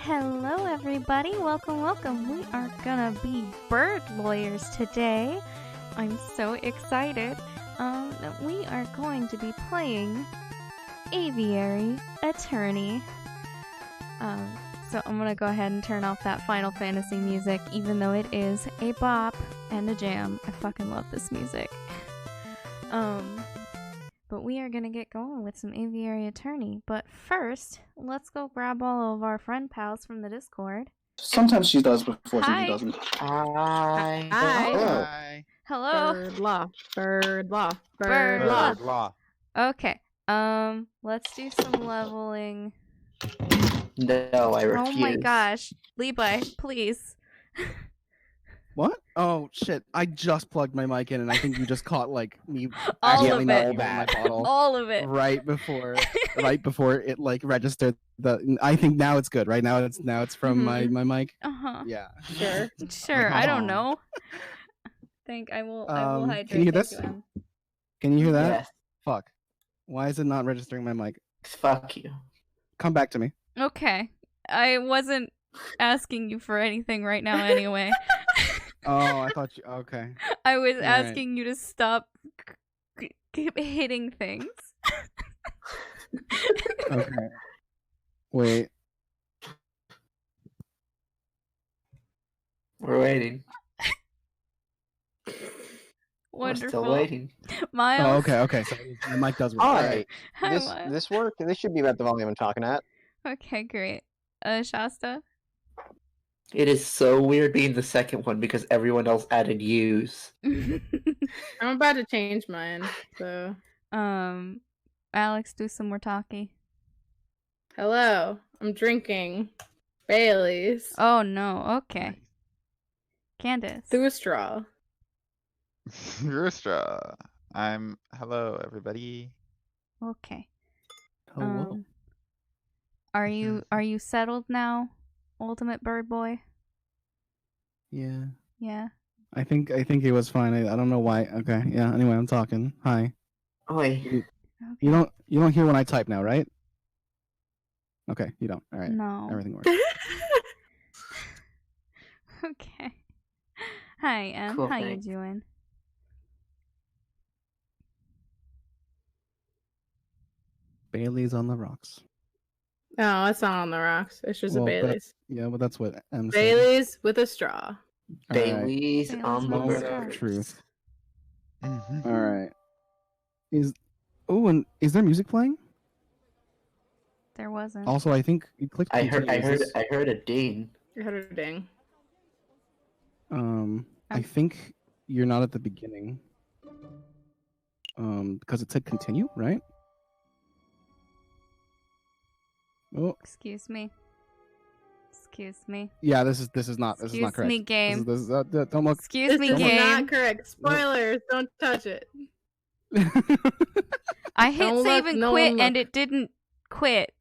Hello, everybody. Welcome, welcome. We are gonna be bird lawyers today. I'm so excited. We are going to be playing Aviary Attorney. So I'm gonna go ahead and turn off that Final Fantasy music, even though it is a bop and a jam. I fucking love this music. But we are gonna get going with some Aviary Attorney. But first, let's go grab all of our friend pals from the Discord. Sometimes she does, but unfortunately Hi. doesn't. Hi. Hi. Hi. Hello. Bird law. Bird law. Bird law. Law. Okay. Let's do some leveling. No, I refuse. Oh my gosh. Levi, please. What? Oh shit! I just plugged my mic in, and I think you just caught like me All accidentally of not it. opening my bottle All of it. right before it like registered the. I think now it's good. Right now it's from my mic. Uh-huh. Yeah. Sure. Sure. I don't know. I will hydrate. Can you hear Thank this? Em. Can you hear that? Yes. Fuck. Why is it not registering my mic? Fuck you. Come back to me. Okay. I wasn't asking you for anything right now anyway. Oh, I thought you. Okay. I was All right. asking you to stop keep hitting things. Okay. Wait. We're waiting. Wonderful. We're still waiting. Miles. Oh, okay. Okay. So the mic does work. All All right. Hi, This Miles. this work. This should be about the volume I'm talking at. Okay, great. Shasta? It is so weird being the second one because everyone else added U's. I'm about to change mine. So, Alex, do some more talkie. hello. I'm drinking Bailey's Oh no, okay. Candace. through a straw. Roostra. Hello everybody. Okay. Hello. Are you settled now, Ultimate Bird Boy? Yeah. Yeah. I think it was fine. I don't know why. Okay. Yeah. Anyway, I'm talking. Hi. Oi. Okay. You don't hear when I type now, right? Okay, you don't. All right. No. Everything works. Okay. Hi, Em. Cool, How thanks. you doing? Bailey's on the rocks. No, it's not on the rocks. It's just Well, a Bailey's. Yeah, but that's what M said. Bailey's with a straw. All right. Bailey's on the Bailey's Moment of road. truth. Mhm. All right. And is there music playing? There wasn't. Also, I think you clicked. I continue. Is this- heard a ding. You heard a ding. I think you're not at the beginning. Because it said continue, right? Oh, Excuse me. Excuse me. yeah. This is not Excuse correct. me, game. This is don't look. Excuse me, This is game. not correct. Spoilers. Don't touch it. I hit Don't save look, and no quit one and look. it didn't quit.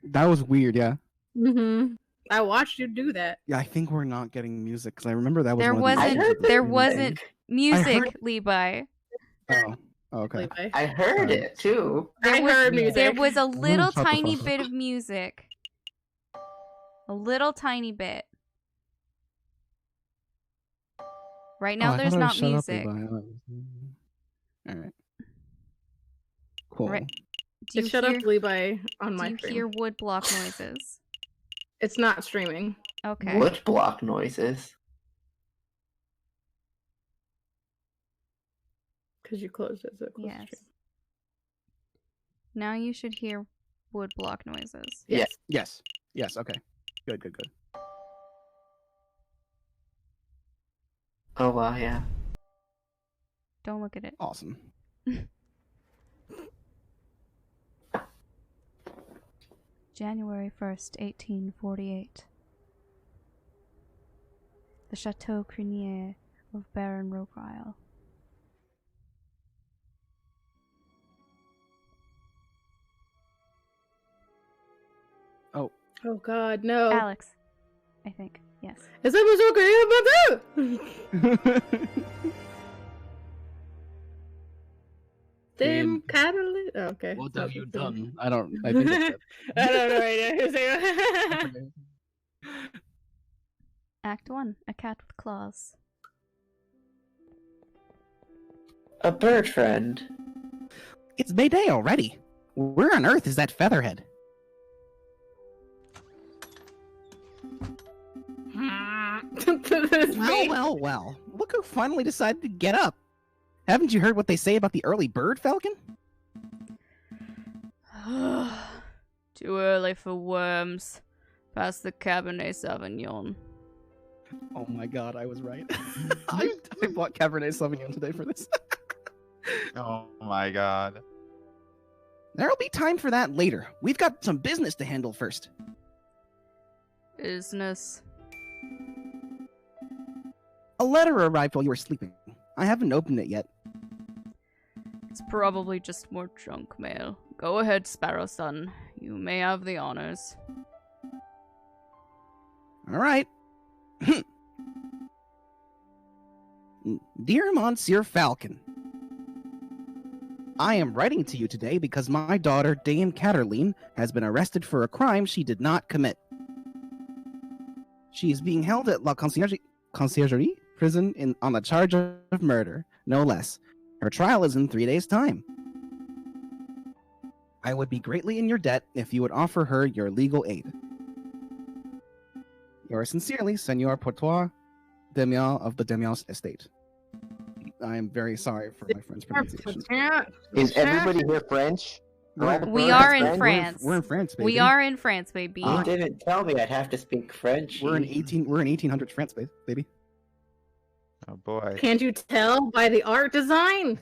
That was weird. Yeah. Mm-hmm. I watched you do that. Yeah. I think we're not getting music because I remember that was. There one of the I wasn't- heard issues. there the wasn't- ding. Music, heard- Levi. Oh. Okay. Levi. I heard it too. I heard music. There was a little shut the tiny fuck up. bit of music. A little tiny bit. Right now, Oh, I there's thought I not was shut up, music. Levi. All right. Cool. Right. Do you Just shut hear, up, Levi, on do my you stream. hear wood block noises? It's not streaming. Okay. Wood block noises. Because you closed it. So it closed Yes. the stream. Now you should hear wood block noises. Yeah. Yes. Yes. Okay. Good. Oh wow, yeah. Don't look at it. Awesome. January 1st, 1848. The Chateau Crinier of Baron Rogueisle. Oh God, no! Alex, I think. Yes. Is that what's okay about that? Damn catalyst. Oh, okay. What have you done? I think that's it. I don't know. Right now. Okay. Act 1, a cat with claws. A bird friend. It's Mayday already. Where on earth is that featherhead? Well. Look who finally decided to get up. Haven't you heard what they say about the early bird, Falcon? Too early for worms. Past the Cabernet Sauvignon. Oh my god, I was right. I bought Cabernet Sauvignon today for this. Oh my god. There'll be time for that later. We've got some business to handle first. Business. A letter arrived while you were sleeping. I haven't opened it yet. It's probably just more junk mail. Go ahead, Sparrow Son. You may have the honors. All right. Dear Monsieur Falcon, I am writing to you today because my daughter, Dame Catterline, has been arrested for a crime she did not commit. She is being held at La Conciergerie prison on the charge of murder, no less. Her trial is in 3 days' time. I would be greatly in your debt if you would offer her your legal aid. Yours sincerely, Senor Portois Demian of the Demian estate. I am very sorry for my friend's pronunciation. Is everybody here French? We are in France. We're in France, baby. We are in France, baby. You didn't tell me I'd have to speak French. We're in 1800s France, baby. Oh boy. Can't you tell by the art design?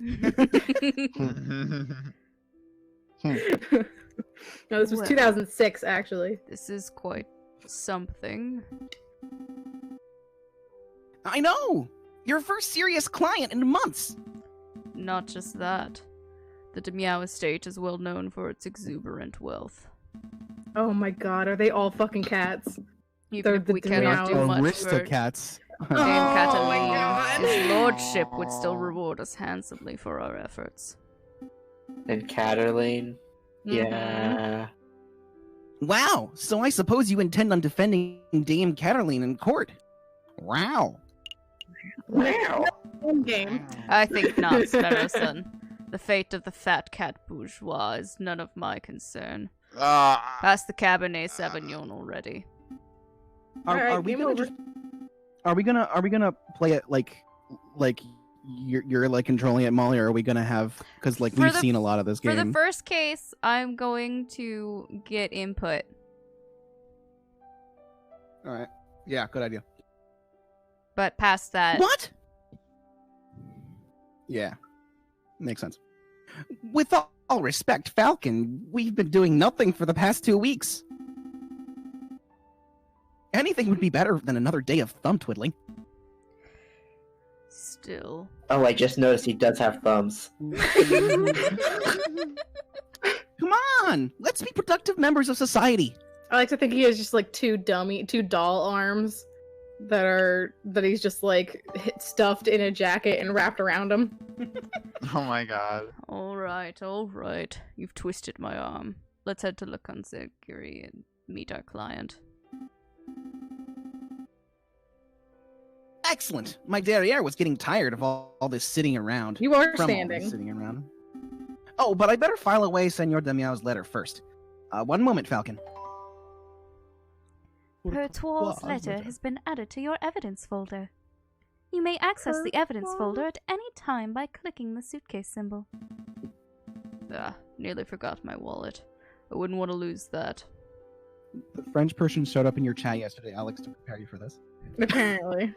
No, this was Well. 2006, actually. This is quite something. I know! Your first serious client in months! Not just that. The Demiao estate is well known for its exuberant wealth. Oh my god, are they all fucking cats? Even They're if the we cannot do Demiao. much for Aristocats. Dame Oh my Catalina, God. his lordship would still reward us handsomely for our efforts. And Catterlane. Mhm. Yeah. Wow, so I suppose you intend on defending Dame Catterline in court. Wow. Wow. Game. I think not, Sparrow Son. The fate of the fat cat bourgeois is none of my concern. Pass the Cabernet Sauvignon already. Are we gonna play it like you're like controlling it, Molly, or are we gonna have, because like For we've the- seen a lot of this game. For the first case, I'm going to get input. All right. Yeah, good idea. But past that, What? Yeah. Makes sense. With all respect, Falcon, we've been doing nothing for the past 2 weeks. Anything would be better than another day of thumb twiddling. still. Oh, I just noticed he does have thumbs. Come on! Let's be productive members of society. I like to think he has just like two doll arms that he's just like stuffed in a jacket and wrapped around him. Oh my god. Alright, alright. You've twisted my arm. Let's head to La Conciergerie and meet our client. Excellent. My derriere was getting tired of all this sitting around. You are From all this standing. sitting around. Oh, but I better file away Senor Demiao's letter first. One moment, Falcon. Pertois' letter has been added to your evidence folder. You may access the evidence folder at any time by clicking the suitcase symbol. Ah, nearly forgot my wallet. I wouldn't want to lose that. The French person showed up in your chat yesterday, Alex, to prepare you for this. Apparently.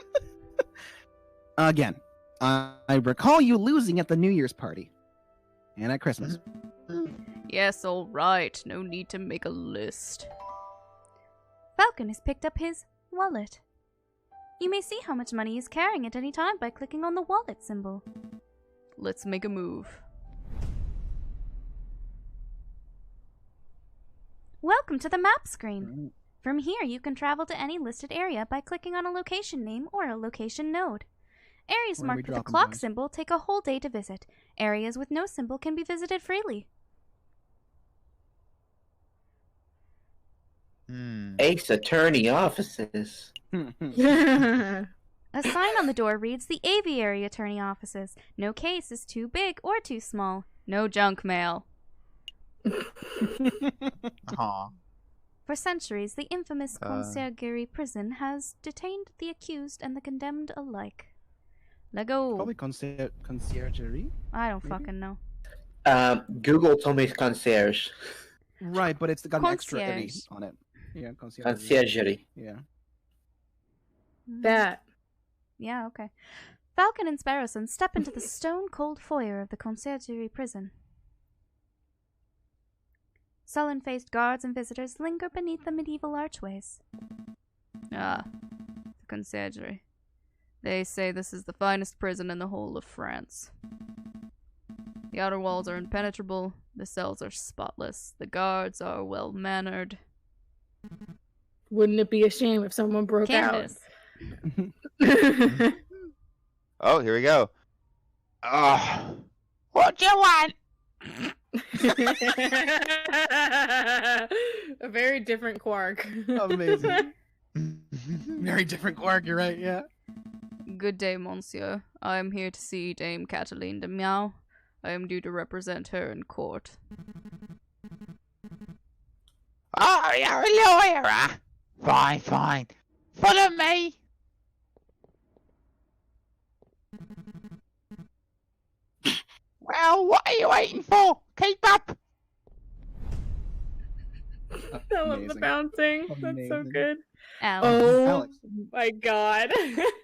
Again, I recall you losing at the New Year's party. And at Christmas. Yes, alright. No need to make a list. Falcon has picked up his wallet. You may see how much money he is carrying at any time by clicking on the wallet symbol. Let's make a move. Welcome to the map screen. From here, you can travel to any listed area by clicking on a location name or a location node. Areas Where are we marked with a dropping clock down? symbol take a whole day to visit. Areas with no symbol can be visited freely. Ace Attorney offices. A sign on the door reads the Aviary Attorney Offices. No case is too big or too small. No junk mail. Aw. For centuries, the infamous Conciergerie prison has detained the accused and the condemned alike. Lego. Probably conciergerie. I don't maybe? fucking know. Google told me it's concierge. Right, but it's got an extra eddy Concierge. on it. Yeah, conciergerie. Conciergerie. Yeah. That. Yeah, okay. Falcon and Sparrowson step into the stone-cold foyer of the Conciergerie prison. Sullen-faced guards and visitors linger beneath the medieval archways. Ah, the Conciergerie. They say this is the finest prison in the whole of France. The outer walls are impenetrable, the cells are spotless, the guards are well-mannered. Wouldn't it be a shame if someone broke Candace. out? Oh, here we go. Oh, what do you want? A very different Quark. Amazing. Very different Quark, you're right, yeah. Good day, monsieur. I am here to see Dame Cataline de Miao. I am due to represent her in court. Oh, you're a lawyer, huh? Fine, fine. Follow me. Well, what are you waiting for? Keep up. I love the Amazing. bouncing. That's so Amazing. good. Alex. Oh Alex. my god.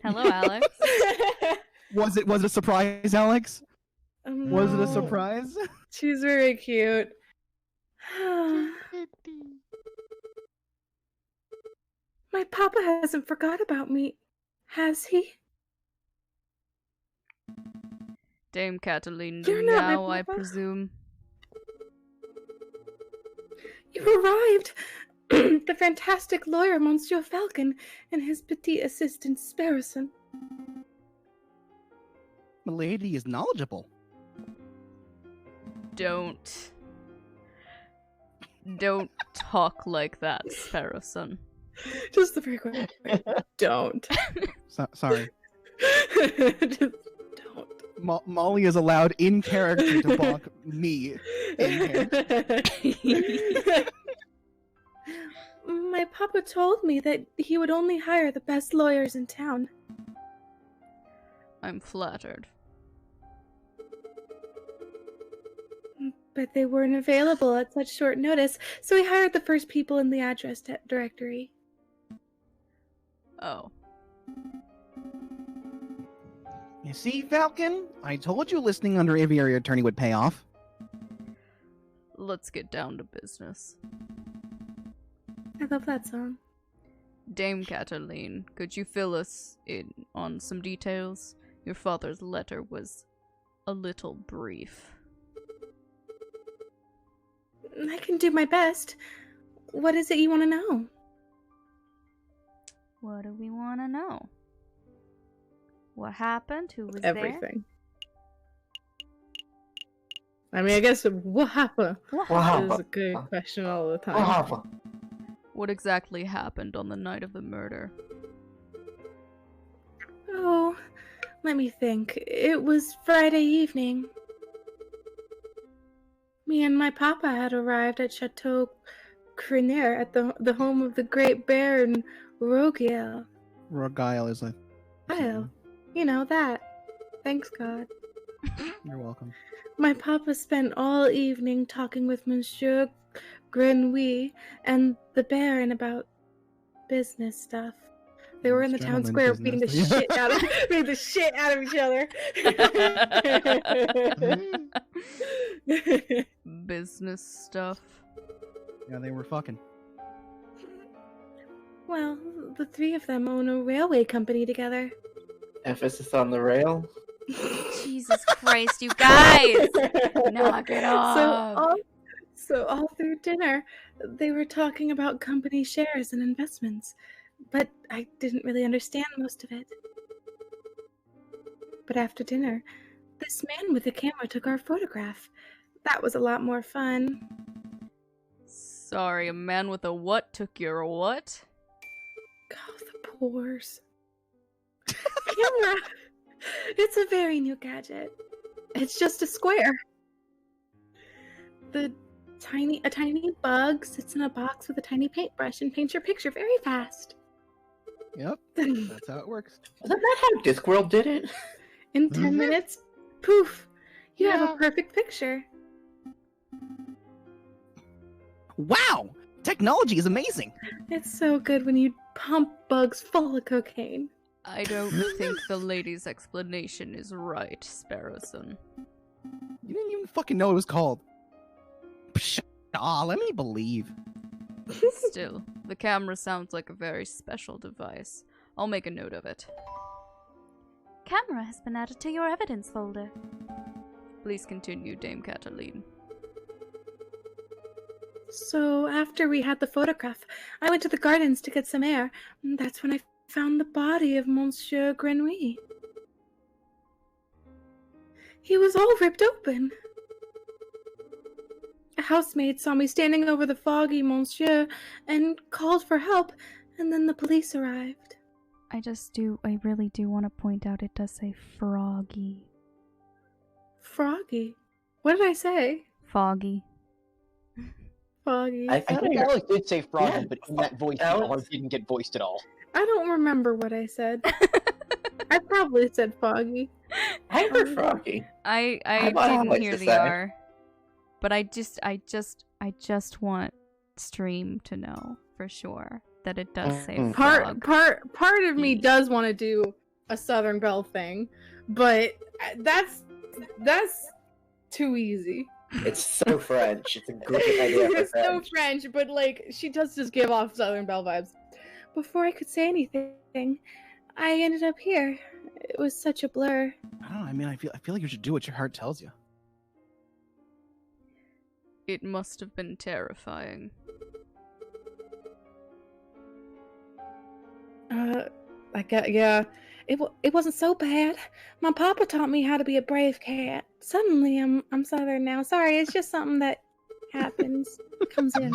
Hello, Alex. Was it a surprise, Alex? Was it a No. surprise? She's very cute. My papa hasn't forgot about me, has he? Dame Cataline de You're not my Miao, I papa. presume. You arrived! The fantastic lawyer, Monsieur Falcon, and his petite assistant, Sparrowson. Milady is knowledgeable. Don't talk like that, Sparrowson. Just the very quick. Don't. Sorry. Just don't. Molly is allowed in character to balk me. My papa told me that he would only hire the best lawyers in town. I'm flattered. But they weren't available at such short notice, so he hired the first people in the address directory. Oh. You see, Falcon? I told you listening under Aviary Attorney would pay off. Let's get down to business. I love that song. Dame Cataline, could you fill us in on some details? Your father's letter was a little brief. I can do my best. What is it you want to know? What do we want to know? What happened? Who was Everything. I mean, I guess what happened there? What happened? is a good question all the What time. happened? What exactly happened on the night of the murder? Oh, let me think. It was Friday evening. Me and my papa had arrived at Chateau Crenier at the home of the great Baron Rogiel. Roguile is a... Well, you know that. Thanks, God. You're welcome. My papa spent all evening talking with Monsieur Grenouille and the Baron about business stuff. They were in the town Gentleman square beating the business. shit out of beating the shit out of each other. Business stuff. Yeah, they were fucking. Well, the three of them own a railway company together. Emphasis on the rail. Jesus Christ, you guys! Knock it off! So all through dinner, they were talking about company shares and investments, but I didn't really understand most of it. But after dinner, this man with the camera took our photograph. That was a lot more fun. Sorry, a man with a what took your what? Oh, the pores. Camera! It's a very new gadget. It's just a square. A tiny bug sits in a box with a tiny paintbrush and paints your picture very fast. Yep, that's how it works. Isn't that how Discworld did it? In 10 minutes, poof, you have Yeah. a perfect picture. Wow! Technology is amazing! It's so good when you pump bugs full of cocaine. I don't think the lady's explanation is right, Sparrowson. You didn't even fucking know it was called. Psh, let me believe. Still, the camera sounds like a very special device. I'll make a note of it. Camera has been added to your evidence folder. Please continue, Dame Cataline. So after we had the photograph, I went to the gardens to get some air. That's when I found the body of Monsieur Grenouille. He was all ripped open. A housemaid saw me standing over the foggy Monsieur and called for help, and then the police arrived. I really do want to point out it does say froggy. Froggy? What did I say? Foggy. Foggy. I I think Alex did say Froggy, Yeah, but in that voice, Alex- Alex didn't get voiced at all. I don't remember what I said. I probably said foggy. I heard Froggy. I I've got didn't always hear to the say. R. But I just want Stream to know for sure that it does say Mm. frog. Part of me does want to do a Southern Belle thing, but that's too easy. It's so French. It's a great idea for It's so French. French, but like she does just give off Southern Belle vibes. Before I could say anything, I ended up here. It was such a blur. I don't know. I mean, I feel like you should do what your heart tells you. It must have been terrifying. Yeah. It wasn't so bad. My papa taught me how to be a brave cat. Suddenly, I'm Southern now. Sorry, it's just something that happens. Comes in.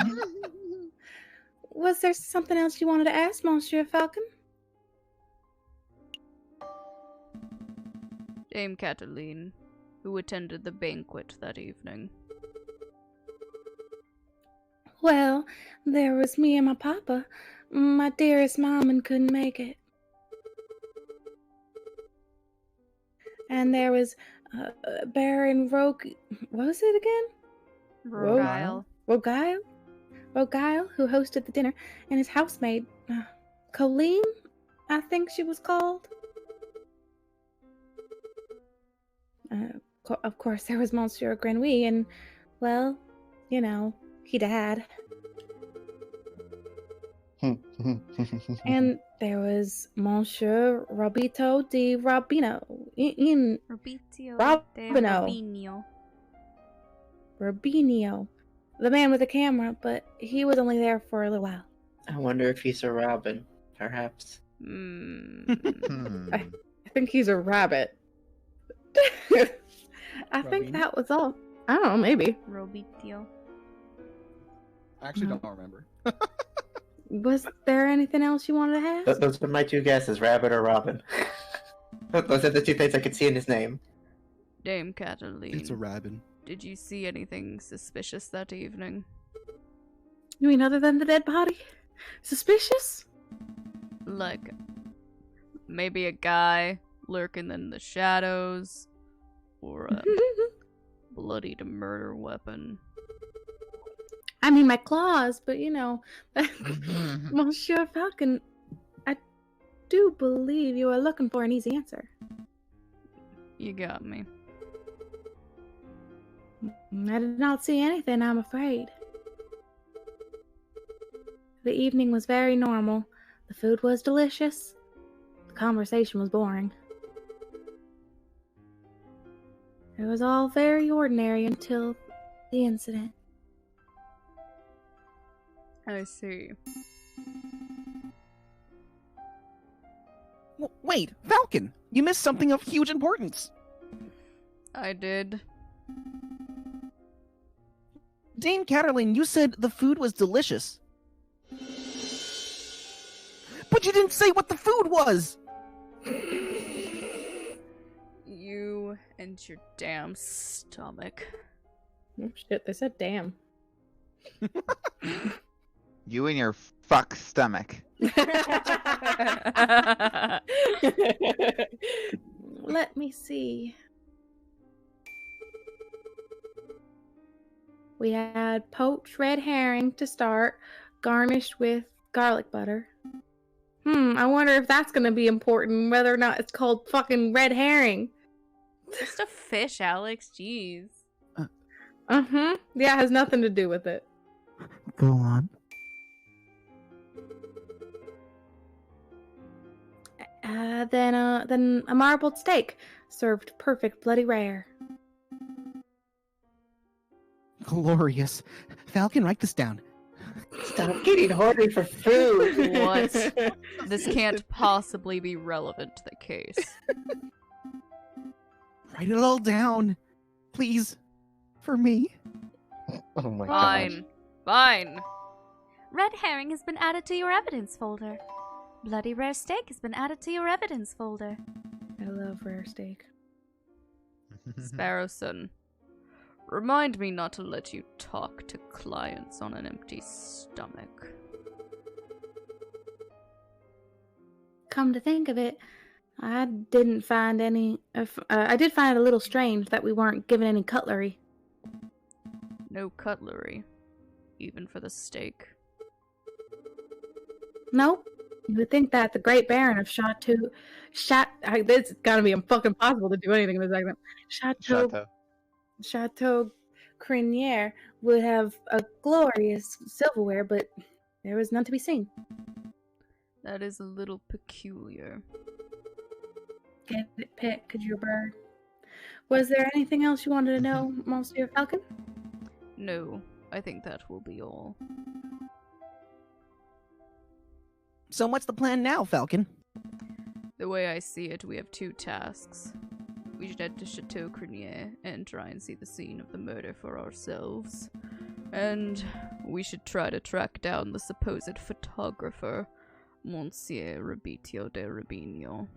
Was there something else you wanted to ask, Monsieur Falcon? Dame Cataline, who attended the banquet that evening. Well, there was me and my papa. My dearest mom couldn't make it. And there was Baron Rogue. What was it again? Rogile. Rogile, who hosted the dinner, and his housemaid, Colleen, I think she was called. Of course, there was Monsieur Grenouille, and, well, you know, he died. And there was Monsieur Robito di Robino. Robitio de Robino. Robinho. Robinho. The man with the camera, but he was only there for a little while. I wonder if he's a robin, perhaps. I think he's a rabbit. I think Robin? that was all. I don't know, maybe. Robitio. I actually don't remember. Was there anything else you wanted to ask? Those are my two guesses, rabbit or robin. Those are the two things I could see in his name. Dame Cataline. It's a rabbin. Did you see anything suspicious that evening? You mean other than the dead body? Suspicious? Like, maybe a guy lurking in the shadows, or a bloodied murder weapon. I mean, my claws, but you know, Monsieur Falcon, I do believe you are looking for an easy answer. You got me. I did not see anything, I'm afraid. The evening was very normal. The food was delicious. The conversation was boring. It was all very ordinary until the incident. I see. Wait, Falcon! You missed something of huge importance! I did. Dame Cataline, you said the food was delicious. But you didn't say what the food was! You and your damn stomach. Oh, shit, they said damn. You and your fuck stomach. Let me see. We had poached red herring to start, garnished with garlic butter. I wonder if that's gonna be important, whether or not it's called fucking red herring. Just a fish, Alex. Jeez. Yeah, it has nothing to do with it. Go on. Then a marbled steak, served perfect bloody rare. Glorious. Falcon, write this down. Stop getting horny for food. What? This can't possibly be relevant to the case. Write it all down. Please. For me. Oh my Fine. Fine. Red herring has been added to your evidence folder. Bloody rare steak has been added to your evidence folder. I love rare steak. Sparrowson, remind me not to let you talk to clients on an empty stomach. Come to think of it, I didn't find any. I did find it a little strange that we weren't given any cutlery. No cutlery. Even for the steak. Nope. You would think that the Great Baron of it's gotta be fucking impossible to do anything in this accent. Chateau Criniere would have a glorious silverware, but there was none to be seen. That is a little peculiar. Get it, pet, could you bird? Was there anything else you wanted to know, Monsieur Falcon? No, I think that will be all. So what's the plan now, Falcon? The way I see it, we have two tasks. We should head to Chateau Criniere and try and see the scene of the murder for ourselves. And we should try to track down the supposed photographer, Monsieur Rabitio de Rubino.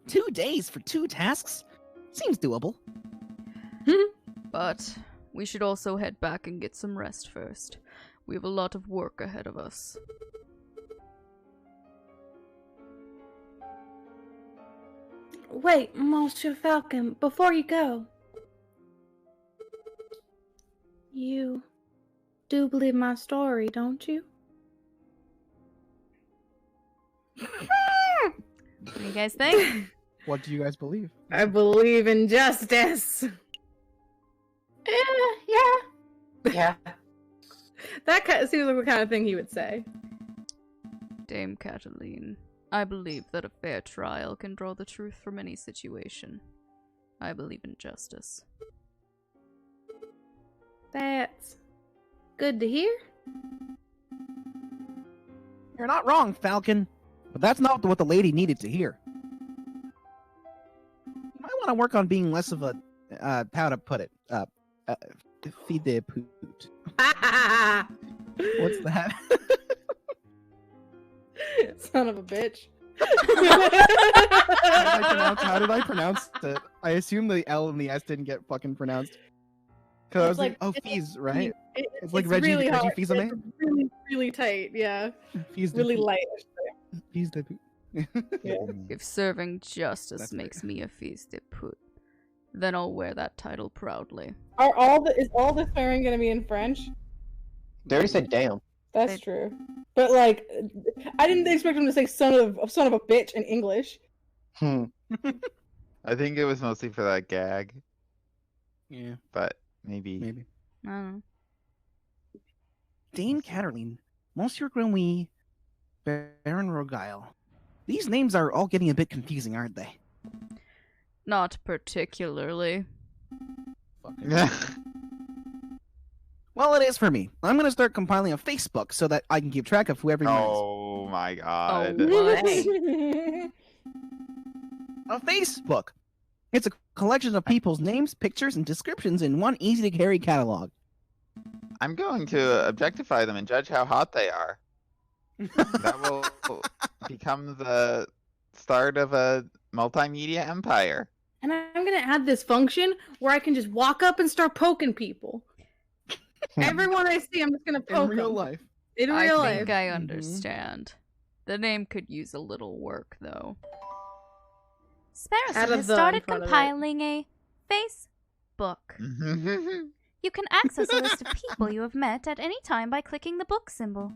2 days for 2 tasks? Seems doable. But we should also head back and get some rest first. We have a lot of work ahead of us. Wait, Monsieur Falcon, before you go. You do believe my story, don't you? What do you guys think? What do you guys believe? I believe in justice. Yeah. Yeah. That seems like the kind of thing he would say. Dame Cataline, I believe that a fair trial can draw the truth from any situation. I believe in justice. That's good to hear. You're not wrong, Falcon. But that's not what the lady needed to hear. You might want to work on being less of a, how to put it, fide pute. What's that? Son of a bitch. How did I pronounce it? I assume the L and the S didn't get fucking pronounced. Because I was like, oh, fees, right? It's like Reggie really hard. Fils-Aimé? It's really, really tight, yeah. Fees de Really pute. light. Fees de pute. Yeah. If serving justice That's makes me a fils de pute, then I'll wear that title proudly. Is all the swearing gonna be in French? They already said damn. That's true. But like, I didn't expect him to say son of a bitch in English. I think it was mostly for that gag, Yeah, but maybe. I don't know. Dame Cataline, Monsieur Grenouille, Baron Roguile. These names are all getting a bit confusing, aren't they? Not particularly. Well, it is for me. I'm going to start compiling a Facebook so that I can keep track of who everyone is. Oh my god. What? A Facebook! It's a collection of people's names, pictures, and descriptions in one easy-to-carry catalog. I'm going to objectify them and judge how hot they are. That will become the start of a multimedia empire. And I'm gonna add this function where I can just walk up and start poking people. Everyone I see, I'm just gonna poke In real them. life. In I real think life. I understand. The name could use a little work, though. Sparrowson Add a has the in started front of it. compiling a Facebook. You can access a list of people you have met at any time by clicking the book symbol.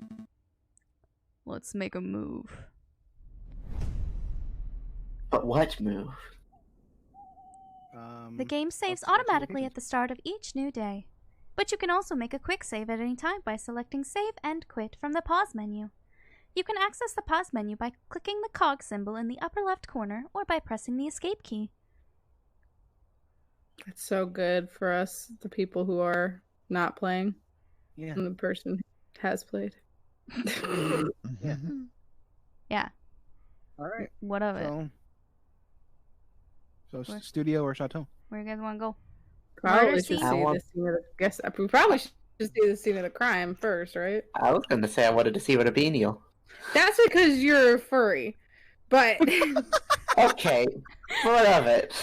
Let's make a move. But what move? The game saves I'll select automatically location. at the start of each new day. But you can also make a quick save at any time by selecting Save and Quit from the pause menu. You can access the pause menu by clicking the cog symbol in the upper left corner or by pressing the escape key. It's so good for us, the people who are not playing, Yeah. and the person who has played. Yeah, All right. what of it? So Where? studio or chateau? Where you guys want to go? Probably Murder should scene? see I want- the scene of the, guess we probably should see the scene of the crime first, right? I was gonna say I wanted to see what a beanial. That's because you're a furry. But Okay, what of it?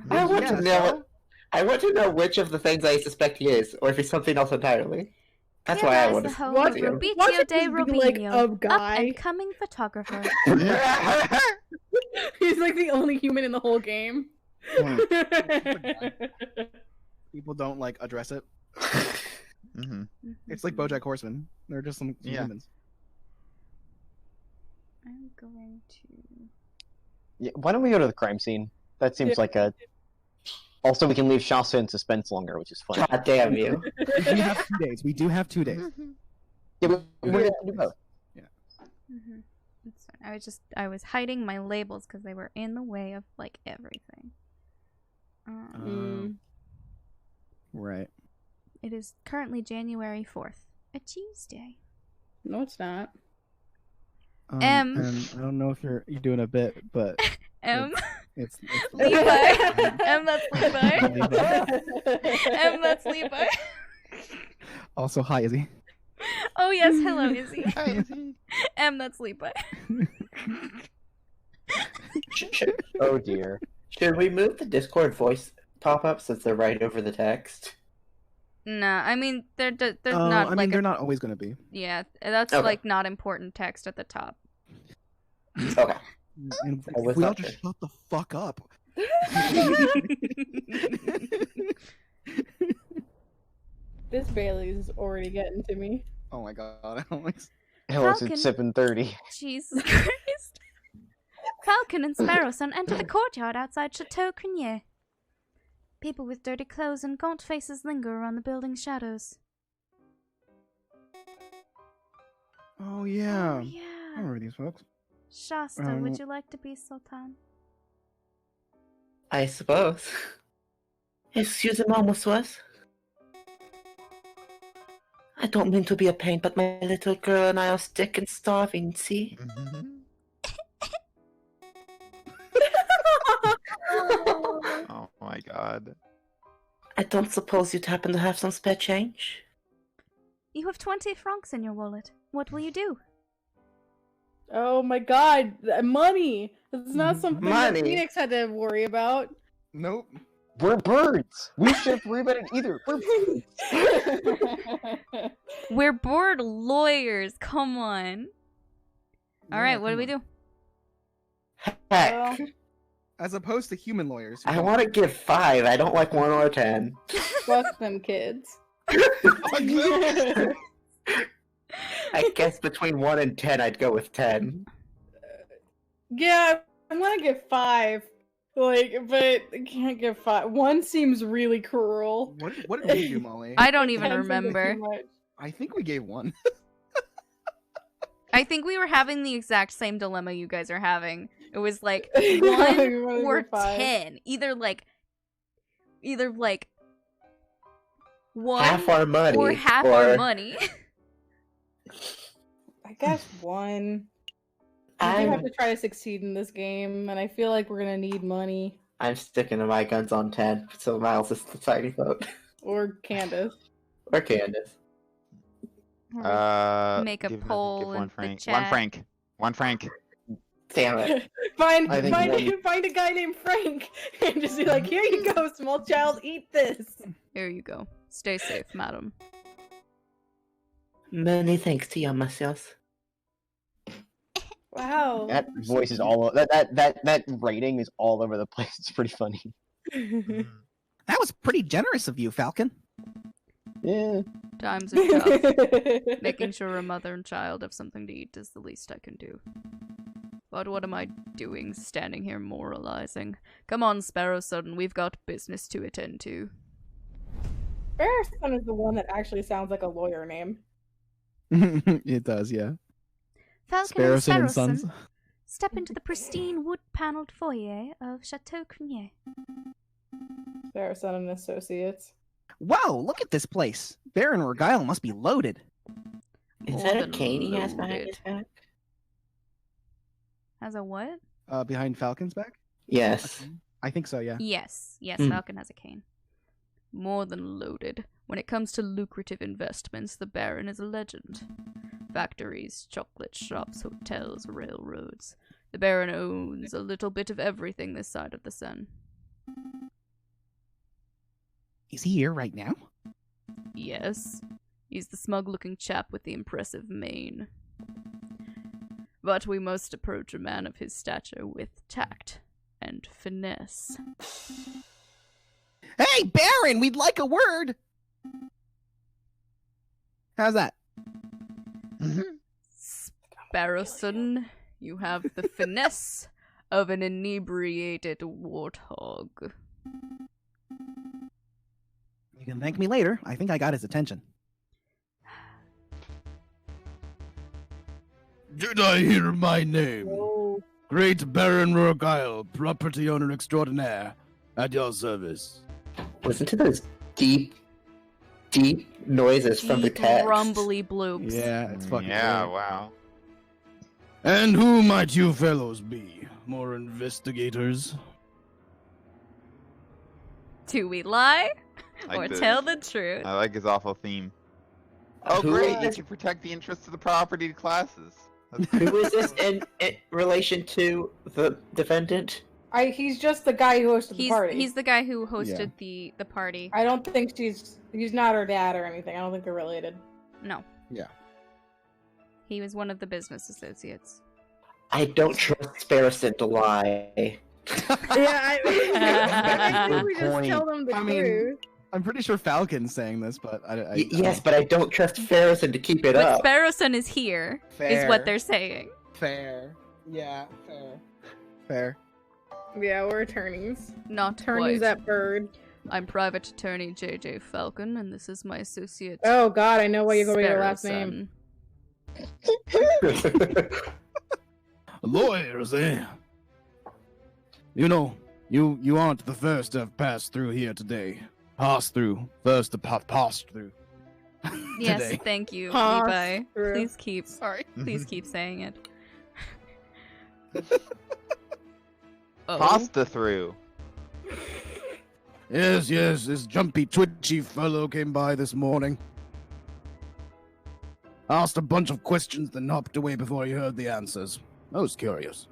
I want to know. I want to know which of the things I suspect he is, or if he's something else entirely. That's Here why I lies want the to home Watch of see him. watch Rubitio it de just be like Robinho, a up guy. and coming photographer. He's like the only human in the whole game. People don't like address it. Mhm. It's like BoJack Horseman. They're just some Yeah. humans. I'm going to... Yeah, why don't we go to the crime scene? That seems like a. Also, we can leave Shasta in suspense longer, which is fun. God damn you! We have 2 days. We do have 2 days. Yeah, we're gonna do both. That's fine. I was hiding my labels because they were in the way of, like, everything. Right. It is currently January 4th, a Tuesday. No, it's not. M. And I don't know if you're doing a bit, but M. it's Levi. M, that's Levi. M, that's Levi. Also, hi, Izzy. Oh, yes, hello, Izzy. Hi, Izzy. M, that's Levi. Oh dear. Should we move the Discord voice pop-up since they're right over the text? Nah, I mean, they're not I mean, like they're not always going to be. Yeah, that's Okay. like not important text at the top. Okay. And I was we all not just sure. shut the fuck up. This Bailey's already getting to me. Oh my god, Alex. Hell, it's Falcon. at 7:30. Jesus Christ. Falcon and Sparrowson enter the courtyard outside Chateau Crinier. People with dirty clothes and gaunt faces linger around the building's shadows. Oh yeah. Oh, I yeah. remember these folks. Shasta, would you like to be Sultan? I suppose. Excusez-moi, monsieur. I don't mean to be a pain, but my little girl and I are sick and starving, see? Mhm. Oh my god. I don't suppose you'd happen to have some spare change? You have 20 francs in your wallet. What will you do? Oh my god, money! It's not something that Money. Phoenix had to worry about. Nope. We're birds. We shouldn't worry about it either. We're birds. We're bored lawyers, come on. Alright, what do we do? Heck, As opposed to human lawyers. I want to give 5. I don't like 1 or 10. Fuck them kids. I guess between 1 and 10, I'd go with 10. Yeah, I'm gonna get 5. Like, but I can't get 5. 1 seems really cruel. What did we do, Molly? I don't even 10 seems remember. too much. I think we gave 1. I think we were having the exact same dilemma you guys are having. It was like We 1 wanna or get 5. 10. Either like 1 Half our money. or half our money. I guess 1. do have I'm, to try to succeed in this game, and I feel like we're gonna need money. I'm sticking to my guns on 10, so Miles is the tiny vote. Or Candace. Or Candace. Make a give poll in one the franc. chat. 1 franc. 1 franc. Damn it. find I think find a guy named Frank and just be like, here you go, small child, eat this. Here you go. Stay safe, madam. Many thanks to you, myself. Wow. That voice is all that rating is all over the place. It's pretty funny. That was pretty generous of you, Falcon. Yeah. Times are tough. Making sure a mother and child have something to eat is the least I can do. But what am I doing standing here moralizing? Come on, Sparrow Son, we've got business to attend to. Barristan is the one that actually sounds like a lawyer name. It does, yeah. Falcon and Sparrowson and Sons. Sparrowson, step into the pristine wood-paneled foyer of Chateau Crinier. Barristan and Associates. Whoa, look at this place. Baron Regile must be loaded. Is More that a than cane he has behind loaded. his back? Has a what? Behind Falcon's back? Yes. I think so, yeah. Yes, Hmm. Falcon has a cane. More than loaded. When it comes to lucrative investments, the Baron is a legend. Factories, chocolate shops, hotels, railroads. The Baron owns a little bit of everything this side of the sun. Is he here right now? Yes, he's the smug-looking chap with the impressive mane. But we must approach a man of his stature with tact and finesse. Hey, Baron, we'd like a word! How's that? Sparrowson, you have the finesse of an inebriated warthog. You can thank me later. I think I got his attention. Did I hear my name? Oh. Great Baron Rorgile, property owner extraordinaire, at your service. Listen to those deep, deep noises from the Deep, text. rumbly bloops. Yeah, it's fucking Yeah, great. wow. And who might you fellows be? More investigators? Do we lie? Like or this. tell the truth? I like his awful theme. Oh, Who great! is You this- can protect the interests of the property classes. That's Who is this in relation to the defendant? He's just the guy who hosted the party. He's the guy who hosted the party. I don't think he's not her dad or anything. I don't think they're related. No. Yeah. He was one of the business associates. I don't trust Sparrowson to lie. Yeah, I think we just Point. tell them the I mean, truth. I'm pretty sure Falcon's saying this, but I Yes, but I don't trust Sparrowson to keep it But up. Sparrowson is here, is Fair. what they're saying. Fair. Yeah, fair. Fair. Yeah, we're attorneys. Not Attorneys quite. at Bird. I'm private attorney JJ Falcon, and this is my associate. Oh God, I know why you're going to your last name. Sparrowson. Lawyers, eh? You know, you aren't the first to have passed through here today. Passed through. First to have passed through. Yes, Today. thank you, Pass Levi. through. Please keep Sorry. Please keep saying it. Oh. Pasta through. Yes, this jumpy, twitchy fellow came by this morning. Asked a bunch of questions, then hopped away before he heard the answers. I was curious.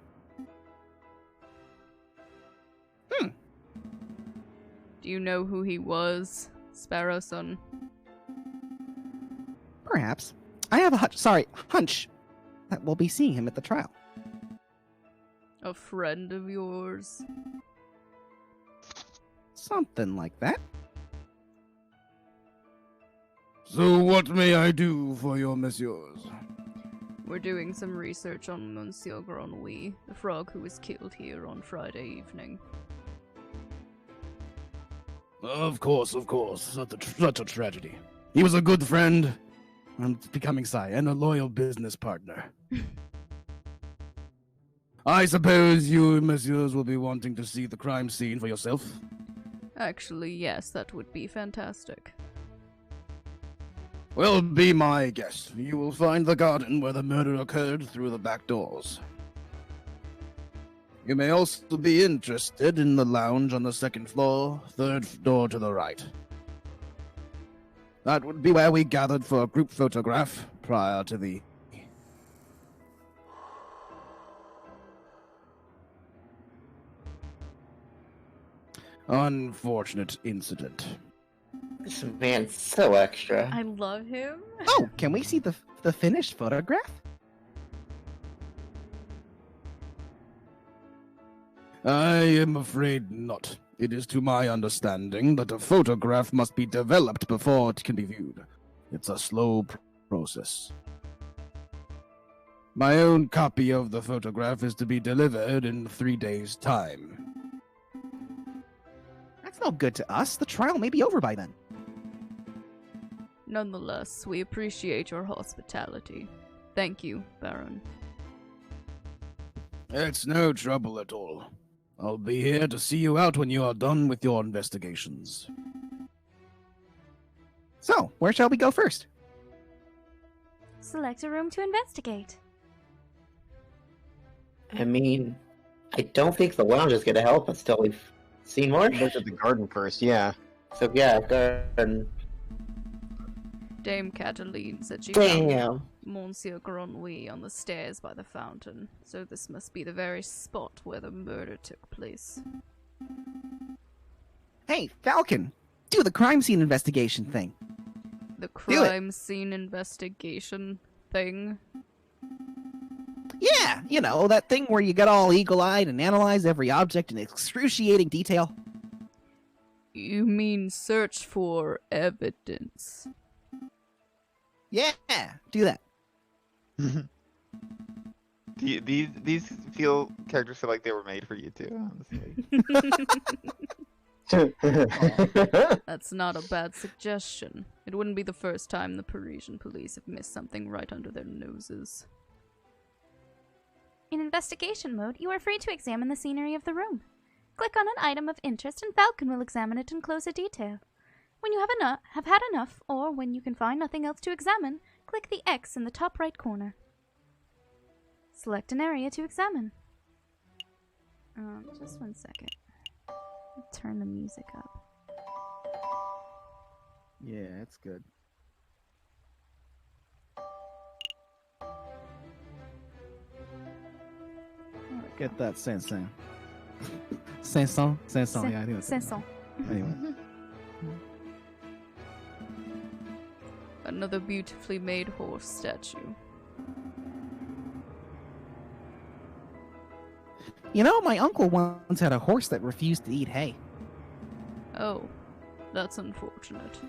Do you know who he was, Sparrowson? Perhaps. I have a hunch that we'll be seeing him at the trial. A friend of yours? Something like that. So what may I do for your messieurs? We're doing some research on Monsieur Grenouille, the frog who was killed here on Friday evening. Of course. Such a tragedy. He was a good friend. I'm becoming and a loyal business partner. I suppose you, messieurs, will be wanting to see the crime scene for yourself. Actually, yes, that would be fantastic. Well, be my guest. You will find the garden where the murder occurred through the back doors. You may also be interested in the lounge on the second floor, third door to the right. That would be where we gathered for a group photograph prior to the... unfortunate incident. This man's so extra. I love him. Oh, can we see the finished photograph? I am afraid not. It is to my understanding that a photograph must be developed before it can be viewed. It's a slow process. My own copy of the photograph is to be delivered in 3 days' time. That's no good to us. The trial may be over by then. Nonetheless, we appreciate your hospitality. Thank you, Baron. It's no trouble at all. I'll be here to see you out when you are done with your investigations. So, where shall we go first? Select a room to investigate. I mean, I don't think the lounge is gonna help us till we've seen more. Look at the garden first, yeah. So yeah, garden. Dame Cataline said she found Damn. Monsieur Grenouille on the stairs by the fountain, so this must be the very spot where the murder took place. Hey, Falcon! Do the crime scene investigation thing. The Do it. crime scene investigation thing? Yeah, you know, that thing where you get all eagle-eyed and analyze every object in excruciating detail. You mean search for evidence? Yeah, do that. These characters feel like they were made for you too, honestly. That's not a bad suggestion. It wouldn't be the first time the Parisian police have missed something right under their noses. In investigation mode, you are free to examine the scenery of the room. Click on an item of interest and Falcon will examine it in closer detail. When you have had enough, or when you can find nothing else to examine, click the X in the top right corner. Select an area to examine. Just 1 second. Turn the music up. Yeah, it's good. Get that Sanson. Sanson? Sanson, yeah, I think that's it. Sanson. Anyway. Another beautifully made horse statue. You know, my uncle once had a horse that refused to eat hay. Oh, that's unfortunate.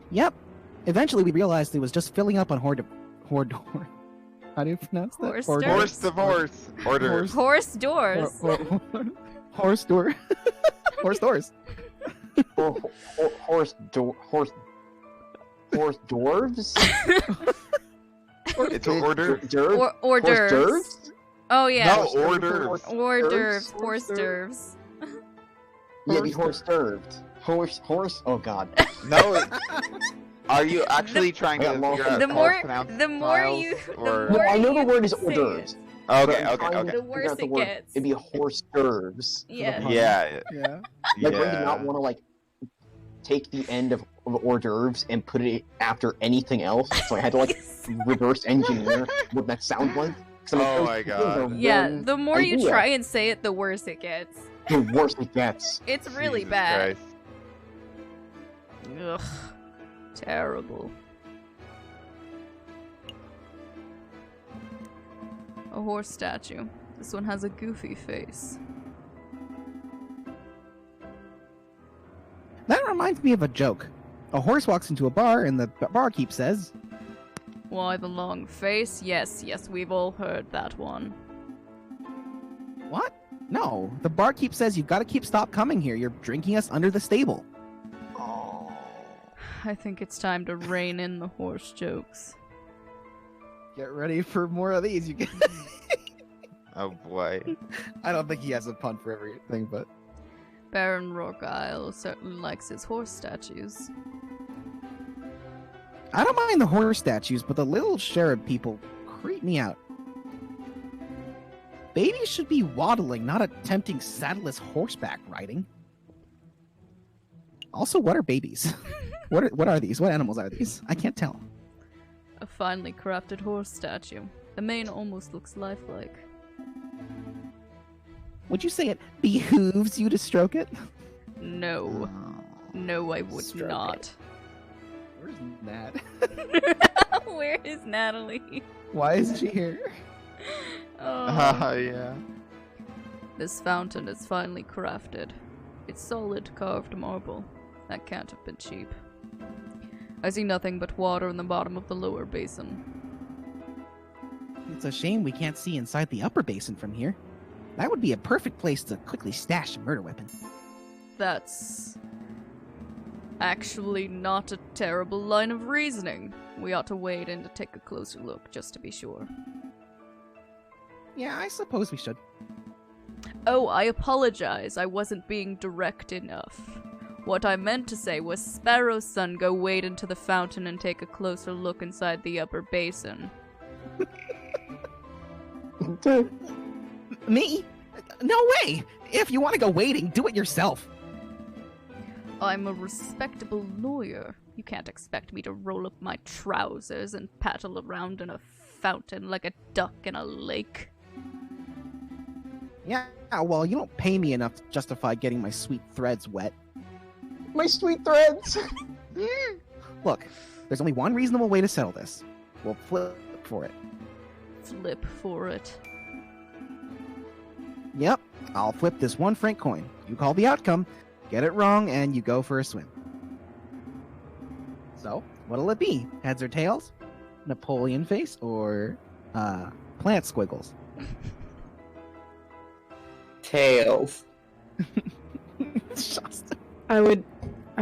Yep. Eventually we realized it was just filling up on how do you pronounce that? Horse Hors dirt. Horse divorce. Order. Horse doors. Horse door. Horse doors. Horse dwarves? It's order. Hors Horse d'oeuvres. d'oeuvres? Oh yeah. No, order. Hors d'oeuvres. Horse d'oeuvres. Yeah, be horse d'oeuvres. Horse? Oh god. No. Are you actually trying to I got figure lost. out The how more- to pronounce the more styles, you- the or... more- No, I know you the word is hors say d'oeuvres. it. but Okay, I'm okay, trying to okay. The figure worse out the it word. gets. It'd be horse d'oeuvres. Yeah. Yeah, Yeah. Like, I did not yeah. want to, like, take the end of hors d'oeuvres and put it after anything else, so I had to, like, reverse engineer what that sounds like. 'Cause I'm like, Oh those my two things are God. Yeah, one the more you idea. try and say it, the worse it gets. The worse it gets. It's really Jesus bad. Christ. Ugh. Terrible. A horse statue. This one has a goofy face. That reminds me of a joke. A horse walks into a bar and the barkeep says, Why the long face? Yes, we've all heard that one. "What? No, the barkeep says you've got to stop coming here. You're drinking us under the stable." I think it's time to rein in the horse jokes. Get ready for more of these. You can... Oh boy. I don't think he has a pun for everything, but Baron Rockisle certainly likes his horse statues. I don't mind the horse statues, but the little cherub people creep me out. Babies should be waddling, not attempting saddleless horseback riding. Also, what are babies? What are these? What animals are these? I can't tell. A finely crafted horse statue. The mane almost looks lifelike. Would you say it behooves you to stroke it? No. No, I would Stroke not. Where's Nat? Where is Natalie? Why is she here? Oh. Yeah. This fountain is finely crafted. It's solid carved marble. That can't have been cheap. I see nothing but water in the bottom of the lower basin. It's a shame we can't see inside the upper basin from here. That would be a perfect place to quickly stash a murder weapon. That's actually not a terrible line of reasoning. We ought to wade in to take a closer look, just to be sure. Yeah, I suppose we should. Oh, I apologize. I wasn't being direct enough. What I meant to say was Sparrow's son go wade into the fountain and take a closer look inside the upper basin. Me? No way! If you want to go wading, do it yourself. I'm a respectable lawyer. You can't expect me to roll up my trousers and paddle around in a fountain like a duck in a lake. Yeah, well, you don't pay me enough to justify getting my sweet threads wet. My sweet threads! Look, there's only one reasonable way to settle this. We'll flip for it. Flip for it. Yep, I'll flip this 1 franc coin. You call the outcome, get it wrong, and you go for a swim. So, what'll it be? Heads or tails? Napoleon face or, plant squiggles? Tails. Shasta. I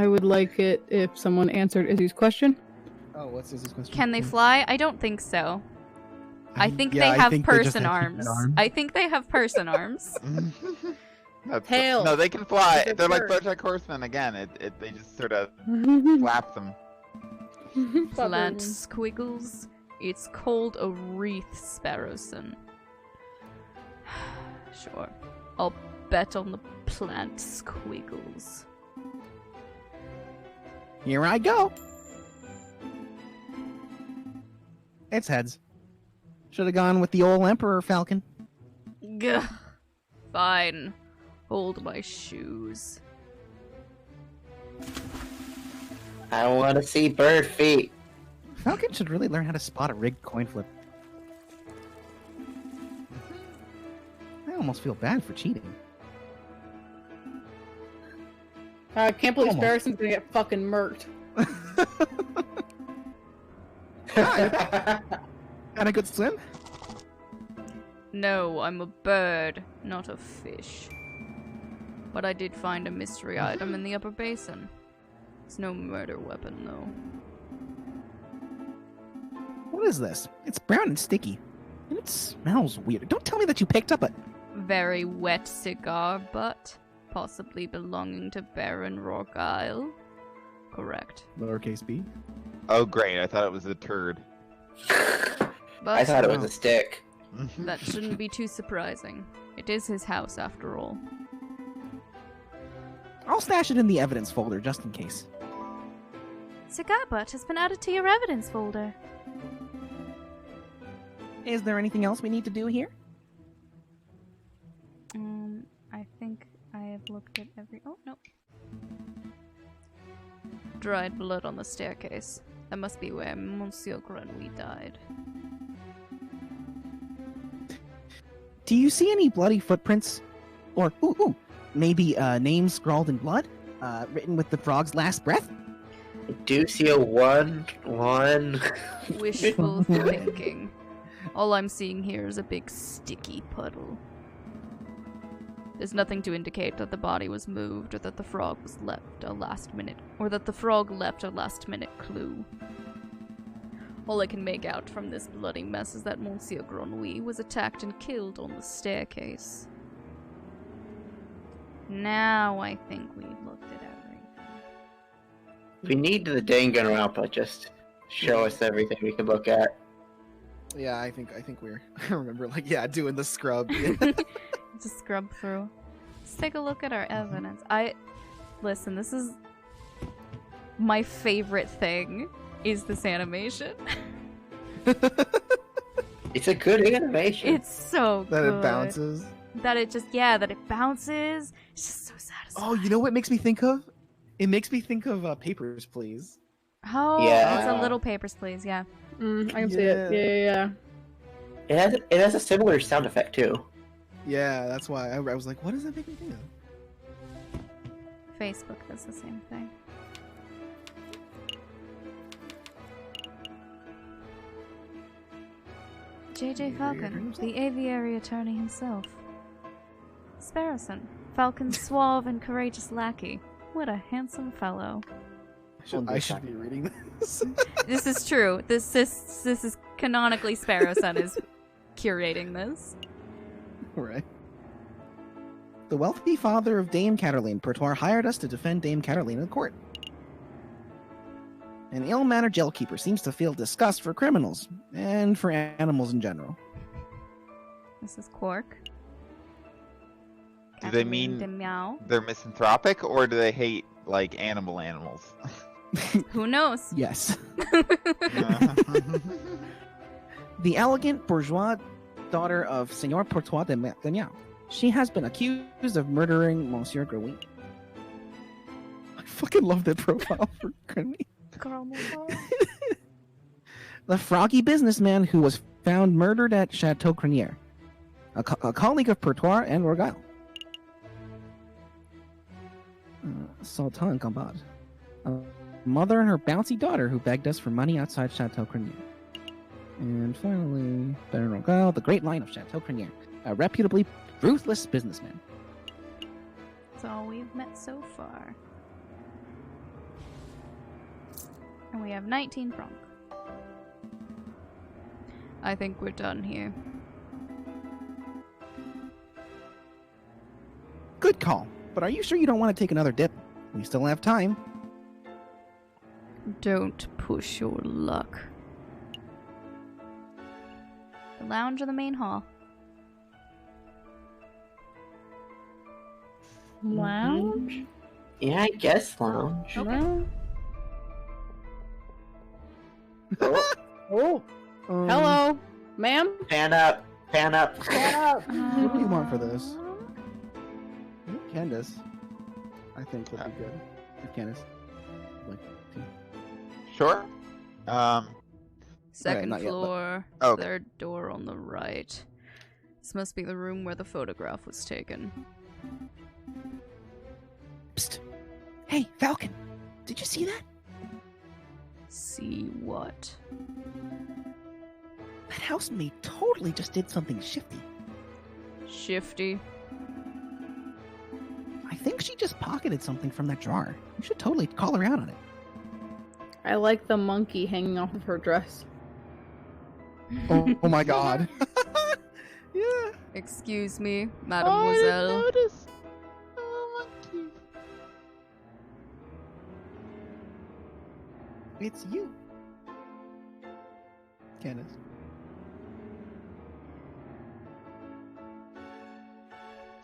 would like it if someone answered Izzy's question. Oh, what's Izzy's question? Can they fly? I don't think so. I think yeah, they have think they just person have arms. human arms. I think they have person arms. Tails. No, they can fly. It's a They're like bird. BoJack Horseman again. They just sort of flap them. Plant squiggles. It's called a wreath, Sparrowson. Sure. I'll bet on the plant squiggles. Here I go. It's heads. Should have gone with the old Emperor Falcon. Gah. Fine. Hold my shoes. I want to see bird feet. Falcon should really learn how to spot a rigged coin flip. I almost feel bad for cheating. I can't believe Almost. Sparrowson's gonna get fucking murked. Got a good swim? No, I'm a bird, not a fish. But I did find a mystery item in the upper basin. It's no murder weapon, though. What is this? It's brown and sticky. And it smells weird. Don't tell me that you picked up a... Very wet cigar butt, possibly belonging to Baron Rorgile. Correct. Lowercase b? Oh, great. I thought it was a turd. But I thought it was a stick. that shouldn't be too surprising. It is his house, after all. I'll stash it in the evidence folder, just in case. Cigar butt has been added to your evidence folder. Is there anything else we need to do here? I think I have looked at every... Oh, no. Dried blood on the staircase. That must be where Monsieur Grenouille died. Do you see any bloody footprints? Or, maybe names scrawled in blood? Written with the frog's last breath? I do see a one. Wishful thinking. All I'm seeing here is a big sticky puddle. There's nothing to indicate that the body was moved or that the frog was left a last minute clue. All I can make out from this bloody mess is that Monsieur Grenouille was attacked and killed on the staircase. Now I think we've looked at everything. We need the Dangan Rampa. Just show us everything we can look at. Yeah, I think we're. I remember, like, doing the scrub. Just scrub through. Let's take a look at our evidence. Listen, this is my favorite thing. Is this animation? It's a good animation. It's so That good. it bounces. That it bounces. It's just so satisfying. Oh, you know what it makes me think of? It makes me think of Papers, Please. Oh, Yeah. it's a little Papers, Please. Yeah. I can see it. Yeah. It has a similar sound effect too. Yeah, that's why I was like, what does that make me think of? Facebook does the same thing. J.J. Falcon, the aviary attorney himself. Sparrowson, Falcon's suave and courageous lackey. What a handsome fellow. I should be reading this. This is true. This is canonically Sparrowson is curating this. Right. The wealthy father of Dame Cataline Pertoire hired us to defend Dame Cataline in court. An ill-mannered jailkeeper seems to feel disgust for criminals, and for animals in general. This is Quark. Do they Kathleen mean DeMeow. they're misanthropic, or do they hate, like, animals? Who knows? Yes. The elegant bourgeois daughter of Senor Pertoire de Magnan. She has been accused of murdering Monsieur Grouy. I fucking love that profile for Grouy. The froggy businessman who was found murdered at Chateau Crenier. A colleague of Pertoire and Rogal. Sultan Gambad. A mother and her bouncy daughter who begged us for money outside Chateau Crenier. And finally, Baron Rogal, the great line of Chateau Crenier. A reputably ruthless businessman. That's all we've met so far. And we have 19 franc. I think we're done here. Good call. But are you sure you don't want to take another dip? We still have time. Don't push your luck. The lounge or the main hall? Lounge? Yeah, I guess lounge. Okay. Oh, Hello, ma'am. pan up, pan up. What do you want for this? Candace, I think would be good. If Candace would like to. Sure. Second not yet, but- floor, Okay. third door on the right. This must be the room where the photograph was taken. Psst. Hey, Falcon. Did you see that? See what? That housemaid totally just did something shifty. Shifty. I think she just pocketed something from that drawer. You should totally call her out on it. I like the monkey hanging off of her dress. Oh my god. Yeah. Excuse me, mademoiselle. It's you. Candace.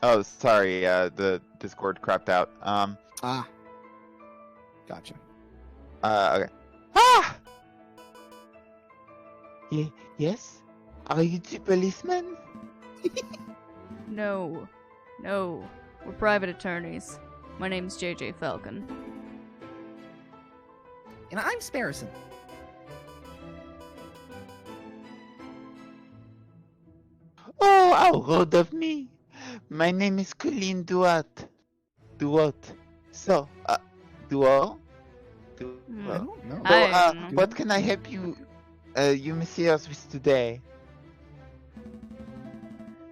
Oh, sorry. The Discord crapped out. Ah. Gotcha. Okay. Ah! Yes? Are you two policemen? No. No. We're private attorneys. My name's J.J. Falcon. And I'm Sparrowson. Oh, how rude of me. My name is Colleen Duat. Duat. So, Duo? Hmm. I don't know. So, I don't know. what can I help you, you messieurs with today?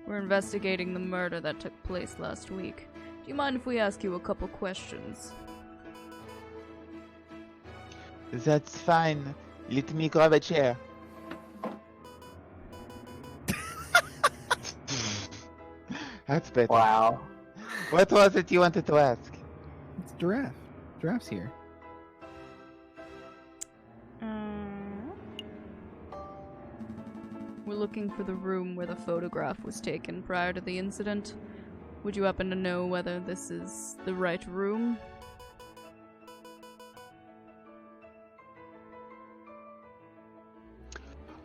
We're investigating the murder that took place last week. Do you mind if we ask you a couple questions? That's fine. Let me grab a chair. That's better. Wow. What was it you wanted to ask? It's Giraffe. Giraffe's here. looking for the room where the photograph was taken prior to the incident. Would you happen to know whether this is the right room?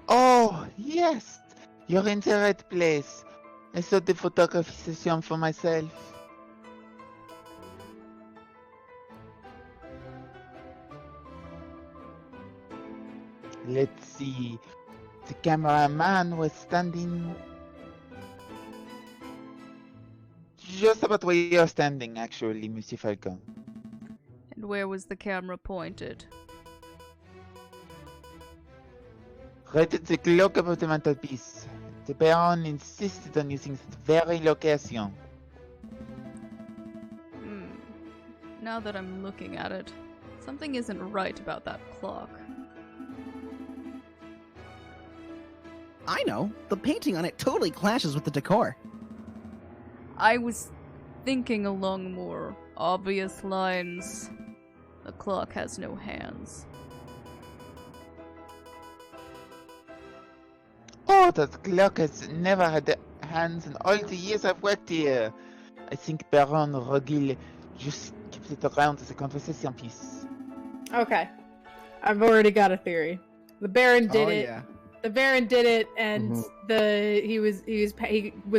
Oh, yes! You're in the right place. I saw the photography session for myself. Let's see. The cameraman was standing just about where you're standing, actually, Monsieur Falcon. And where was the camera pointed? Right at the clock above the mantelpiece. The Baron insisted on using that very location. Now that I'm looking at it, something isn't right about that clock. I know. The painting on it totally clashes with the decor. I was thinking along more obvious lines. The clock has no hands. Oh, that clock has never had hands in all the years I've worked here. I think Baron Rogil just keeps it around as a conversation piece. Okay. I've already got a theory. The Baron did it. Yeah. The Baron did it, and he was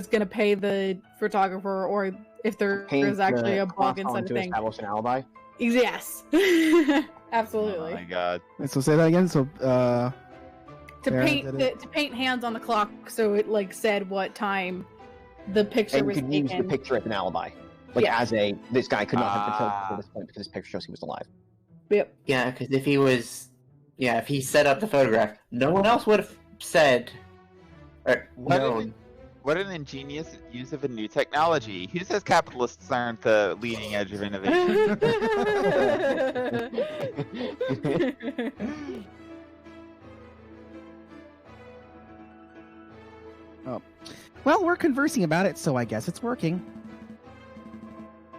gonna pay the photographer, or if there was actually a bug inside the thing. Establish an alibi. Yes, absolutely. Oh my god. So say that again. So To Baron paint did it. to paint hands on the clock, so it like said what time the picture And you was could use the taken. picture as an alibi. Like Yeah. as a, this guy could not have been killed at this point because his picture shows he was alive. Yep. Yeah, because if he was, if he set up the photograph, no one else would have said or known. What an ingenious use of a new technology. Who says capitalists aren't the leading edge of innovation? well, we're conversing about it, so I guess it's working.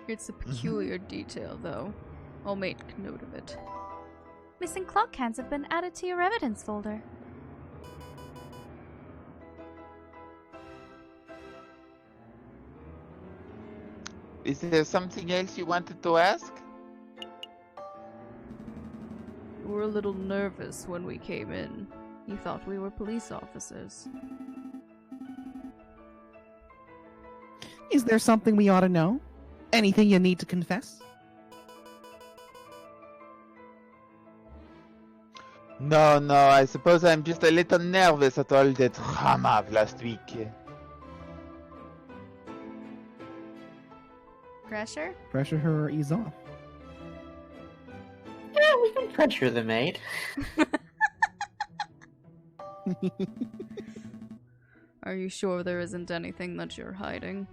It's a peculiar detail, though. I'll make note of it. Missing clock hands have been added to your evidence folder. Is there something else you wanted to ask? You were a little nervous when we came in. You thought we were police officers. Is there something we ought to know? Anything you need to confess? No, I suppose I'm just a little nervous at all the drama of last week. Pressure? Pressure her or ease off. Yeah, we can pressure the maid. Are you sure there isn't anything that you're hiding?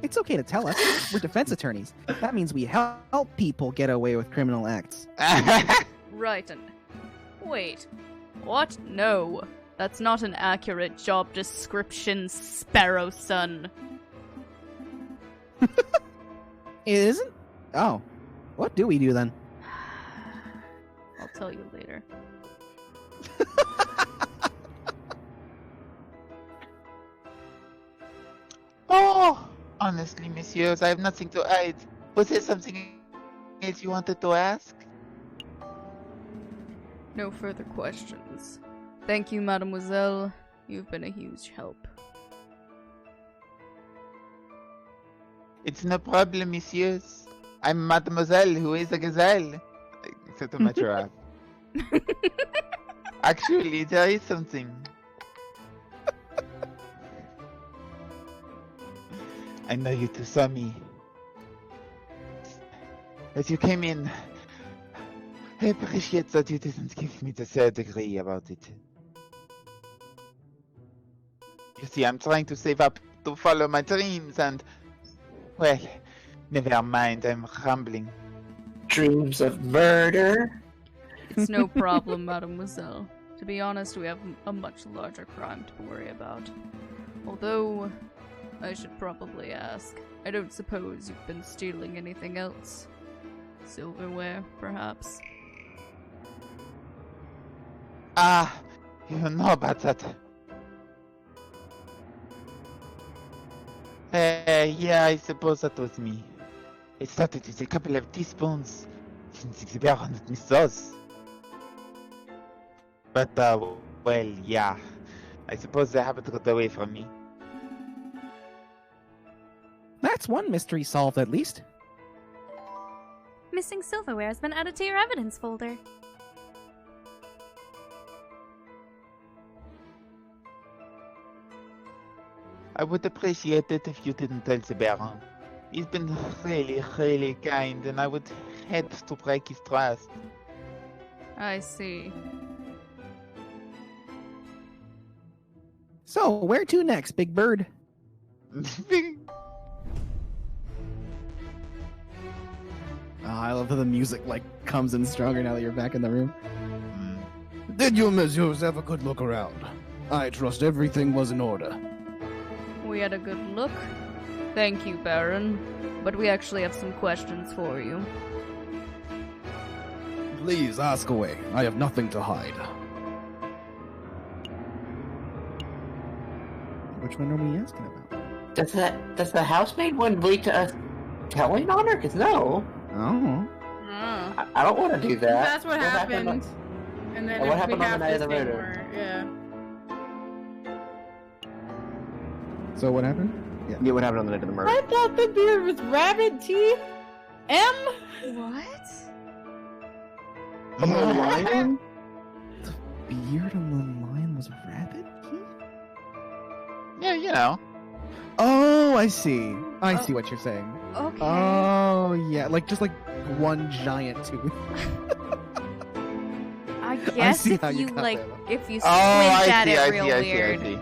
It's okay to tell us. We're defense attorneys. That means we help people get away with criminal acts. Right, and... Wait. What? No. That's not an accurate job description, Sparrow Son. It isn't? Oh. What do we do then? I'll tell you later. Oh, honestly, messieurs, I have nothing to hide. Was there something else you wanted to ask? No further questions. Thank you, mademoiselle. You've been a huge help. It's no problem, messieurs. I'm mademoiselle, who is a gazelle. Except I'm a giraffe. Actually, there is something. I know you two saw me. As you came in, I appreciate that you didn't give me the third degree about it. You see, I'm trying to save up to follow my dreams and... Well, never mind, I'm rambling. Dreams of murder? It's no problem, mademoiselle. To be honest, we have a much larger crime to worry about. Although, I should probably ask. I don't suppose you've been stealing anything else? Silverware, perhaps? Ah, you know about that. Yeah, I suppose that was me. I started with a couple of teaspoons since the baron let me sauce. But, well, yeah. I suppose the habit got away from me. That's one mystery solved, at least. Missing silverware has been added to your evidence folder. I would appreciate it if you didn't tell the baron. He's been really, really kind, and I would hate to break his trust. I see. So, where to next, Big Bird? I love how the music comes in stronger now that you're back in the room. Did you, messieurs, have a good look around? I trust everything was in order. We had a good look. Thank you, Baron. But we actually have some questions for you. Please ask away. I have nothing to hide. Which one are we asking about? Does the housemaid one lead to us telling on her? Cause no, Oh. I don't want to do that. That's what happened. And then And what if happened we on have the night of this the thing murder? where- yeah. So what happened? Yeah, what happened on the night of the murder? I thought the beard was rabbit teeth. What? From the lion? Beard on the lion was rabbit teeth? Yeah, you know. Oh, I see. I see what you're saying. Okay. Oh, yeah, just one giant tooth. I guess see if how you you got like, that one. if you squint I at see, it I real see, I see, weird. I see.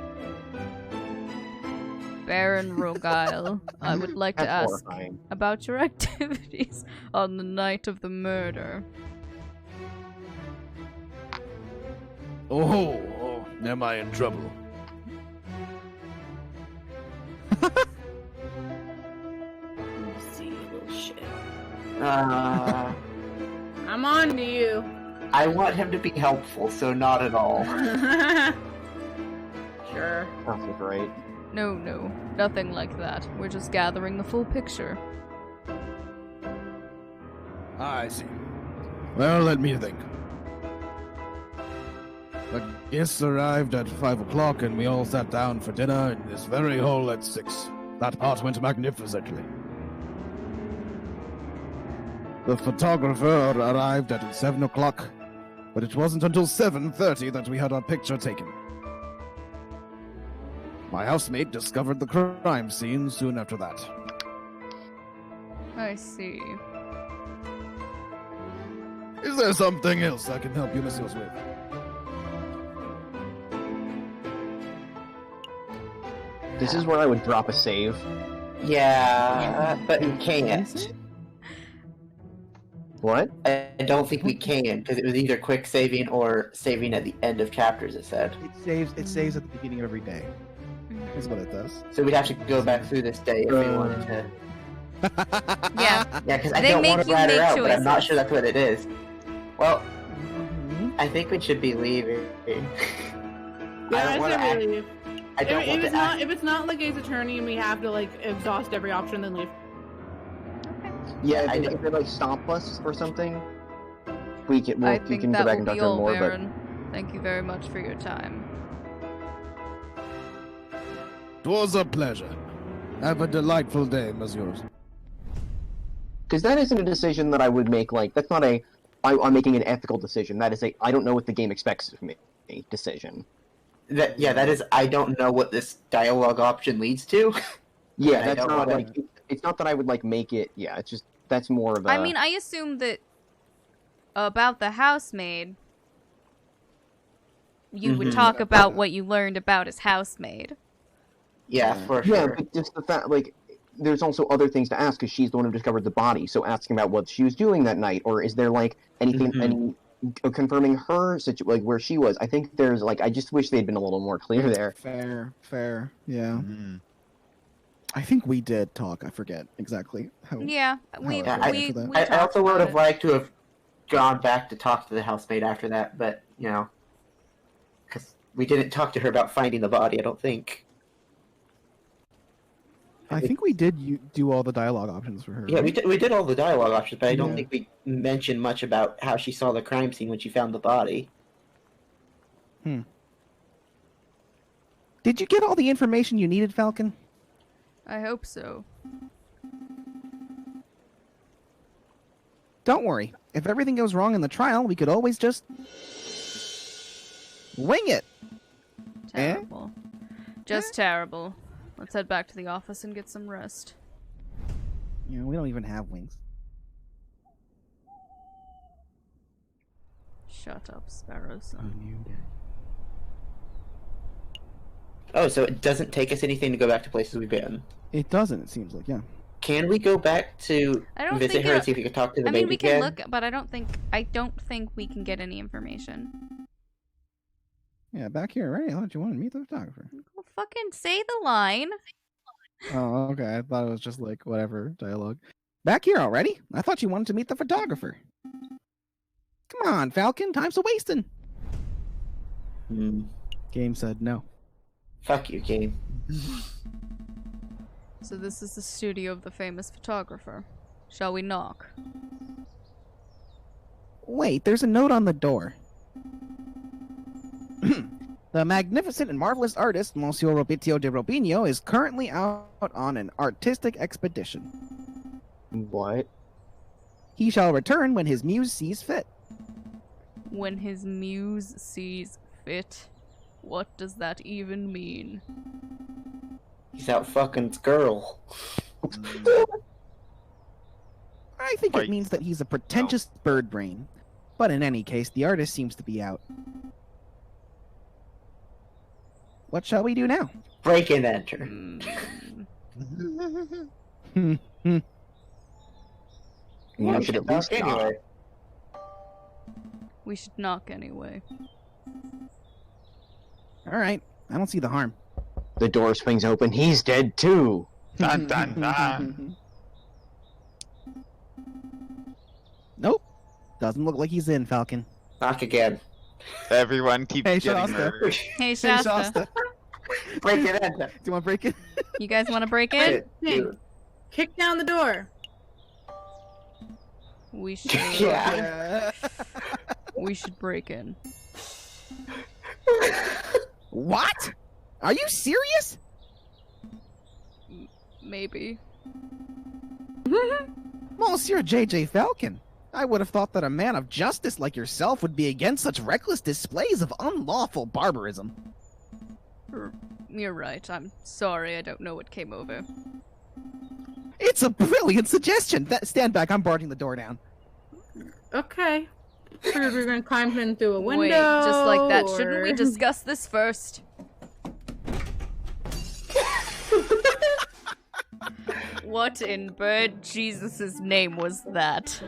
Baron Rogile, I would like to That's ask horrifying. about your activities on the night of the murder. Oh, am I in trouble? See you little shit. I'm on to you. I want him to be helpful, so not at all. Sure. Sounds right. No, nothing like that. We're just gathering the full picture. I see. Well, let me think. The guests arrived at 5 o'clock and we all sat down for dinner in this very hall at 6. That part went magnificently. The photographer arrived at 7 o'clock, but it wasn't until 7:30 that we had our picture taken. My housemate discovered the crime scene soon after that. I see. Is there something else I can help you, messieurs, with? This is where I would drop a save. Yeah, but you can't. What? I don't think we can, because it was either quick saving or saving at the end of chapters, it said. It saves at the beginning of every day. Is what it does. So we'd have to go back through this day if we wanted to. Yeah. Yeah, because I They don't make want to you rat her make out, but I'm not choices. sure that's what it is. Well, I think we should be leaving. Yeah, I don't want to I act. say we leave. I don't If want it's to not act. if it's not like Ace Attorney and we have to exhaust every option, then leave. Yeah, I if they stop us or something, we can. I You think can go that back will and talk be to them all, more. Baron. Thank you very much for your time. It was a pleasure. Have a delightful day, messieurs. Because that isn't a decision that I would make. That's not I'm making an ethical decision. That is I don't know what the game expects of me decision. That is. I don't know what this dialogue option leads to. Yeah, I that's don't not wanna- it's not that I would make it. Yeah, it's just that's more of a. I mean, I assume that about the housemaid, you would Mhm. talk about what you learned about his housemaid. Yeah, for yeah, sure. but just the fact there's also other things to ask because she's the one who discovered the body. So asking about what she was doing that night, or is there anything any confirming her where she was? I think there's I just wish they'd been a little more clear there. Fair. Yeah. Mhm. I think we did talk. I forget exactly how. Yeah, we Yeah, we, after that. we I talked also would about have it. liked to have gone back to talk to the housemaid after that, but you know, we didn't talk to her about finding the body, I don't think. I think we did do all the dialogue options for her. Yeah, right? we did all the dialogue options, but I don't Yeah. think we mentioned much about how she saw the crime scene when she found the body. Did you get all the information you needed, Falcon? I hope so. Don't worry. If everything goes wrong in the trial, we could always just wing it. Terrible. Just terrible. Let's head back to the office and get some rest. You know, we don't even have wings. Shut up, Sparrows. Oh, so it doesn't take us anything to go back to places we've been. It doesn't, it seems like, yeah. Can we go back to I don't visit think her it- and see if we can talk to the I baby mean, we again? can look, but I don't think we can get any information. Yeah, back here, right? I thought you wanted to meet the photographer. Well, fucking say the line. Oh, okay. I thought it was just like whatever dialogue. Back here already? I thought you wanted to meet the photographer. Come on, Falcon. Time's a wasting. Game said no. Fuck you, game. So this is the studio of the famous photographer. Shall we knock? Wait, there's a note on the door. The magnificent and marvelous artist, Monsieur Robitio de Robinho, is currently out on an artistic expedition. What? He shall return when his muse sees fit. When his muse sees fit. What does that even mean? He's out fucking his girl. I think Right. it means that he's a pretentious bird brain. But in any case, the artist seems to be out. What shall we do now? Break and enter. You We should at talk least knock. anyway. We should knock anyway. Alright, I don't see the harm. The door swings open. He's dead too. Dun dun dun. Nope. Doesn't look like he's in, Falcon. Knock again. Everyone keeps Hey, getting Shasta. murdered. Hey, Shasta. Break and enter. Do you want to break it? You guys want to break in? Dude. Kick down the door. We should. Yeah. We should break in. What? Are you serious? Maybe. Monsieur J.J. Falcon, I would have thought that a man of justice like yourself would be against such reckless displays of unlawful barbarism. You're right. I'm sorry. I don't know what came over. It's a brilliant suggestion. Stand back. I'm barging the door down. Okay. Figured we were gonna climb in through a window. Wait, just like that. or- Shouldn't we discuss this first? What in bird Jesus' name was that?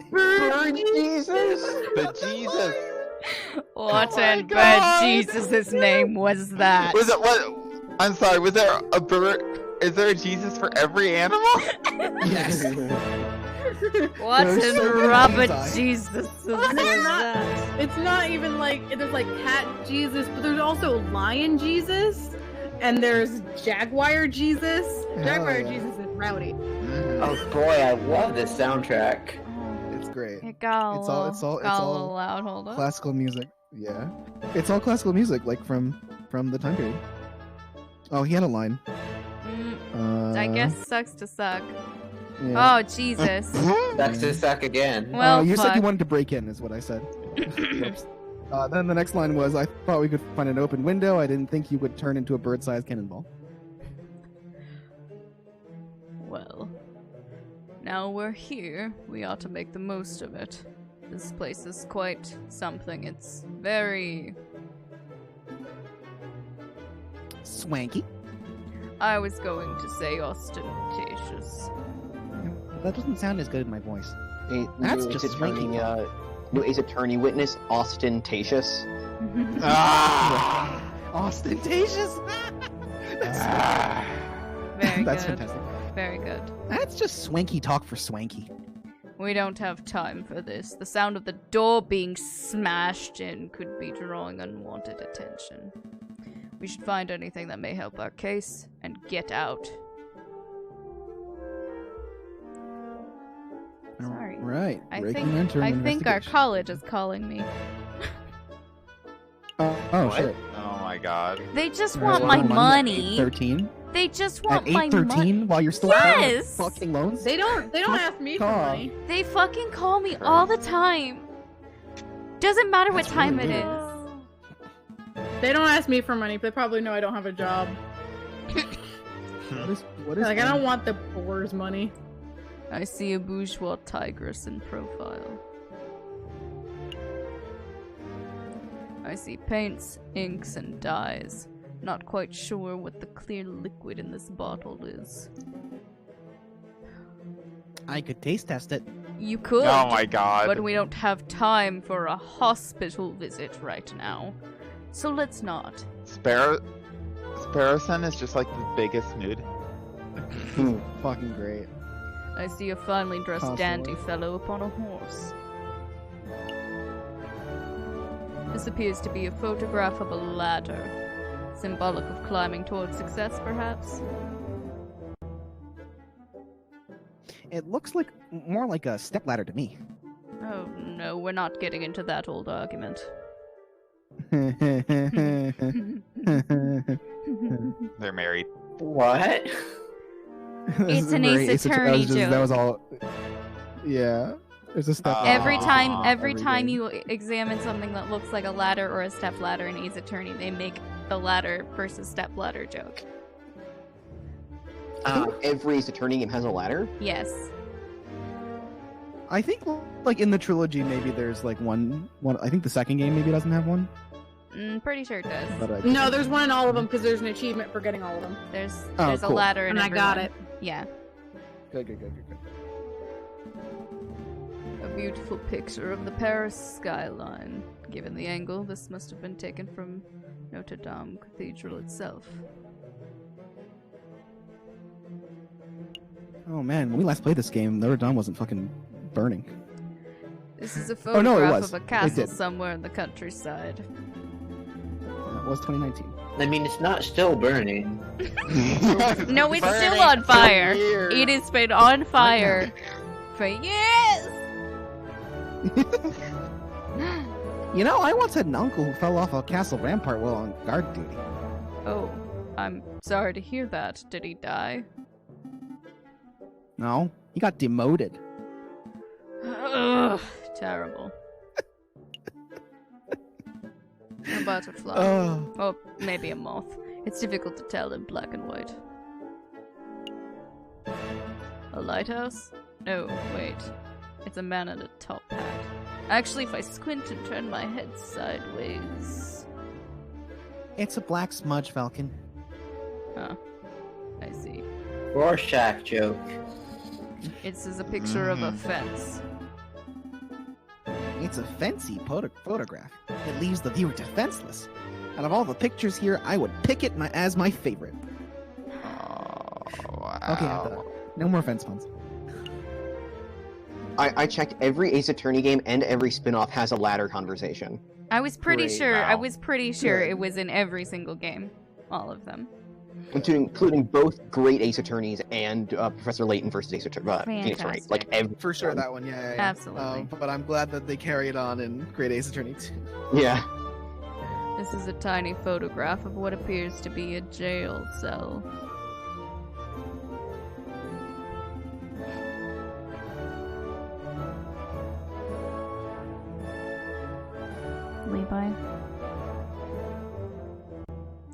Bird Jesus. The Jesus. What my in bird God. Jesus' name was that? Was it what? I'm sorry. Was there a bird? Is there a Jesus for every animal? Yes. What There's in so many Robert things Jesus was And it's not- that? It's not even like there's like cat Jesus, but there's also lion Jesus, and there's jaguar Jesus. Jaguar yeah. Jesus is rowdy. Oh boy, I love this soundtrack. It's great. It got a It's all- little, it's all- it's got a all little loud. Hold up. Classical music. Yeah. It's all classical music, like from the time period. Oh, he had a line. I guess sucks to suck. Yeah. Oh Jesus. Sucks to suck again. Well, you said you fuck. wanted to break in, is what I said. Whoops. Then the next line was, I thought we could find an open window. I didn't think you would turn into a bird-sized cannonball. Well, now we're here. We ought to make the most of it. This place is quite something. It's very... Swanky. I was going to say ostentatious. That doesn't sound as good in my voice. A That's new just Ace swanky. Attorney, new Ace Attorney witness, ostentatious. Ah! Ostentatious? Very That's good. fantastic. Very good. That's just swanky talk for swanky. We don't have time for this. The sound of the door being smashed in could be drawing unwanted attention. We should find anything that may help our case and get out. Sorry. Right. I breaking think and entering I think our investigation. college is calling me. Oh What? shit. Oh my god. They just Alright, want my so money. 13? They just At want my money. 8:13 while you're still paying the Yes! fucking loans? They don't ask me for Fuck. money. They fucking call me all the time. Doesn't matter what That's time really it weird. is. They don't ask me for money, but they probably know I don't have a job. What is Like, I don't want the poor's money. I see a bourgeois tigress in profile. I see paints, inks, and dyes. Not quite sure what the clear liquid in this bottle is. I could taste test it. You could, Oh my god. but we don't have time for a hospital visit right now. So let's not. Sparrowson is just like the biggest mood. Fucking great. I see a finely dressed Constantly. dandy fellow upon a horse. This appears to be a photograph of a ladder. Symbolic of climbing towards success, perhaps? It looks like more like a stepladder to me. Oh no, we're not getting into that old argument. They're married. What? It's an Ace Attorney joke. That was all. Yeah. There's a step. Every time everything. you examine something that looks like a ladder or a step ladder in Ace Attorney, they make the ladder versus step ladder joke. Every Ace Attorney game has a ladder. Yes. I think, like in the trilogy, maybe there's like one. I think the second game maybe doesn't have one. Pretty sure it does. But No, there's one in all of them because there's an achievement for getting all of them. There's Oh, a cool. ladder in And I got everyone. it. Yeah. Good. A beautiful picture of the Paris skyline. Given the angle, this must have been taken from Notre Dame Cathedral itself. Oh man, when we last played this game, Notre Dame wasn't fucking burning. This is a Oh, no, it photograph was. of a It castle did. somewhere in the countryside. That was 2019. I mean, it's not still burning. No, it's Burning still on for fire. years. It has been on fire for years. You know, I once had an uncle who fell off a castle rampart while on guard duty. Oh, I'm sorry to hear that. Did he die? No, he got demoted. Ugh, terrible. A butterfly. Oh. Or maybe a moth. It's difficult to tell in black and white. A lighthouse? No, wait. It's a man in a top hat. Actually, if I squint and turn my head sideways... It's a black smudge, Falcon. Huh. I see. Rorschach joke. It's a picture of a fence. It's a fancy photograph. It leaves the viewer defenseless. Out of all the pictures here, I would pick it as my favorite. Oh, wow. Okay, I'm done. No more fence puns. I checked every Ace Attorney game and every spin-off has a ladder conversation. I was pretty Great, sure. I wow. was pretty sure Good. it was in every single game, all of them. Including both great Ace Attorneys and Professor Layton versus Ace Attorney. Phoenix Wright. Fantastic. Like every For sure, that one, yeah. Absolutely. But I'm glad that they carried on in Great Ace Attorney 2. Yeah. This is a tiny photograph of what appears to be a jail cell. Levi?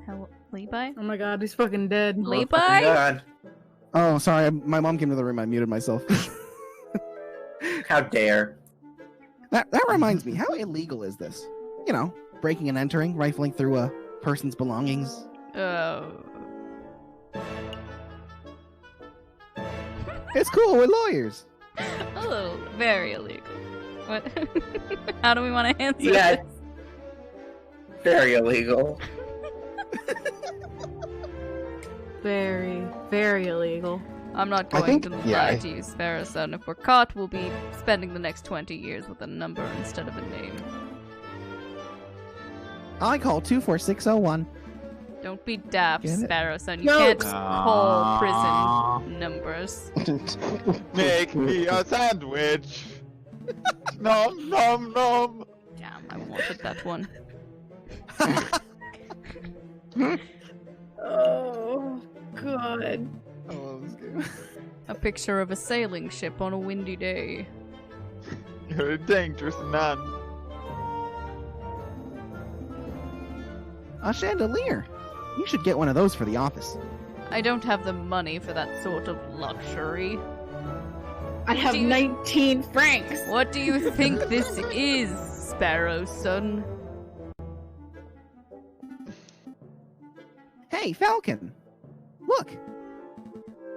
Hello, Levi? Oh my god, he's fucking dead. Oh, Levi? fucking God. Oh, sorry. My mom came to the room. I muted myself. How dare. That reminds me. How illegal is this? You know, breaking and entering, rifling through a person's belongings. Oh. It's cool. We're lawyers. Oh, very illegal. What? How do we want to answer Yeah. this? Very illegal. Very, very illegal. I'm not I going think- to yeah, lie I- to you, Sparrowson. If we're caught, we'll be spending the next 20 years with a number instead of a name. I call 24601. Don't be daft, Get it? Sparrowson. You No. can't call prison numbers. Make me a sandwich. Nom nom nom. Damn, I wanted that one. Oh, God. I love this game. A picture of a sailing ship on a windy day. You're a dangerous man. A chandelier. You should get one of those for the office. I don't have the money for that sort of luxury. I have Do you- 19 francs. What do you think this is, Sparrowson? Hey, Falcon. Look.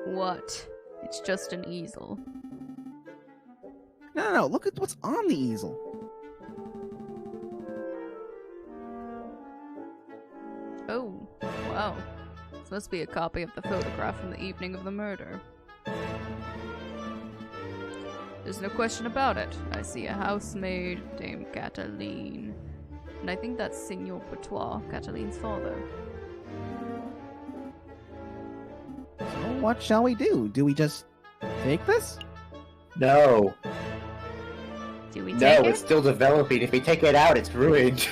What? It's just an easel. No. Look at what's on the easel. Oh, wow. This must be a copy of the photograph from the evening of the murder. There's no question about it. I see a housemaid, Dame Cataline. And I think that's Signor Pourtois, Cataline's father. So what shall we do? Do we just take this? No. Do we No, take it's it? still developing. If we take it out, it's ruined.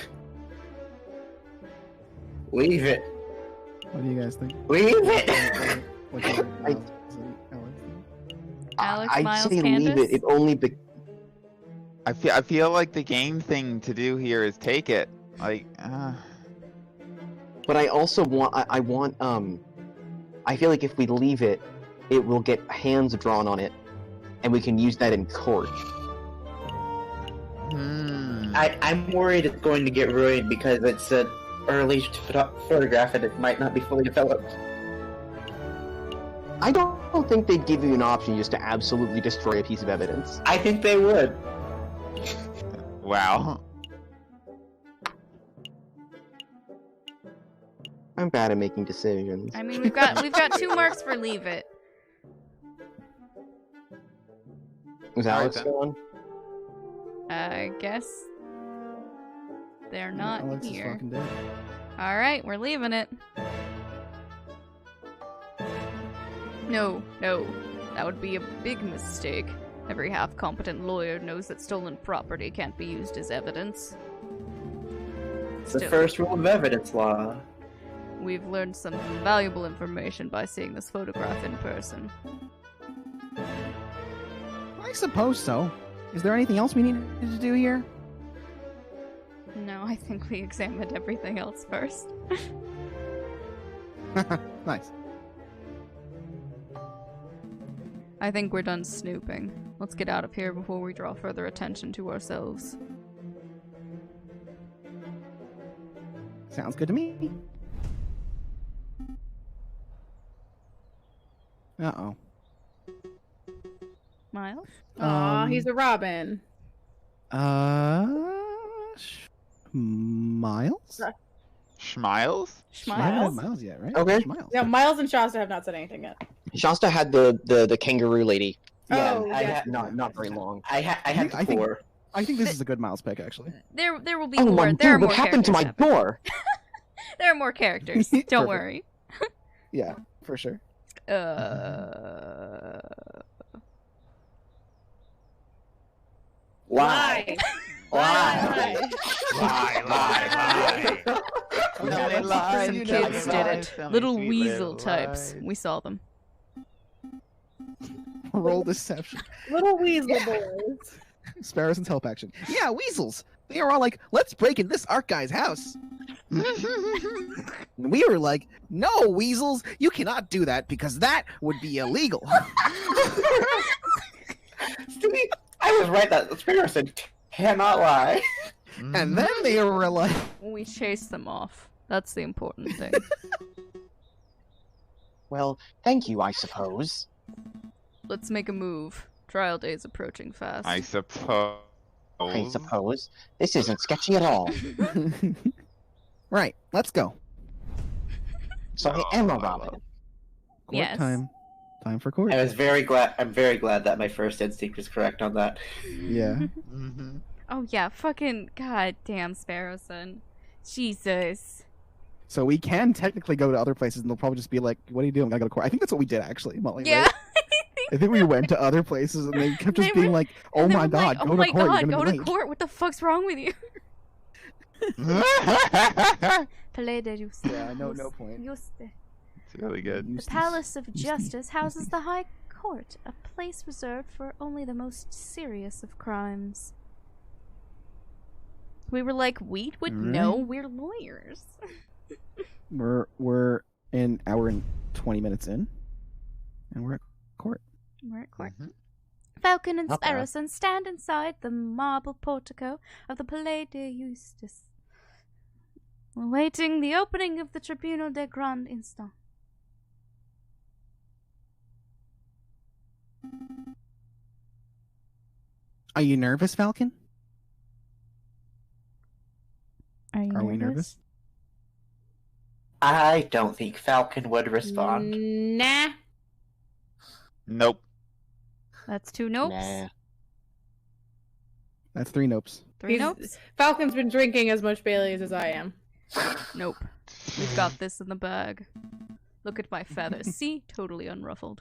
Leave it. What do you guys think? Leave it. What do you think, I- Alex, I'd Miles, say Candace? leave it. It only be- I feel like the game thing to do here is take it. Like, But I also want. I want. I feel like if we leave it, it will get hands drawn on it, and we can use that in court. I'm worried it's going to get ruined because it's an early photograph and it might not be fully developed. I don't think they'd give you an option just to absolutely destroy a piece of evidence. I think they would. Wow. I'm bad at making decisions. I mean, we've got 2 marks for leave it. Was Alright, Alex then. still on? I guess they're not Alex is here. fucking dead. Alright, we're leaving it. No, that would be a big mistake. Every half-competent lawyer knows that stolen property can't be used as evidence. It's the Still, first rule of evidence law. we've learned some valuable information by seeing this photograph in person. I suppose so. Is there anything else we need to do here? No, I think we examined everything else first. Nice. I think we're done snooping. Let's get out of here before we draw further attention to ourselves. Sounds good to me. Uh-oh. Miles? Aw, he's a Robin. Miles? Schmiles? I haven't had Schmiles? Miles yet, right? Okay. Miles. Yeah, Miles and Shasta have not said anything yet. Shasta had the kangaroo lady. Oh, I yeah. ha- Not very long. I had I think- four. I think this is a good Miles pick, actually. There will be Oh more. my There are god! more What happened to my characters happening. door? There are more characters. Don't Perfect. worry. Yeah, for sure. Why? Why? Why? Some kids did it. Little weasel types. We saw them. Roll deception. Little weasel boys. Sparrows and help action. Yeah, weasels. They were all like, let's break in this art guy's house. And we were like, no, weasels, you cannot do that because that would be illegal. Stevie, I was right that Sparrow said cannot lie. And then they were like, We chased them off. That's the important thing. Well, thank you, I suppose. Let's make a move. Trial day is approaching fast. I suppose. I suppose. This isn't sketchy at all. right, let's go. So I am a Robin. Yes. Time Time for court. I'm very glad that my first instinct was correct on that. Yeah. Mm-hmm. Oh yeah, fucking goddamn Sparrow Son. Jesus. So we can technically go to other places, and they'll probably just be like, "What are you doing? I gotta go to court." I think that's what we did actually, Molly. Yeah. Right? I think we went to other places, and they kept just They being were- like, "Oh And they my were god, like, go oh to my court! god, You're go gonna to be late." court. What the fuck's wrong with you? Palais de Justice. Yeah, no point. Justice. It's really good. The Palace of Justice houses the High Court, a place reserved for only the most serious of crimes. We were like, we would know, we're lawyers. We're an hour and 20 minutes in, and we're at court. We're at court. Mhm. Falcon and Not bad. Sparrowson stand inside the marble portico of the Palais de Justice, awaiting the opening of the Tribunal des Grands Instants. Are you nervous, Falcon? Are we nervous? I don't think Falcon would respond. Nah. Nope. That's 2 nopes. Nah. That's 3 nopes. 3 He's- nopes. Falcon's been drinking as much Bailey's as I am. Nope. We've got this in the bag. Look at my feathers. See? Totally unruffled.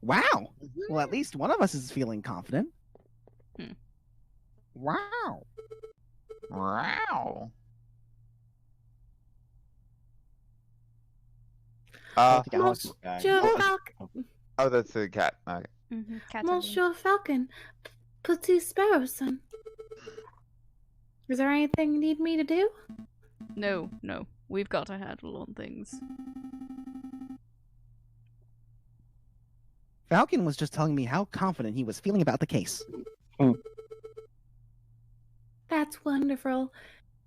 Wow. Well, at least one of us is feeling confident. Hmm. Wow. Wow. I don't think Alex is the guy. Monsieur Falcon. Oh, that's the cat. Okay. Monsieur Falcon. Petit Sparrowson. Is there anything you need me to do? No. We've got a handle on things. Falcon was just telling me how confident he was feeling about the case. That's wonderful.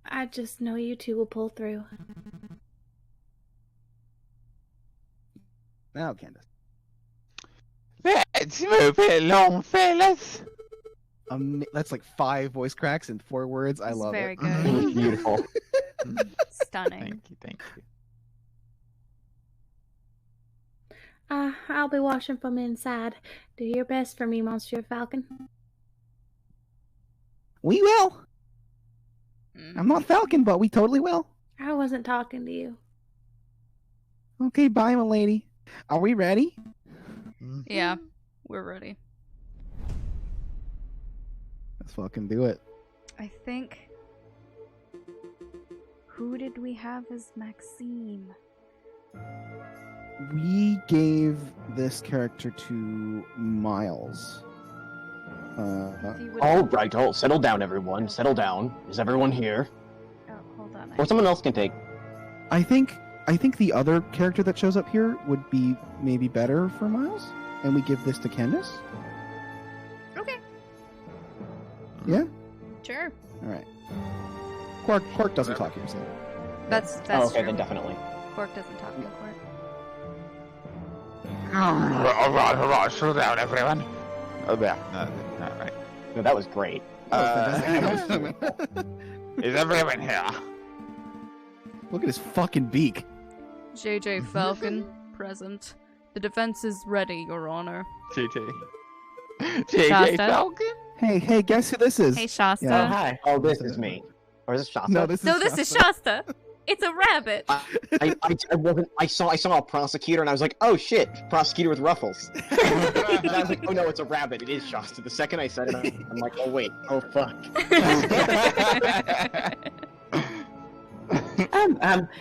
I just know you two will pull through. Now, Candace. Let's move it along, fellas. That's like 5 voice cracks in 4 words. I It's love very it. good. It was beautiful. Stunning. Thank you. I'll be watching from inside. Do your best for me, Monsieur Falcon. We will. Mm. I'm not Falcon, but we totally will. I wasn't talking to you. Okay, bye, milady. Are we ready? Yeah, we're ready. Let's fucking do it. I think... Who did we have as Maxime? We gave this character to Miles. If you would- All right, settle down, everyone. Settle down. Is everyone here? Oh, hold on. Or someone else can take. I think the other character that shows up here would be maybe better for Miles, and we give this to Candace. Okay. Yeah. Sure. All right. Quark doesn't talk here, so. That's Oh, okay, true. then definitely. Quark doesn't talk in court. All right, slow down, everyone. Oh, yeah. No, right. No, that was great. Is everyone here? Look at his fucking beak. JJ Falcon, present. The defense is ready, Your Honor. JJ Shasta? Falcon? Hey, guess who this is? Hey, Shasta. Oh, Yeah. hi. Oh, this is me. Or is this Shasta? No, this is Shasta. It's a rabbit. I wasn't. I saw a prosecutor, and I was like, "Oh shit, prosecutor with ruffles." And I was like, "Oh no, it's a rabbit. It is Shasta." The second I said it, I'm like, "Oh wait, oh fuck."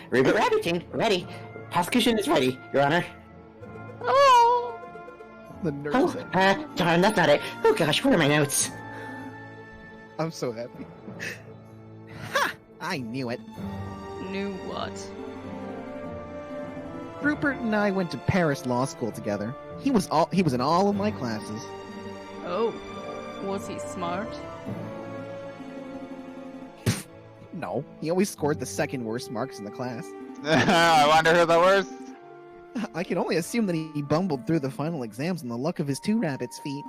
Ribbit Rabbiting, ready. Prosecution is ready, Your Honor. The nerves. Oh, darn, that's not it. Oh gosh, where are my notes? I'm so happy. Ha! I knew it. Knew what? Rupert and I went to Paris Law School together. He was in all of my classes. Oh. Was he smart? No, he always scored the second worst marks in the class. I wonder who the worst. I can only assume that he bumbled through the final exams on the luck of his 2 rabbits' feet.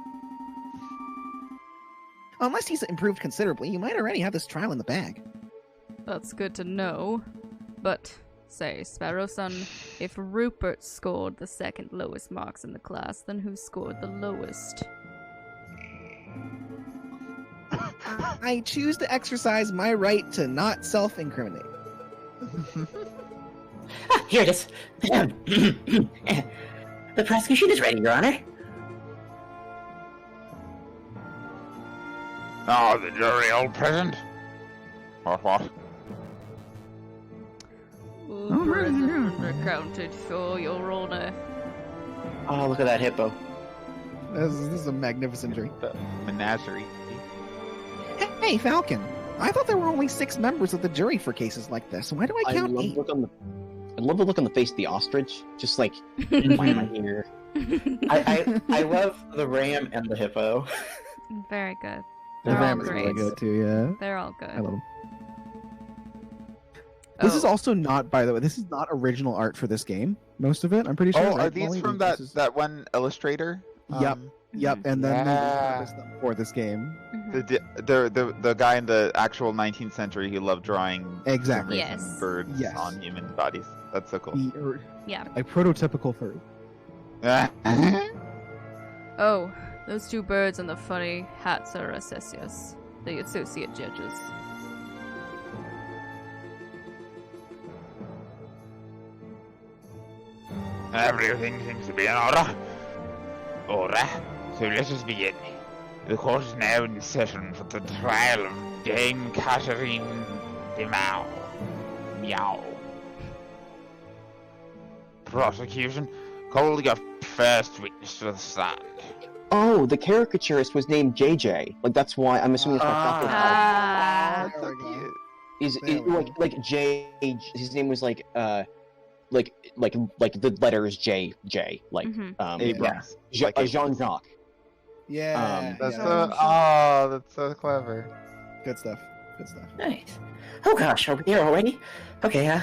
Unless he's improved considerably, you might already have this trial in the bag. That's good to know. But Say, Sparrowson, if Rupert scored the second lowest marks in the class, then who scored the lowest? I choose to exercise my right to not self-incriminate. Here it is. The prosecution is ready, Your Honor. Oh, the jury all present? What? Present accounted for, Your Honor. Oh, look at that hippo. This is a magnificent jury. The menagerie. Hey, Falcon. I thought there were only 6 members of the jury for cases like this. Why do I count 8? I love the look on the face of the ostrich. Just like, why am I here? I love the ram and the hippo. Very good. The They're all ram is great. really good too, yeah. They're all good. I love them. This is Oh. also not, by the way, this is not original art for this game. Most of it, I'm pretty sure. Oh, are right? these Molly, from this is- that one illustrator? Yep. Yep, and then Yeah. they repurposed them for this game. The guy in the actual 19th century who loved drawing Exactly. Yes. birds Yes. on human bodies. That's so cool. Yeah. A prototypical furry. Oh, those 2 birds and the funny hats are assessors, the associate judges. Everything seems to be in order. Order. So let us begin. The court is now in session for the trial of Dame Catherine de Mao. Meow. Prosecution, call your first witness to the stand. Oh, the caricaturist was named JJ. Like that's why I'm assuming it's Ah. That's so cute. is There we go. like J. His name was like the letters J. Like Mhm. Abrams. Je- Like Abrams. Jean Jacques. Yeah. That's yeah. so. That's so clever. Good stuff. Good stuff. Nice. Oh gosh, are we here already? Okay,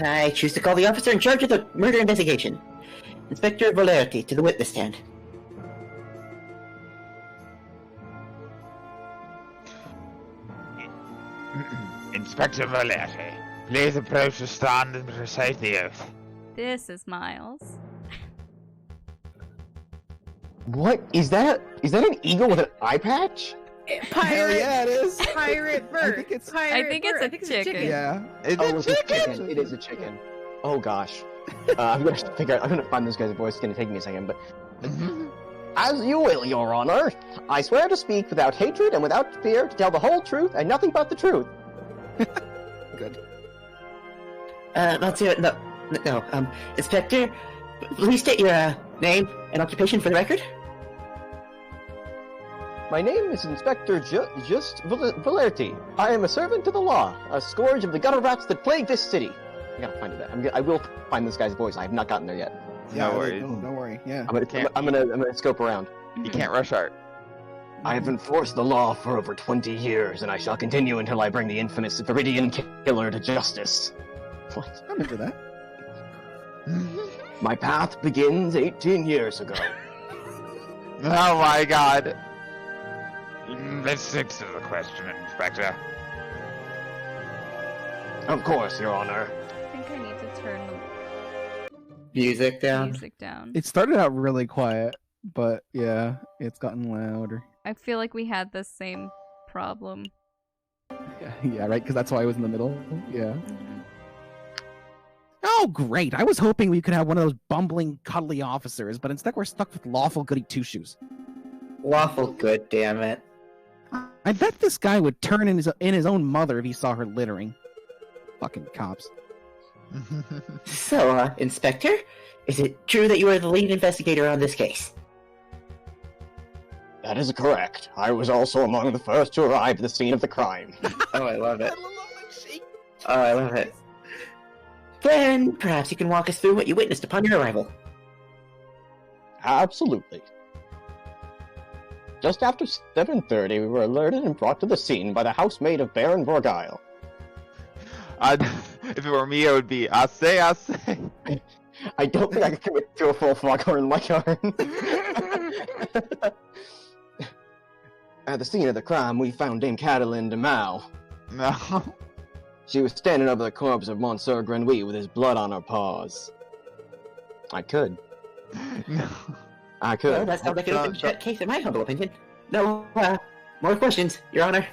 I choose to call the officer in charge of the murder investigation. Inspector Valerti to the witness stand. Inspector Valerti, please approach the stand and recite the oath. This is Miles. What is that? Is that an eagle with an eye patch? Hell yeah, it is. Pirate bird. I think it's- I think it's a chicken. Yeah. It's Oh, a it's a chicken! chicken. It is a chicken. Oh gosh. I'm gonna find this guy's voice. It's gonna take me a second, but as you will, Your Honor. I swear to speak without hatred and without fear, to tell the whole truth and nothing but the truth. Good. Let's do it. No. Inspector, please state your name and occupation for the record. My name is Inspector Just Valerti. I am a servant of the law, a scourge of the gutter rats that plague this city. I gotta find it. I will find this guy's voice. I have not gotten there yet. Yeah, No worries. Don't worry. Yeah. I'm gonna scope around. You can't rush art. I have enforced the law for over 20 years, and I shall continue until I bring the infamous Viridian Killer to justice. What? I'm into that. My path begins 18 years ago. Oh my god. Let's stick to the question, Inspector. Of course, Your Honor. I think I need to turn Music the down. music down. It started out really quiet, but yeah, it's gotten louder. I feel like we had the same problem. Yeah, right, because that's why I was in the middle. Yeah. Mhm. Oh, great. I was hoping we could have one of those bumbling, cuddly officers, but instead we're stuck with lawful goody two-shoes. Lawful good, damn it. I bet this guy would turn in his own mother if he saw her littering. Fucking cops. So, Inspector, is it true that you are the lead investigator on this case? That is correct. I was also among the first to arrive at the scene of the crime. Oh, I love it. Oh, I love it. Then, perhaps you can walk us through what you witnessed upon your arrival. Absolutely. Just after 7:30, we were alerted and brought to the scene by the housemaid of Baron Vorgile. If it were me, it would be, I say. I don't think I could commit to a full foghorn in my yarn. At the scene of the crime, we found Dame Catalin de Mao. No. She was standing over the corpse of Monsieur Grenouille with his blood on her paws. I could. No. I could. Well, that sounds like an open case in my humble opinion. No, more questions, Your Honor.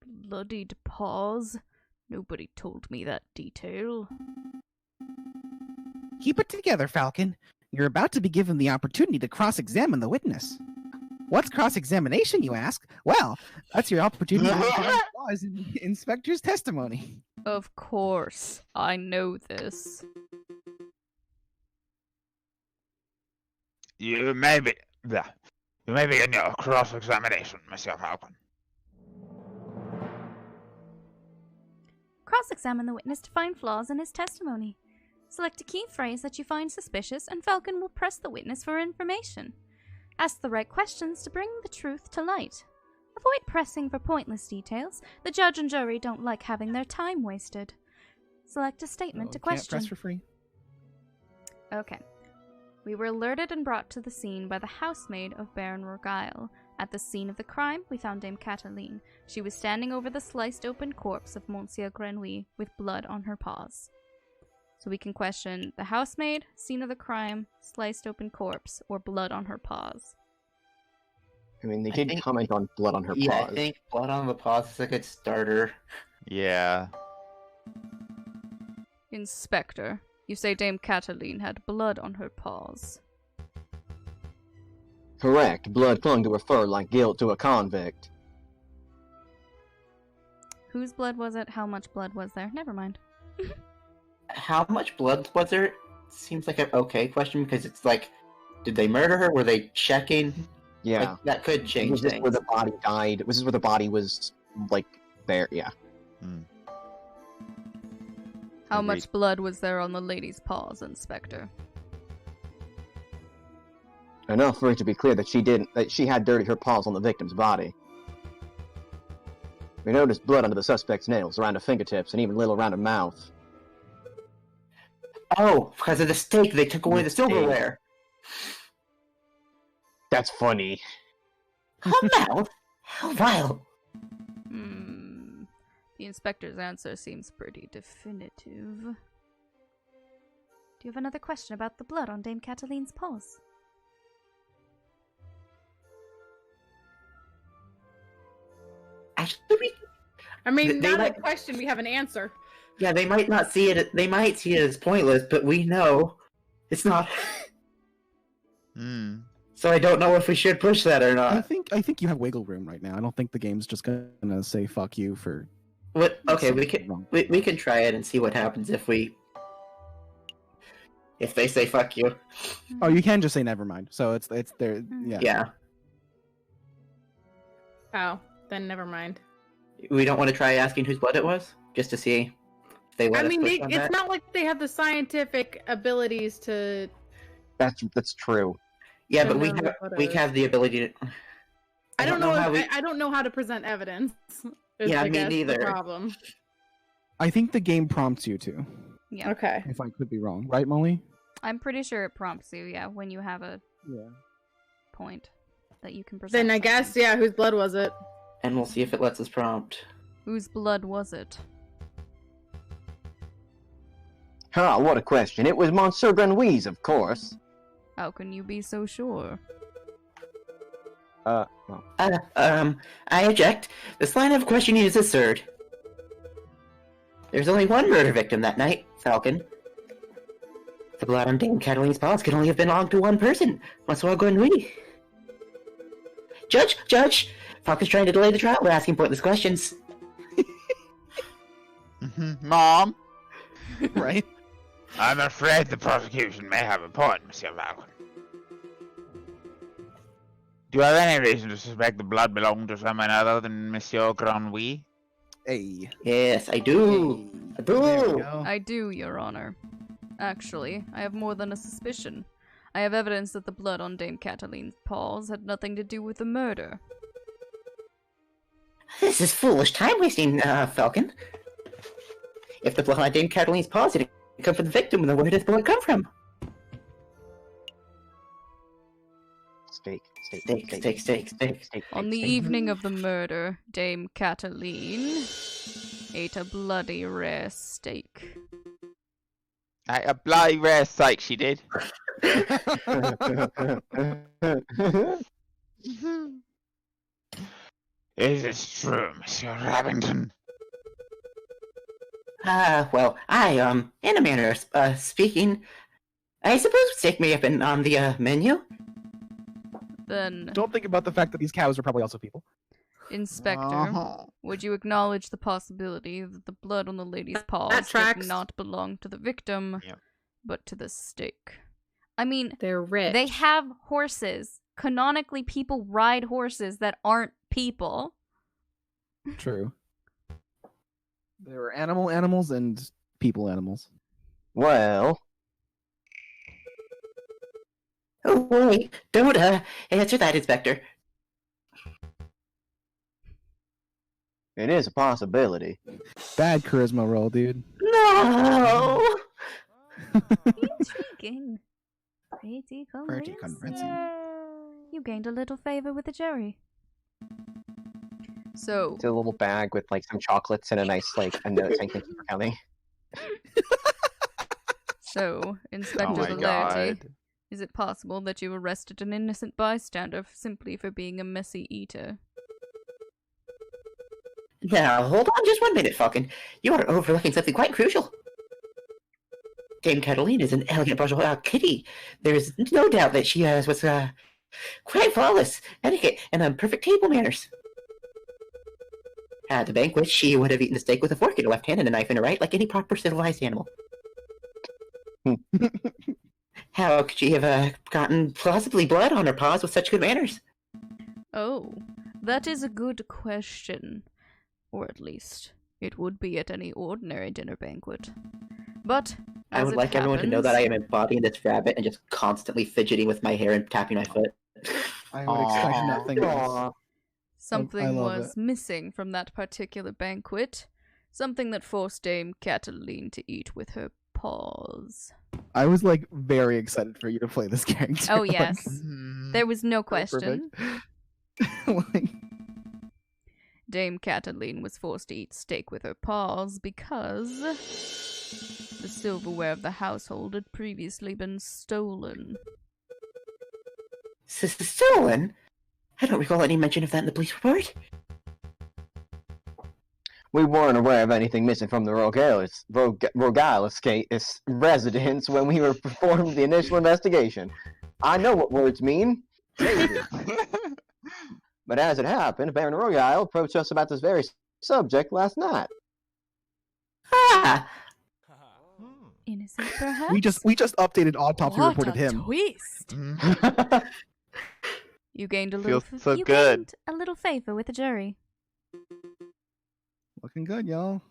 Bloodied paws? Nobody told me that detail. Keep it together, Falcon. You're about to be given the opportunity to cross-examine the witness. What's cross-examination, you ask? Well, that's your opportunity to find flaws in the inspector's testimony. Of course, I know this. You may be in your cross-examination, Monsieur Falcon. Cross-examine the witness to find flaws in his testimony. Select a key phrase that you find suspicious, and Falcon will press the witness for information. Ask the right questions to bring the truth to light. Avoid pressing for pointless details. The judge and jury don't like having their time wasted. Select a statement to question. Can't press for free. Okay. We were alerted and brought to the scene by the housemaid of Baron Roguile. At the scene of the crime, we found Dame Cataline. She was standing over the sliced open corpse of Monsieur Grenouille with blood on her paws. So we can question the housemaid, scene of the crime, sliced open corpse, or blood on her paws. I mean, they did comment on blood on her paws. Yeah, I think blood on the paws is a good starter. Yeah. Inspector, you say Dame Cataline had blood on her paws. Correct. Blood clung to her fur like guilt to a convict. Whose blood was it? How much blood was there? Never mind. How much blood was there? Seems like an okay question because it's like, did they murder her? Were they checking? Yeah. Like, that could change Was this things. where the body died? Was this where the body was, like, there? Yeah. How Agreed. much blood was there on the lady's paws, Inspector? Enough for it to be clear that she had dirtied her paws on the victim's body. We noticed blood under the suspect's nails, around her fingertips, and even a little around her mouth. Oh, because of the steak, they took away the silverware. That's funny. Her mouth? How vile. The inspector's answer seems pretty definitive. Do you have another question about the blood on Dame Cataline's paws? Actually, I mean, They not might- a question, we have an answer. yeah, they might not see it. They might see it as pointless, but we know it's not. So I don't know if we should push that or I not. think you have wiggle room right now. I don't think the game's just gonna say fuck you for. What? Okay, saying we it can wrong. we can try it and see what happens if they say fuck you. Oh, you can just say never mind. So it's there. Yeah. Yeah, Oh, then never mind. we don't want to try asking whose blood it was just to see if they let I us mean, push on it's that. not like they have the scientific abilities to. That's true. Yeah, to but we know have what we it is. have the ability to. I don't know. how we. I don't know how to present evidence. is, Yeah, I me guess, the neither. problem. I think the game prompts you to. Yeah. Okay. If I could be wrong, right, Molly? I'm pretty sure it prompts you, yeah, when you have a Yeah. point that you can present. Then I guess, something. yeah. Whose blood was it? And we'll see if it lets us prompt. Whose blood was it? Ah, what a question. It was Monsieur Grenouille's, of course. How can you be so sure? Well. I object. This line of questioning is absurd. There's only one murder victim that night, Falcon. The blood on Dame Cataline's paws could only have belonged to one person, Monsieur Grenouille. Judge! Falcon's trying to delay the trial by asking pointless questions. Mom, Right. I'm afraid the prosecution may have a point, Monsieur Falcon. Do you have any reason to suspect the blood belonged to someone other than Monsieur Grenouille? Hey. Yes, I do. I do. There we go. I do, Your Honor. Actually, I have more than a suspicion. I have evidence that the blood on Dame Cataline's paws had nothing to do with the murder. This is foolish time wasting, Falcon. If the blood on Dame Cataline's paws didn't come from the victim, then where did the blood come from? Steak. On the evening of the murder, Dame Cataline ate a bloody rare steak. A bloody rare steak, she did. Is this true, Monsieur Rabington? Well, in a manner of speaking, I suppose steak may have been on the menu. Then, Don't think about the fact that these cows are probably also people. Inspector, would you acknowledge the possibility that the blood on the lady's paws did tracks. not belong to the victim, Yep. but to the steak? I mean, They're rich. they have horses. Canonically, people ride horses that aren't people. True. There were animals and people animals. Well, Oh, wait, don't, answer that, Inspector. it is a possibility. Bad charisma roll, dude. No! Intriguing. Pretty Pretty convincing. convincing. You gained a little favor with the jury. So, It's a little bag with like some chocolates and a nice like a note saying thank you for coming. Inspector Oh my Valerdi, god. is it possible that you arrested an innocent bystander simply for being a messy eater? Now, hold on just 1 minute, Falcon. You are overlooking something quite crucial. Dame Cataline is an elegant bourgeois kitty. There is no doubt that she was quite flawless, etiquette, and perfect table manners. At the banquet, she would have eaten the steak with a fork in her left hand and a knife in her right, like any proper civilized animal. How could she have gotten plausibly blood on her paws with such good manners? Oh, that is a good question. Or at least, it would be at any ordinary dinner banquet. But, I as would it like everyone to know that I happens- am embodying this rabbit and just constantly fidgeting with my hair and tapping my foot. I would expect Aw. nothing less. Aw. Something love was missing from that particular banquet. Something that forced Dame Cataline to eat with her paws. I was like very excited for you to play this character. Oh, like, yes. Mhm. There was no so question. perfect. Like, Dame Cataline was forced to eat steak with her paws because the silverware of the household had previously been stolen. Stolen? I don't recall any mention of that in the police report. We weren't aware of anything missing from the Rogalis residence when we were performing the initial investigation. I know what words mean. Maybe. But as it happened, Baron Rogile approached us about this very subject last night. Ah! Innocent, perhaps? we just updated autopsy What reported a him. twist! Mhm. You gained a little. Feels so you good. gained a little favor with the jury. Looking good, y'all.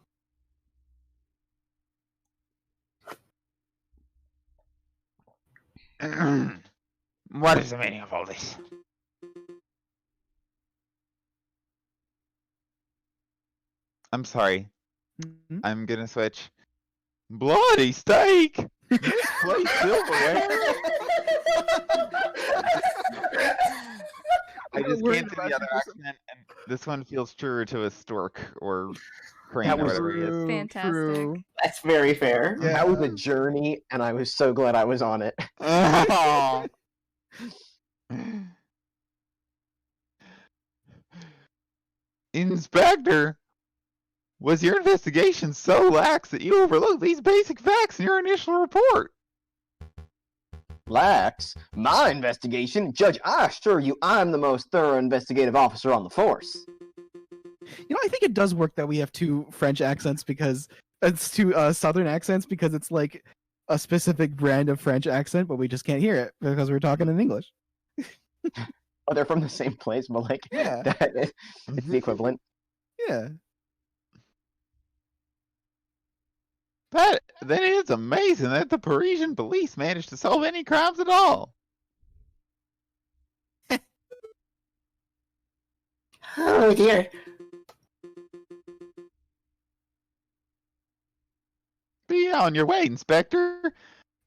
What is the meaning of all this? I'm sorry. Mhm. I'm gonna switch. Bloody steak! Misplaced silverware! I just Worried can't see about the other you. accent, and this one feels truer to a stork or crane That or was whatever he is. True, Fantastic. true. That's very fair. Yeah. That was a journey, and I was so glad I was on it. Aw. Inspector, was your investigation so lax that you overlooked these basic facts in your initial report? Lax? My investigation? Judge, I assure you I'm the most thorough investigative officer on the force. You know, I think it does work that we have two French accents because it's two Southern accents because it's like a specific brand of French accent, but we just can't hear it because we're talking in English. Oh, they're from the same place, but like, Yeah. it's the equivalent. Yeah. That then it is amazing that the Parisian police managed to solve any crimes at all. Oh dear. Be on your way, Inspector.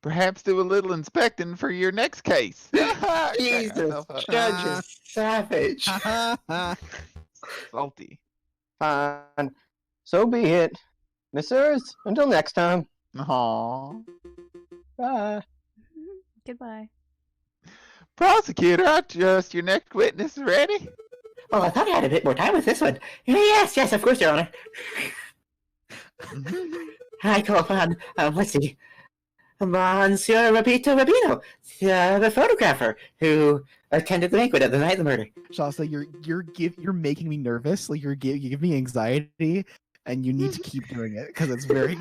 Perhaps do a little inspecting for your next case. Jesus, Judge is savage. Salty. Fine. So be it. Messieurs, until next time. Aww. Bye. Goodbye. Prosecutor, I trust your next witness is ready. Well, I thought I had a bit more time with this one. Yes, yes, of course, Your Honor. I call upon, let's see, Monsieur Rapito Rabino, the photographer who attended the banquet at the night of the murder. Shasta, you're making me nervous. Like you give me anxiety, and you need to keep doing it because it's very.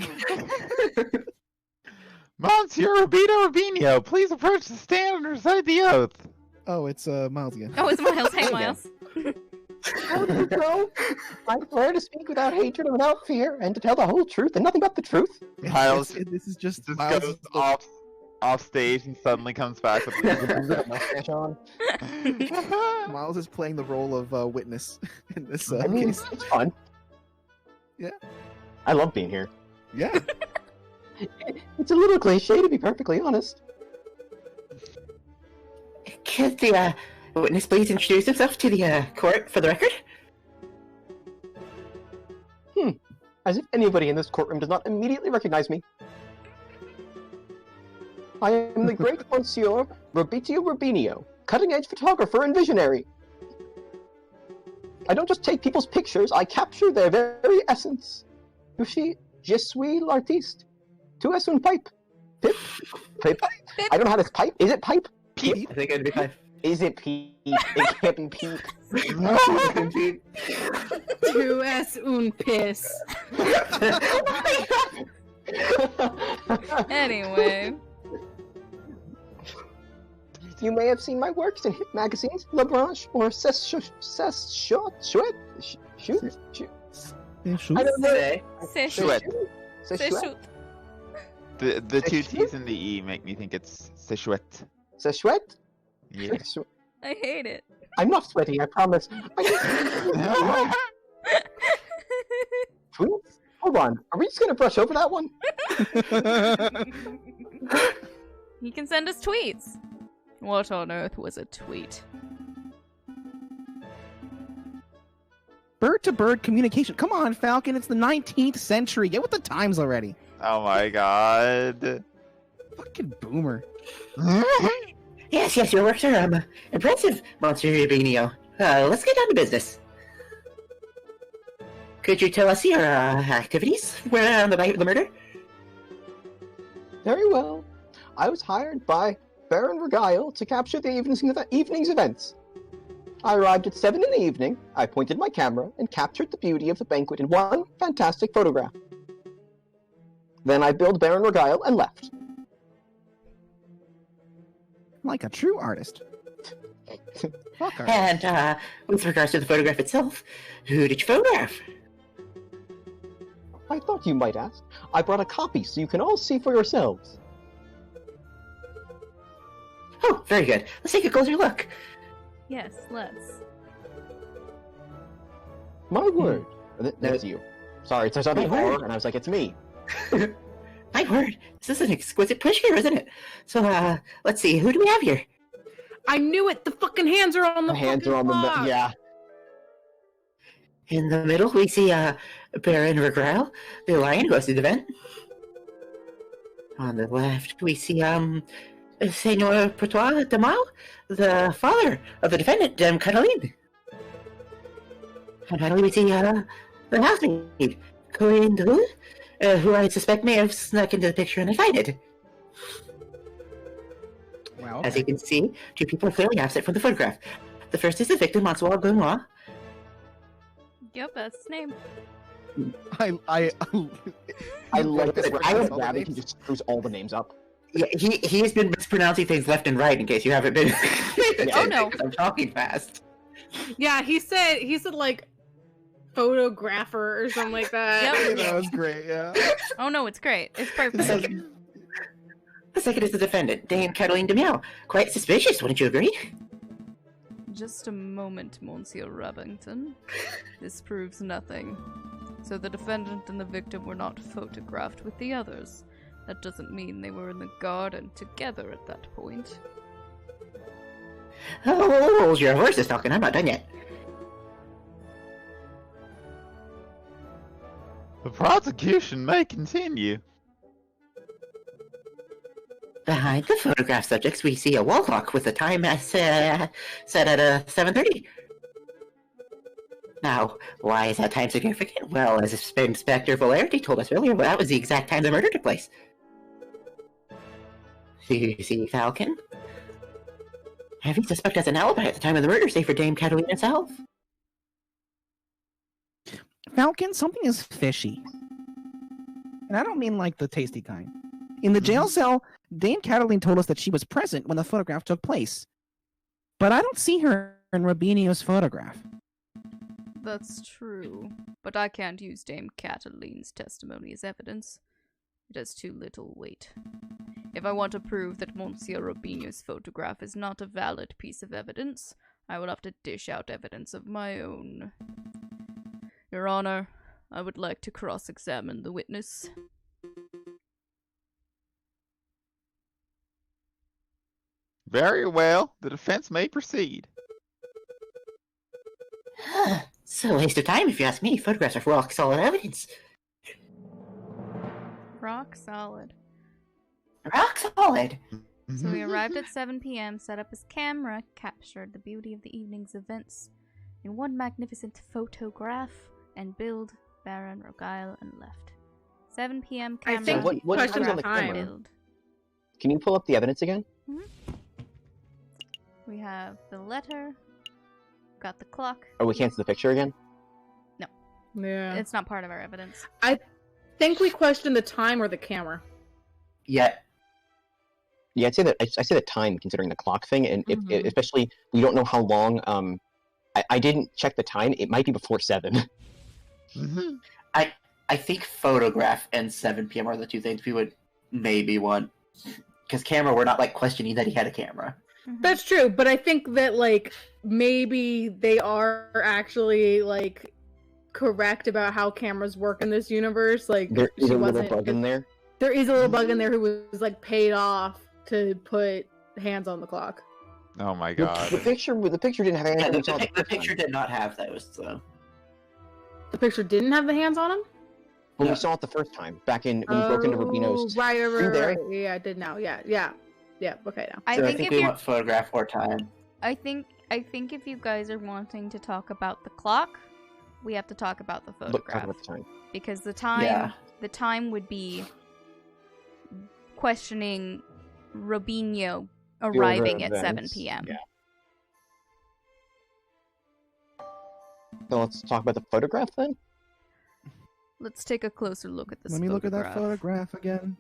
Monsieur Rabino Rabino, please approach the stand and recite the oath. Oh, it's Miles again. Oh, it's Miles. Hey, Miles. How do you know? I swear to speak without hatred and without fear, and to tell the whole truth and nothing but the truth. Miles This is just just Miles. goes off stage and suddenly comes back with Mustache on. Miles is playing the role of witness in this I mean, case. it's fun. Yeah. I love being here. Yeah. It's a little cliche, to be perfectly honest. Could the witness please introduce himself to the court for the record? As if anybody in this courtroom does not immediately recognize me. I am the great Monsieur Robitio Rubinio, cutting-edge photographer and visionary. I don't just take people's pictures, I capture their very essence. You see, je suis l'artiste. Tu es un pipe. Pip? Pipe? I don't know how to pipe. Is it pipe? Peep. I think it'd be fine. Is it peep? It can't be peep. Tu es un piss. Anyway. You may have seen my works in hit magazines, La Branche, or Shoot. I don't know. C'est Chouette. C'est C'est chouette. shoot. The two T's and the E make me think it's chouette. C'est chouette? Yeah. I hate it. I'm not sweaty, I promise. Tweets? Hold on. Are we just gonna brush over that one? He can send us tweets. What on earth was a tweet? Bird-to-bird communication. Come on, Falcon. It's the 19th century. Get with the times already. Oh my god. Fucking boomer. Yes, yes, your works are impressive, Monsieur Rubinio. Let's get down to business. Could you tell us your activities on the night of the murder? Very well. I was hired by Baron Regile to capture the evening's events. I arrived at 7 in the evening, I pointed my camera, and captured the beauty of the banquet in one fantastic photograph. Then I billed Baron Regile and left. Like a true artist. Fuck artist. And with regards to the photograph itself, who did you photograph? I thought you might ask. I brought a copy so you can all see for yourselves. Oh, very good. Let's take a closer look. Yes, let's. My word. That's you. Sorry, it starts out My with word. horror, and I was like, it's me. My word, this is an exquisite picture, isn't it? So, let's see, who do we have here? I knew it. The fucking hands are on the The hands fucking are on clock. yeah. In the middle, we see Baron Regral, the lion who hosted the event. On the left, we see Senor Portois de Mal, the father of the defendant, Cataline. And finally, we see the housemaid, Corinne Delu, who I suspect may have snuck into the picture and invited. Wow. As you can see, two people are clearly absent from the photograph. The first is the victim, Monsieur Benoit. Yep, that's his name. I like this. I would All the rather he names. just screws all the names up. Yeah, he's been mispronouncing things left and right in case you haven't been. Oh, no. I'm talking fast. Yeah, he said like photographer or something like that. Yep. That was great, yeah. Oh no, it's great. It's The perfect. second, the second is the defendant, Dame Cataline de Miao. Quite suspicious, wouldn't you agree? Just a moment, Monsieur Rubbington. This proves nothing. So the defendant and the victim were not photographed with the others. That doesn't mean they were in the garden together at that point. Oh, your voice is talking. I'm not done yet. The prosecution may continue. Behind the photograph subjects, we see a wall clock with the time set at 7:30. Now, why is that time significant? Well, as Inspector Valerity told us earlier, that was the exact time the murder took place. You see, Falcon? Every suspect has an alibi at the time of the murder, save for Dame Catalina herself. Falcon, something is fishy. And I don't mean like the tasty kind. In the jail cell, Dame Catalina told us that she was present when the photograph took place. But I don't see her in Robinho's photograph. That's true, but I can't use Dame Catalina's testimony as evidence. It has too little weight. If I want to prove that Monsieur Robinho's photograph is not a valid piece of evidence, I will have to dish out evidence of my own. Your Honor, I would like to cross-examine the witness. Very well. The defense may proceed. It's a waste of time if you ask me. Photographs are rock solid evidence. Rock solid. Rock solid! So he arrived at 7 p.m., set up his camera, captured the beauty of the evening's events in one magnificent photograph, and billed Baron Rogile and left. 7 p.m. camera. I think what question time's on the time. camera? Billed. Can you pull up the evidence again? We have the letter, got the clock. Oh, we can't see the picture again? Yeah. It's not part of our evidence. I think we questioned the time or the camera. Yeah. Yeah, I'd say that I say the time considering the clock thing, and if, especially we don't know how long. I didn't check the time. It might be before 7. I think photograph and 7 p.m. are the two things we would maybe want. Because camera, we're not like questioning that he had a camera. That's true, but I think that like maybe they are actually like correct about how cameras work in this universe. Like There is she a little wasn't- bug in there. There is a little bug in there who was like paid off to put hands on the clock. Oh my The god. picture didn't have any. Yeah, hands on it the picture did not have those, so. The picture didn't have the hands on him? When No. we saw it the first time, back in when we broke into Rubino's. Right, Were you there? Yeah, I did now. Yeah, okay now. I So think if we you're want photograph or time. I think if you guys are wanting to talk about the clock, we have to talk about the Look, talk photograph. about the time. Because the time Yeah. the time would be questioning Robinho arriving at 7 events, p.m. yeah. So let's talk about the photograph then. Let's take a closer look at this Let me look at that photograph. photograph again.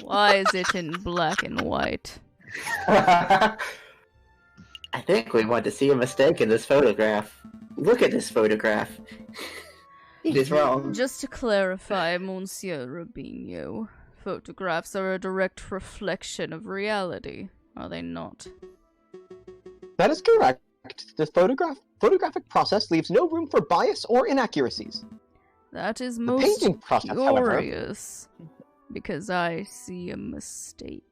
Why is it in black and white? I think we want to see a mistake in this photograph. Look at this photograph. It is wrong. Just to clarify, Monsieur Robinho, photographs are a direct reflection of reality, are they not? That is correct. The photographic process leaves no room for bias or inaccuracies. That is The most painting process, however, curious, because I see a mistake.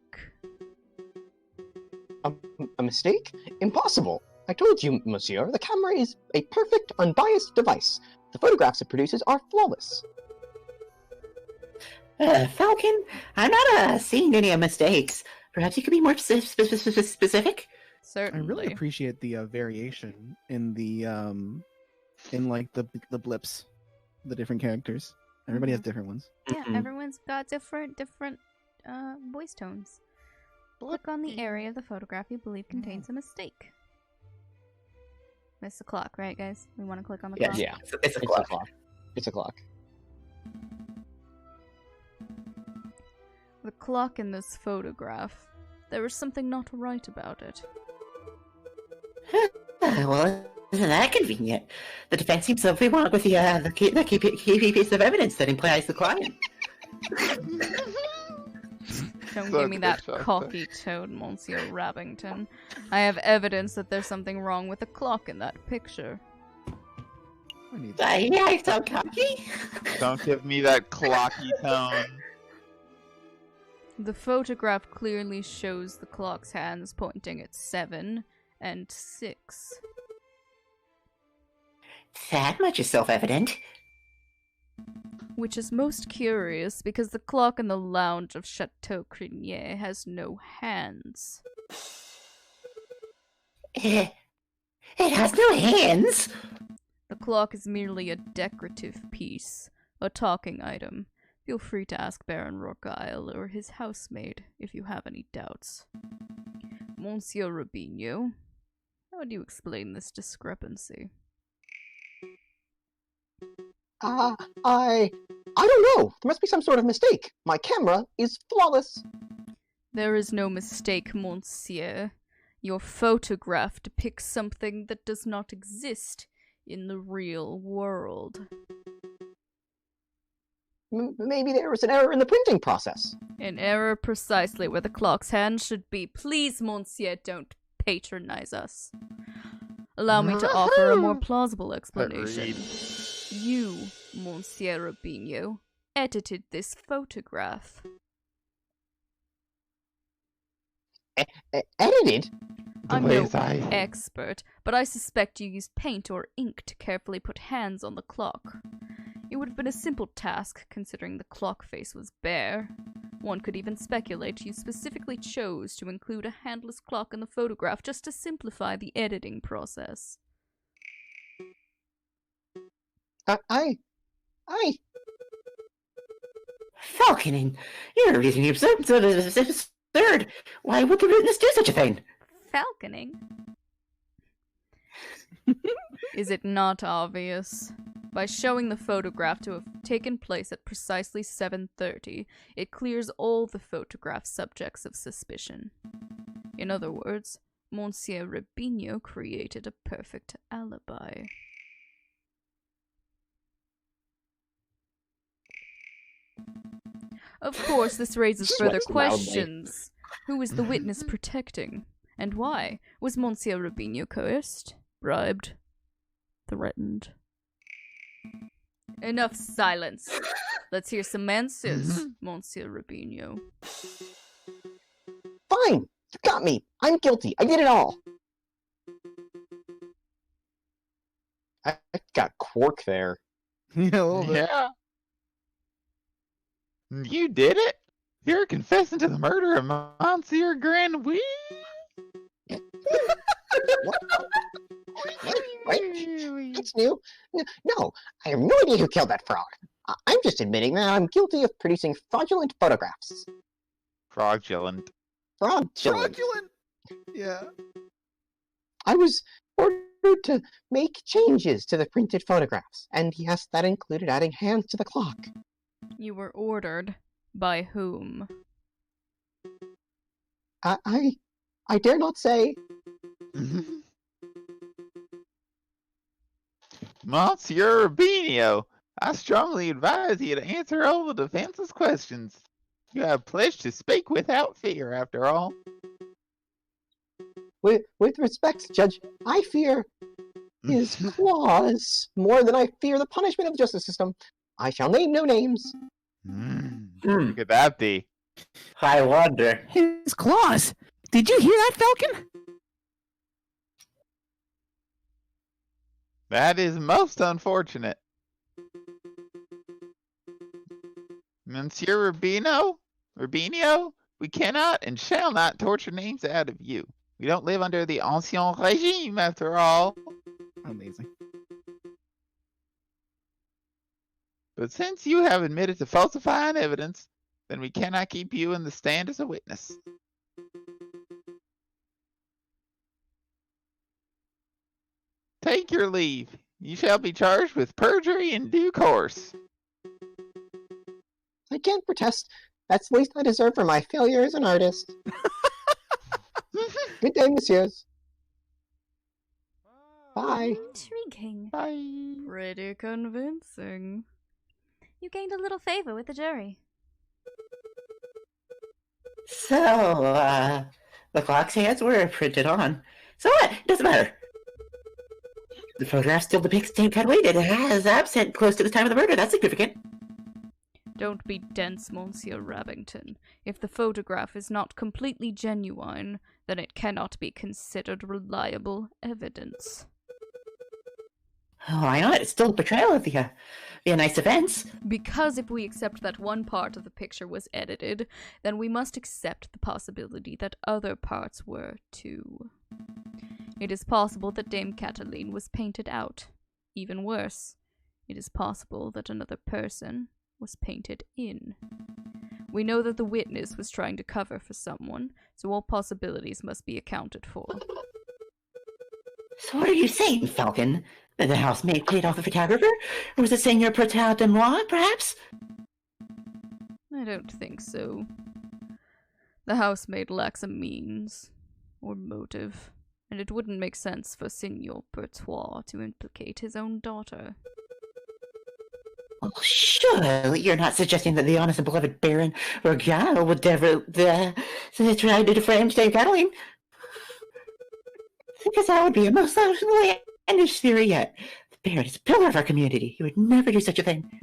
a mistake? Impossible. I told you, monsieur, the camera is a perfect, unbiased device. The photographs it produces are flawless. Falcon, I'm not seeing any mistakes. Perhaps you could be more specific? I Certainly. really appreciate the variation in the in like the blips, the different characters. Everybody has different ones. Yeah, Mhm. everyone's got different voice tones. Click on the area of the photograph you believe contains a mistake. That's the clock, right, guys? We want to click on the Yes. clock. Yeah, It's a clock. It's a clock. The clock in this photograph. There is something not right about it. Well, isn't that convenient? The defense seems to be wrong with the key piece of evidence that implies the client. Don't So give me that constructive. cocky toad, Monsieur Rabbington. I have evidence that there's something wrong with the clock in that picture. I need Yeah, so cocky. Don't give me that clocky tone. The photograph clearly shows the clock's hands pointing at 7 and 6. That much is self-evident. Which is most curious because the clock in the lounge of Chateau Crinier has no hands. It has no hands. The clock is merely a decorative piece, a talking item. Feel free to ask Baron Rourkeil or his housemaid if you have any doubts. Monsieur Rubinho, how would you explain this discrepancy? I don't know. There must be some sort of mistake. My camera is flawless. There is no mistake, monsieur. Your photograph depicts something that does not exist in the real world. Maybe there was an error in the printing process. An error precisely where the clock's hand should be. Please, monsieur, don't patronize us. Allow me to offer a more plausible explanation. Agreed. You, Monsieur Rubinho, edited this photograph. Edited? I'm way no as I- expert, but I suspect you used paint or ink to carefully put hands on the clock. It would have been a simple task, considering the clock face was bare. One could even speculate you specifically chose to include a handless clock in the photograph just to simplify the editing process. I... Falconing, you're reasoning absurd. Why would the witness do such a thing? Falconing? Is it not obvious? By showing the photograph to have taken place at precisely 7:30, it clears all the photograph subjects of suspicion. In other words, Monsieur Rubinho created a perfect alibi. Of course, this raises further Sweats loudly. questions. Who is the witness protecting? And why? Was Monsieur Rubinho coerced? Bribed? Threatened? Enough silence. Let's hear some answers, Monsieur Rubinho. Fine! You got me! I'm guilty! I did it all! I got Quark there. Yeah, a little bit. Yeah. You did it? You're confessing to the murder of Monsieur Granouille? What? Right? That's new. No, I have no idea who killed that frog. I'm just admitting that I'm guilty of producing fraudulent photographs. Fraudulent. Fraudulent. Fraudulent. Yeah. I was ordered to make changes to the printed photographs, and yes, that included adding hands to the clock. You were ordered by whom? I dare not say. Monsieur Rubinho, I strongly advise you to answer all the defense's questions. You have pledged to speak without fear, after all. With respect, Judge, I fear his claws more than I fear the punishment of the justice system. I shall name no names. Who could that be? I wonder. His claws. Did you hear that, Falcon? That is most unfortunate. Monsieur Rubinho, we cannot and shall not torture names out of you. We don't live under the ancien regime, after all. Amazing. But since you have admitted to falsifying evidence, then we cannot keep you in the stand as a witness. Take your leave. You shall be charged with perjury in due course. I can't protest. That's the least I deserve for my failure as an artist. Good day, messieurs. Bye. Intriguing. Bye. Pretty convincing. You gained a little favor with the jury. So, the clock's hands were printed on. So what? Doesn't matter. The photograph still depicts Dame Catway that has absent close to the time of the murder. That's significant. Don't be dense, Monsieur Rabbington. If the photograph is not completely genuine, then it cannot be considered reliable evidence. Oh, why not? It's still a portrayal of the nice events. Because if we accept that one part of the picture was edited, then we must accept the possibility that other parts were too. It is possible that Dame Cataline was painted out. Even worse, it is possible that another person was painted in. We know that the witness was trying to cover for someone, so all possibilities must be accounted for. So what are you saying, Falcon? That the housemaid paid off the photographer? Or was it Seigneur Protel de Moi, perhaps? I don't think so. The housemaid lacks a means or motive, and it wouldn't make sense for Signor Pertois to implicate his own daughter. Well, surely you're not suggesting that the honest and beloved Baron Rogal would ever try to defame Dame Cataline? Because that would be a most outlandish theory yet. The Baron is a pillar of our community. He would never do such a thing.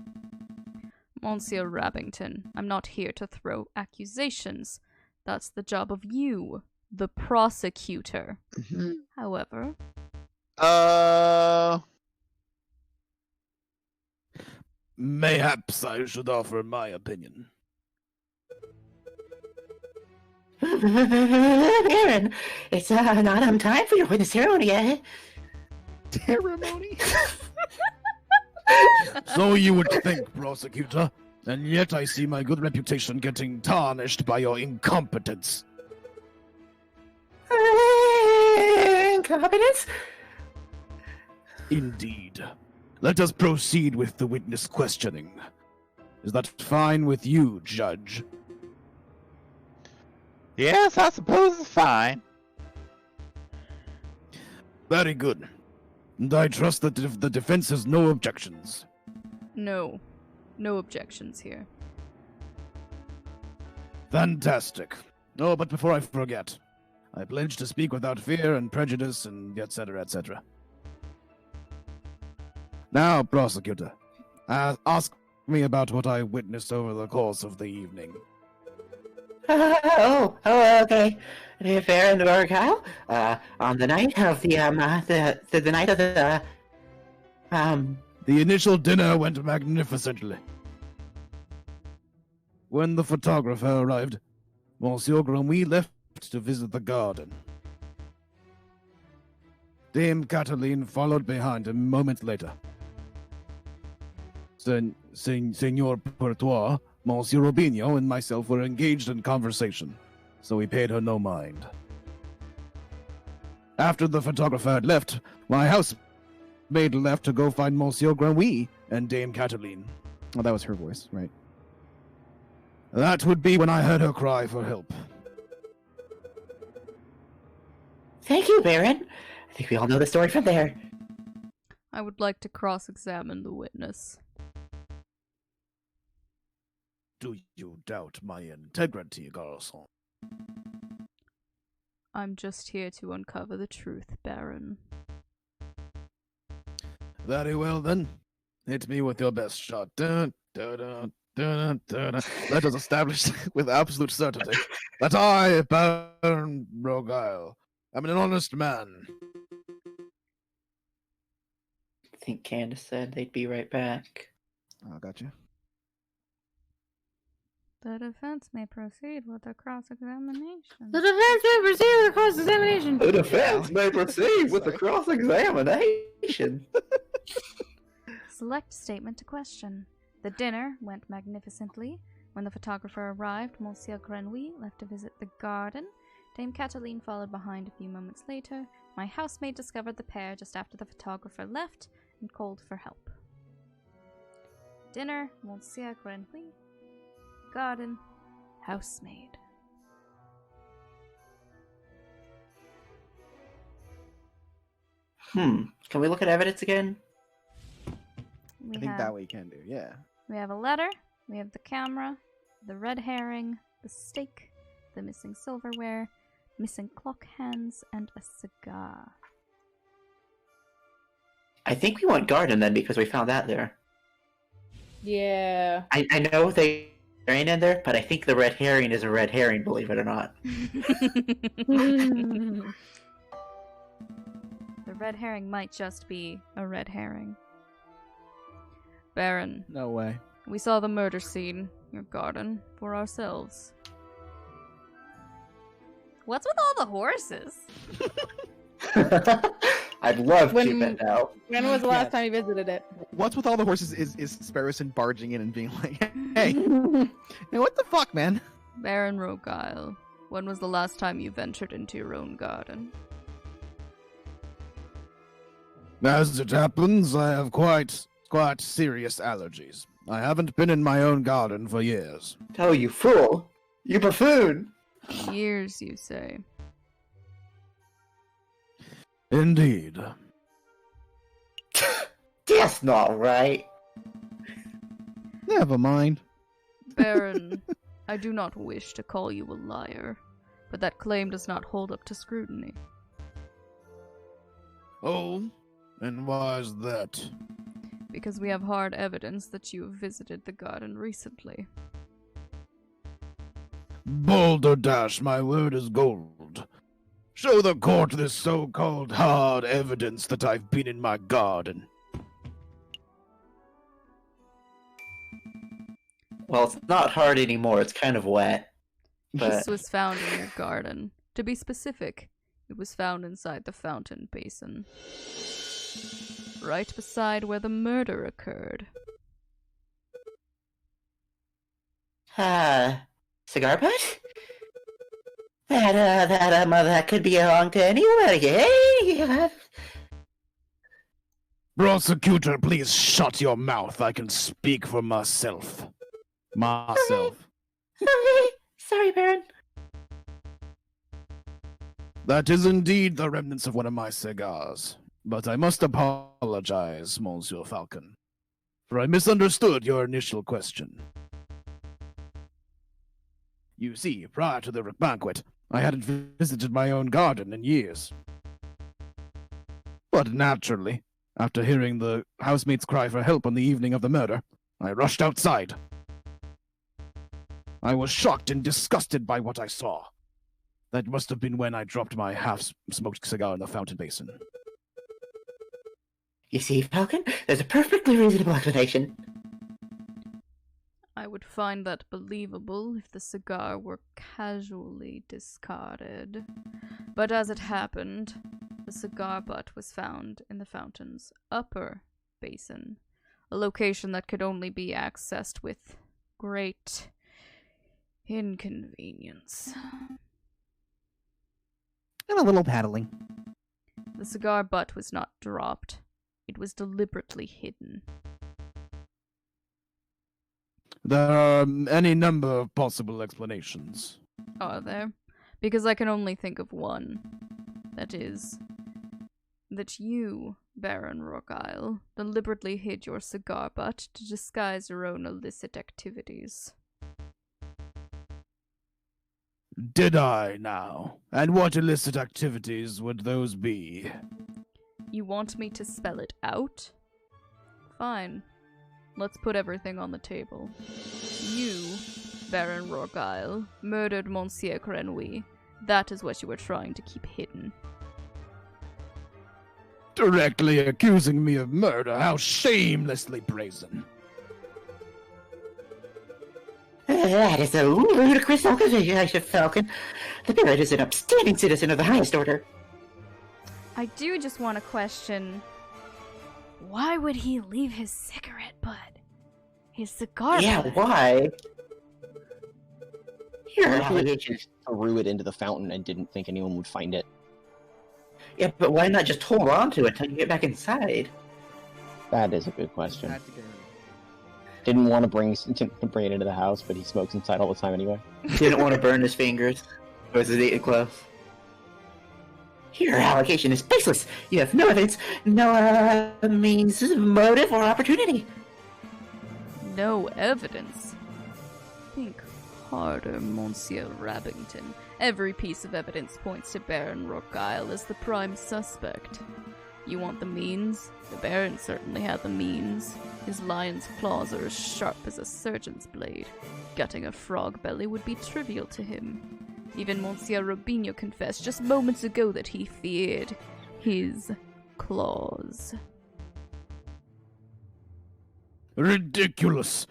Monsieur Rabbington, I'm not here to throw accusations. That's the job of you, the prosecutor. However... Mayhaps I should offer my opinion. Baron, it's not time for your witness ceremony yet. Ceremony? So you would think, prosecutor, and yet I see my good reputation getting tarnished by your incompetence. Incompetence? Indeed. Let us proceed with the witness questioning. Is that fine with you, Judge? Yes, I suppose it's fine. Very good. And I trust that if the defense has no objections. No. No objections here. Fantastic. Oh, but before I forget, I pledge to speak without fear and prejudice and etc., etc. Now, prosecutor, ask me about what I witnessed over the course of the evening. Okay. Baron Rogal, on the night of the night of The initial dinner went magnificently. When the photographer arrived, Monsieur Grenouille left to visit the garden. Dame Cataline followed behind a moment later. Seigneur Pertois, Monsieur Robinho, and myself were engaged in conversation, so we paid her no mind. After the photographer had left, my housemaid left to go find Monsieur Grenouille and Dame Cataline. Oh, that was her voice, right? That would be when I heard her cry for help. Thank you, Baron. I think we all know the story from there. I would like to cross-examine the witness. Do you doubt my integrity, garçon? I'm just here to uncover the truth, Baron. Very well, then. Hit me with your best shot. Dun, dun, dun, dun, dun, dun. Let us establish with absolute certainty that I, Baron Rogal, am an honest man. I think Candace said they'd be right back. Oh, gotcha. The defense may proceed with a cross-examination. The defense may proceed with a cross-examination. The defense may proceed with the cross-examination. Select statement to question. The dinner went magnificently. When the photographer arrived, Monsieur Grenouille left to visit the garden. Dame Cataline followed behind a few moments later. My housemaid discovered the pair just after the photographer left and called for help. Dinner, Monsieur Grenouille. Garden, housemaid. Can we look at evidence again? I think that we can do, yeah. We have a letter, we have the camera, the red herring, the steak, the missing silverware, missing clock hands, and a cigar. I think we want garden then because we found that there. Yeah. I know they herring in there, but I think the red herring is a red herring, believe it or not. The red herring might just be a red herring. Baron, No way. we saw the murder scene, your garden, for ourselves. What's with all the horses? I'd love When- to, but no. When was the last time you visited it? What's with all the horses is Sparrowson barging in and being like, hey, hey, what the fuck, man? Baron Rogile, when was the last time you ventured into your own garden? As it happens, I have quite serious allergies. I haven't been in my own garden for years. Oh, you fool! You buffoon! Years, you say. Indeed. That's not right. Never mind. Baron, I do not wish to call you a liar, but that claim does not hold up to scrutiny. Oh, and why is that? Because we have hard evidence that you have visited the garden recently. Balderdash, my word is gold. Show the court this so-called hard evidence that I've been in my garden. Well, it's not hard anymore, it's kind of wet. This But was found in your garden. To be specific, it was found inside the fountain basin. Right beside where the murder occurred. cigar butt? That could belong to anybody, eh? Prosecutor, please shut your mouth. I can speak for myself. Myself. Sorry, Baron. That is indeed the remnants of one of my cigars. But I must apologize, Monsieur Falcon, for I misunderstood your initial question. You see, prior to the banquet, I hadn't visited my own garden in years. But naturally, after hearing the housemates cry for help on the evening of the murder, I rushed outside. I was shocked and disgusted by what I saw. That must have been when I dropped my half-smoked cigar in the fountain basin. You see, Falcon, there's a perfectly reasonable explanation. I would find that believable if the cigar were casually discarded. But as it happened, the cigar butt was found in the fountain's upper basin, a location that could only be accessed with great inconvenience. And a little paddling. The cigar butt was not dropped. It was deliberately hidden. There are any number of possible explanations. Are there? Because I can only think of one. That is, that you, Baron Rogile, deliberately hid your cigar butt to disguise your own illicit activities. Did I now? And what illicit activities would those be? You want me to spell it out? Fine. Let's put everything on the table. You, Baron Rogile, murdered Monsieur Grenouille. That is what you were trying to keep hidden. Directly accusing me of murder? How shamelessly brazen. That is a ludicrous accusation, Falcon. The Baron is an upstanding citizen of the highest order. I do just want to question, why would he leave his cigarette butt? His cigar Yeah, butt? why? Your What if he allegations. threw it into the fountain and didn't think anyone would find it? Yeah, but why not just hold on to it until you get back inside? That is a good question. Had to get rid of it. Didn't want to bring it into the house, but he smokes inside all the time anyway. Didn't want to burn his fingers. Or was it eating close? Your allegation is baseless. You have no evidence, no means, motive, or opportunity. No evidence. Think harder, Monsieur Rabbington. Every piece of evidence points to Baron Rogile as the prime suspect. You want the means? The Baron certainly had the means. His lion's claws are as sharp as a surgeon's blade. Gutting a frog belly would be trivial to him. Even Monsieur Robinho confessed just moments ago that he feared his claws. Ridiculous.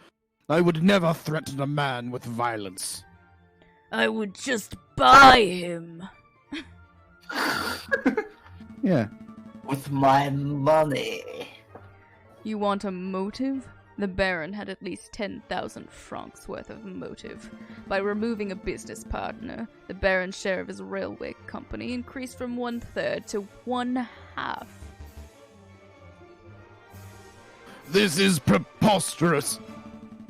I would never threaten a man with violence. I would just buy him. Yeah. With my money. You want a motive? The Baron had at least 10,000 francs worth of motive. By removing a business partner, the Baron's share of his railway company increased from 1/3 to 1/2. This is preposterous.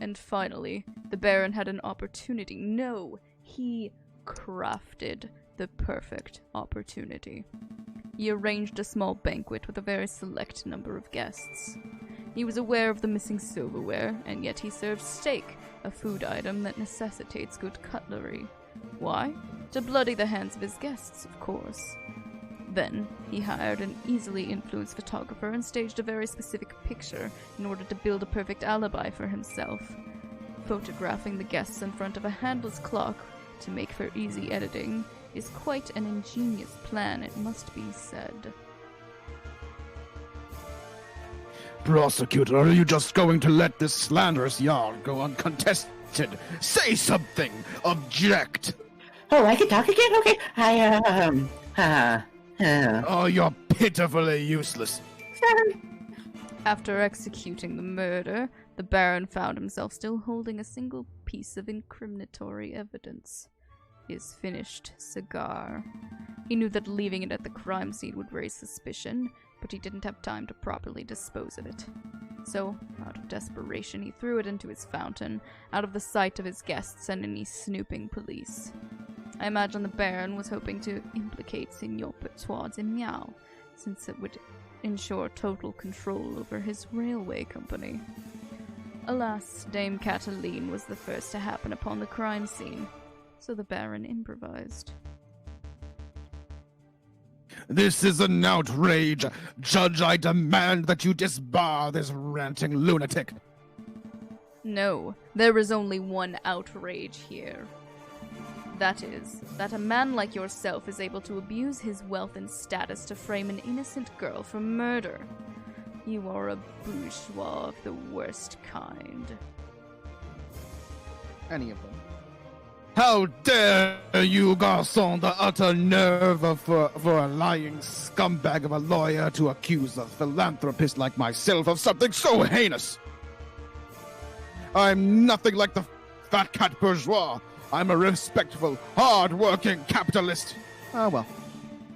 And finally, the Baron had an opportunity. No, he crafted the perfect opportunity. He arranged a small banquet with a very select number of guests. He was aware of the missing silverware, and yet he served steak, a food item that necessitates good cutlery. Why? To bloody the hands of his guests, of course. Then, he hired an easily influenced photographer and staged a very specific picture in order to build a perfect alibi for himself. Photographing the guests in front of a handless clock to make for easy editing is quite an ingenious plan, it must be said. Prosecutor, are you just going to let this slanderous yarn go uncontested? Say something! Object! Oh, I can talk again? Okay. Oh, you're pitifully useless. Sorry. After executing the murder, the Baron found himself still holding a single piece of incriminatory evidence. His finished cigar. He knew that leaving it at the crime scene would raise suspicion, but he didn't have time to properly dispose of it. So, out of desperation, he threw it into his fountain, out of the sight of his guests and any snooping police. I imagine the Baron was hoping to implicate Signor Pertois de Miao, since it would ensure total control over his railway company. Alas, Dame Cataline was the first to happen upon the crime scene, so the Baron improvised. This is an outrage. Judge, I demand that you disbar this ranting lunatic. No, there is only one outrage here. That is, that a man like yourself is able to abuse his wealth and status to frame an innocent girl for murder. You are a bourgeois of the worst kind. Any of them. How dare you, garçon, the utter nerve for a lying scumbag of a lawyer to accuse a philanthropist like myself of something so heinous! I'm nothing like the fat cat bourgeois. I'm a respectful, hard-working capitalist. Oh, well.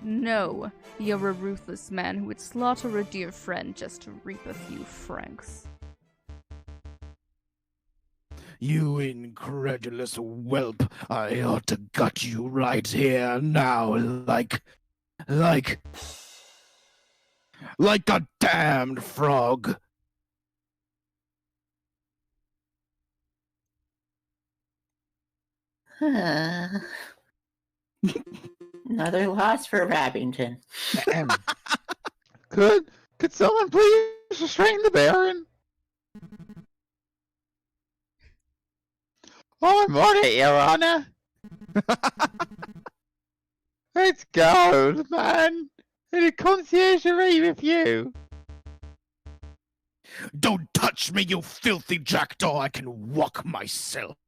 No, you're a ruthless man who would slaughter a dear friend just to reap a few francs. You incredulous whelp, I ought to gut you right here now, like a damned frog. Another loss for Rabington. Could someone please restrain the Baron? Oh, I'm on it, Your Honor. Let's go, man. In a conciergerie with you. Don't touch me, you filthy jackdaw. I can walk myself.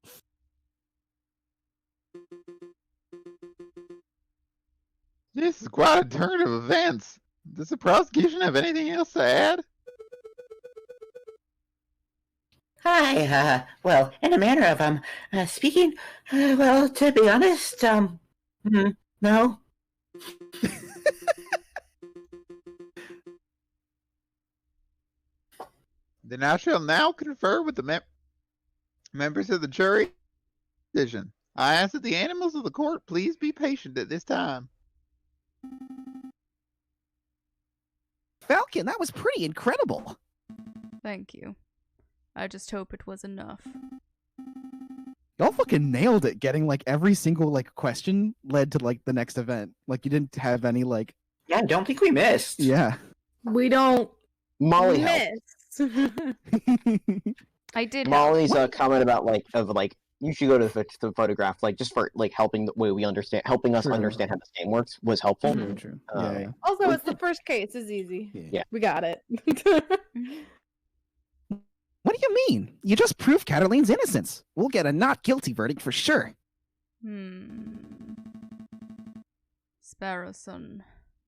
This is quite a turn of events. Does the prosecution have anything else to add? Hi, well, in a manner of, speaking, well, to be honest, no. Then I shall now confer with the members of the jury decision. I ask that the animals of the court please be patient at this time. Falcon, that was pretty incredible. Thank you. I just hope it was enough. Y'all fucking nailed it, getting like every single like question led to like the next event. Like you didn't have any like Yeah, I don't think we missed. yeah. We don't Molly helped. miss. I did help. Molly's comment about you should go to the photograph just for helping the way we understand, helping us True. understand how this game works was helpful. True. Yeah. Also, it's the first case. It's easy. Yeah. We got it. What do you mean? You just proved Cataline's innocence. We'll get a not guilty verdict for sure. Sparrowson,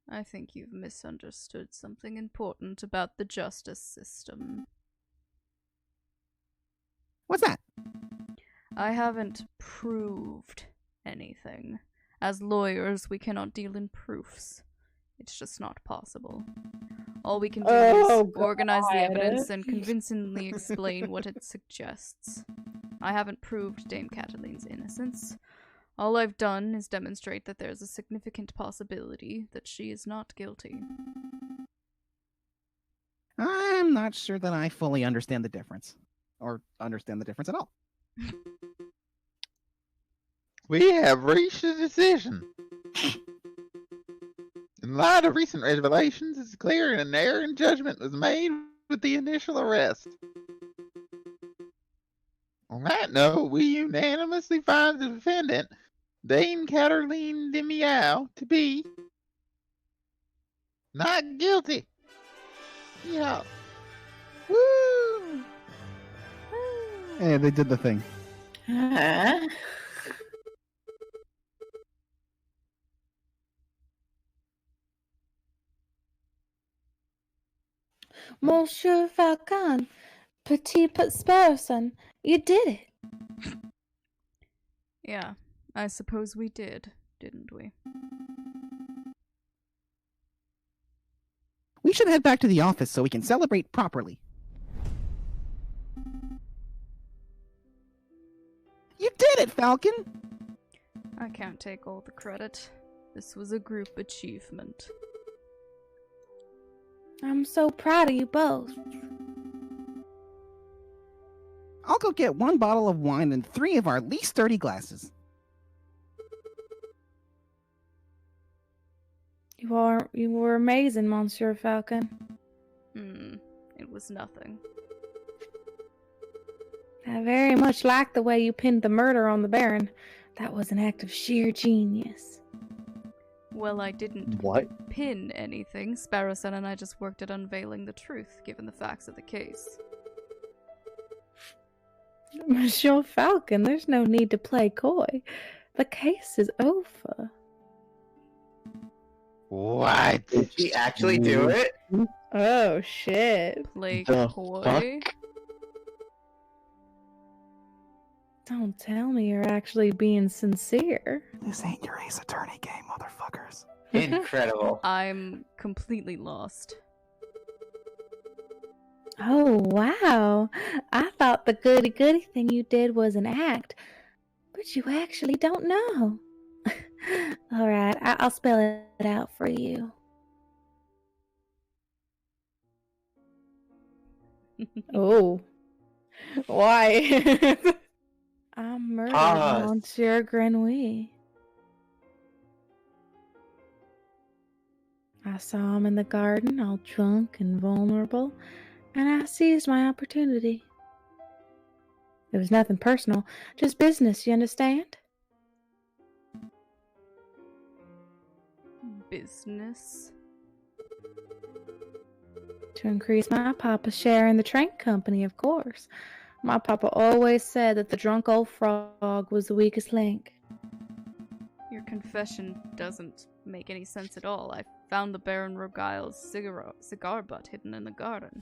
I think you've misunderstood something important about the justice system. What's that? I haven't proved anything. As lawyers, we cannot deal in proofs. It's just not possible. All we can do is organize the evidence and convincingly explain what it suggests. I haven't proved Dame Cataline's innocence. All I've done is demonstrate that there's a significant possibility that she is not guilty. I'm not sure that I fully understand the difference. Or understand the difference at all. We have reached a decision. In light of recent revelations, it's clear an error in judgment was made with the initial arrest. On that note, we unanimously find the defendant, Dame Cataline de Meow, to be not guilty. Yeah. Woo! Hey, they did the thing. Monsieur Falcon, Petit Sparrowson, you did it. Yeah, I suppose we did, didn't we? We should head back to the office so we can celebrate properly. You did it, Falcon! I can't take all the credit. This was a group achievement. I'm so proud of you both. I'll go get 1 bottle of wine and 3 of our least dirty glasses. You were amazing, Monsieur Falcon. It was nothing. I very much like the way you pinned the murder on the Baron. That was an act of sheer genius. Well, I didn't pin anything. Sparrowson and I just worked at unveiling the truth, given the facts of the case. Monsieur Falcon, there's no need to play coy. The case is over. What? Did she actually do it? Oh, shit. Play The coy? Don't tell me you're actually being sincere. This ain't your Ace Attorney game, motherfuckers. Incredible. I'm completely lost. Oh, wow. I thought the goody-goody thing you did was an act, but you actually don't know. All right, I'll spell it out for you. Oh. Why? I murdered Monsieur Grenouille. I saw him in the garden, all drunk and vulnerable, and I seized my opportunity. It was nothing personal, just business, you understand? Business? To increase my papa's share in the train company, of course. My papa always said that the drunk old frog was the weakest link. Your confession doesn't make any sense at all. I found the Baron Rogile's cigar butt hidden in the garden.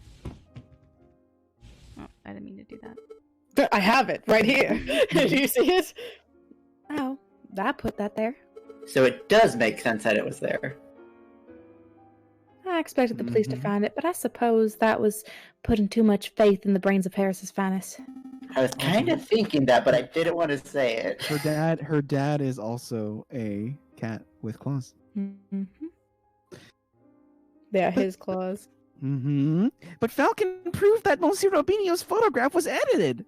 Oh, I didn't mean to do that. I have it right here. Do you see it? Oh, I put that there. So it does make sense that it was there. I expected the police to find it, but I suppose that was putting too much faith in the brains of Harris's finest. I was kind of thinking that, but I didn't want to say it. Her dad is also a cat with claws. Mm-hmm. They're his claws. Mm-hmm. But Falcon proved that Monsieur Robinho's photograph was edited.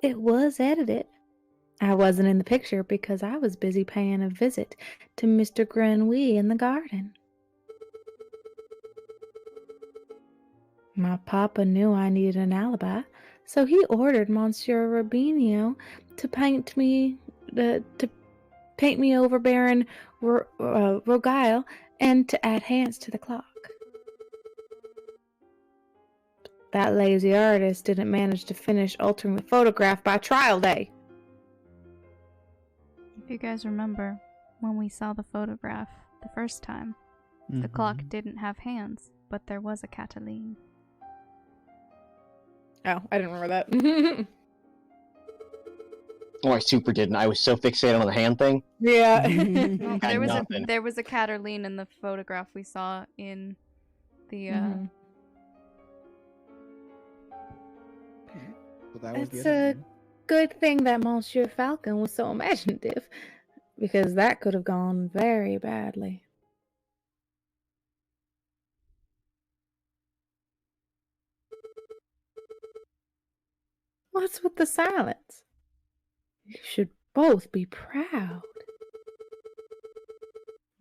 It was edited. I wasn't in the picture because I was busy paying a visit to Mr. Grenouille in the garden. My papa knew I needed an alibi, so he ordered Monsieur Rubinio to paint me over Baron Rogile and to add hands to the clock. That lazy artist didn't manage to finish altering the photograph by trial day. If you guys remember, when we saw the photograph the first time, the clock didn't have hands, but there was a Cataline. Oh, I didn't remember that. Oh, I super didn't. I was so fixated on the hand thing. Yeah. Well, Got nothing. there was a Cataline in the photograph we saw in the So that was the It's other a thing. good thing that Monsieur Falcon was so imaginative, because that could have gone very badly. What's with the silence? You should both be proud.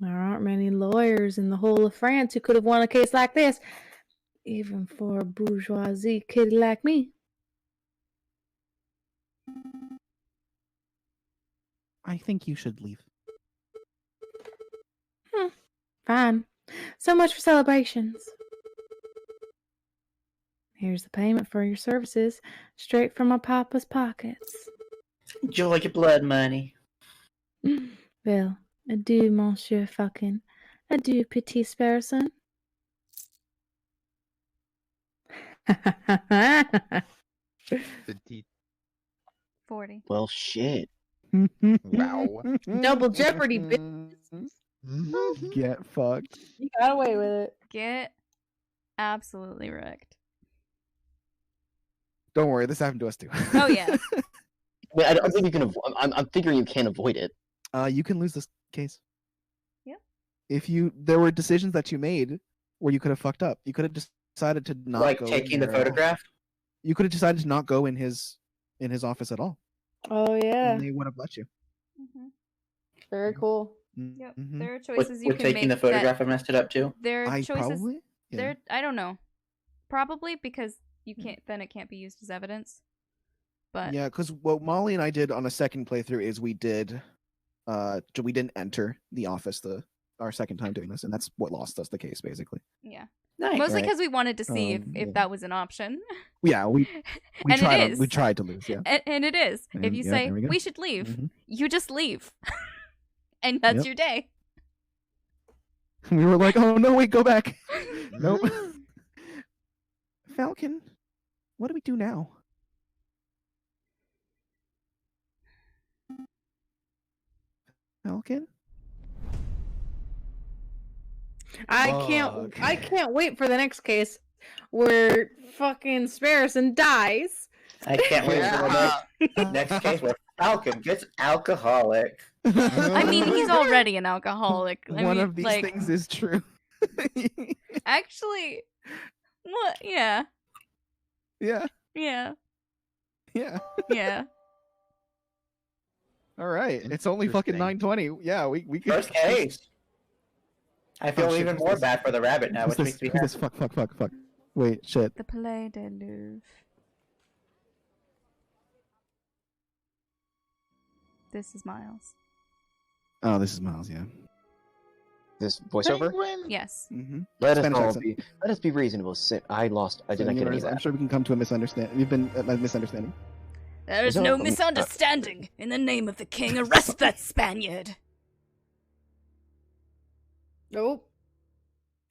There aren't many lawyers in the whole of France who could have won a case like this, even for a bourgeoisie kid like me. I think you should leave. Fine. So much for celebrations. Here's the payment for your services, straight from my papa's pockets. Enjoy your blood money. Well, adieu, Monsieur Falcon. Adieu, petit Sparrowson. Petite. 40. Well, shit. Wow. Double Jeopardy, bitch. Get fucked. You got away with it. Get absolutely wrecked. Don't worry, this happened to us too. Oh, yeah. I mean, I don't think you can. I'm figuring you can't avoid it. You can lose this case. Yeah. If there were decisions that you made where you could have fucked up. You could have decided to not Like go taking in the there. photograph? You could have decided to not go in his office at all. Oh, yeah. And they would have let you. Mm-hmm. Very cool. Yep. Mhm. There are choices you With can taking make. the photograph, I messed it up too. There are I choices. probably. Yeah. There, I don't know. Probably because you can't. Then it can't be used as evidence. But Yeah, because what Molly and I did on a second playthrough is we didn't enter the office our second time doing this, and that's what lost us the case basically. yeah, Nice. mostly Right. because we wanted to see if Yeah. that was an option. Yeah, we And tried it is. we tried to lose, yeah. And it is. If And, you yeah, say there we go. we should leave, Mhm. you just leave, and that's Yep. your day. We were like, oh no, wait, go back. Nope. Falcon, what do we do now? Falcon? I can't wait for the next case where fucking Sparrowson dies. I can't wait for the next case where Falcon gets alcoholic. I mean, he's already an alcoholic. I One mean, of these like, things is true. actually, what? Yeah, Yeah, yeah, yeah. yeah. All right, it's only fucking Interesting. 9:20. Yeah, we could. First case. I feel shit, even who's more this? bad for the rabbit now, Who's which this? makes me Who's happy. this? Fuck. Wait, shit. The Palais de Louvre. This is Miles. Oh, this is Miles. Yeah. This voiceover. Yes. Mm-hmm. Let us Spanish all accent. let us be reasonable. I did not get any of I'm that. sure we can come to a misunderstanding. We've been a misunderstanding. There is So, no misunderstanding. In the name of the king, arrest that Spaniard. Nope.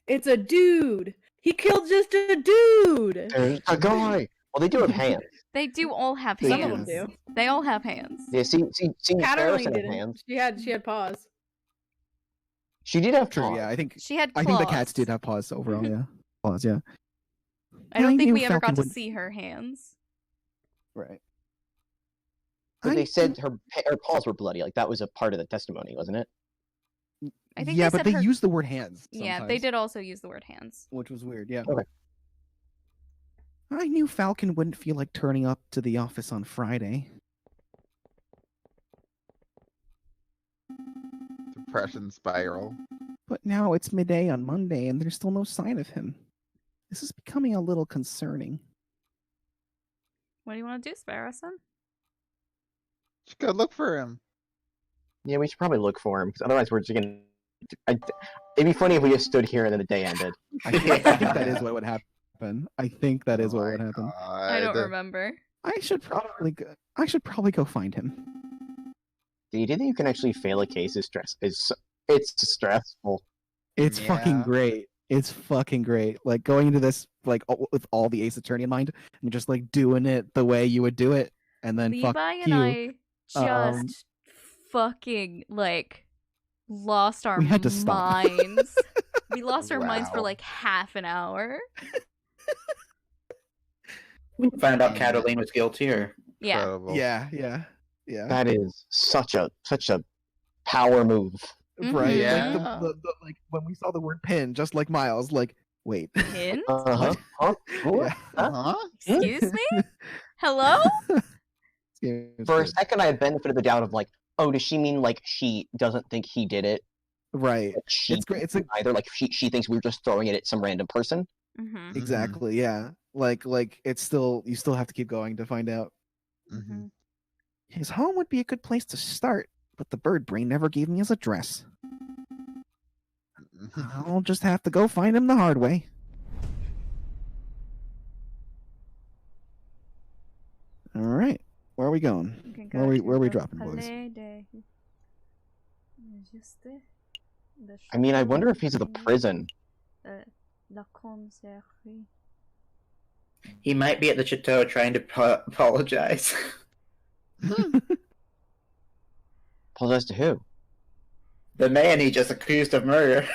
It's a dude. He killed just a dude. There's a guy. Well, they do have hands. They do all have They Some hands. of them do. They all have hands. Yeah, see, Cataline Sparrowson had didn't. hands. She had paws. She did have True. paws. Yeah, I think She had claws. the cats did have paws overall. Yeah, paws. Yeah. I don't think knew we ever got Falcon to would- see her hands. Right. But they I said think- her paws were bloody. Like that was a part of the testimony, wasn't it? I think yeah, they but said they her... used the word hands. Yeah, they sometimes, did also use the word hands. which was weird. Yeah. Okay. I knew Falcon wouldn't feel like turning up to the office on Friday. Depression spiral. But now it's midday on Monday and there's still no sign of him. This is becoming a little concerning. What do you want to do, Sparrowson? Just go look for him. Yeah, we should probably look for him, because otherwise we're just gonna... It'd be funny if we just stood here and then the day ended. I think that is what would happen. I think that is what would happen. I don't remember. I should probably go find him. Do you think you can actually fail a case? It's stressful. It's Yeah. fucking great. It's fucking great. Like going into this like with all the Ace Attorney in mind and just like doing it the way you would do it, and then Levi fuck and you. I just fucking like lost our We had to stop. minds. We lost our minds for Wow. like half an hour. We found out Cataline was guilty, or Yeah. Incredible. Yeah. That is such a power move. Right. Yeah. Like like when we saw the word pin, just like Miles, like wait. Hint? Uh-huh. Huh? Yeah. Huh? Excuse me? Hello? For a second, I had benefit of the doubt of like, oh, does she mean like she doesn't think he did it? Right. Like, she It's great. It's like either like she thinks we were just throwing it at some random person. Mm-hmm. exactly, yeah. Like it's still you still have to keep going to find out. Mm-hmm. His home would be a good place to start, but the bird brain never gave me his address. I'll just have to go find him the hard way. All right. Where are we going? Where are we dropping, boys? I mean, I wonder if he's at the prison. he might be at the chateau trying to apologize. Apologize to who? The man he just accused of murder.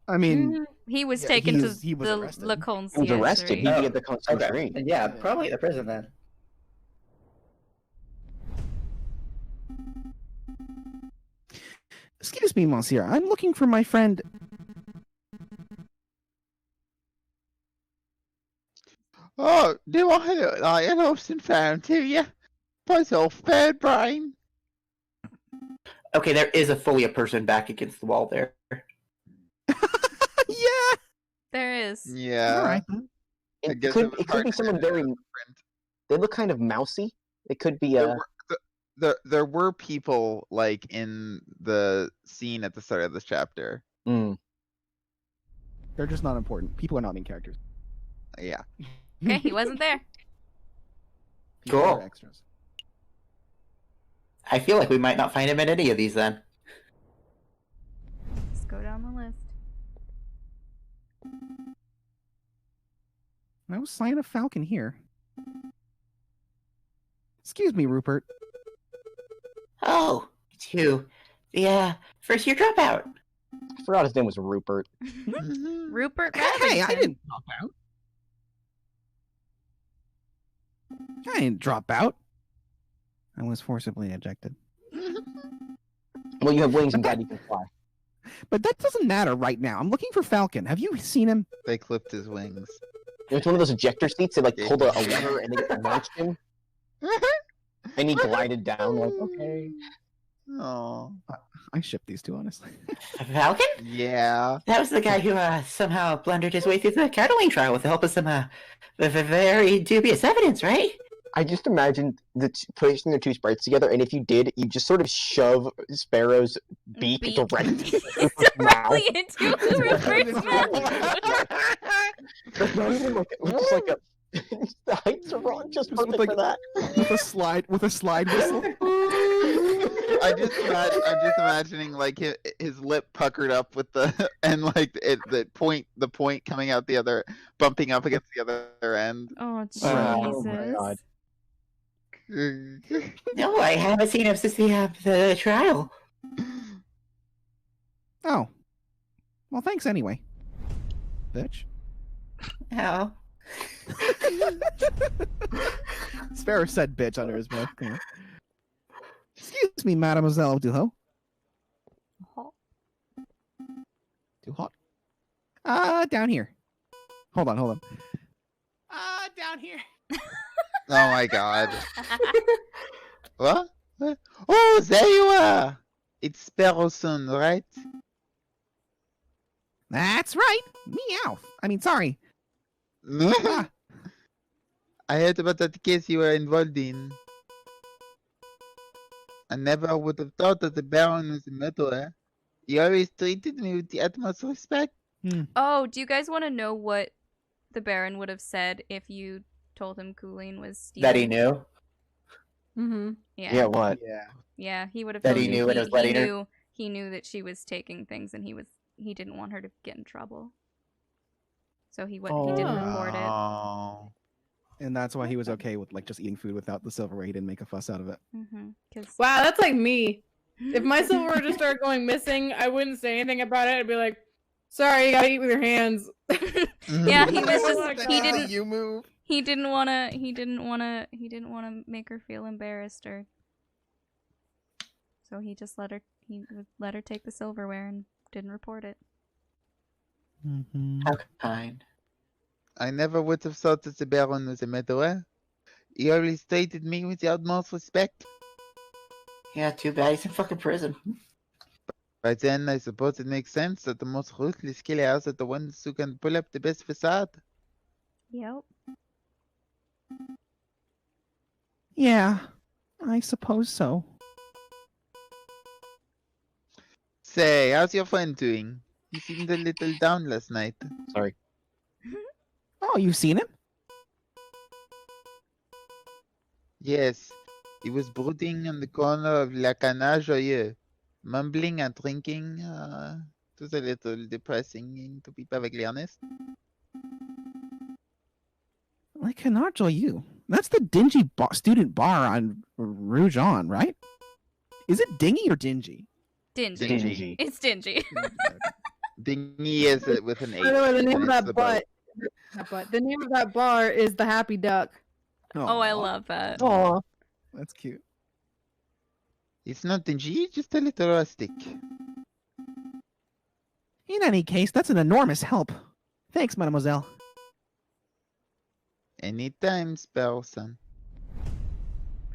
I mean, He was Yeah, taken he to was- he was the arrested. Le He was Conciergerie. arrested. He'd be at the conciergerie. Okay. Yeah, probably at the prison then. excuse me, Monsieur. I'm looking for my friend. Oh, do I look like a lost and found to you? Buzz off, bird brain. Okay, there is a fully a person back against the wall there. Yeah. There is. Yeah. All right. I It guess could was it could hard be to someone get very. a print. They look kind of mousy. It could be There were people like in the scene at the start of this chapter. Mm. They're just not important. People are not main characters. Yeah. Okay, he wasn't there. People Cool. are extras. I feel like we might not find him in any of these then. Let's go down the list. No sign of Falcon here. Excuse me, Rupert. Oh, it's you. The first year dropout. I forgot his name was Rupert. Rupert Hey, I Remington. didn't drop out. I didn't drop out. I was forcibly ejected. Well, you have wings and God, you can fly. But that doesn't matter right now. I'm looking for Falcon. Have you seen him? They clipped his wings. It's one of those ejector seats. They like pulled a lever and they launched him, and he glided down. Like, okay. Oh. I ship these two, honestly. Falcon? Yeah. That was the guy who somehow blundered his way through the Cataline trial with the help of some very dubious evidence, right? I just imagined placing the two sprites together, and if you did, you just sort of shove Sparrow's beak directly into his mouth. Directly into Rupert's mouth. That's not even like it was just like a. The heights are wrong, just Just with, perfect like, for that. with a slide whistle. I'm just imagining like his lip puckered up with the and like the point coming out the other, bumping up against the other end. Oh, Oh, my Jesus. God. No, I haven't seen him since the trial. Oh. Well, thanks anyway. Bitch. Oh. Sparrow said bitch under his breath. Come on. Excuse me, Mademoiselle Duho. Too hot? Down here. Hold on. Down here. Oh my god. What? Oh, there you are. It's Sparrowson, right? That's right. Meow. I mean, sorry. Ah, I heard about that case you were involved in. I never would have thought that the Baron was a murderer. He always treated me with the utmost respect. Oh, do you guys want to know what the Baron would have said if you told him Colleen was stealing? That he knew. Mm-hmm. Yeah. Yeah, what? yeah. Yeah, he would have That told he you knew and was letting her? he knew that she was taking things and he didn't want her to get in trouble. So he didn't report it. Oh. And that's why he was okay with like just eating food without the silverware. He didn't make a fuss out of it. Wow, that's like me. If my silverware just started going missing, I wouldn't say anything about it. I'd be like, "Sorry, you gotta eat with your hands." Yeah, he was just he didn't You move. he didn't wanna make her feel embarrassed or so he just let her take the silverware and didn't report it. Mm-hmm. How kind. I never would have thought that the Baron was a murderer. He always treated me with the utmost respect. Yeah, too bad he's in fucking prison. By then, I suppose it makes sense that the most ruthless killers are the ones who can pull up the best facade. Yep. Yeah, I suppose so. Say, how's your friend doing? He seemed a little down last night. Sorry. Oh, you've seen him? Yes, he was brooding on the corner of La Canajoye, mumbling and drinking. It was a little depressing, to be perfectly honest. Like cannot join you. That's the dingy student bar on Rouge On, right? Is it dingy or dingy? Dingy. Dingy. It's dingy. Dingy is it with an H. By the way, the name and of it's that the butt. The name of that bar is the Happy Duck. Oh, I Aw, love that. Oh, That's cute. It's not dingy, just a little rustic. In any case, that's an enormous help. Thanks, mademoiselle. Anytime, Sparrowson.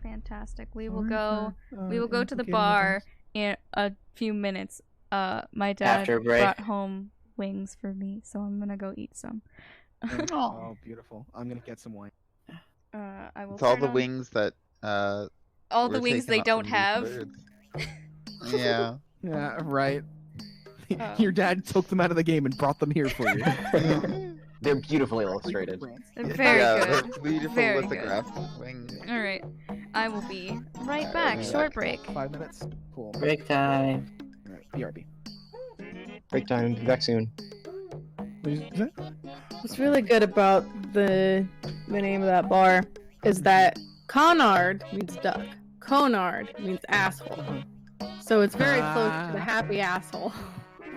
Fantastic. We will Sorry go for, we will go to the implicating bar others. in a few minutes. My dad After a break. brought home wings for me, so I'm gonna go eat some. Oh, beautiful. I'm gonna get some wine. I will It's all turn the on wings that all the were wings taken they up don't from these have. birds. Yeah. Yeah, right. Oh. Your dad took them out of the game and brought them here for you. They're beautifully illustrated. They're very yeah, good. they're beautiful Very good. lithograph wings. All right, I will be right back. Short break. 5 minutes. Cool. Break time. All right, BRB. Break time. Be back soon. What is that? what's really good about the name of that bar is that Conard means duck. Conard means asshole. So it's very close to the happy asshole.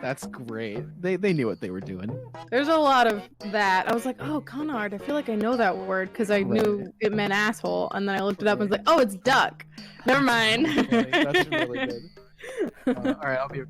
That's great. They knew what they were doing. There's a lot of that. I was like, oh, Conard. I feel like I know that word because I knew it meant asshole. And then I looked it up and was like, oh, it's duck. Never mind. That's really good. All right, I'll be.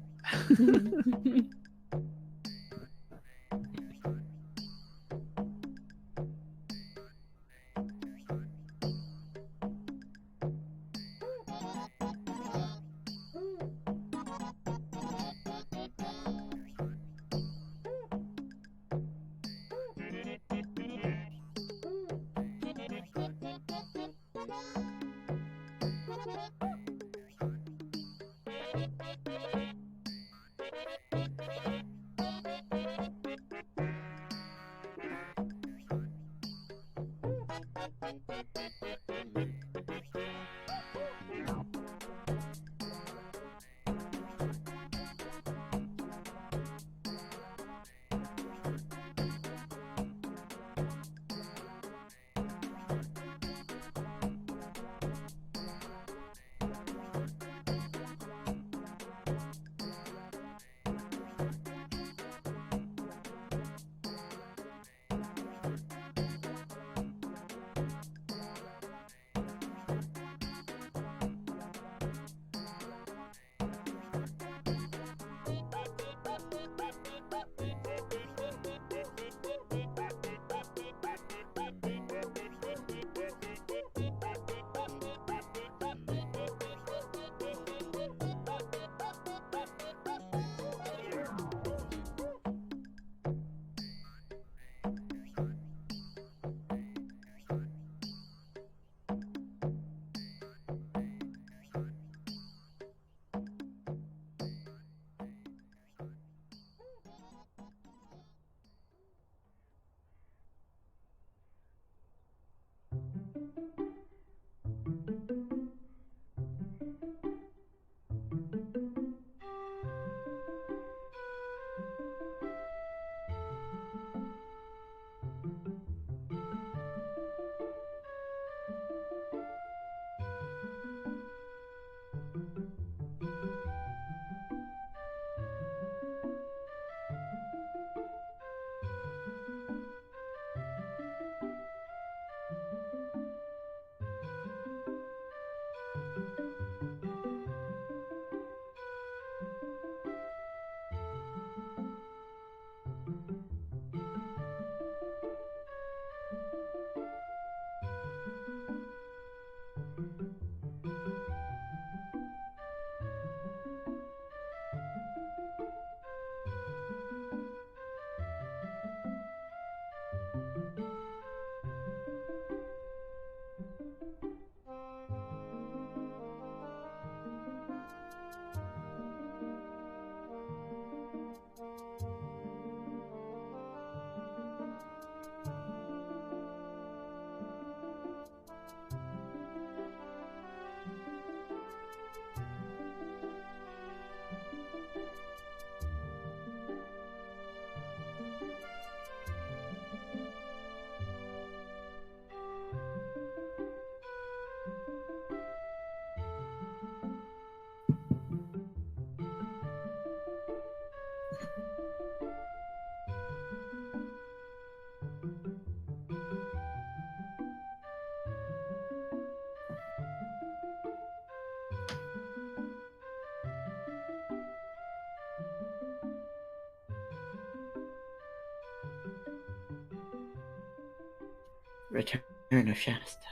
Return of Shasta.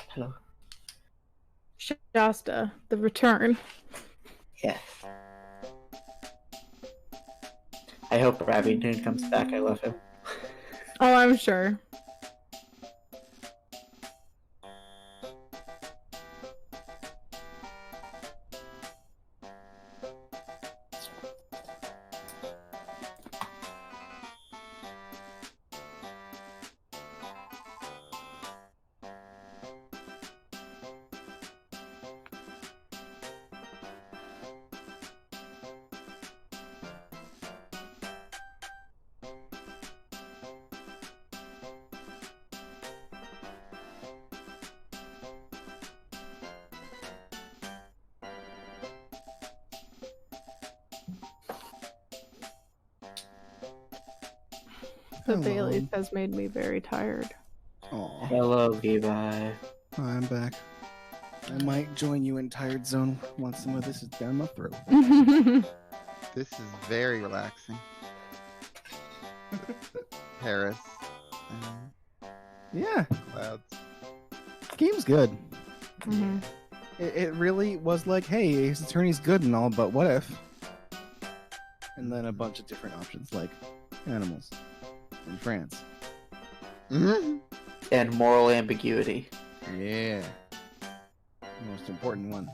Hello. Shasta, the return. Yes. I hope Abington comes back. I love him. Oh, I'm sure. The Hello. Baileys has made me very tired. Aw, Hello, Levi. I'm back. I might join you in tired zone once some of this is down my throat. This is very relaxing. Paris. Yeah, Clouds. game's good. Mhm. It really was like, hey, Ace Attorney's good and all, but what if? And then a bunch of different options like animals in France. And moral ambiguity. Yeah. Most important one.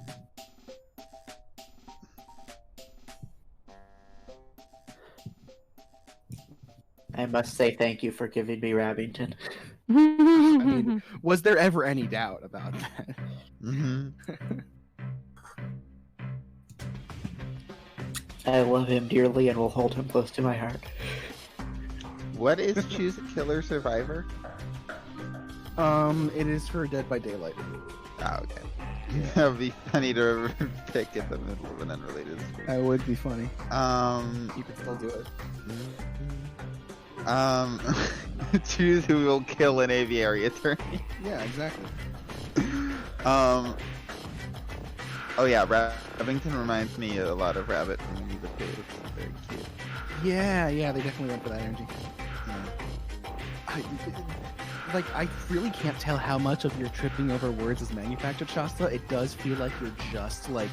I must say thank you for giving me Rabington. I mean, was there ever any doubt about that? I love him dearly and will hold him close to my heart. What is Choose a Killer Survivor? It is for Dead by Daylight. Oh, okay. That would be funny to pick in the middle of an unrelated story. That would be funny. Um, You could still do it. choose who will kill an aviary attorney. Yeah, exactly. Oh yeah, Rabington reminds me a lot of Rabbit from Winnie the Pooh. It's very cute. Yeah, they definitely went for that energy. I really can't tell how much of your tripping over words is manufactured, Shasta. It does feel like you're just like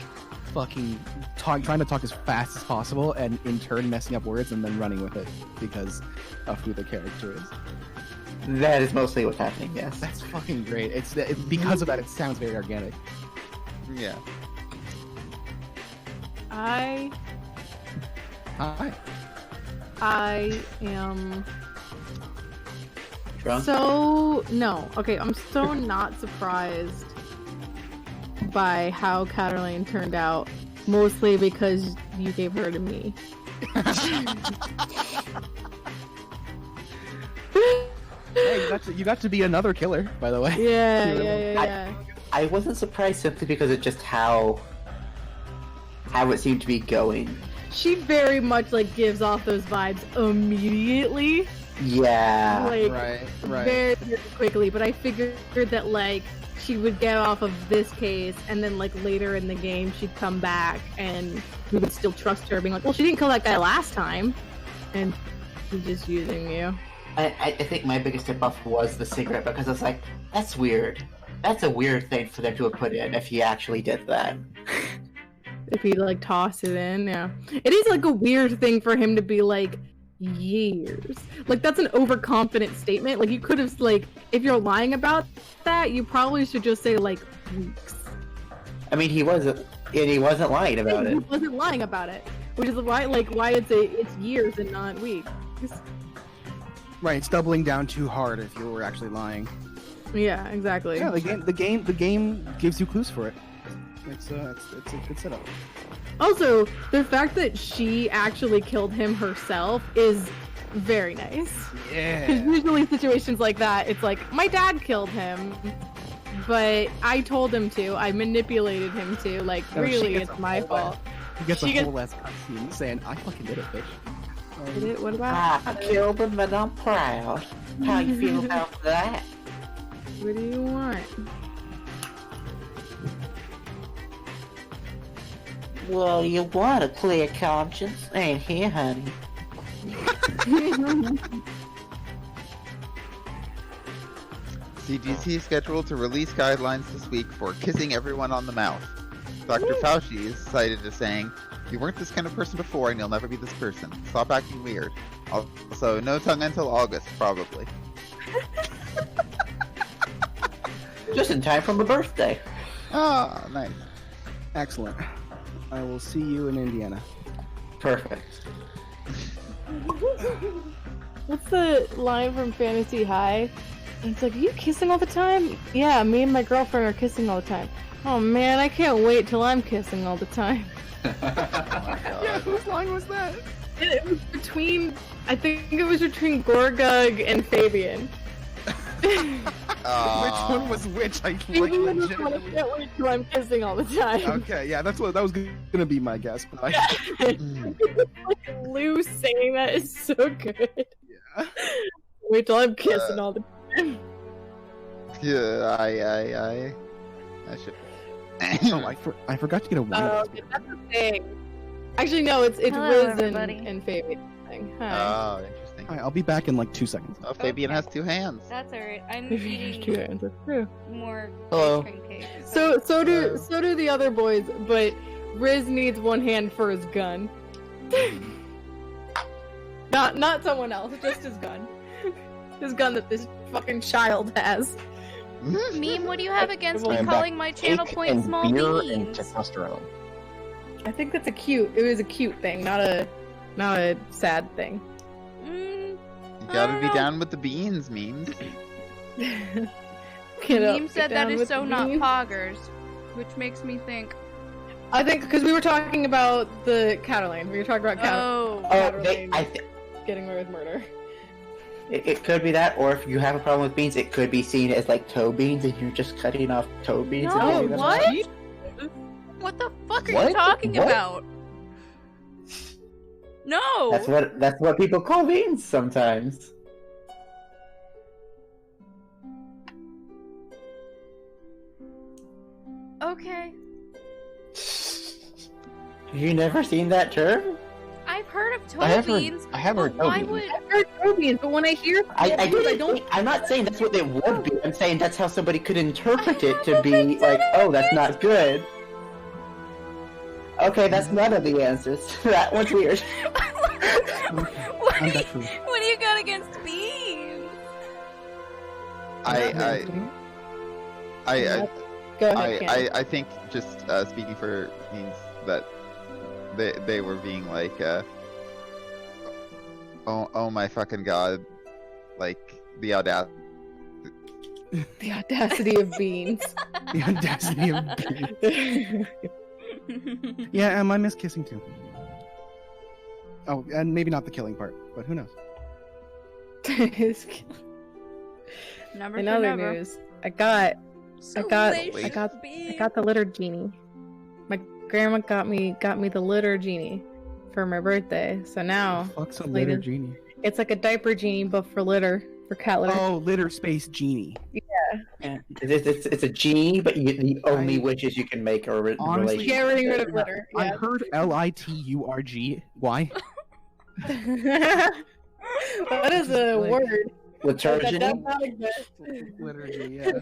fucking trying to talk as fast as possible and in turn messing up words and then running with it because of who the character is. That is mostly what's happening, yes. That's fucking great. It's because of that, it sounds very organic. Yeah. I Hi. am Drunk? I'm so not surprised by how Cataline turned out, mostly because you gave her to me. Hey, you got to be another killer, by the way. Yeah. I wasn't surprised simply because of just how it seemed to be going. She very much like gives off those vibes immediately. Yeah. Like Right. very, very quickly, but I figured that like she would get off of this case and then like later in the game she'd come back and we would still trust her, being like, well, she didn't kill that guy last time and she's just using you. I think my biggest tip-off was the cigarette because I was like, that's weird. That's a weird thing for them to have put in if he actually did that. If he like toss it in, yeah. It is like a weird thing for him to be like years. Like that's an overconfident statement. Like you could have like, if you're lying about that, you probably should just say like weeks. I mean, he wasn't lying about He it. wasn't lying about it, which is why it's years and not weeks. Right, it's doubling down too hard if you were actually lying. Yeah, exactly. Yeah, the game gives you clues for it. It's a good setup. Also, the fact that she actually killed him herself is very nice. Yeah. Because usually situations like that, it's like, my dad killed him, but I told him to. I manipulated him to. Like, No, she really, gets it's a my whole fault. He gets She a whole ass cutscene saying, "I fucking did it, bitch." Did it? What about? I killed him and I'm proud. How you feel about that? What do you want? Well, you want a clear conscience, ain't here, honey. CDC is scheduled to release guidelines this week for kissing everyone on the mouth. Dr. Fauci is cited as saying, "You weren't this kind of person before, and you'll never be this person. Stop acting weird." Also, no tongue until August, probably. Just in time for my birthday. Ah, nice. Excellent. I will see you in Indiana. Perfect. What's the line from Fantasy High? It's like, are you kissing all the time? Yeah, me and my girlfriend are kissing all the time. Oh man, I can't wait till I'm kissing all the time. Yeah, whose line was that? It was between, I think it was between Gorgug and Fabian. Which one was which? I Fabian was like, I legitimately... can't wait till I'm kissing all the time. Okay, yeah, that was gonna be my guess, but Lou saying that is so good. yeah. Wait till I'm kissing all the time. Yeah, I should. Oh, I forgot to get a one. Oh, that's the thing. Actually, no, it's Hello, Riz everybody. and Fabian thing. Hi. Oh, interesting. Alright, I'll be back in like 2 seconds. Oh, Fabian has 2 hands. That's alright. I'm Two eating hands, that's true. more Hello. ice cream cake. So do the other boys, but Riz needs one hand for his gun. not someone else, just his gun. His gun that this fucking child has. Meme, what do you have against I me am calling back. my channel Cake point and small beer and beans? testosterone. I think that's it was a cute thing, not a sad thing. You gotta be down with the beans, memes. Meme said that is so not poggers, which makes me think. I think because we were talking about the Catalan. We were talking about Oh, getting away with murder. It could be that, or if you have a problem with beans, it could be seen as like toe beans, and you're just cutting off toe beans. and no, giving them what? out. What the fuck are What? you talking What? about? No. That's what people call beans sometimes. Okay. Have you never seen that term? I've heard of toe I have heard- beans. I have heard but toe why beans. would I've heard Caribbean, but when I hear I'm not saying that's what it would be. I'm saying that's how somebody could interpret it to be like, oh, that's not good. Okay, that's none of the answers. That one's weird. what I'm do back for- you got against beans? I Go ahead, Ken. I think just speaking for means that they were being like, oh my fucking god, like the audacity. The audacity of beans. The audacity of beans. Yeah, I miss kissing too. Oh, and maybe not the killing part, but who knows? Number In for other number. news, I got Salacious I beans. got the litter genie. My grandma got me the litter genie for my birthday. So now Fuck's a like litter a- genie. it's like a diaper genie, but for litter, for cat litter. Oh, litter space genie. Yeah. It's a genie, but the only I- wishes you can make are in Honestly, relation. Getting rid of litter. I Yeah. heard LITURG. Why? That is a Like- word. That Liturgy. does not exist. Liturgy, yeah.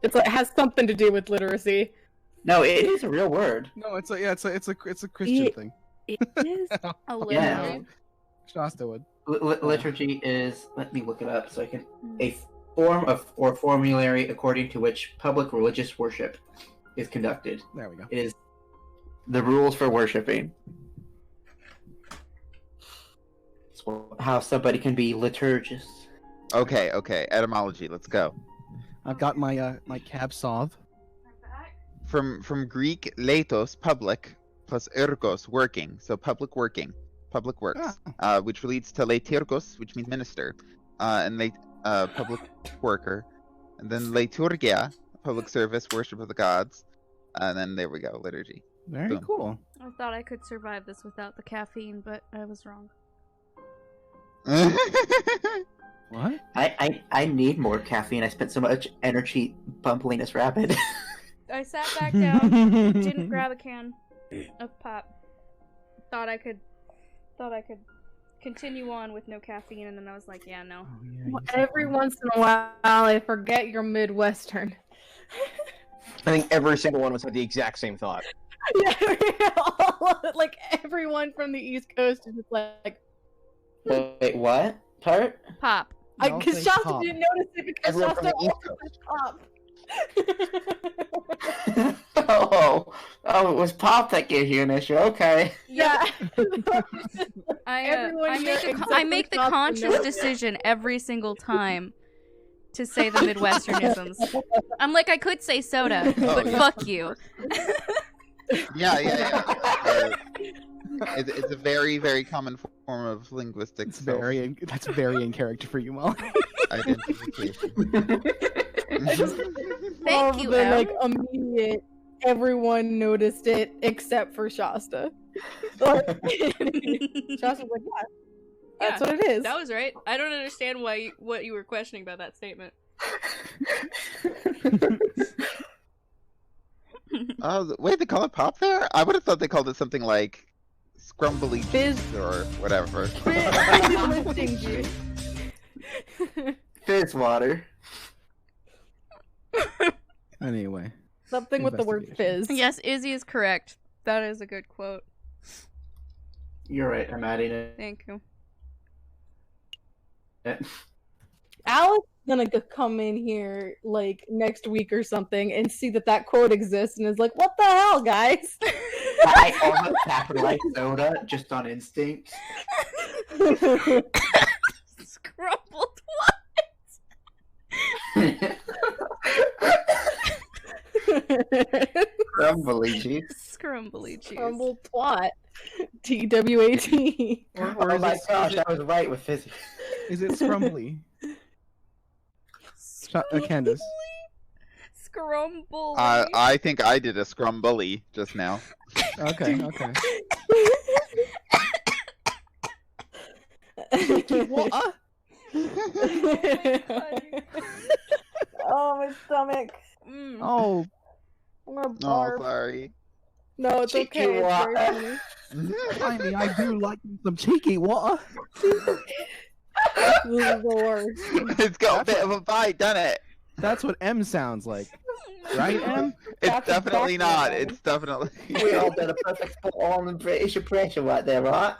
It's like, it has something to do with literacy. No, it is a real word. No, it's a Christian Yeah. thing. It is. A little Yeah. bit. Shasta would. Liturgy is. Let me look it up so I can. A form of or formulary according to which public religious worship is conducted. There we go. It is the rules for worshiping. It's how somebody can be liturgious. Okay, etymology. Let's go. I've got my my cab solved. From Greek, leitos, public, plus ergos, working. So public working, public works, which leads to leiturgos, which means minister, and public worker, and then liturgia, public service, worship of the gods, and then there we go, liturgy. Very Boom. cool. I thought I could survive this without the caffeine, but I was wrong. What? I need more caffeine. I spent so much energy bumbling this rabbit. I sat back down, didn't grab a can of pop. Thought I could continue on with no caffeine, and then I was like, yeah, no. Oh, yeah, you said Every that. once in a while, I forget you're Midwestern. I think every single one was had the exact same thought. Yeah, like everyone from the East Coast is just like, Wait, what? Part? Pop. They all because say Shasta pop. didn't notice it because Everyone from Shasta the East always says pop. Oh, it was Pop that gave you an issue. Okay. Yeah. I make the Shasta conscious knows it. decision every single time to say the Midwesternisms. I'm like, I could say soda, but yeah. fuck you. Yeah. It's a very, very common form of linguistic That's very in character for you, Molly. identification. Thank you, The Em. like immediate. Everyone noticed it except for Shasta. Shasta's like, yeah, that's what it is. That was right. I don't understand what you were questioning about that statement. Wait, they call it pop there? I would have thought they called it something like scrumbly Fizz. juice or whatever. Lifting juice. Fizz water. Anyway. Something with the word fizz. Yes, Izzy is correct. That is a good quote. You're right, I'm adding it. Thank you. Alex is gonna come in here like next week or something and see that quote exists and is like, "What the hell, guys?" I almost capitalized soda just on instinct. Scrumbled Crumbly cheese. Scrumbly cheese. Crumble twat. TWAT. Or Oh is my it, gosh, I was right with Fizzy. is it scrumbly? Candace. Scrumble. I think I did a scrumbully just now. Okay. What? Oh, my stomach. Mm. Oh, I'm gonna Oh, barf. sorry. No, it's Cheeky okay. It's what? very funny. blimey, I do like some cheeky water. This is the worst. It's got a bit of a bite, doesn't it? That's what M sounds like. Right, Em? It's That's definitely exactly not. what it It's definitely. We all did a perfect spot on the British oppression right there, right?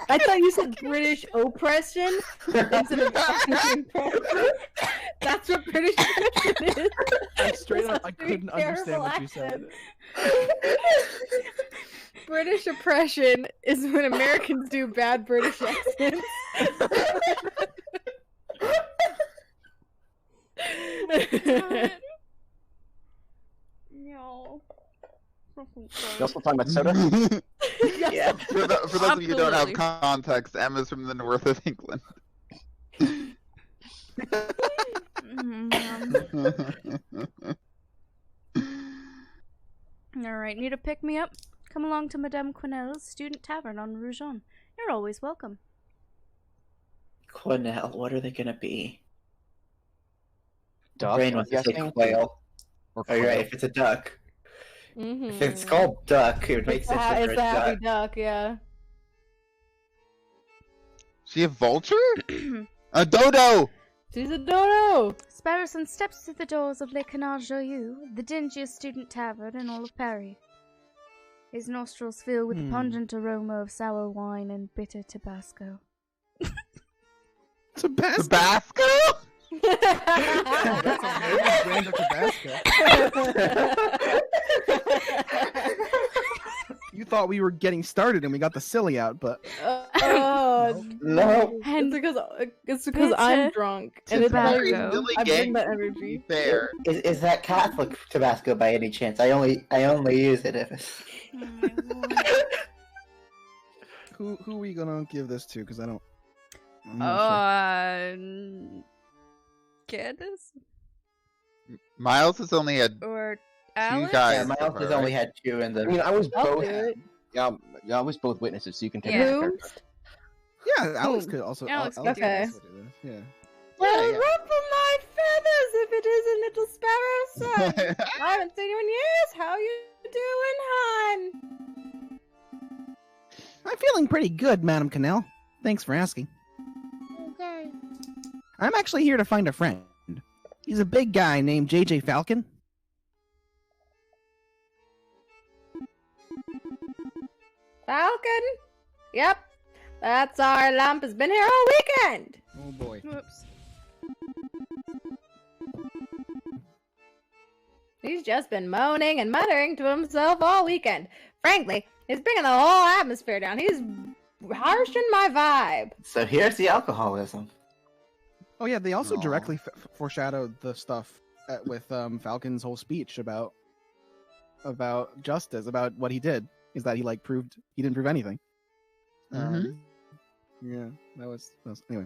I thought you said British oppression instead of African oppression. That's what British oppression is. I straight up, I That's a very couldn't understand terrible what you said. accent. British oppression is when Americans do bad British accents. No. You also talking about soda? Yeah. For those of you who don't have Absolutely. context, Emma's from the north of England. Alright, need a pick me up? Come along to Madame Quenel's Student Tavern on Rougon. You're always welcome. Quenelle, what are they gonna be? Duck, Brain I'm wants to say guessing? quail. Or Oh, you're right, quail. if it's a duck. Mm-hmm. If it's called duck, it would make sense for It's a a happy duck. duck, yeah. She a vulture? A dodo! She's a dodo! Sparrowson steps through the doors of Le Canard Joyeux, the dingiest student tavern in all of Paris. His nostrils fill with the pungent aroma of sour wine and bitter Tabasco. Tabasco? Tabasco? That's a latest brand of Tabasco. You thought we were getting started and we got the silly out, but Oh, No. And it's because I'm bitter drunk and it's Tabasco. very Silly I bring gang, that to energy. be fair. Is that Catholic Tabasco by any chance? I only use it if it's. oh my lord. who are we gonna give this to? Because I'm Oh, not sure. Candace? Miles has only had Or two Alex? guys. Yeah, Miles so has far, only right? had two in I mean, the. I was I'll both. do it. Yeah, I was both witnesses, so you can take Yeah. it. Who? Yeah, Alex could also. Alex Alex could do Okay. this. could do this, Yeah. Well, yeah. ruffle my feathers if it is a little sparrow son. I haven't seen you in years. How you doing, hon? I'm feeling pretty good, Madam Cannell. Thanks for asking. Okay. I'm actually here to find a friend. He's a big guy named JJ Falcon. Falcon? Yep. That's our lump has been here all weekend. Oh boy. Whoops. He's just been moaning and muttering to himself all weekend. Frankly, he's bringing the whole atmosphere down. He's harshing my vibe. So here's the alcoholism. Oh yeah, they also Aw. directly foreshadowed the stuff with Falcon's whole speech about justice, about what he did. Is that he didn't prove anything. Yeah, that was anyway.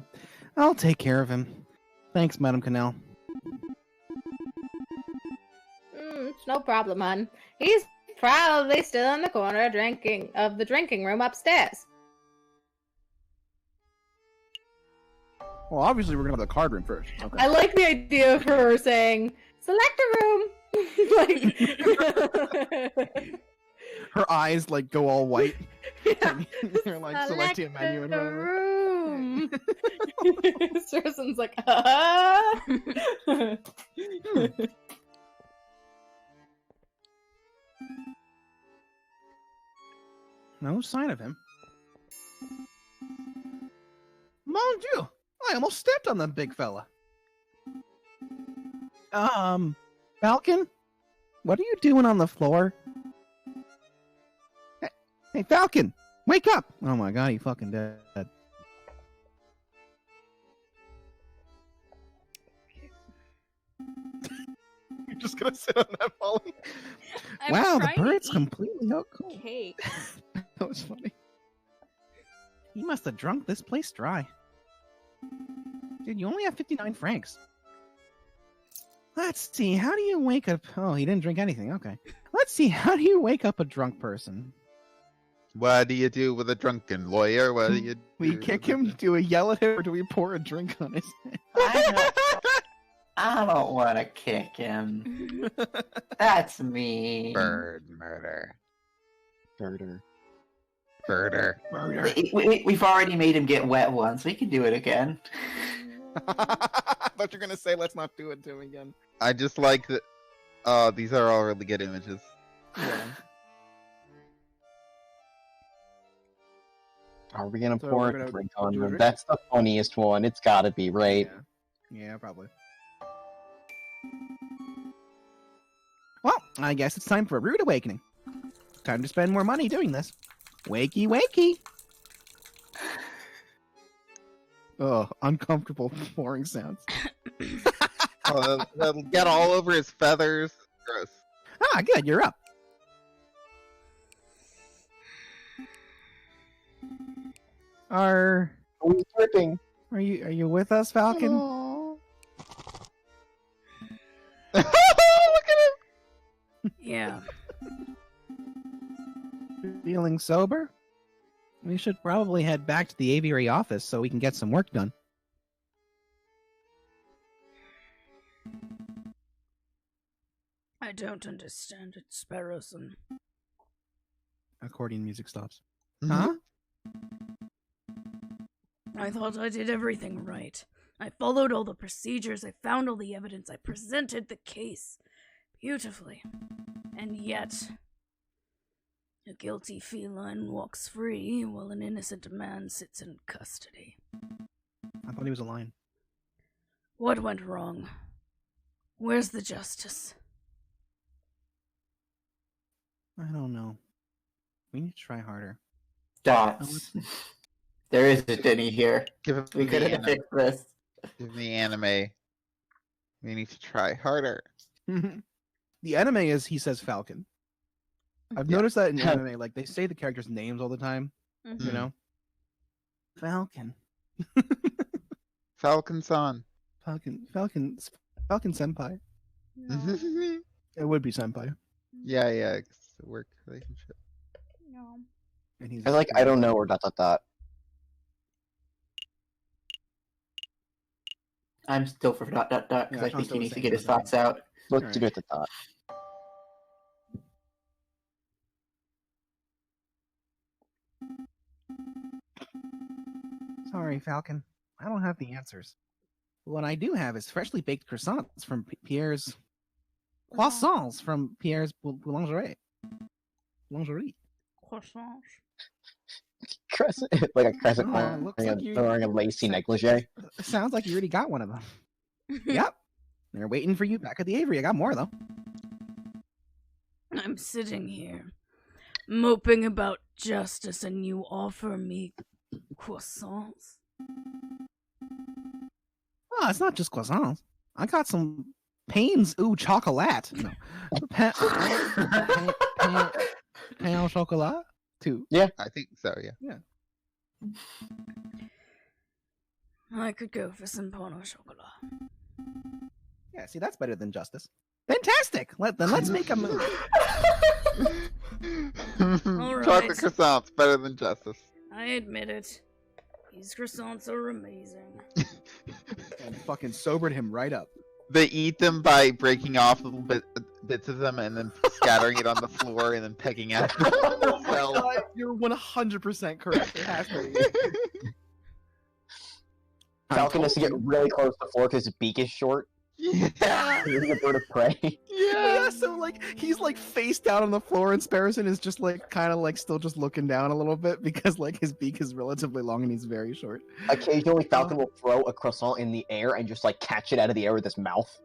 I'll take care of him. Thanks, Madam Cannell. It's no problem, hon. He's probably still in the corner of the drinking room upstairs. Well, obviously we're gonna go to the card room first. Okay. I like the idea of her saying, "Select a room." Like, Her eyes like go all white. yeah. They're like selecting a menu and a whatever. room. Susan's like, No sign of him. Mon Dieu! I almost stepped on that big fella. Falcon? What are you doing on the floor? Hey, Falcon! Wake up! Oh my god, he fucking dead. You're just gonna sit on that, Molly? Wow, the bird's completely out cold. Cake. That was funny. He must have drunk this place dry. Dude, you only have 59 francs. Let's see, how do you wake up... Oh, he didn't drink anything, okay. Let's see, how do you wake up a drunk person? What do you do with a drunken lawyer? What do you do? We kick him, do we yell at him, or do we pour a drink on his head? I don't want to kick him. That's mean. Bird murder. Murder. Murder. We've already made him get wet once. We can do it again. I thought you were gonna say, let's not do it to him again. I just like that. These are all really good images. Yeah. Are we gonna So pour we're a gonna drink on do a him? drink? That's the funniest one. It's gotta be, right? Yeah, probably. Well, I guess it's time for a rude awakening. Time to spend more money doing this. Wakey, wakey! Oh, uncomfortable pouring sounds. Oh, that'll get all over his feathers. Gross. Ah, good, you're up. Who's dripping? Are you with us, Falcon? Oh. Look at him! Yeah. Feeling sober? We should probably head back to the Aviary office so we can get some work done. I don't understand it, Sparrowson. Accordion music stops. Mhm. Huh? I thought I did everything right. I followed all the procedures, I found all the evidence, I presented the case beautifully. And yet, a guilty feline walks free while an innocent man sits in custody. I thought he was a lion. What went wrong? Where's the justice? I don't know. We need to try harder. Dots. There isn't any here. Give him We the could have anime. fixed this. Give him the anime. We need to try harder. The anime is he says Falcon. I've Yeah. noticed that in anime, like they say the characters' names all the time. Mhm. You know, Falcon, Falcon-san. Falcon Senpai. No, It would be Senpai, Yeah, it's a work relationship. no. and he's. I like I don't know or ... I'm still for ... because Yeah, I Sean's think still he needs the to same get his person. thoughts out. Let's Alright. do it at the ... sorry, Falcon. I don't have the answers. What I do have is freshly baked croissants from Pierre's... Croissants from Pierre's boulangerie. Croissants. Crescent, like a crescent looks wearing, like you... wearing a lacy negligee. Sounds like you already got one of them. Yep. They're waiting for you back at the Aviary. I got more, though. I'm sitting here, moping about justice, and you offer me croissants? Oh, it's not just croissants. I got some Pains au chocolat. No. Pain au chocolat? Too. Yeah. I think so, yeah. Yeah. I could go for some pain au chocolat. Yeah, see, that's better than justice. Fantastic! Let's make a move. All right. Chocolate croissants, better than justice. I admit it. These croissants are amazing. And fucking sobered him right up. They eat them by breaking off little bits of them and then scattering it on the floor and then pecking at them. You're 100% correct. It has to be. Falcon has to get really close to the floor because his beak is short. Yeah. He's a bird of prey. Yeah, so like he's like face down on the floor and Sparrowson is just like kind of like still just looking down a little bit because like his beak is relatively long and he's very short. Occasionally Falcon will throw a croissant in the air and just like catch it out of the air with his mouth.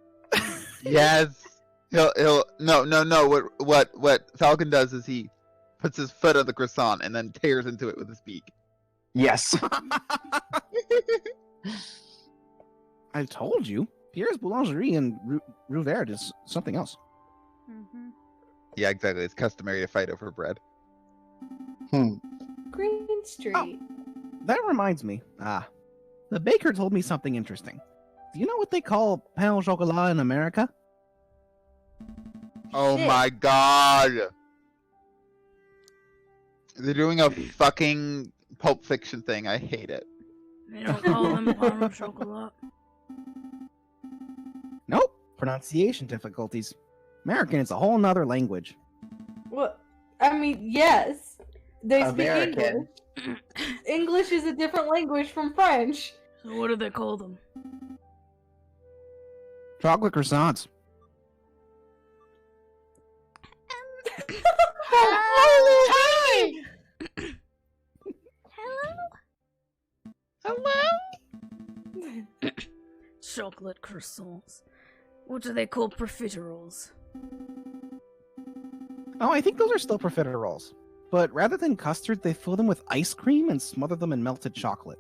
Yes. He'll no. What Falcon does is he puts his foot on the croissant and then tears into it with his beak. Yes. I told you. Pierre's Boulangerie in Rue Verte is something else. Mm-hmm. Yeah, exactly. It's customary to fight over bread. Green Street. Oh, that reminds me. The baker told me something interesting. Do you know what they call pain au chocolat in America? Oh Shit. my god! They're doing a fucking Pulp Fiction thing. I hate it. They don't call them pain au chocolat. Nope. Pronunciation difficulties. American is a whole nother language. What? I mean, yes. They speak American. English. English is a different language from French. So what do they call them? Chocolate croissants. Hi. Chocolate croissants. What do they call profiteroles? Oh, I think those are still profiteroles. But rather than custard, they fill them with ice cream and smother them in melted chocolate.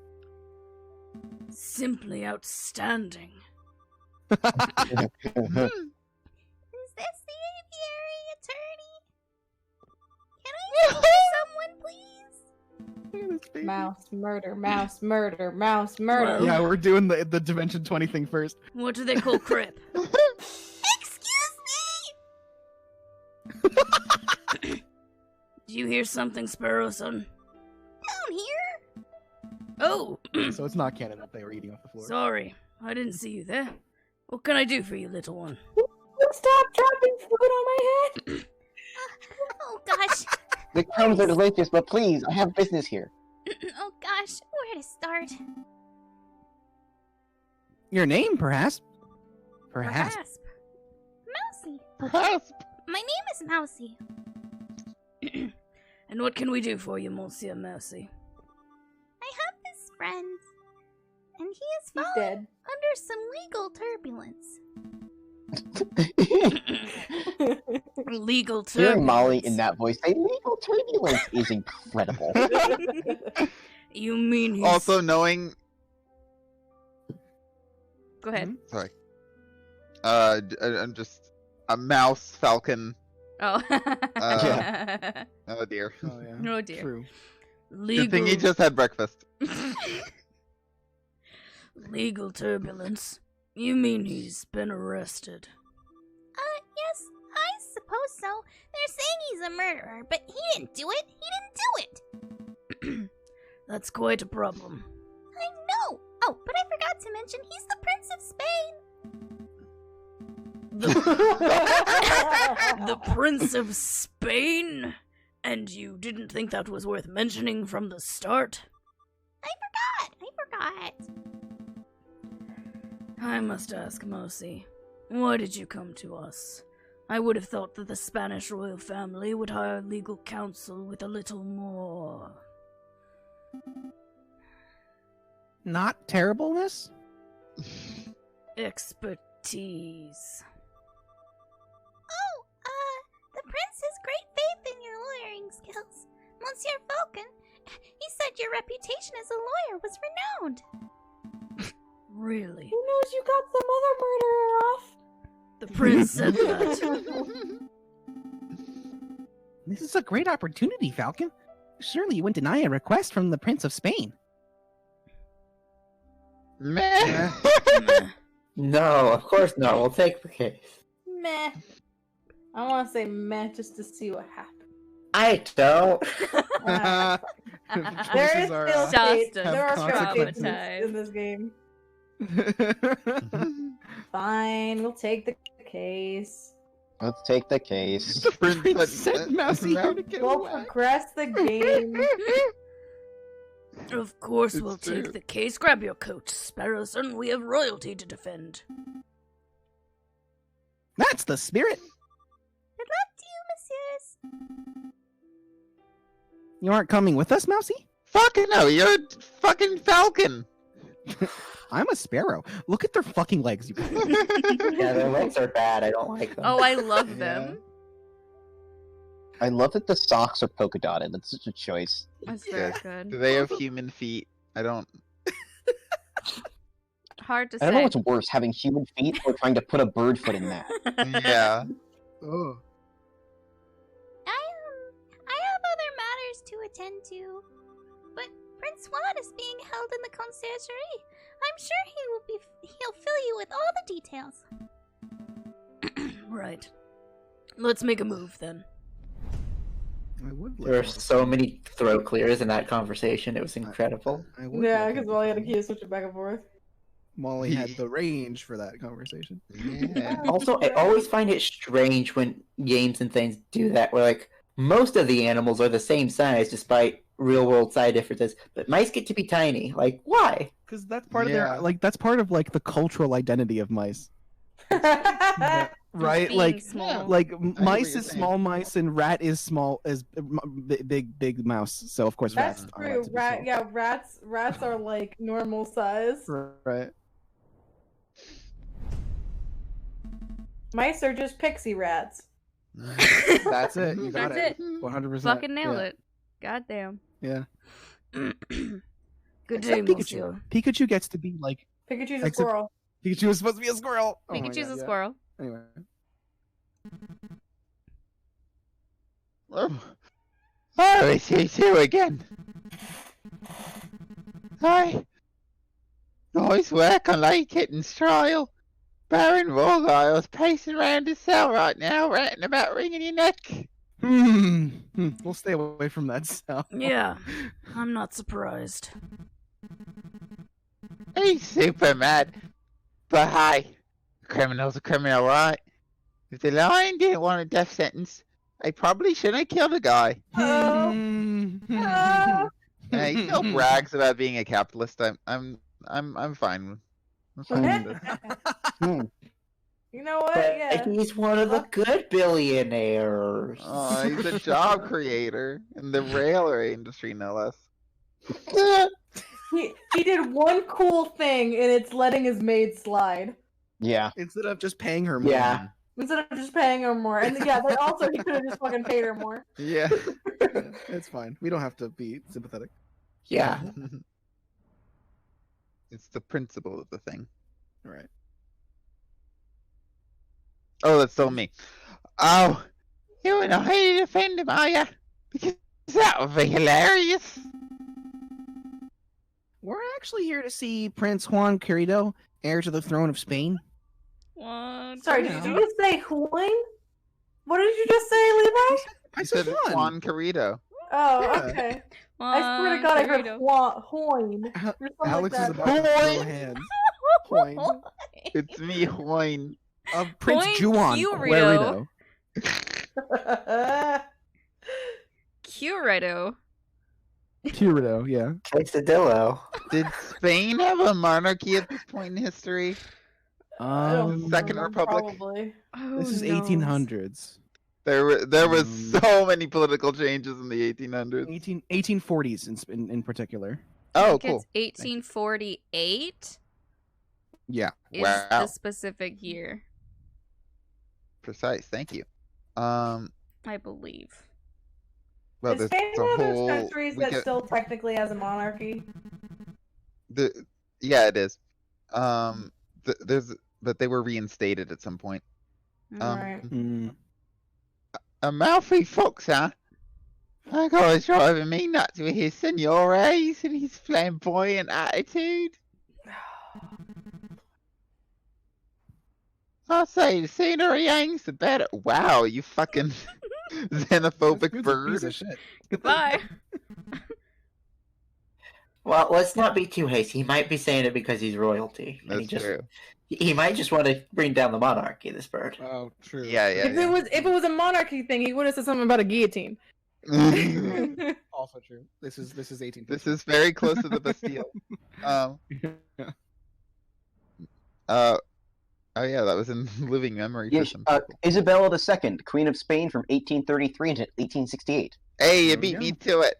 Simply outstanding. Is this the aviary attorney? Can I talk to someone, please? Mouse murder, mouse murder, mouse murder. Well- Yeah, we're doing the Dimension 20 thing first. What do they call crepe? Excuse me! Do you hear something, Sparrowson? Down here? Oh, So it's not canon that they were eating off the floor. sorry. I didn't see you there. What can I do for you, little one? Stop dropping food on my head. Oh gosh. The crumbs are delicious, but please, I have business here. Oh gosh, where to start? Your name, perhaps? Perhaps. Mousy. Perhaps. My name is Mousy. And what can we do for you, Monsieur Mercy? I have this friend, and he is He's falling dead. under some legal turbulence. Legal Hearing turbulence. Molly in that voice say legal turbulence is incredible. You mean he's... Also knowing, Go ahead. sorry, I'm just a mouse falcon. Oh. Oh dear. Oh, yeah. Oh dear. True. Good thing he just had breakfast. Legal turbulence. You mean he's been arrested? Yes, I suppose so. They're saying he's a murderer, but he didn't do it. He didn't do it. That's quite a problem. I know. Oh, but I forgot to mention he's the Prince of Spain. The Prince of Spain? And you didn't think that was worth mentioning from the start? I forgot. not. I must ask, Mousy, why did you come to us? I would have thought that the Spanish royal family would hire legal counsel with a little more... Not terribleness? expertise. Oh, the prince has great faith in your lawyering skills. Monsieur Falcon, he said your reputation as a lawyer was renowned. Really? Who knows you got some other murderer off? The prince said that. This is a great opportunity, Falcon. Surely you wouldn't deny a request from the Prince of Spain. Meh. No, of course not. We'll take the case. Meh. I want to say meh just to see what happens. I don't. There is Choices are, still Just there are still consequences. cases in this game. Fine, we'll take the case. Let's take the case. Prince sent Mousy here to get We'll away. progress the game. Of course It's we'll true. take the case. Grab your coat, Sparrows, and we have royalty to defend. That's the spirit. Good luck to you, messieurs. You aren't coming with us, Mousy? Fucking no, you're a fucking falcon. I'm a sparrow. Look at their fucking legs, you Yeah, their legs are bad. I don't like them. Oh, I love them. I love that the socks are polka dotted. That's such a choice. That's very Yes. good. Do they have human feet? I don't. Hard to I don't know say. what's worse, having human feet or trying to put a bird foot in that. Yeah. Oh. I have other matters to attend to. But Prince Juan is being held in the conciergerie. I'm sure he'll fill you with all the details. Right. Let's make a move then. I would. There were so many throat clears in that conversation. It was incredible. I would Yeah, like because it. Molly had to keep switching back and forth. Molly had the range for that conversation. Yeah. Also, I always find it strange when games and things do that, where like most of the animals are the same size despite real world size differences, but mice get to be tiny. Like, why? Because that's part of Yeah. their that's part of like the cultural identity of mice, That's right? Being Like small. like what mice you're is saying. small mice and rat is small as big mouse. So of course rats are true. allowed to be small. Yeah, rats are like normal size. Right. Mice are just pixie rats. That's it. You got That's it. it. 100%. Fucking nailed yeah. it. Goddamn. Yeah. Good Except day, Pikachu. monsieur. Pikachu gets to be like Pikachu's a Except- squirrel. Pikachu was supposed to be a squirrel. Oh my Pikachu's God, a yeah. squirrel. Anyway. Oh, it's you two again. Hi. Nice work on Lady Kitten's trial. Baron Rogile's pacing around his cell right now, ranting about wringing your neck. We'll stay away from that cell. Yeah, I'm not surprised. He's super mad. But hey, a criminal's a criminal, right? If the lion didn't want a death sentence, they probably shouldn't have killed the guy. Oh. He still brags about being a capitalist. I'm fine. I'm fine with it. You know what? But Yeah. he's one of the good billionaires. Oh, he's a job creator in the railway industry, no less. He did one cool thing, and it's letting his maid slide Yeah. Instead of just paying her more. Yeah. instead of just paying her more. And yeah, but also he could have just fucking paid her more. Yeah. Yeah, it's fine. We don't have to be sympathetic. Yeah. It's the principle of the thing. All right. Oh, that's still me. Oh, you and I defend him, are ya? Because that would be hilarious. We're actually here to see Prince Juan Querido, heir to the throne of Spain. What? Sorry, did you just say Juan? What did you just say, Levi? I said said Juan Carrito. Oh, Yeah. okay. I swear to God, I heard Hoin. Or something Alex like is that. about to throw hands. Point. It's me, Juan. Prince Point Juan Querido. Querido. Curito. Purito, yeah. Quesadillo. Did Spain have a monarchy at this point in history? Second Republic. Probably. This is 1800s. There was so many political changes in the 1800s. 1840s in particular. Oh, think cool. It's 1848 Yeah. is Wow. the specific year, Precise. Thank you. I believe. Well, Is there's Spain a one of those whole. countries we that get- still technically has a monarchy? Yeah, it is. But they were reinstated at some point. Right. A mouthy fox, huh? That guy's driving me nuts with his senores and his flamboyant attitude. I say the sooner he hangs, the better. Wow, you fucking xenophobic Piece bird. of shit. Goodbye. Well, let's not be too hasty. He might be saying it because he's royalty. And That's true. He might just want to bring down the monarchy, this bird. Oh, true. Yeah. If it was a monarchy thing, he would have said something about a guillotine. Also true. This is 18. This is very close to the Bastille. Oh yeah, that was in living memory for Yes, some people. Isabella II, Queen of Spain from 1833 to 1868. Hey, you There we beat go. me to it.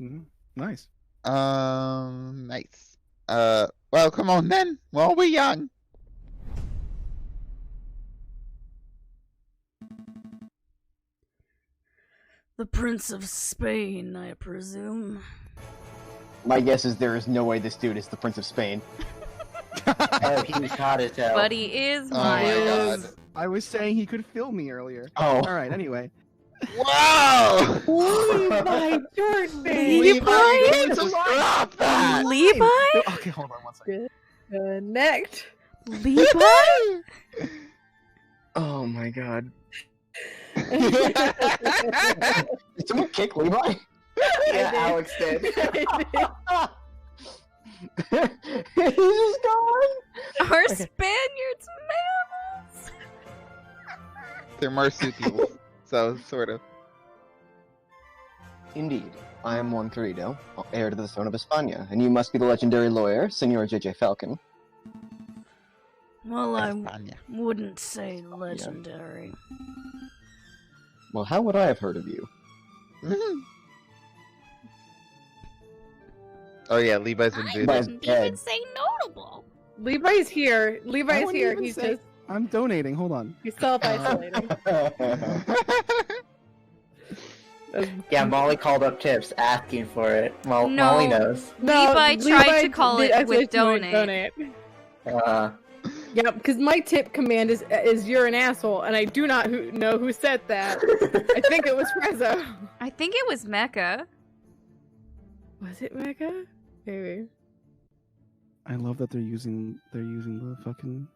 Nice. Nice. Well, come on then. While we're young. The Prince of Spain, I presume. My guess is there is no way this dude is the Prince of Spain. Oh, he was hot as hell. But he is Oh my Miles. god. I was saying he could fill me earlier. Oh. All right. Anyway. Wow! Levi Jordan! Levi, just drop that! Levi? Okay, hold on one second. Connect. Levi? Oh my god. Did someone kick Levi? Yeah, Alex did. He's just gone. Are Spaniards mammals? They're marsupials, so sort of. Indeed. I am Juan Querido, heir to the throne of España, and you must be the legendary lawyer, Senor J.J. Falcon. Well, I España. wouldn't say legendary. Well, how would I have heard of you? Oh yeah, Levi's been I doing Levi's it. wouldn't dead. even say notable. Levi's here. I Levi's wouldn't here. even He's say- just I'm donating. Hold on. he's self-isolating. Yeah, Molly called up tips asking for it. Well, No. Molly knows. Levi tried to call did it with exclamation donate. Yeah, because my tip command is you're an asshole, and I do not know who said that. I think it was Frezzo. I think it was Mecca. Was it Mecca? Maybe. I love that they're using the fucking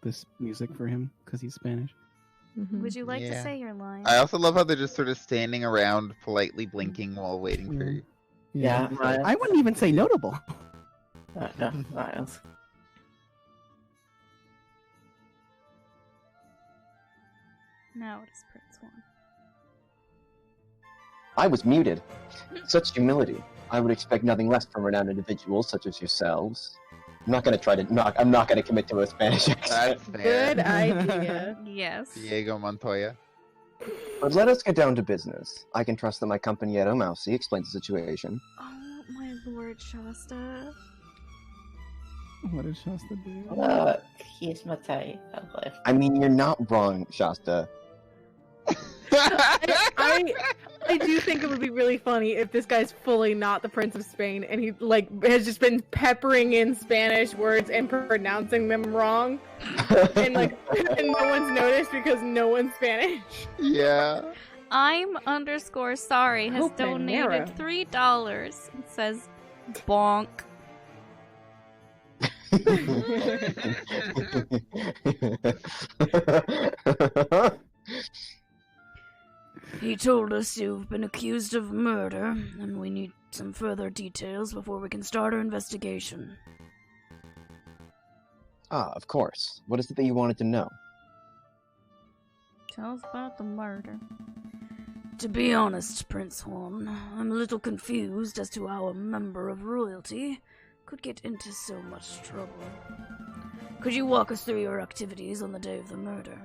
this music for him because he's Spanish. Would you like to Yeah. say your line? I also love how they're just sort of standing around, politely blinking while waiting for you. Yeah, Miles. I wouldn't even say notable. No, Miles. Now it is Prince Juan. I was muted. Such humility. I would expect nothing less from renowned individuals such as yourselves. I'm not gonna commit to a Spanish accent. That's fair. Good idea. Yes. Diego Montoya. But let us get down to business. I can trust that my compañero Mousy explains the situation. Oh, my Lord Shasta. What did Shasta do? Here's my tie. Okay. I mean, you're not wrong, Shasta. I do think it would be really funny if this guy's fully not the Prince of Spain and he has just been peppering in Spanish words and pronouncing them wrong, and and no one's noticed because no one's Spanish. Yeah. I'm _sorry has Oh, donated Panera. $3 and says bonk. He told us you've been accused of murder, and we need some further details before we can start our investigation. Ah, of course. What is it that you wanted to know? Tell us about the murder. To be honest, Prince Horn, I'm a little confused as to how a member of royalty could get into so much trouble. Could you walk us through your activities on the day of the murder?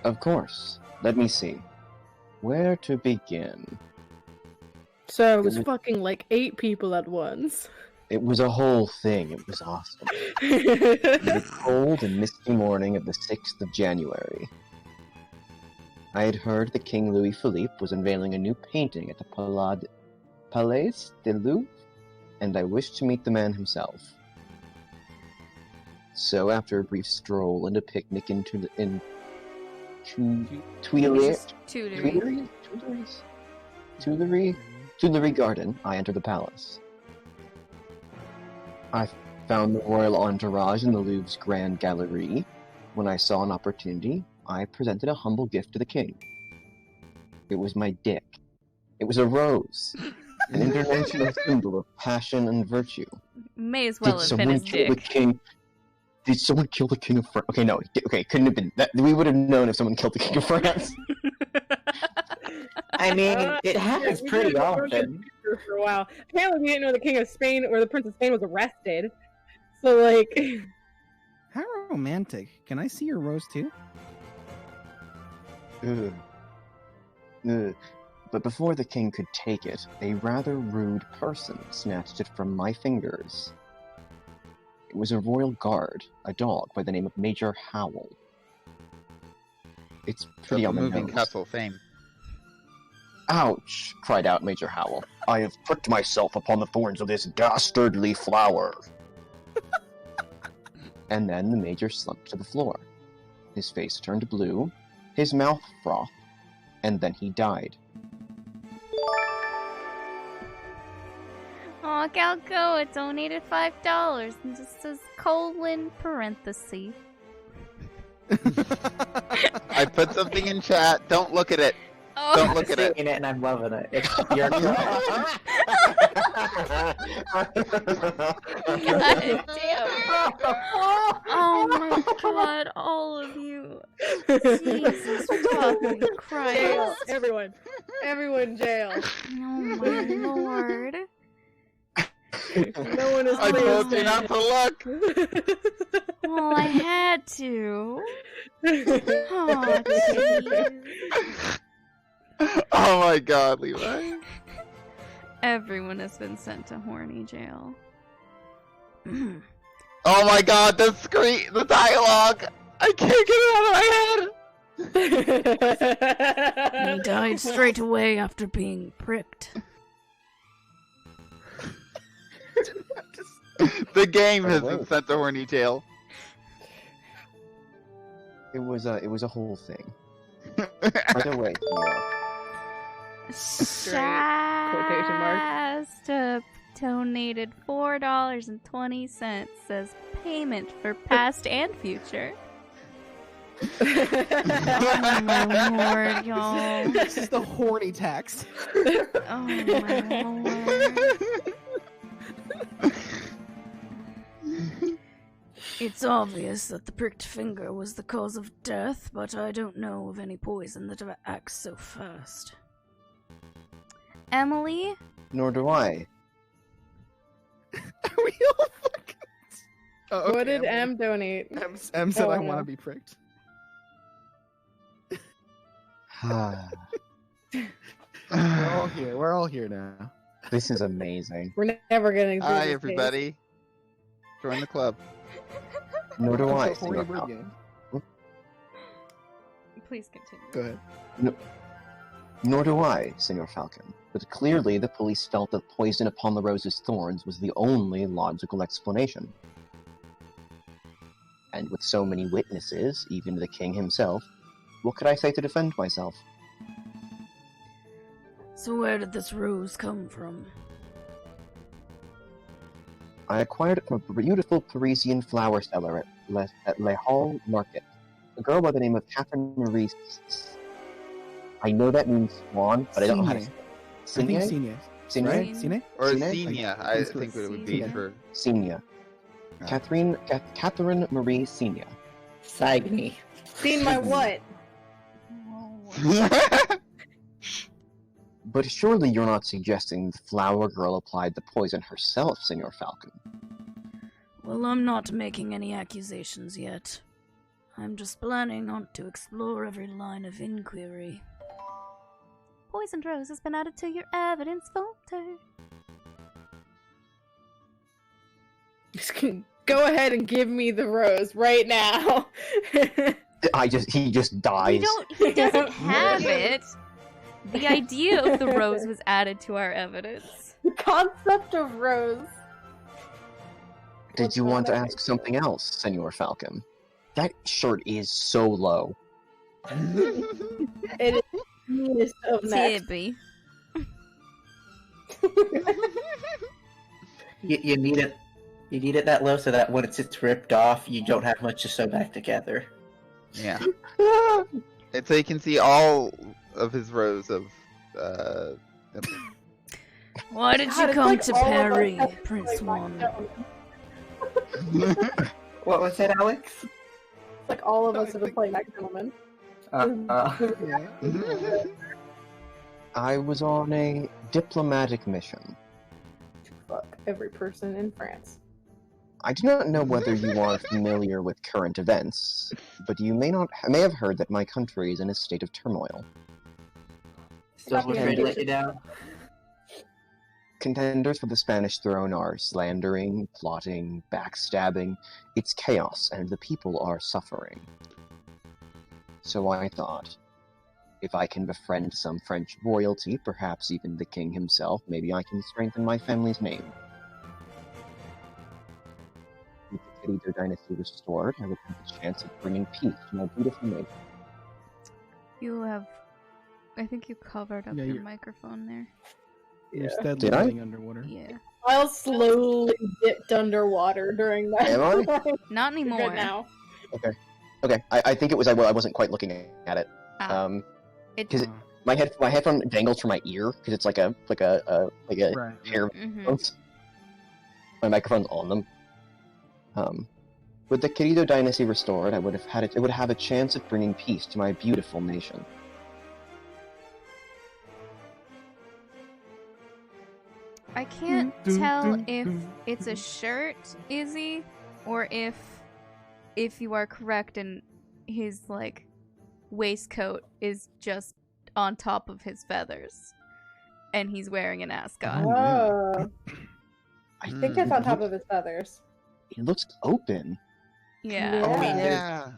Of course. Let me see. Where to begin? So it was fucking like 8 people at once. It was a whole thing. It was awesome. It was a cold and misty morning of the 6th of January. I had heard that King Louis Philippe was unveiling a new painting at the Palais de Louvre, and I wished to meet the man himself. So, after a brief stroll and a picnic in Tuileries Garden, I entered the palace. I found the royal entourage in the Louvre's Grand Gallery. When I saw an opportunity, I presented a humble gift to the king. It was my dick. It was a rose, an international symbol of passion and virtue. May as well have been his dick. Did someone kill the king of France? Okay, no. Okay, couldn't have been that. We would have known if someone killed the king of France. I mean, it happens pretty often. For a while. Apparently, we didn't know the king of Spain or the prince of Spain was arrested. So, like, How romantic. Can I see your rose too? But before the king could take it, a rather rude person snatched it from my fingers. It was a royal guard, a dog by the name of Major Howell. It's pretty on the moving nose. castle fame. Ouch! Cried out Major Howell. I have pricked myself upon the thorns of this dastardly flower. And then the major slumped to the floor. His face turned blue, his mouth frothed, and then he died. Aw, Galgoa donated $5 and just says colon parenthesis. I put something in chat. Don't look at it. Oh. Don't look at it. And I'm loving it. It's your God damn it. Oh my god, all of you. Jesus fucking Christ. jail. Everyone jail. Oh my lord. No one is I told you not to look. Well, I had to. Oh, jeez. Oh my god, Levi. Everyone has been sent to horny jail. Oh my god, the dialogue! I can't get it out of my head! He died straight away after being pricked. The game has been sent to horny jail. It was a whole thing. By the way, Shasta donated $4.20, says payment for past and future. Oh my lord, y'all. This is the horny tax. Oh my lord. It's obvious that the pricked finger was the cause of death, but I don't know of any poison that acts so fast. Emily? Nor do I. Are we all fucking... Oh, okay, What did M donate? M said I no. want to be pricked. We're all here now. This is amazing. We're never getting through Hi, this everybody. Join the club. Nor do I. It's a horny Senor bird Falcon. game. Please continue. Go ahead. Nor do I, Senor Falcon. But clearly the police felt that poison upon the rose's thorns was the only logical explanation. And with so many witnesses, even the king himself, what could I say to defend myself? So where did this rose come from? I acquired it from a beautiful Parisian flower seller at Le Hall Market. A girl by the name of Catherine Marie. I know that means swan, but I don't know how to say it. I think Senior. Senior? Right? Senior? Or Senior? Senior, I think it would be Senior. for... Senior. Catherine Marie Senior. Sag me. Seen my what? But surely you're not suggesting the flower girl applied the poison herself, Senor Falcon. Well, I'm not making any accusations yet. I'm just planning on to explore every line of inquiry. Poisoned rose has been added to your evidence folder. Go ahead and give me the rose right now. He just dies. He doesn't have it. The idea of the rose was added to our evidence. The concept of rose. Did you want to ask something else, Senor Falcon? That shirt is so low. It is so next. Tibby. You need it. You need it that low so that when it's ripped off, you don't have much to sew back together. Yeah. And so you can see all of his rows of. Why did you come to Paris, Prince Swan? What was it, Alex? Like all of us have been playing that gentleman. I was on a diplomatic mission. Fuck every person in France. I do not know whether you are familiar with current events, but you may have heard that my country is in a state of turmoil. Still afraid to let you down? Contenders for the Spanish throne are slandering, plotting, backstabbing. It's chaos, and the people are suffering. So I thought, if I can befriend some French royalty, perhaps even the king himself, maybe I can strengthen my family's name. With the Kitty dynasty restored, I would have a chance of bringing peace to my beautiful nation. You have... I think you covered up your microphone there. You're steadily Did I? getting underwater. Yeah. I'll slowly dipped underwater during that. Am I? time. Not You're anymore. good now. Okay. I think it was I wasn't quite looking at it. Because my headphone dangles from my ear because it's like a Right. hair. My microphone's on them. With the Querido dynasty restored, it would have a chance of bringing peace to my beautiful nation. I can't tell if it's a shirt, Izzy, or if you are correct and his like waistcoat is just on top of his feathers and he's wearing an ascot. Oh. I think it's on top of his feathers. It looks open. Yeah. Oh, wait, Yeah.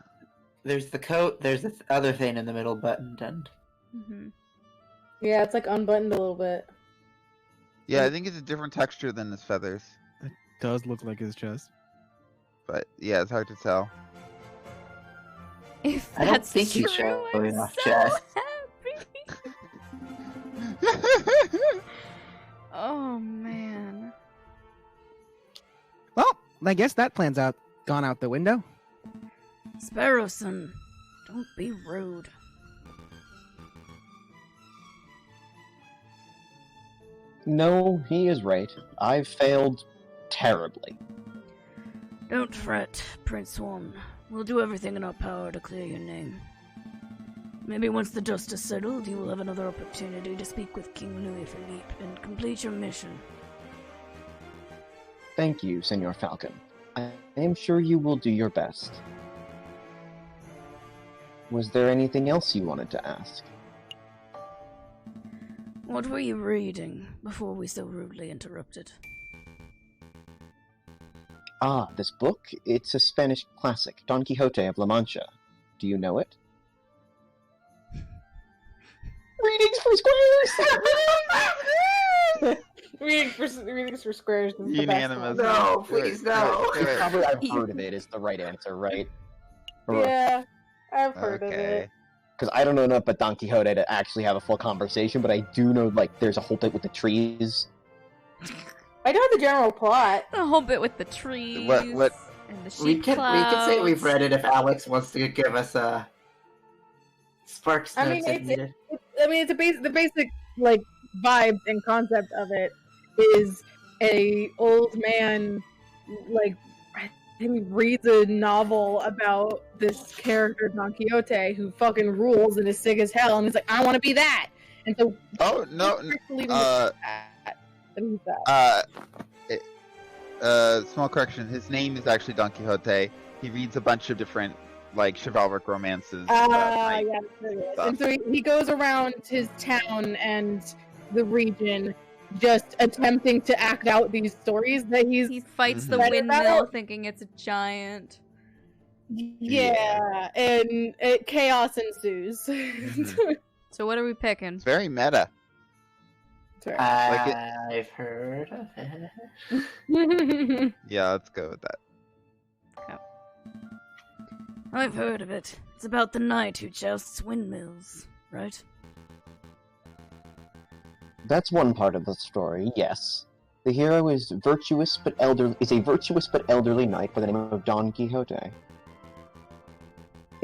there's the coat, there's the other thing in the middle buttoned end. Mm-hmm. Yeah, it's like unbuttoned a little bit. Yeah, I think it's a different texture than his feathers. It does look like his chest. But yeah, it's hard to tell. If I don't that's think he's true, showing I'm off so chest. happy. Oh man. Well, I guess that plan's gone out the window. Sparrowson, don't be rude. No, he is right. I've failed terribly. Don't fret, Prince Swan. We'll do everything in our power to clear your name. Maybe once the dust is settled, you will have another opportunity to speak with King Louis Philippe and complete your mission. Thank you, Senor Falcon. I am sure you will do your best. Was there anything else you wanted to ask? What were you reading before we so rudely interrupted? Ah, this book? It's a Spanish classic, Don Quixote of La Mancha. Do you know it? Readings for squares! Readings for squares. Is the best Unanimous. one. No, please no. Probably I've heard of it is the right answer, right? Yeah, I've heard of it. Because I don't know enough about Don Quixote to actually have a full conversation, but I do know, like, there's a whole bit with the trees. I know the general plot. The whole bit with the trees What- and the We sheep can say we've clouds. read it if Alex wants to give us a sparks I notes mean, if needed. it's the basic like vibe and concept of it is a old man, like he reads a novel about this character Don Quixote who fucking rules and is sick as hell, and he's like, I want to be that. And so, Oh no! Small correction. His name is actually Don Quixote. He reads a bunch of different like chivalric romances. yeah, and so he goes around his town and the region, just attempting to act out these stories that He fights the read windmill about. thinking it's a giant. Yeah, and chaos ensues. So what are we picking? It's very meta. I've heard of it. Yeah, let's go with that. I've heard of it. It's about the knight who jousts windmills, right? That's one part of the story, yes. The hero is a virtuous but elderly knight by the name of Don Quixote.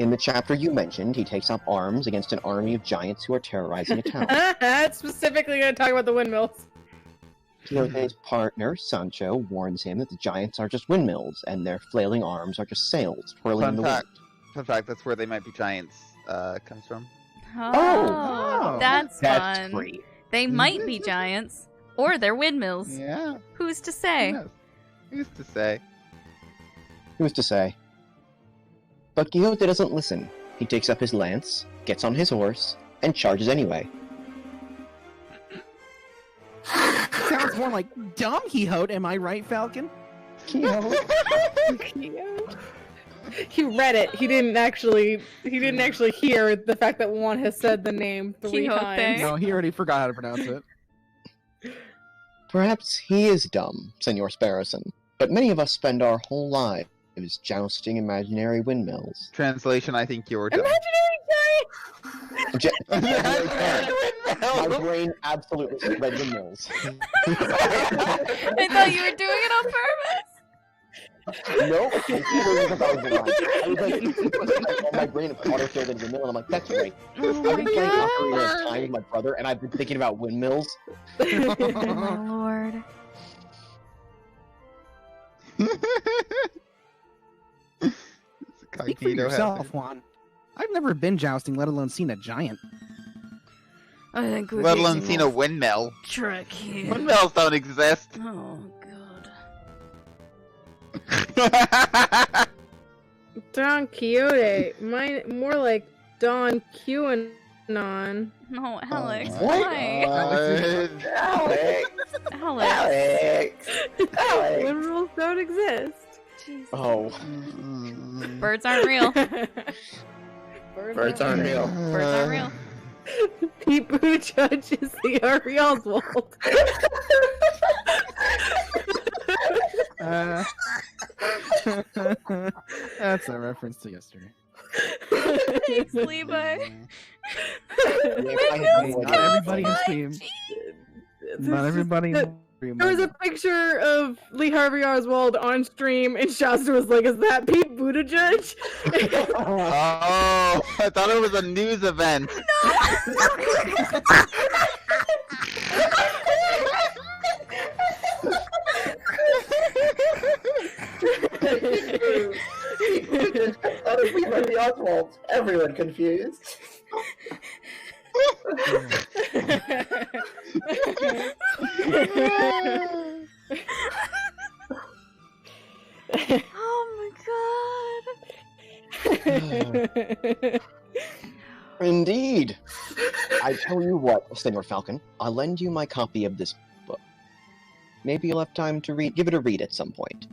In the chapter you mentioned, he takes up arms against an army of giants who are terrorizing a town. That's specifically going to talk about the windmills. Quixote's partner, Sancho, warns him that the giants are just windmills, and their flailing arms are just sails twirling in the wind. Fun fact, that's where they might be giants comes from. Oh, that's fun. Great. They might be giants, or they're windmills. Yeah. Who's to say? Who's to say? Who's to say? But Quixote doesn't listen. He takes up his lance, gets on his horse, and charges anyway. Sounds more like Don Quixote, am I right, Falcon? Quixote. He read it. He didn't actually hear the fact that Juan has said the name 3 Quixote. times. No, he already forgot how to pronounce it. Perhaps he is dumb, Senor Sparrowson, but many of us spend our whole lives jousting imaginary windmills. Translation: I think you're dumb. Imaginary giant. My brain absolutely read windmills. I thought you were doing it on purpose. No, I was like, my brain auto-filled into windmill, and I'm like, that's right. I've been playing Ocarina of Time with my brother, and I've been thinking about windmills. Oh my lord. Speak for yourself, Juan. I've never been jousting, let alone seen a giant. I think we're Let alone getting seen a off windmill. track here. Windmills don't exist. Oh god. Don Quixote. More like Don QAnon. No, Alex. What? Why? Alex! Alex. Windmills don't exist. Jesus. Oh. Birds aren't real. Birds aren't real. Birds aren't real. Pete Buttigieg is the Harvey Oswald. That's a reference to yesterday. Thanks, Levi. Not everybody can stream. Not everybody can stream. There was a picture of Lee Harvey Oswald on stream, and Shasta was like, "Is that Pete Buttigieg?" Oh, I thought it was a news event. Honestly, by the Oswald. Everyone confused. Oh my god. Indeed. I tell you what, Senor Falcon, I'll lend you my copy of this book. Maybe you'll have time to give it a read at some point.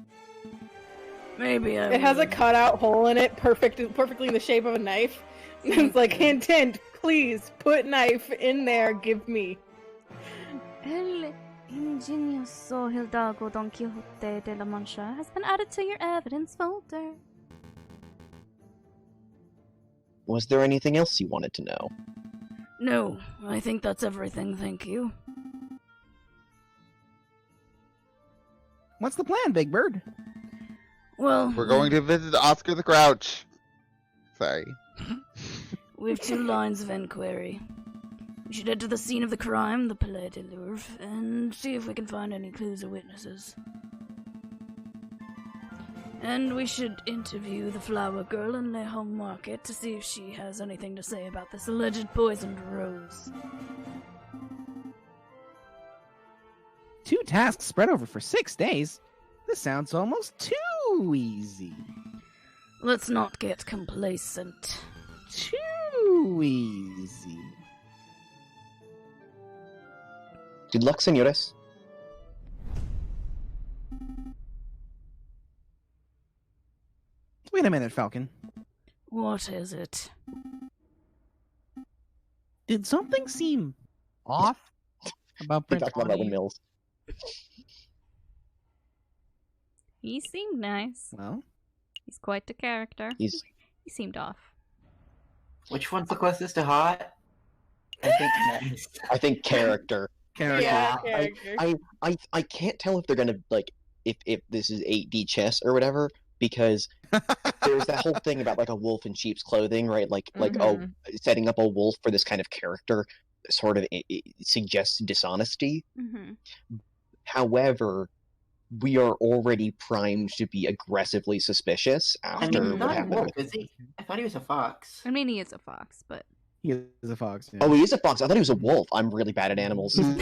Maybe I It has a will. cutout hole in it, perfectly in the shape of a knife. It's like, hint, hint, please put knife in there. Give me. El ingenioso Hidalgo Don Quixote de la Mancha has been added to your evidence folder. Was there anything else you wanted to know? No, I think that's everything, thank you. What's the plan, Big Bird? Well, We're going to visit Oscar the Grouch. Sorry. we have 2 lines of inquiry. We should head to the scene of the crime, the Palais de Louvre, and see if we can find any clues or witnesses. And we should interview the flower girl in Le Home Market to see if she has anything to say about this alleged poisoned rose. 2 tasks spread over for 6 days? This sounds almost too easy. Let's not get complacent. Too easy. Good luck, senores. Wait a minute, Falcon. What is it? Did something seem off about They Prince talk about that Bonnie? windmills. He seemed nice. Well, He's quite the character. He's He seemed off. Which one's the closest to hot? I think nice. I think character. character. Yeah. I can't tell if they're gonna like if this is 8D chess or whatever, because there's that whole thing about like a wolf in sheep's clothing, right? Like setting up a wolf for this kind of character sort of it suggests dishonesty. Mm-hmm. However, we are already primed to be aggressively suspicious I after mean, what not a happened. wolf, is he? I thought he was a fox. I mean, he is a fox, but He is a fox. Yeah. Oh, he is a fox. I thought he was a wolf. I'm really bad at animals. I mean,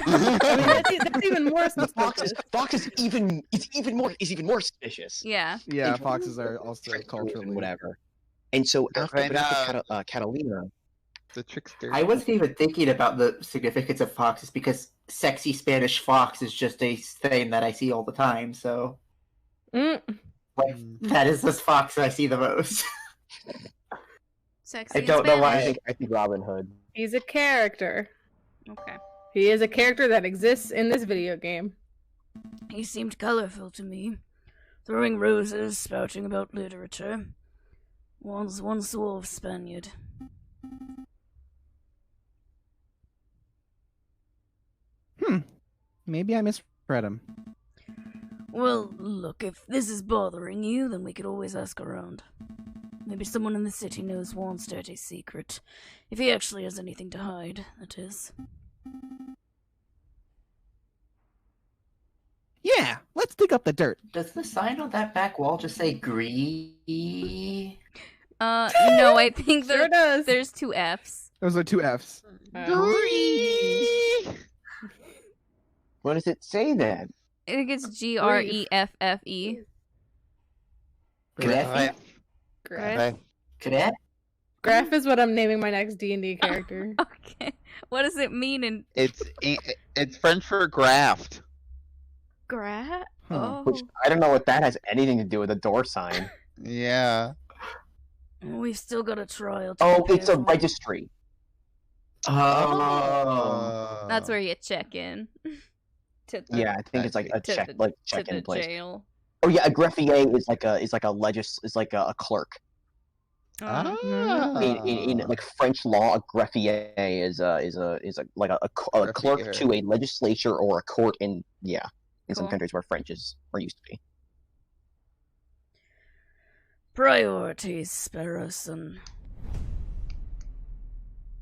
that's even more suspicious. Fox is even more suspicious. yeah. Yeah, foxes are also culturally whatever. And so after, Right but after now- Catalina, The trickster. I wasn't even thinking about the significance of foxes because sexy Spanish fox is just a thing that I see all the time. So Mm. like, that is this fox I see the most. Sexy I don't know why. I think Robin Hood. He's a character. Okay. He is a character that exists in this video game. He seemed colorful to me, throwing roses, spouting about literature. Once one suave Spaniard. Maybe I misread him. Well, look, if this is bothering you, then we could always ask around. Maybe someone in the city knows Juan's dirty secret. If he actually has anything to hide, that is. Yeah, let's dig up the dirt. Does the sign on that back wall just say "Gree"? No, I think Sure does. there's 2 F's. Those are 2 F's. What does it say then? I think it's Greffe. Graph? Graph. Graph? Graph is what I'm naming my next D&D character. Okay. What does it mean in It's French for graft. gra? Huh. Oh. Which I don't know what that has anything to do with a door sign. Yeah. We've still got a trial to Oh, prepare it's a for. registry. Oh. That's where you check in. To the, Yeah, I think it's like a to check the- like to check-in the place. jail. Oh yeah, a greffier is like a clerk. Ah. In like French law, a greffier is a clerk Greffier. to a legislature or a court in some Cool. countries where French is or used to be. Priorities, Sparrowson.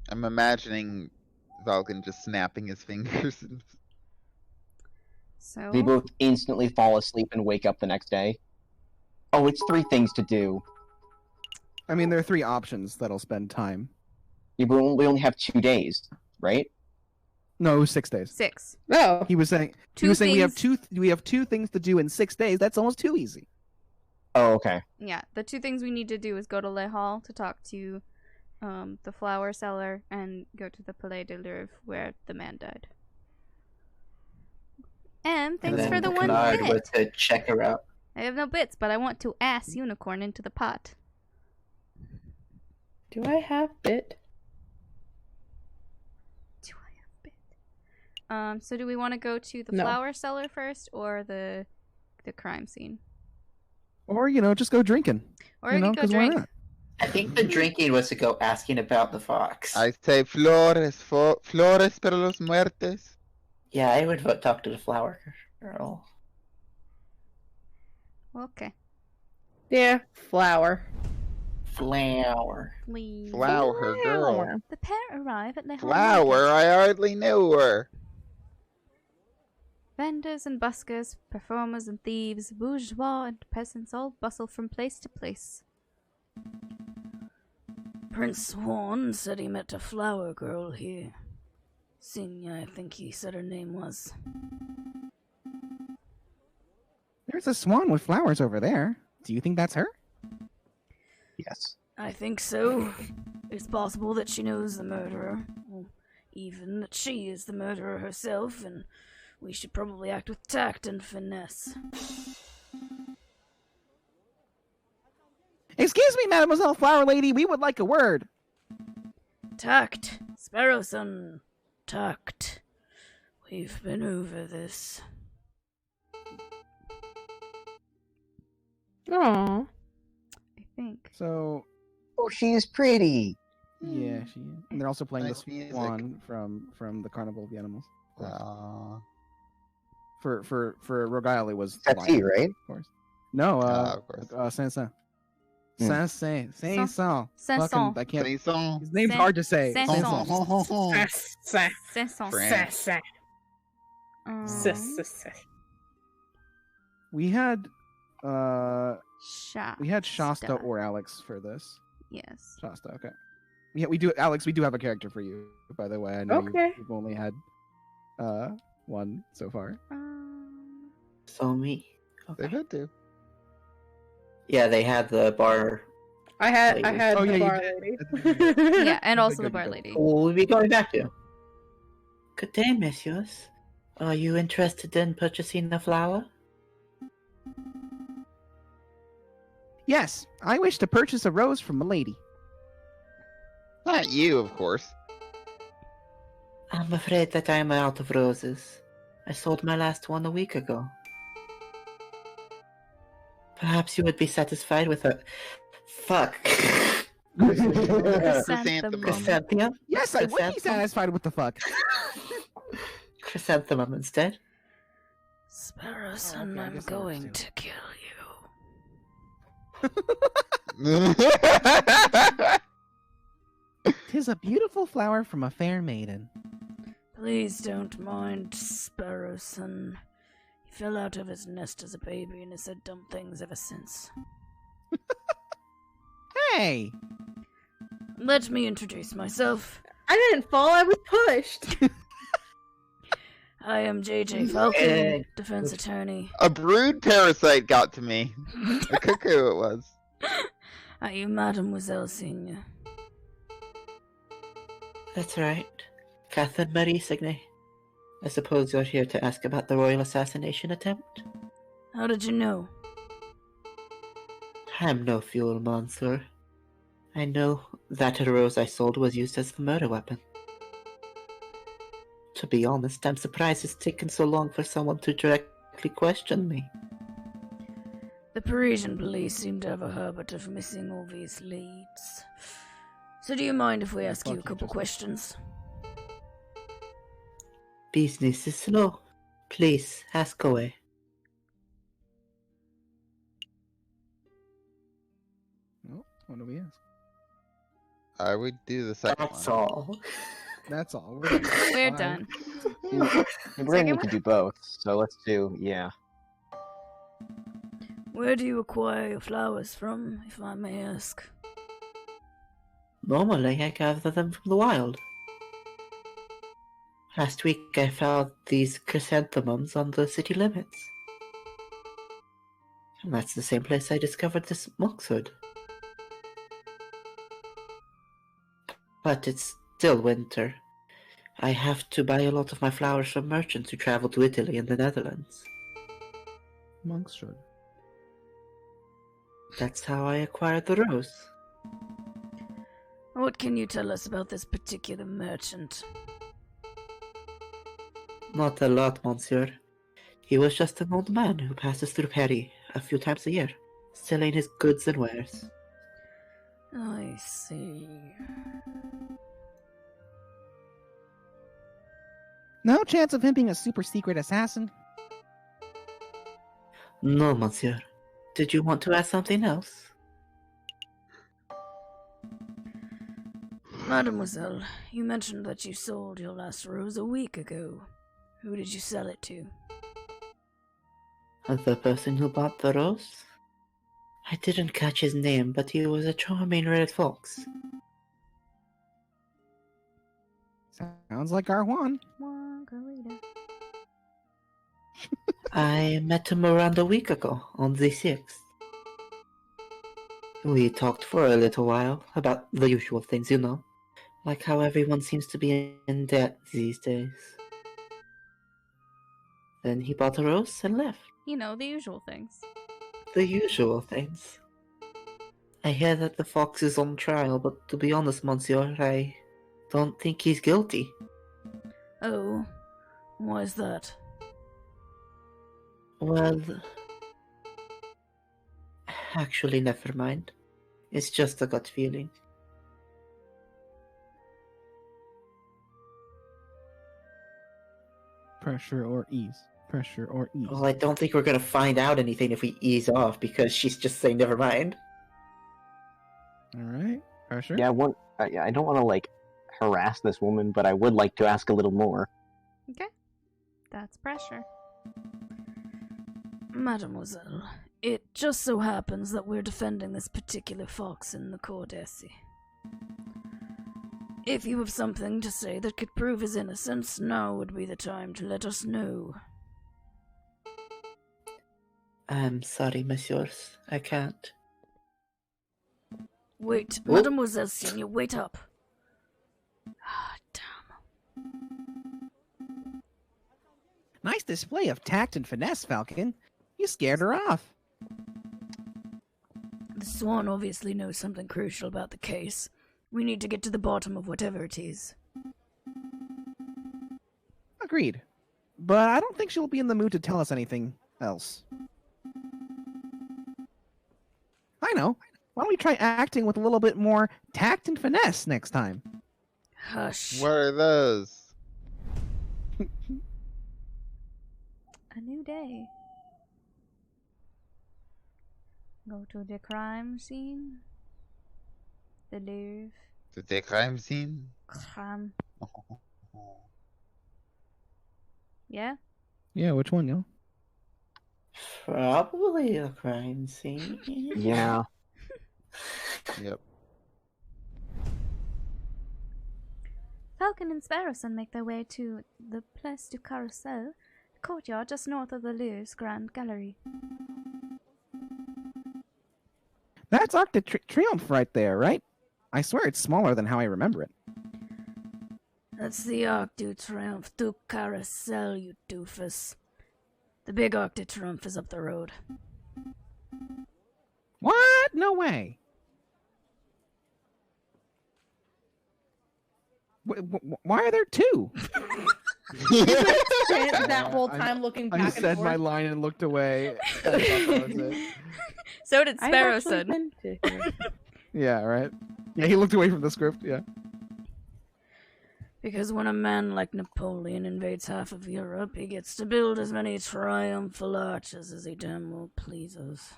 I'm imagining Valken just snapping his fingers. So They both instantly fall asleep and wake up the next day. Oh, it's 3 things to do. I mean, there are 3 options that'll spend time. We only have 2 days, right? No, 6 days. 6. Oh. He was saying. Two He was saying things- we have 2 things to do in 6 days. That's almost too easy. Oh, okay. Yeah, the 2 things we need to do is go to Le Hall to talk to the flower seller and go to the Palais de Louvre where the man died. And thanks for the 1 Bernard bit. was to check her out. I have no bits, but I want to ass unicorn into the pot. Do I have bit? Do I have bit? So do we want to go to the No. flower seller first or the crime scene? Or, just go drinking. Or you we know, could go 'cause why drink. not? I think the drinking was to go asking about the fox. I say flores, flores para los muertes. Yeah, I would vote talk to the flower girl. Okay. Yeah, flower. Flower. Please. Flower girl. The pair arrive at Le Hall Flower, Market. I hardly knew her. Vendors and buskers, performers and thieves, bourgeois and peasants all bustle from place to place. Prince Swan said he met a flower girl here. Signa, I think he said her name was. There's a swan with flowers over there. Do you think that's her? Yes. I think so. It's possible that she knows the murderer, or even that she is the murderer herself, and we should probably act with tact and finesse. Excuse me, Mademoiselle Flower Lady, we would like a word. Tact, Sparrowson. Tact. We've been over this. Aww. I think. So, Oh, she's pretty. yeah, she. And they're also playing Nice the music. swan from the Carnival of the Animals. Aw. For Rogile, it was That's lion, he, right? of course. No, of course. Saint-Saint. Hmm. Saint-Saint. Saint-Saint. Saint-Saint. Fucking, I can't. Saint-Saint. His name's Saint- hard to say. Saint-Saint. Saint-Saint. Saint-Saint. France. We had Shasta. Shasta or Alex for this. Yes. Shasta, okay. Yeah, we do. Alex, we do have a character for you, by the way. I know Okay. you've only had one so far. So me. They've had to. Yeah, they had the bar. I had Oh, the yeah, you bar did. lady. Yeah, and also the Good, bar good. lady. Who will we be going back to? Good day, messieurs. Are you interested in purchasing the flower? Yes, I wish to purchase a rose from a lady. Not you, of course. I'm afraid that I am out of roses. I sold my last one a week ago. Perhaps you would be satisfied with a... Fuck. Chrysanthemum. Chrysanthemum? Yes, I would be Chrysanthemum? satisfied with the fuck. Chrysanthemum instead. Sparrowson, Okay, I I'm guess that works going too. to kill you. 'Tis a beautiful flower from a fair maiden. Please don't mind Sparrowson. He fell out of his nest as a baby and has said dumb things ever since. Hey! Let me introduce myself. I didn't fall, I was pushed. I am JJ Falcon, defense attorney. A brood parasite got to me. A cuckoo it was. Are you Mademoiselle Signa? That's right. Catherine Marie Signe. I suppose you're here to ask about the royal assassination attempt? How did you know? I'm no fool, monsieur. I know that rose I sold was used as the murder weapon. To be honest, I'm surprised it's taken so long for someone to directly question me. The Parisian police seem to have a habit of missing obvious leads. So do you mind if we ask you a couple questions? Business is slow. Please, ask away. Oh, what do we ask? I would do the second That's one. all. That's all. We're fine. done. We're gonna Second need one? to do both, so let's do, yeah. Where do you acquire your flowers from, if I may ask? Normally, I gather them from the wild. Last week, I found these chrysanthemums on the city limits. And that's the same place I discovered this monk's hood. But it's still winter. I have to buy a lot of my flowers from merchants who travel to Italy and the Netherlands. Monks should. That's how I acquired the rose. What can you tell us about this particular merchant? Not a lot, monsieur. He was just an old man who passes through Paris a few times a year, selling his goods and wares. I see. No chance of him being a super secret assassin? No, monsieur. Did you want to ask something else? Mademoiselle, you mentioned that you sold your last rose a week ago. Who did you sell it to? The person who bought the rose? I didn't catch his name, but he was a charming red fox. Sounds like our Juan. Margarita. I met him around a week ago, on the 6th. We talked for a little while, about the usual things, you know. Like how everyone seems to be in debt these days. Then he bought a rose and left. You know, the usual things. The usual things. I hear that the fox is on trial, but to be honest, monsieur, I don't think he's guilty. Oh, why is that? Well, actually, never mind. It's just a gut feeling. Pressure or ease. Pressure or ease. Well, I don't think we're gonna find out anything if we ease off, because she's just saying never mind. Alright. Pressure? Yeah, I don't want to, like, harass this woman, but I would like to ask a little more. Okay. That's pressure. Mademoiselle, it just so happens that we're defending this particular fox in the court d'essai. If you have something to say that could prove his innocence, now would be the time to let us know. I'm sorry, messieurs. I can't. Wait, Mademoiselle Senior, wait up. Ah, damn. Nice display of tact and finesse, Falcon. You scared her off. The Swan obviously knows something crucial about the case. We need to get to the bottom of whatever it is. Agreed. But I don't think she'll be in the mood to tell us anything else. I know. Why don't we try acting with a little bit more tact and finesse next time? Hush. What are those? A new day. Go to the crime scene. The Louvre. The crime scene? Crime. Yeah? Yeah, which one, yo? Probably a crime scene. Yeah. Yep. Falcon and Sparrowson make their way to the Place du Carrousel, a courtyard just north of the Louvre's Grand Gallery. That's Arc de Triomphe right there, right? I swear it's smaller than how I remember it. That's the Arc du Triomphe du Carrousel, you doofus. The big Arc de Triomphe is up the road. What? No way. Why are there two? That whole time looking back I and said forth. my line and looked away. I thought that was it. So did I've actually Sparrowson. been to here. Yeah, right. Yeah, he looked away from the script. Yeah. Because when a man like Napoleon invades half of Europe, he gets to build as many triumphal arches as he damn well pleases.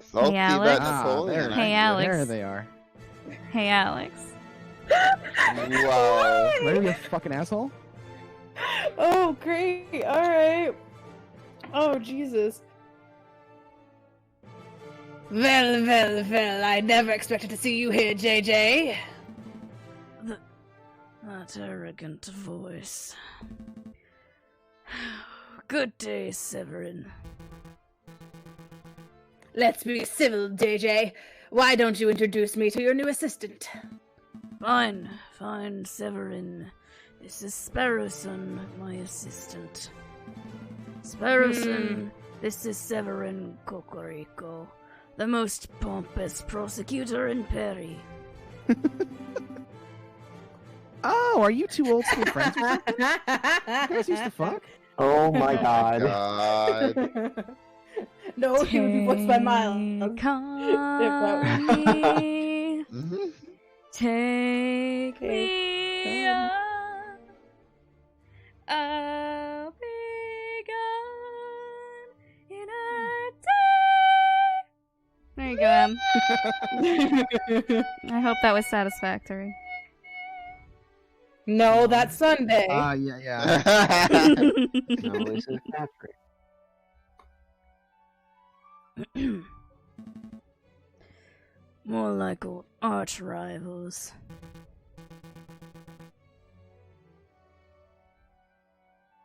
Salty Alex. about Napoleon. Hey, aren't you? Alex. There they are. Hey, Alex. Wow. Ready, you fucking asshole? Oh, great. All right. Oh, Jesus. Well, well, well, I never expected to see you here, JJ. That arrogant voice. Good day, Severin. Let's be civil, JJ. Why don't you introduce me to your new assistant? Fine, fine, Severin. This is Sparrowson, my assistant. Sparrowson, this is Severin Cocorico, the most pompous prosecutor in Perry. Oh, are you two old school friends? Or something? You guys used to fuck? Oh my god. God. No, he would be voiced by Miles. Take on me. Mhm. Take me Take on. I'll be gone in a day. There you go, Em. I hope that was satisfactory. No, that's Sunday. Yeah. No, this is Patrick. More like arch rivals.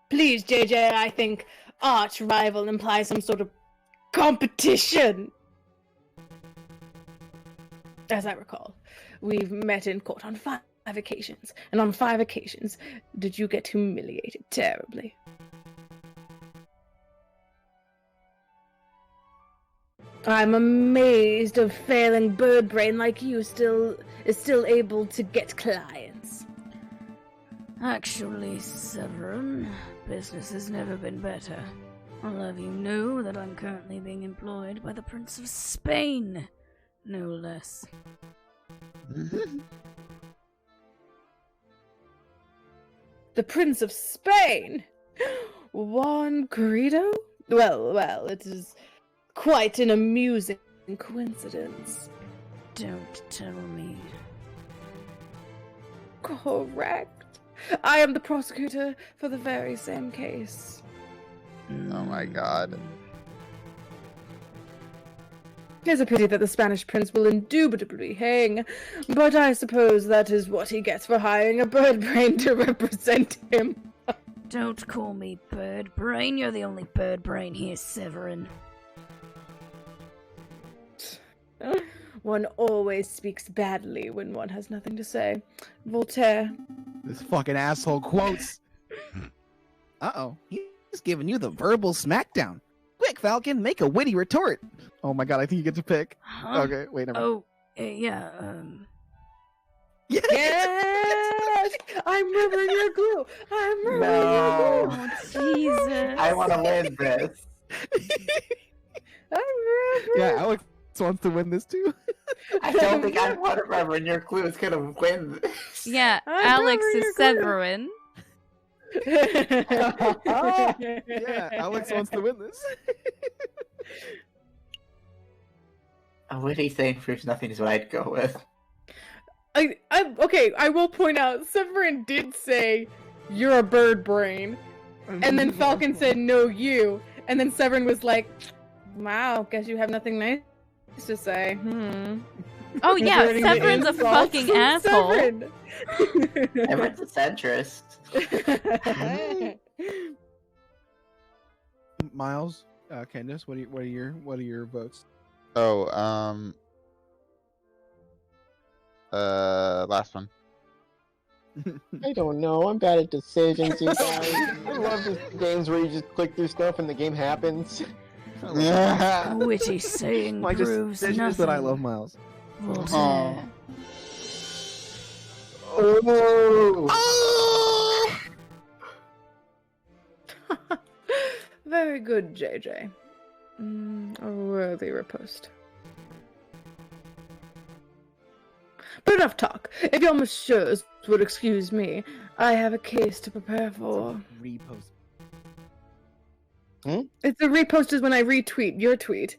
Please, JJ, I think arch rival implies some sort of competition. As I recall, we've met in court on 5 occasions, and on 5 occasions did you get humiliated terribly. I'm amazed a failing bird brain like you is still able to get clients. Actually, Severin, business has never been better. I'll have you know that I'm currently being employed by the Prince of Spain, no less. The Prince of Spain? Juan Guido? Well, it is quite an amusing coincidence. Don't tell me. Correct. I am the prosecutor for the very same case. Oh my god. It's a pity that the Spanish prince will indubitably hang, but I suppose that is what he gets for hiring a bird brain to represent him. Don't call me bird brain. You're the only bird brain here, Severin. One always speaks badly when one has nothing to say. Voltaire. This fucking asshole quotes. Uh-oh. He's giving you the verbal smackdown. Quick, Falcon, make a witty retort. Oh my god, I think you get to pick. Huh? Okay, wait, never mind. Oh, yeah, Yes! I'm remembering your glue. I'm remembering your glue. No. Oh, Jesus. I want to win this. I'm remembering. Yeah, Alex wants to win this too. I don't think I want to remember your clue is gonna win this. Yeah, I'm Alex remembering is your glue. Severin. Yeah, Alex wants to win this. A witty saying proves nothing is what I'd go with. Okay, I will point out, Severin did say, "You're a bird brain," and then Falcon said, "No, you," and then Severin was like, "Wow, guess you have nothing nice to say." Oh yeah, Regarding the Severin's a insults fucking from asshole. Severin. Everyone's a centrist. Miles, Candace, what are your votes? Oh, last one. I don't know. I'm bad at decisions, you guys. I love these games where you just click through stuff and the game happens. Witty saying My proves decision nothing. is that I love Miles. Voltaire. Oh! Very good, JJ. A worthy riposte. But enough talk. If your messieurs would excuse me, I have a case to prepare for. Repost. It's a repost is when I retweet your tweet.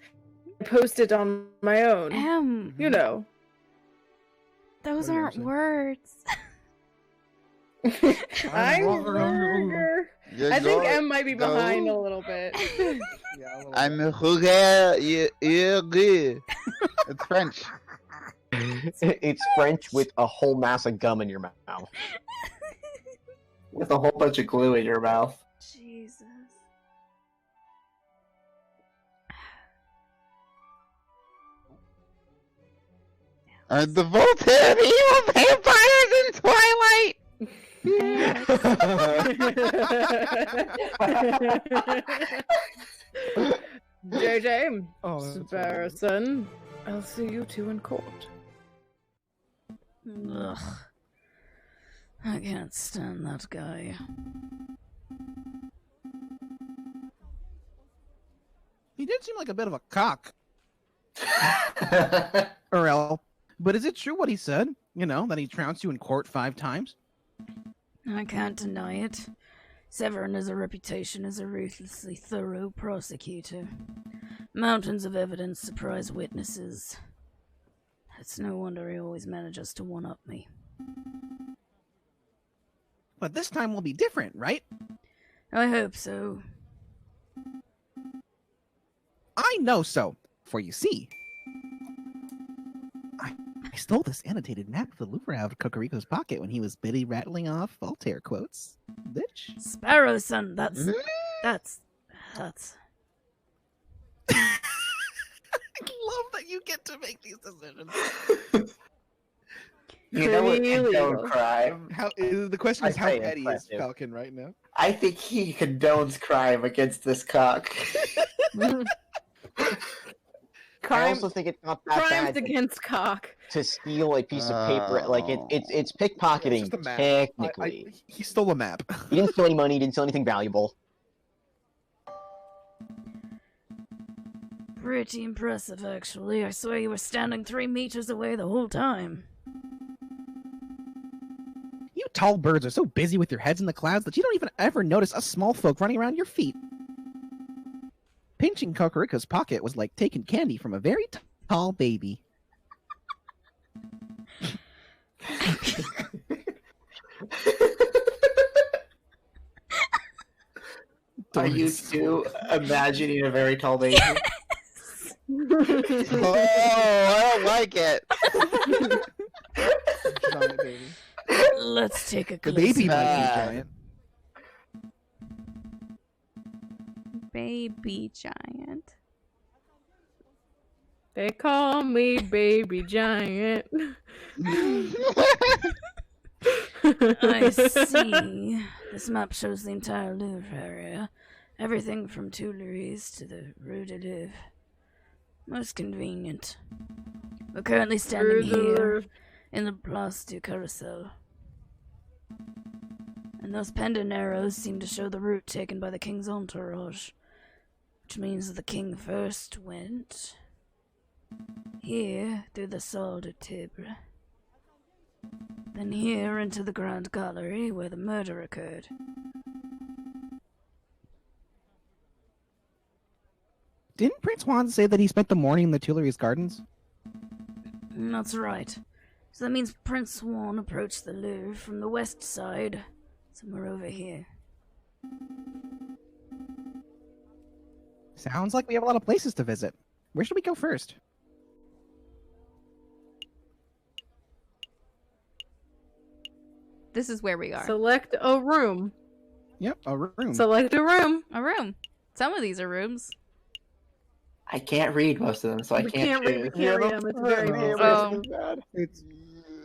I post it on my own. You know. Those What are you aren't saying? words. I'm Burger. I think M might be behind a little bit. I'm It's French. It's French with a whole mass of gum in your mouth. With a whole bunch of glue in your mouth. Jesus. Are the Voltaire the evil vampires in Twilight? JJ, Oh, that's Sparrowson, I'll see you two in court. Ugh. I can't stand that guy. He did seem like a bit of a cock. Earl. But is it true what he said? You know, that he trounced you in court 5 times? I can't deny it. Severin has a reputation as a ruthlessly thorough prosecutor. Mountains of evidence, surprise witnesses. It's no wonder he always manages to one-up me. But this time will be different, right? I hope so. I know so. For you see, I stole this annotated map of the Louvre out of Cocorico's pocket when he was busy rattling off Voltaire quotes. Bitch. Sparrow son, that's... I love that you get to make these decisions. You know what? Pretty Condone illegal. crime. The question is, I how say petty is impressive. Falcon right now? I think he condones crime against this cock. I Crime, also think it's not that crimes bad against cock. to steal a piece of paper. Like it's pickpocketing It's just a map. technically. He stole a map. He didn't steal any money. He didn't steal anything valuable. Pretty impressive, actually. I swear you were standing 3 meters away the whole time. You tall birds are so busy with your heads in the clouds that you don't even ever notice us small folk running around your feet. Pinching Cocorico's pocket was like taking candy from a very tall baby. Are you two imagining a very tall baby? Oh, I don't like it. Giant baby. Let's take a The closer baby might be Uh, giant. Baby giant. They call me Baby Giant. I see. This map shows the entire Louvre area. Everything from Tuileries to the Rue de Louvre. Most convenient. We're currently standing here in the Place du Carrousel. And those pendant arrows seem to show the route taken by the king's entourage. Which means the king first went here through the Salle de Tibre. Then here into the Grand Gallery where the murder occurred. Didn't Prince Juan say that he spent the morning in the Tuileries Gardens? That's right. So that means Prince Swan approached the Louvre from the west side, somewhere over here. Sounds like we have a lot of places to visit. Where should we go first? This is where we are. Select a room. Yep, a room. Select a room. A room. Some of these are rooms. I can't read most of them, so I We can't can't read. We choose. can't read them. It's very big. Oh.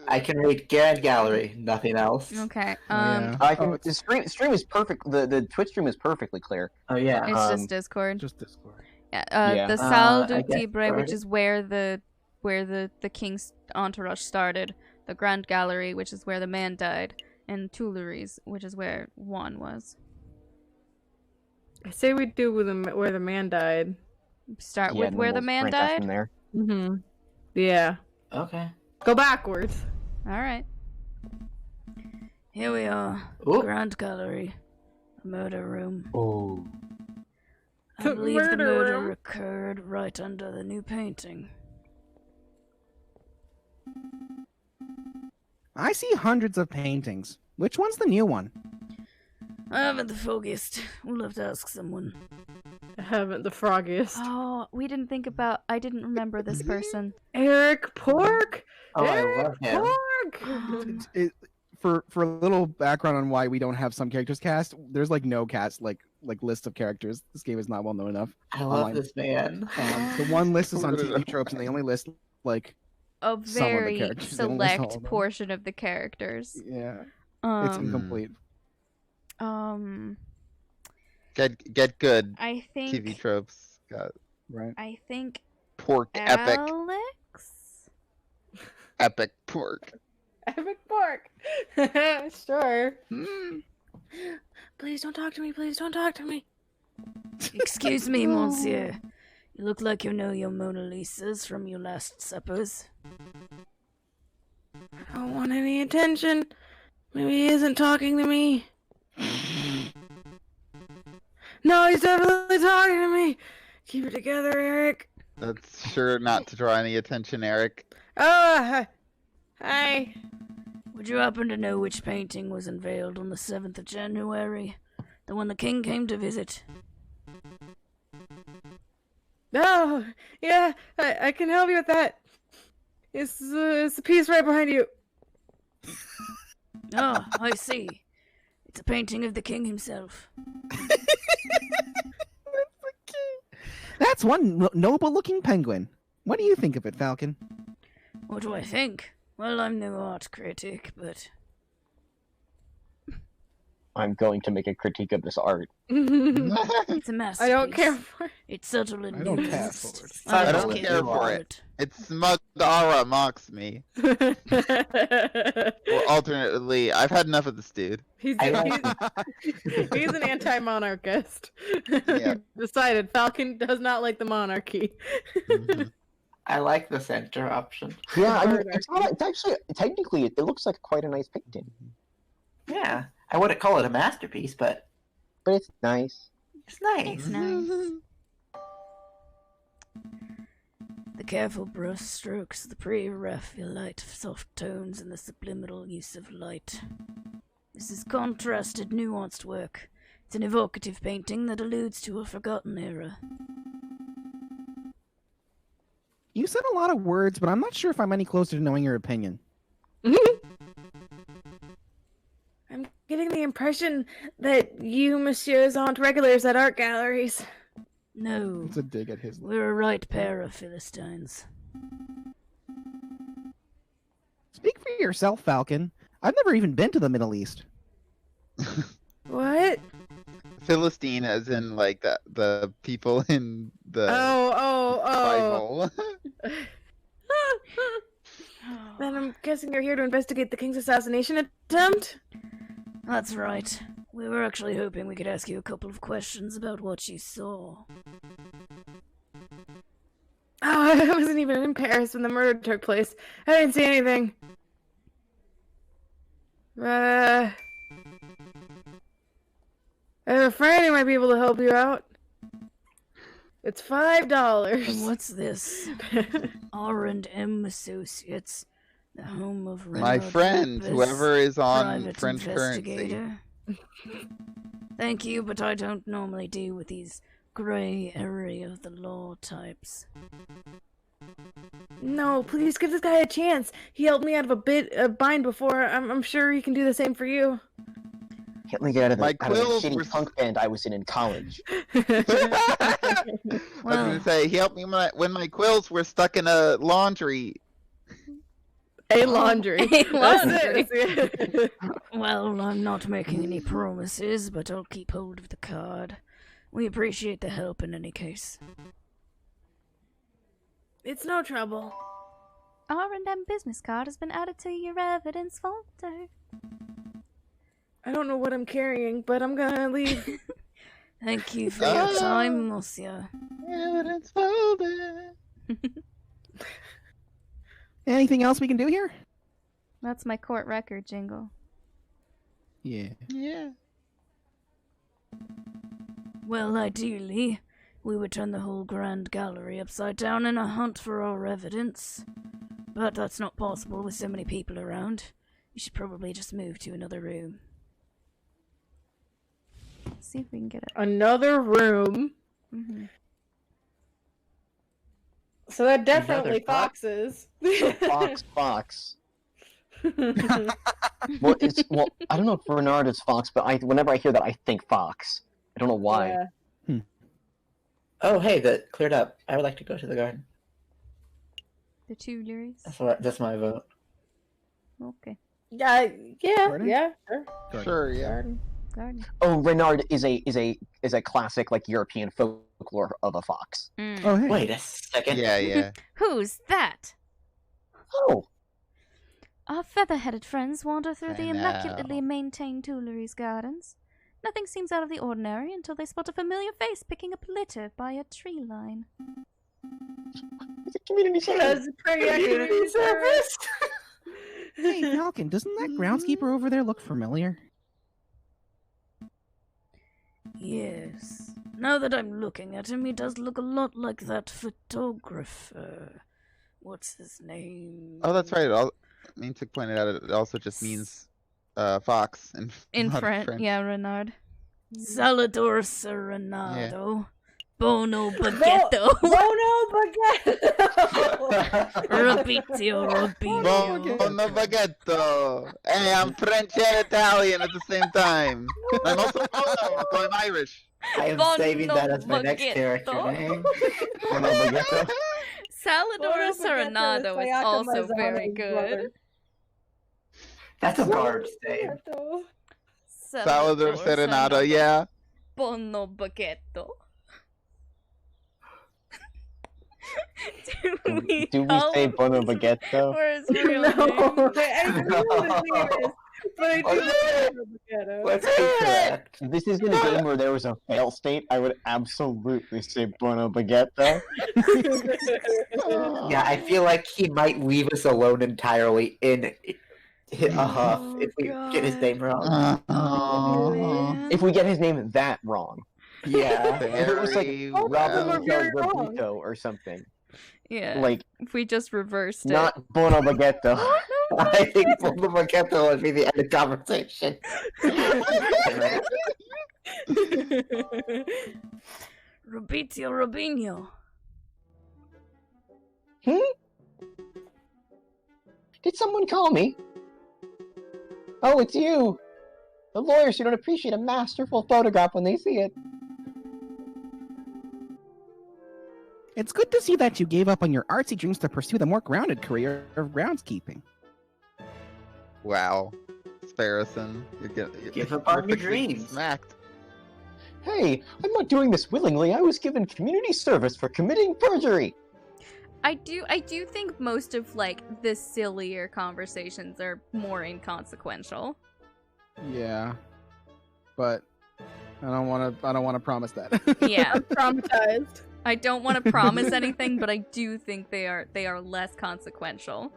I can read Grand Gallery, nothing else. Okay. Yeah. I can. The stream is perfect. The Twitch stream is perfectly clear. Oh yeah. It's just Discord. Just Discord. Yeah, Yeah. the Salle du I guess Tibre, which Discord. is where the king's entourage started. The Grand Gallery, which is where the man died, and Tuileries, which is where Juan was. I say we do with where the man died. Start Yeah, with and where then the we'll man rank up died. from there. Mm-hmm. Yeah. Okay. Go backwards. All right. Here we are. Ooh. Grand Gallery. Murder room. Oh. I The believe the murder murder room. occurred right under the new painting. I see hundreds of paintings. Which one's the new one? I haven't the foggiest. We'll have to ask someone. I haven't the froggiest. Oh, we didn't think about. I didn't remember this person. Eric Pork. Oh, I Eric love him. Pork. For a little background on why we don't have some characters cast, there's like no cast like list of characters. This game is not well known enough. I love Online. this man. The one list is on TV Tropes, and they only list like A Some of the very characters, they don't list all of select them. portion of the characters. yeah, it's Um, incomplete. Get good. I think. TV tropes. Got Right. I think pork epic. Alex. Epic pork. Eric Pork. Sure. Mm. Please don't talk to me. Please don't talk to me. Excuse me, monsieur. You look like you know your Mona Lisas from your last suppers. I don't want any attention. Maybe he isn't talking to me. No, he's definitely talking to me. Keep it together, Eric. That's sure not to draw any attention, Eric. Oh, hi. Would you happen to know which painting was unveiled on the 7th of January? The one the king came to visit? Oh, yeah, I can help you with that. It's the piece right behind you. Oh, I see. It's a painting of the king himself. That's one noble-looking penguin. What do you think of it, Falcon? What do I think? Well, I'm no art critic, but I'm going to make a critique of this art. it's a masterpiece. I don't care for it. It's subtle and I don't care nuanced. for it. I don't care for it. Its smug aura mocks me. Or alternately, I've had enough of this dude. He's an anti-monarchist. Yeah. Decided Falcon does not like the monarchy. I like the center option. Yeah, I mean, it's actually technically it looks like quite a nice painting. Yeah, I wouldn't call it a masterpiece, but it's nice. It's nice. It's nice. The careful brush strokes, the pre-Raphaelite soft tones, and the subliminal use of light. This is contrasted, nuanced work. It's an evocative painting that alludes to a forgotten era. You said a lot of words, but I'm not sure if I'm any closer to knowing your opinion. I'm getting the impression that you, messieurs, aren't regulars at art galleries. No, It's a dig at his. we're a right pair of Philistines. Speak for yourself, Falcon. I've never even been to the Middle East. What? Philistine, as in like the people in the Oh. Bible. Then I'm guessing you're here to investigate the king's assassination attempt? That's right. We were actually hoping we could ask you a couple of questions about what you saw. Oh, I wasn't even in Paris when the murder took place. I didn't see anything. I have a friend who might be able to help you out. It's $5. And what's this? R&M Associates, the home of My Renard friend, Lopez, whoever is on private French currency. investigator. Thank you, but I don't normally deal with these gray area of the law types. No, please give this guy a chance. He helped me out of a bind before. I'm sure he can do the same for you. Help me get out of the, My out of the quills shitty were- punk band I was in college. I was gonna say he helped me when my quills were stuck in a laundry. A laundry. A That's laundry. it. Well, I'm not making any promises, but I'll keep hold of the card. We appreciate the help in any case. It's no trouble. R&M business card has been added to your evidence folder. I don't know what I'm carrying, but I'm gonna leave. Thank you for your time, monsieur. Evidence folder. Anything else we can do here? That's my court record jingle. Yeah. Yeah. Well, ideally, we would turn the whole Grand Gallery upside down in a hunt for our evidence. But that's not possible with so many people around. You should probably just move to another room. Let's see if we can get it. Another room. Mm-hmm. So that definitely Another fox? foxes. Fox. Well, I don't know if Renard is Fox, but whenever I hear that, I think Fox. I don't know why. Yeah. Oh, hey, that cleared up. I would like to go to the garden. The Tuileries. That's my vote. Okay. Yeah, Garden? yeah, sure. Sure, yeah. Garden. Oh, Renard is a classic like European folklore of a fox. Mm. Oh, hey. Wait a second. Yeah. Who's that? Oh, Our feather-headed friends wander through the I know. immaculately maintained Tuileries gardens. Nothing seems out of the ordinary until they spot a familiar face picking up litter by a tree line. it's a community service. Community service. Hey, Falcon, doesn't that groundskeeper over there look familiar? Yes. Now that I'm looking at him, he does look a lot like that photographer. What's his name? Oh, that's right. Mintic pointed out it also just means fox In not French, yeah, Renard. Salador Serenado. Bono Baguetto. Bono Baguetto. Repitio Robinho. Bono Baguetto. Hey, I'm French and Italian at the same time. I'm also Bono, so I'm Irish. I am saving that as my next character name. Bono Baguetto. Salador Serenado is Sayaka also Mazzano's very brother. good. That's a bard's name. Salador Serenado, yeah. Bono Baguetto. Do we say Bono Baguetto? Or his real No, name? but I do Bono Baguetto. Let's be correct. This is in a game where there was a fail state. I would absolutely say Bono Baguetto. Yeah, I feel like he might leave us alone entirely in a huff if we get his name wrong. If we get his name that wrong. Yeah. If it was like Very Robin well. very wrong. Robito or something. Yeah. Like, If we just reversed it. not Bono Baguetto. I think Bono Baguetto would be the end of conversation. Repitio Robinho. Did someone call me? Oh, it's you! The lawyers who don't appreciate a masterful photograph when they see it. It's good to see that you gave up on your artsy dreams to pursue the more grounded career of groundskeeping. Wow. Sparrowson. You're Give up on your quickly dreams. Smacked. Hey, I'm not doing this willingly. I was given community service for committing perjury. I do think most of like the sillier conversations are more inconsequential. Yeah, but I don't want to promise that. Yeah. I'm traumatized. I don't want to promise anything, but I do think they are less consequential.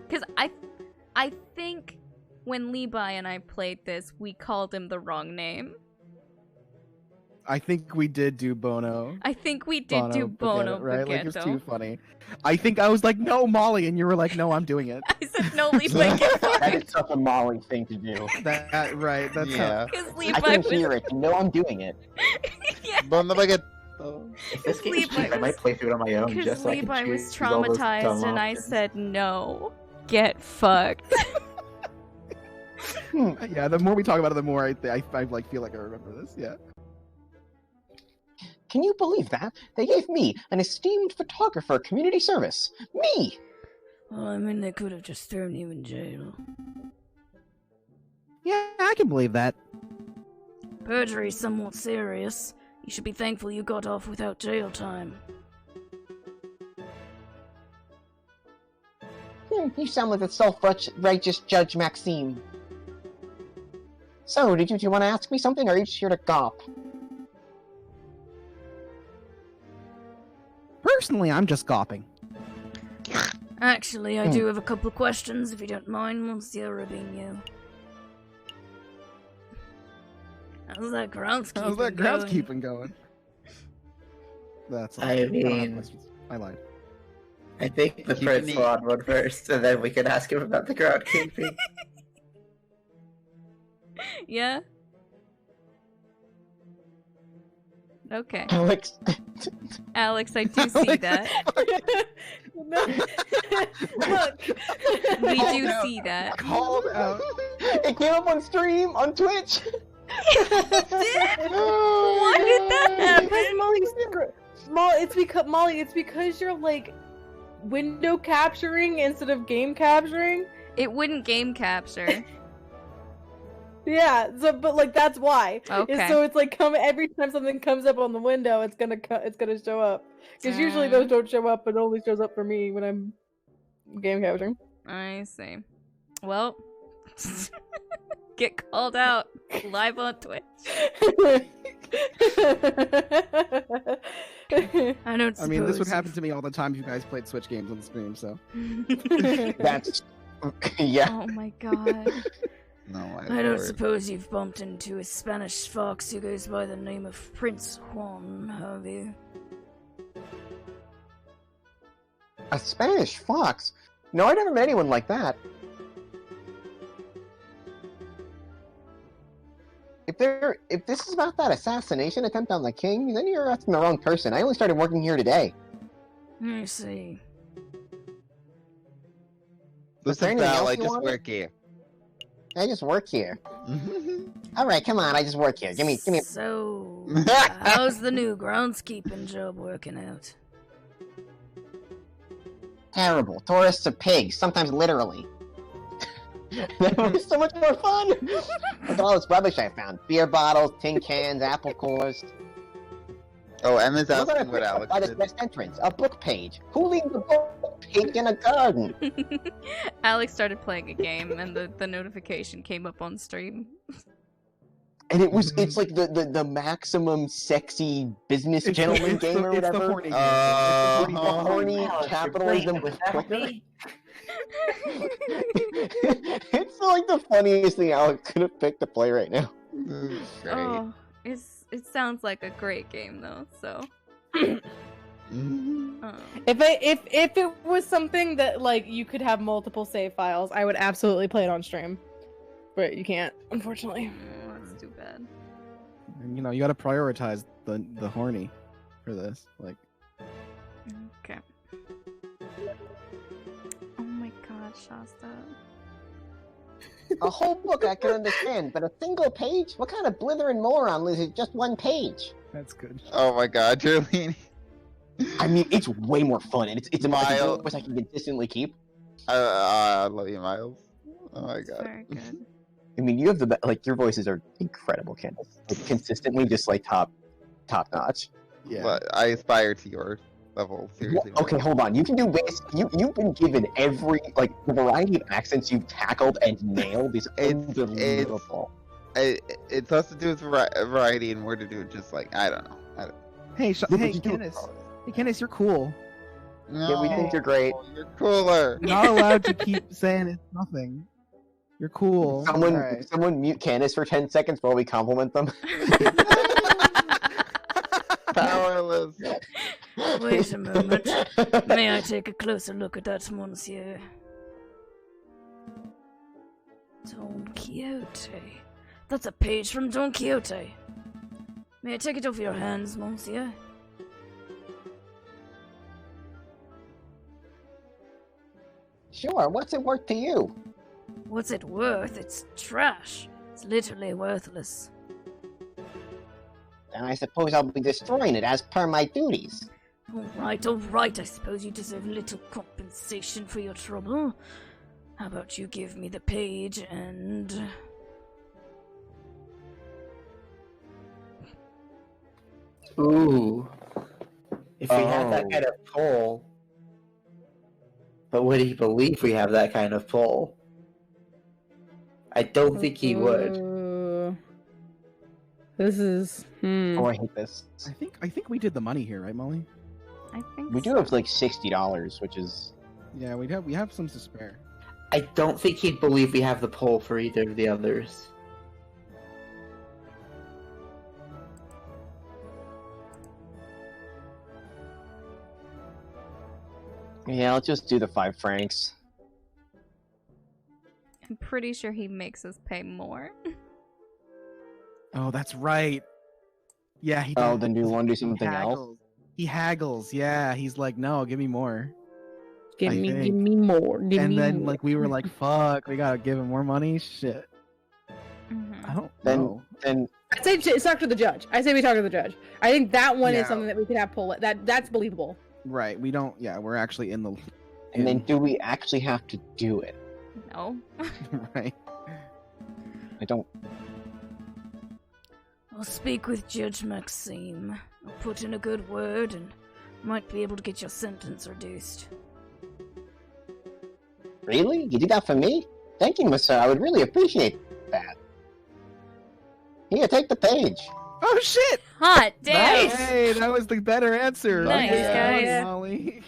Cuz I think when Levi and I played this, we called him the wrong name. I think we did do Bono. I think we did do Bono Baguetto, right? Like, it was Baguetto. too funny. I think I was like, no, Molly, and you were like, no, I'm doing it. I said no, Levi, get That fucked. is such a Molly thing to do. That right? That's Yeah. Because I Levi can was hear it. You know I'm doing it. yeah. Bono Baguetto. If this game's Levi cheap, I might play through it on my own Because just so I can Levi was choose all those dumb traumatized, and I options. said no, get fucked. Yeah. The more we talk about it, the more I like feel like I remember this. Yeah. Can you believe that? They gave me, an esteemed photographer, community service. Me! Well, I mean, they could have just thrown you in jail. Yeah, I can believe that. Perjury's somewhat serious. You should be thankful you got off without jail time. You sound like the self-righteous Judge Maxime. So, did you want to ask me something, or are you just here to gawp? Personally, I'm just gawping. Actually, I do have a couple of questions, if you don't mind, Monsieur Robinho. How's that groundskeeping How's that going? groundskeeping going? That's all. I don't have mean- questions. I lied. I think the Keep Prince me- will on one first, and then we can ask him about the groundkeeping. Yeah? Okay. Alex. Alex, I do see that. Look. We do Called out. see that. Called out. It came up on stream, on Twitch! Why did that happen? It's because you're like window capturing instead of game capturing. It wouldn't game capture. Yeah, so but like that's why. Okay. So it's like every time something comes up on the window, it's gonna show up. Because usually those don't show up, but it only shows up for me when I'm game capturing. I see. Well, get called out live on Twitch. I don't suppose I mean, this would you've- happen to me all the time if you guys played Switch games on stream, so. That's... yeah. Oh my god. No, I don't suppose you've bumped into a Spanish fox who goes by the name of Prince Juan, have you? A Spanish fox? No, I never met anyone like that. If this is about that assassination attempt on the king, then you're asking the wrong person. I only started working here today. I see. there Listen, anything pal, else I you just wanted? work here. I just work here. Alright, come on, I just work here. Give me So, how's the new groundskeeping job working out? terrible. Tourists are pigs, sometimes literally. That was so much more fun! Look at all this rubbish I found. Beer bottles, tin cans, apple cores. Oh, Emma's Look at asking what Alex by this did. west entrance. A book page. Who leaves a book page in a garden? Alex started playing a game and the notification came up on stream. And it's like the maximum sexy business It's gentleman the, game or it's the whatever. horny game. With the Uh-huh. horny Alex, you're capitalism playing without clicker. me? It's like the funniest thing Alex could have picked to play right now. Great. Oh, it sounds like a great game though. So, If it was something that like you could have multiple save files, I would absolutely play it on stream. But you can't, unfortunately. that's too bad. You know, you gotta prioritize the horny for this. Like, Okay. Oh my God, Shasta. A whole book I could understand, but a single page? What kind of blithering moron loses just one page? that's good. Oh my god, Jolene. I mean, it's way more fun, and it's a Miles. voice I can consistently keep. I love you, Miles. Oh my It's god. very good. I mean, you have your voices are incredible, Candace. Like, consistently, just like top notch. Yeah. But I aspire to your level, seriously. Well, okay, hold on. You can do you've been given every the variety of accents you've tackled and nailed is unbelievable. It's less to do with variety and more to do with just like, I don't know. Hey, Look what hey, you do. Kenneth. Hey, Kenneth, you're cool. Yeah, we think you're great. You're cooler. You're not allowed to keep saying it's nothing. You're cool. Alright. Someone mute Candace for 10 seconds while we compliment them. Powerless. Wait a moment. May I take a closer look at that, monsieur? Don Quixote. That's a page from Don Quixote. May I take it off your hands, monsieur? Sure, what's it worth to you? What's it worth? It's trash. It's literally worthless. Then I suppose I'll be destroying it as per my duties. Alright. I suppose you deserve a little compensation for your trouble. How about you give me the page and... Ooh. If we have that Oh. kind of pull. But would he believe we have that kind of pull? I don't think he would. This is. Oh, I hate this. I think we did the money here, right, Molly? I think We do have like $60, which is Yeah, we have some to spare. I don't think he'd believe we have the pull for either of the others. yeah. Let's just do the 5 francs. I'm pretty sure he makes us pay more. Oh, that's right. Yeah, he. Oh, does. then do you want to do He something else? haggles. He haggles. Yeah, he's like, no, give me more. Give I me think. more. Give And me then more. like we were like, fuck, we gotta give him more money. Shit. Mhm. I don't Then know. then I say it's talk to the judge. I say we talk to the judge. I think that one Yeah. is something that we could have pull. That's believable. Right. We don't. Yeah, we're actually in the. and then do we actually have to do it? No. right. I don't. I'll speak with Judge Maxime. I'll put in a good word and might be able to get your sentence reduced. Really? You did that for me? Thank you, Monsieur. I would really appreciate that. Here, take the page. Oh shit! Hot damn! Hey, that was the better answer. Nice, Yeah, guys. Molly.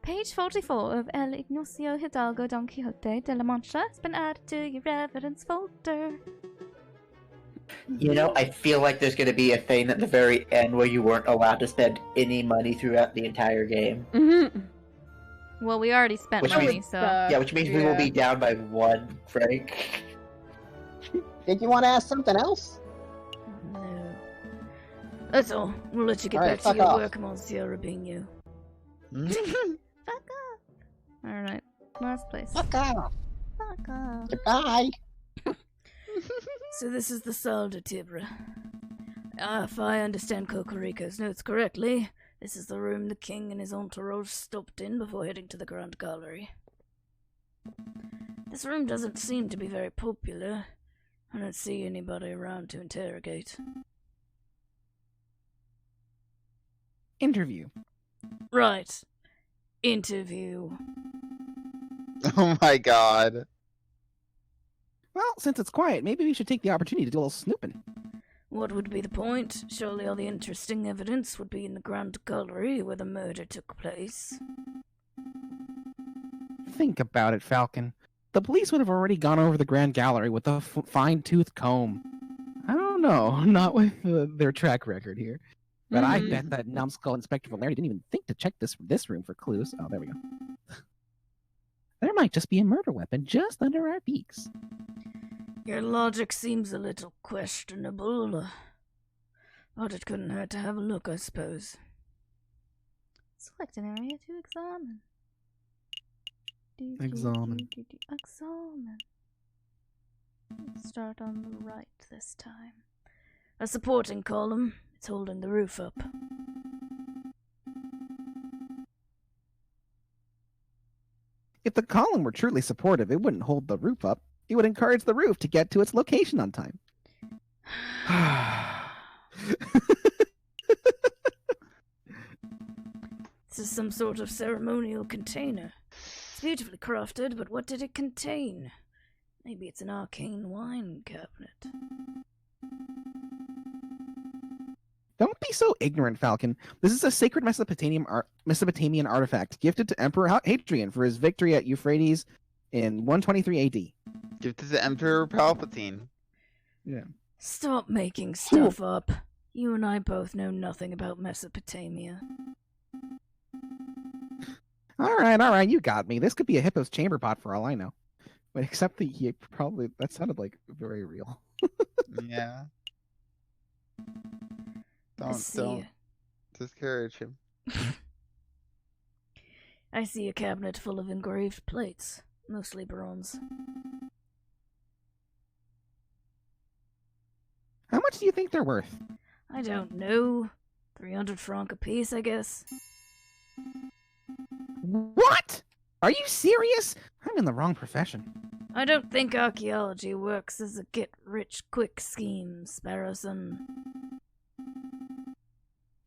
Page 44 of El Ignacio Hidalgo Don Quixote de la Mancha has been added to your evidence folder. You know, I feel like there's going to be a thing at the very end where you weren't allowed to spend any money throughout the entire game. Mm-hmm. Well, we already spent Which money, means- so. Yeah, which means we will be down by 1, Frank. Did you want to ask something else? No. That's all. We'll let you get All right, back to fuck your off. work, Monsieur Robinho. Fuck off. Alright, last place. Fuck off. Fuck off. Goodbye. So this is the Salle de Tibre. If I understand Cocorico's notes correctly, this is the room the king and his entourage stopped in before heading to the Grand Gallery. This room doesn't seem to be very popular. I don't see anybody around to interrogate. Interview. Right. Interview. Oh my god. Well, since it's quiet, maybe we should take the opportunity to do a little snooping. What would be the point? Surely all the interesting evidence would be in the Grand Gallery where the murder took place. Think about it, Falcon. The police would have already gone over the Grand Gallery with a fine-tooth comb. I don't know, not with their track record here. But I bet that numbskull Inspector Valeri didn't even think to check this room for clues. Oh, there we go. There might just be a murder weapon just under our beaks. Your logic seems a little questionable, but it couldn't hurt to have a look, I suppose. Select an area to examine. Examine. Examine. Let's start on the right this time. A supporting column. It's holding the roof up. If the column were truly supportive, it wouldn't hold the roof up. It would encourage the roof to get to its location on time. This is some sort of ceremonial container. It's beautifully crafted, but what did it contain? Maybe it's an arcane wine cabinet. Don't be so ignorant, Falcon. This is a sacred Mesopotamian artifact gifted to Emperor Hadrian for his victory at Euphrates in 123 AD. Gifted to Emperor Palpatine. Yeah. Stop making stuff up. You and I both know nothing about Mesopotamia. All right, you got me. This could be a hippo's chamber pot for all I know. But except that that sounded like very real. Yeah. Don't discourage him. I see a cabinet full of engraved plates, mostly bronze. How much do you think they're worth? I don't know. 300 franc apiece, I guess. What? Are you serious? I'm in the wrong profession. I don't think archaeology works as a get-rich-quick scheme, Sparrowson.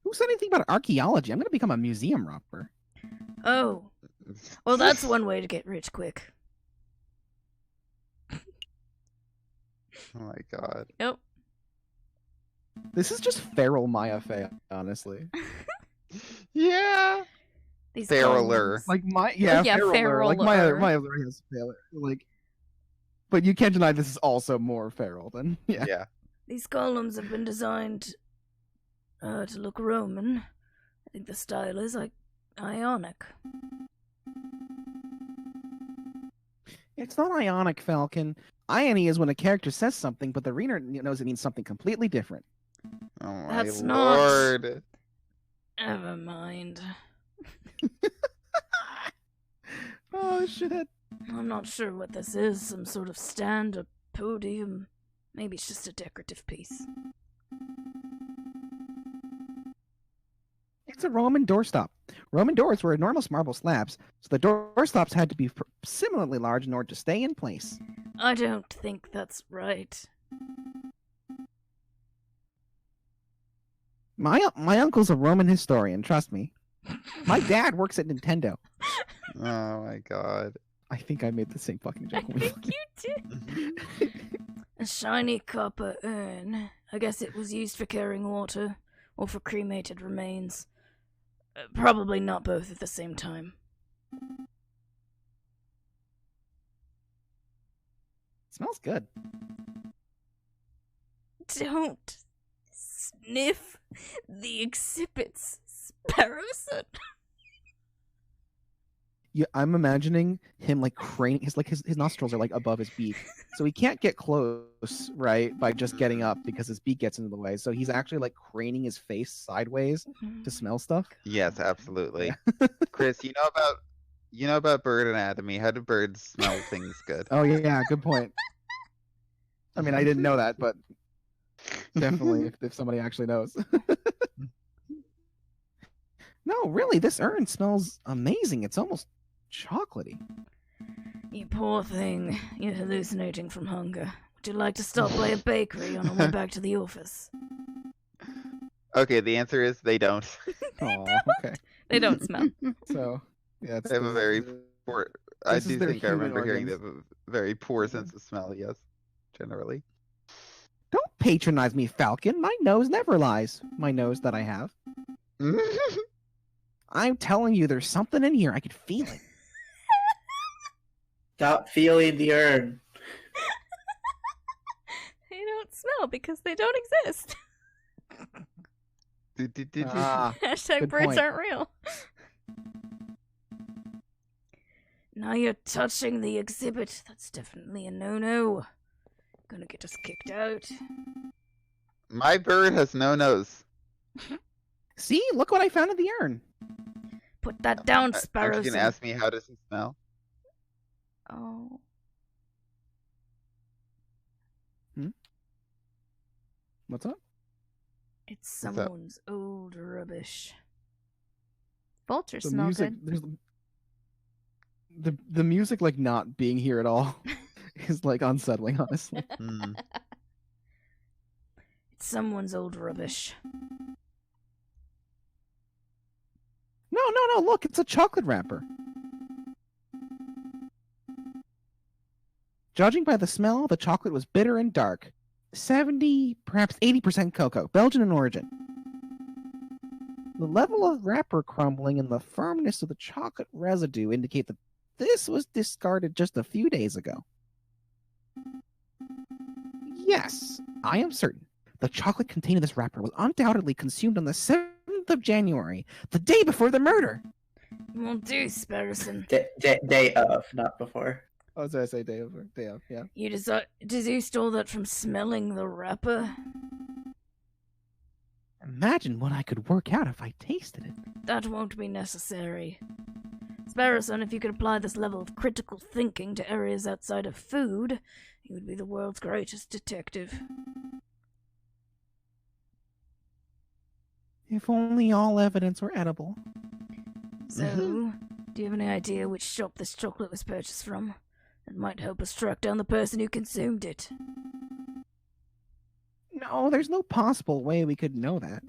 Who said anything about archaeology? I'm going to become a museum robber. Oh. Well, that's one way to get rich quick. Oh my god. Nope. This is just feral Maya Fey, honestly. Yeah. These Feraler. Like feral. Like Maya is feral. Like, but you can't deny this is also more feral than Yeah. These columns have been designed to look Roman. I think the style is like Ionic. It's not Ionic, Falcon. Irony is when a character says something, but the reader knows it means something completely different. Oh my That's not- lord. Never mind. Oh, shit. I'm not sure what this is. Some sort of stand or podium. Maybe it's just a decorative piece. It's a Roman doorstop. Roman doors were enormous marble slabs, so the doorstops had to be similarly large in order to stay in place. I don't think that's right. My uncle's a Roman historian, trust me. My dad works at Nintendo. Oh my god. I think I made the same fucking I joke. think you did. A shiny copper urn. I guess it was used for carrying water, or for cremated remains. Probably not both at the same time. Smells good. Don't sniff the exhibits, Sparrowson. I'm imagining him like craning his nostrils are like above his beak, so he can't get close, right? By just getting up because his beak gets into the way. So he's actually like craning his face sideways to smell stuff. Yes, absolutely. Chris, you know about bird anatomy. How do birds smell things good? Oh yeah, good point. I mean, I didn't know that, but definitely if somebody actually knows. No, really, this urn smells amazing. It's almost chocolatey. You poor thing. You're hallucinating from hunger. Would you like to stop by a bakery on our way back to the office? Okay, the answer is they don't. Oh, okay. They don't smell. So, yeah, They have a very poor. I this is do their think I human remember hearing they organs. have a very poor sense of smell. Yes, generally. Don't patronize me, Falcon. My nose never lies. My nose that I have. I'm telling you, there's something in here. I could feel it. Stop feeling the urn. They don't smell because they don't exist. Hashtag good birds point. aren't real. Now you're touching the exhibit. That's definitely a no-no. Gonna get us kicked out. My bird has no nose. See, look what I found in the urn. Put that down, Aren't Sparrow. you gonna ask me how does he smell? Oh. What's up? It's someone's old rubbish. Vultures The smell music, good. there's the music like not being here at all is like unsettling, honestly. It's someone's old rubbish. No, look, it's a chocolate wrapper. Judging by the smell, the chocolate was bitter and dark. 70, perhaps 80% cocoa, Belgian in origin. The level of wrapper crumbling and the firmness of the chocolate residue indicate that this was discarded just a few days ago. Yes, I am certain the chocolate contained in this wrapper was undoubtedly consumed on the 7th of January, the day before the murder. Won't do, Sparrowson. Day of, not before. I was gonna say day of, yeah. You deduced all that from smelling the wrapper? Imagine what I could work out if I tasted it. That won't be necessary. Sparrowson, if you could apply this level of critical thinking to areas outside of food, you would be the world's greatest detective. If only all evidence were edible. So, do you have any idea which shop this chocolate was purchased from? It might help us track down the person who consumed it. No, there's no possible way we could know that.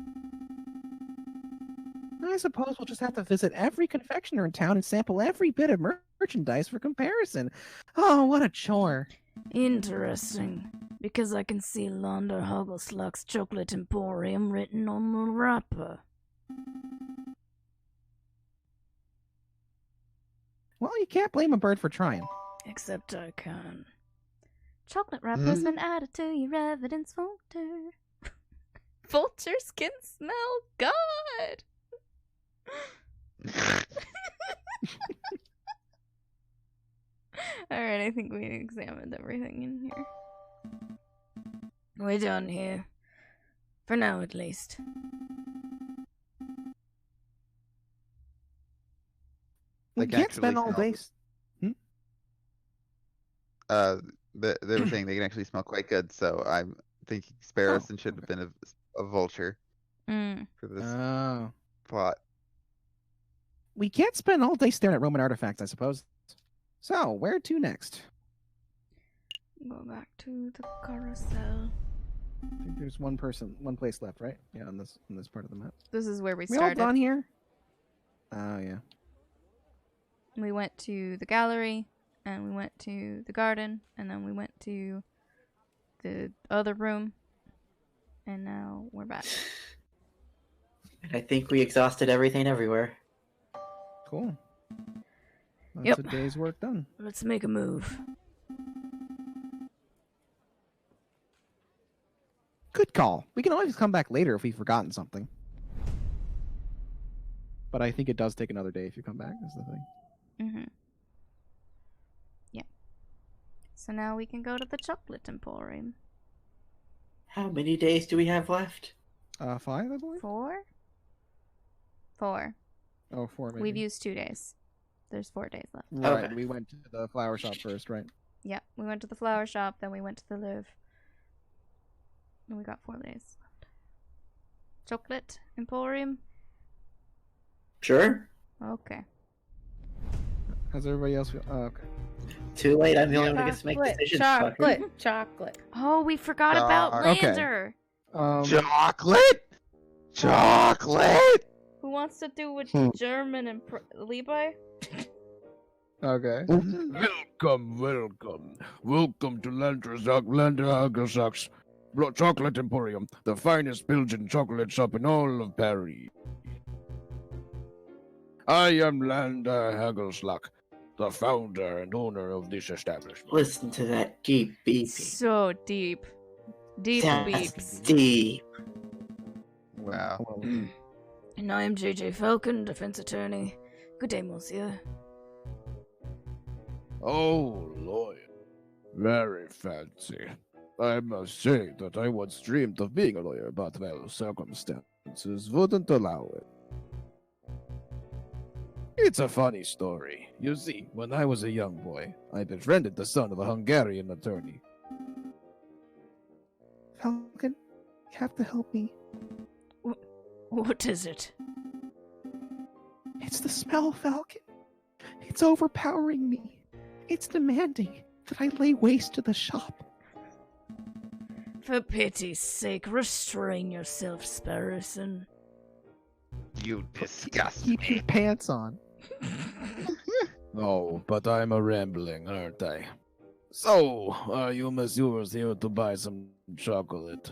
I suppose we'll just have to visit every confectioner in town and sample every bit of merchandise for comparison. Oh, what a chore. Interesting. Because I can see Launder Hoggleslack's Chocolate Emporium written on the wrapper. Well, you can't blame a bird for trying. Except I can. Chocolate wrapper has been added to your evidence folder. Vultures can smell God. Alright, I think we examined everything in here. We're done here. For now, at least. We Like, can't actually spend all smell day. They were saying they can actually smell quite good, so I'm thinking Sparrowson should have been a vulture for this plot. We can't spend all day staring at Roman artifacts, I suppose. So, where to next? Go back to the carousel. I think there's one place left, right? Yeah, on this part of the map. This is where we We all started. done here? Oh yeah. We went to the gallery, and we went to the garden, and then we went to the other room, and now we're back. And I think we exhausted everything everywhere. Cool. That's Yep. a day's work done. Let's make a move. Good call. We can always come back later if we've forgotten something. But I think it does take another day if you come back, is the thing. Mm-hmm. Yeah. So now we can go to the chocolate emporium. How many days do we have left? 5, I believe. 4? 4. Oh, 4 maybe. We've used 2 days. There's 4 days left. Right, Okay. we went to the flower shop first, right? Yeah, we went to the flower shop, then we went to the Louvre. And we got 4 days left. Chocolate emporium? Sure. Okay. How's everybody else feel? Oh, okay. Too late. I'm the only one who gets to make decisions. fucker. Chocolate. Oh, we forgot about Okay. Lander. Chocolate? Chocolate? Who wants to do with German and Levi? Okay. Welcome. Welcome to Landerhagelsack's Chocolate Emporium, the finest Belgian chocolate shop in all of Paris. I am Lander Hagelslack, the founder and owner of this establishment. Listen to that deep beeping. So deep. Deep That's beeps. deep. Wow. And I am JJ Falcon, defense attorney. Good day, monsieur. Oh, lawyer. Very fancy. I must say that I once dreamed of being a lawyer, but well, circumstances wouldn't allow it. It's a funny story. You see, when I was a young boy, I befriended the son of a Hungarian attorney. Falcon, you have to help me. What is it? It's the smell, Falcon. It's overpowering me. It's demanding that I lay waste to the shop. For pity's sake, restrain yourself, Sparrowson. You disgust Keep me. your pants on. Oh, but I'm a rambling, aren't I? So, are you messieurs here to buy some chocolate?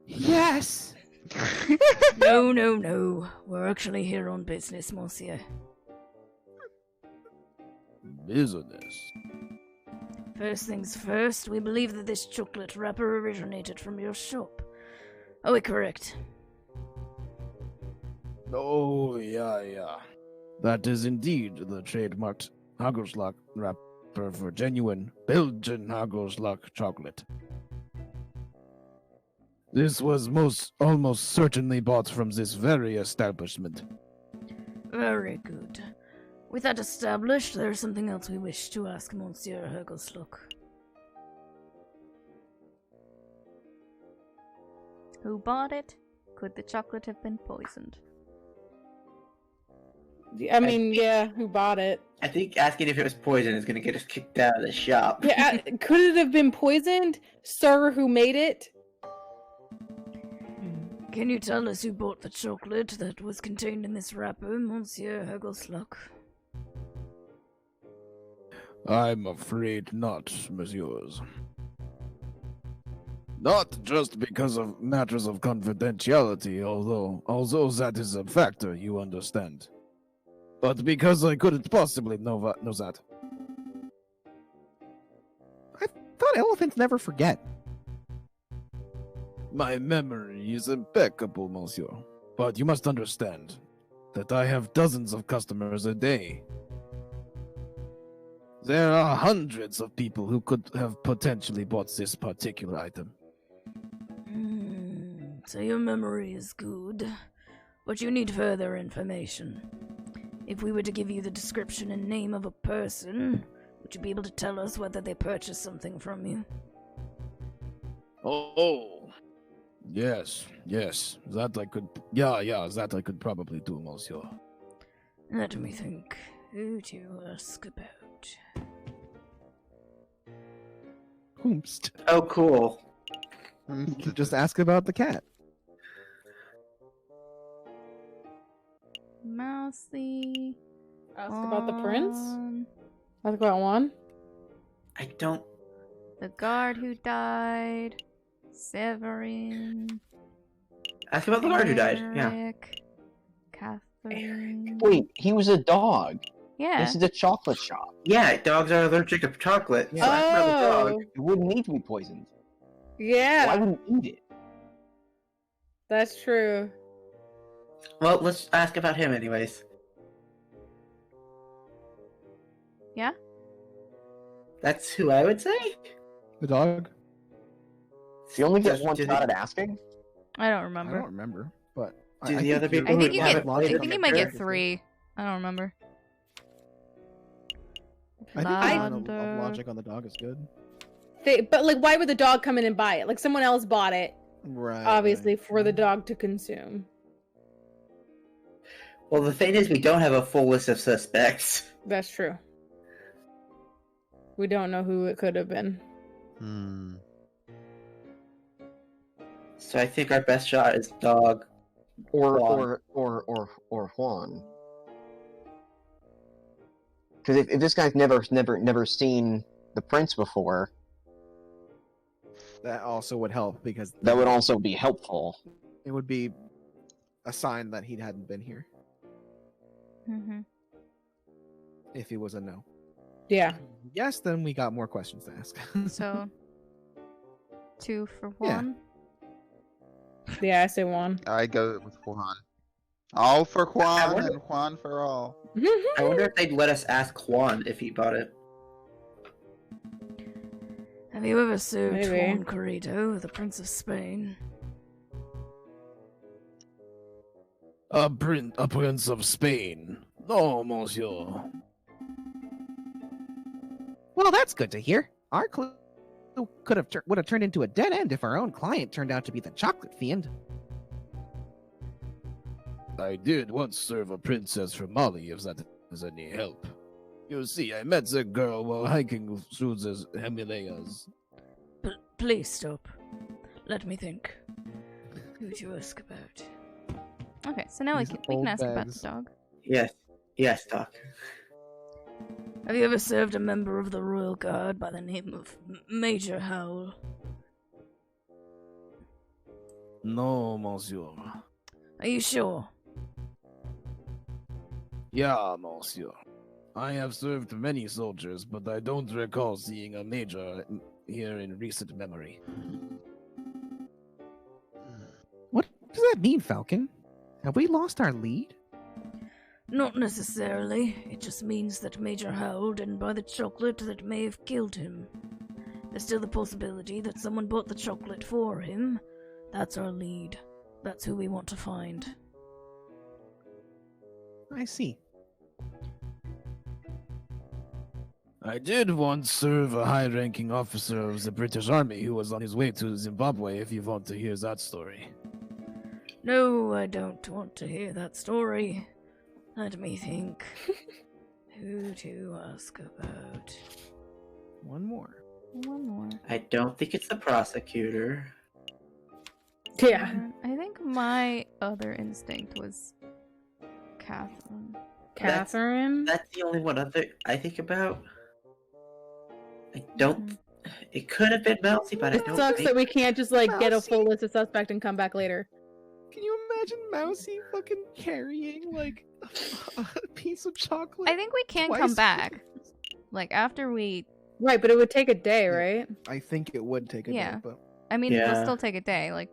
Yes! No, no, no. We're actually here on business, monsieur. Business. First things first, we believe that this chocolate wrapper originated from your shop. Are we correct? Oh, yeah. That is indeed the trademarked Hagelslack wrapper for genuine Belgian Hagelslack chocolate. This was almost certainly bought from this very establishment. Very good. With that established, there is something else we wish to ask Monsieur Hergelsluck. Who bought it? Could the chocolate have been poisoned? I mean, yeah, who bought it? I think asking if it was poison is going to get us kicked out of the shop. Yeah, could it have been poisoned? Sir, who made it? Can you tell us who bought the chocolate that was contained in this wrapper, Monsieur Hergelsluck? I'm afraid not, messieurs. Not just because of matters of confidentiality, although that is a factor, you understand. But because I couldn't possibly know that. I thought elephants never forget. My memory is impeccable, monsieur. But you must understand that I have dozens of customers a day. There are hundreds of people who could have potentially bought this particular item. So your memory is good, but you need further information. If we were to give you the description and name of a person, would you be able to tell us whether they purchased something from you? Oh, yes, that I could. Yeah, that I could probably do, monsieur. Let me think. Who to ask about? Whomst. Oh, cool. You can just ask about the cat. Mousy. Ask about the prince? Ask about one? I don't. The guard who died. Severin. Ask about the guard who died. Yeah. Eric, Catherine. Wait, he was a dog. Yeah. This is a chocolate shop. Yeah, dogs are allergic to chocolate. So ask about the dog. It wouldn't need to be poisoned. Yeah. Why wouldn't eat it? That's true. Well, let's ask about him anyways. Yeah? That's who I would say? The dog? You only get Does- one do shot they- at asking? I don't I remember. don't remember, but Do I the think other you're- people I think you have get. it I loaded think you on might their get character? 3. I don't remember. I think the line of Lavender. logic on the dog is good. But like, why would the dog come in and buy it? Like, someone else bought it, Right. obviously, right. for the dog to consume. Well, the thing is, we don't have a full list of suspects. That's true. We don't know who it could have been. Hmm. So I think our best shot is dog. Or Juan. or Juan. Because if this guy's never seen the prince before, That also would help because that would also be helpful. it would be a sign that he hadn't been here Mm-hmm. if he was a no. Yeah. Yes, then we got more questions to ask. So 2 for Yeah. 1. Yeah, I say one. I go with Juan. All for Juan wonder- and Juan for all. I wonder if they'd let us ask Juan if he bought it. Have you ever served Maybe. Juan Corrido, the Prince of Spain? A prince of Spain. No, monsieur. Well, that's good to hear. Our clue would have turned into a dead end if our own client turned out to be the chocolate fiend. I did once serve a princess from Mali, if that is any help. You see, I met the girl while hiking through the Himalayas. Please stop. Let me think. Who to ask about? Okay, so now we These can old ask about bags. the dog. Yes, Doc. Have you ever served a member of the Royal Guard by the name of Major Howell? No, monsieur. Are you sure? Yeah, monsieur. I have served many soldiers, but I don't recall seeing a major here in recent memory. What does that mean, Falcon? Have we lost our lead? Not necessarily. It just means that Major Howell didn't buy the chocolate that may have killed him. There's still the possibility that someone bought the chocolate for him. That's our lead. That's who we want to find. I see. I did once serve a high-ranking officer of the British Army who was on his way to Zimbabwe, if you want to hear that story. No, I don't want to hear that story. Let me think. Who to ask about? One more. One more. I don't think it's the prosecutor. Yeah. I think my other instinct was Catherine. Catherine? That's the only one other I think about. I don't. It could have been Mousy, but I It don't sucks think. that we can't just like get a Mousy. full list of suspect and come back later. Can you imagine Mousy fucking carrying like a piece of chocolate? I think we can twice? come back. Like after we. Right, but it would take a day, right? I think it would take a Yeah. day, but I mean, it'll Yeah. still take a day. Like.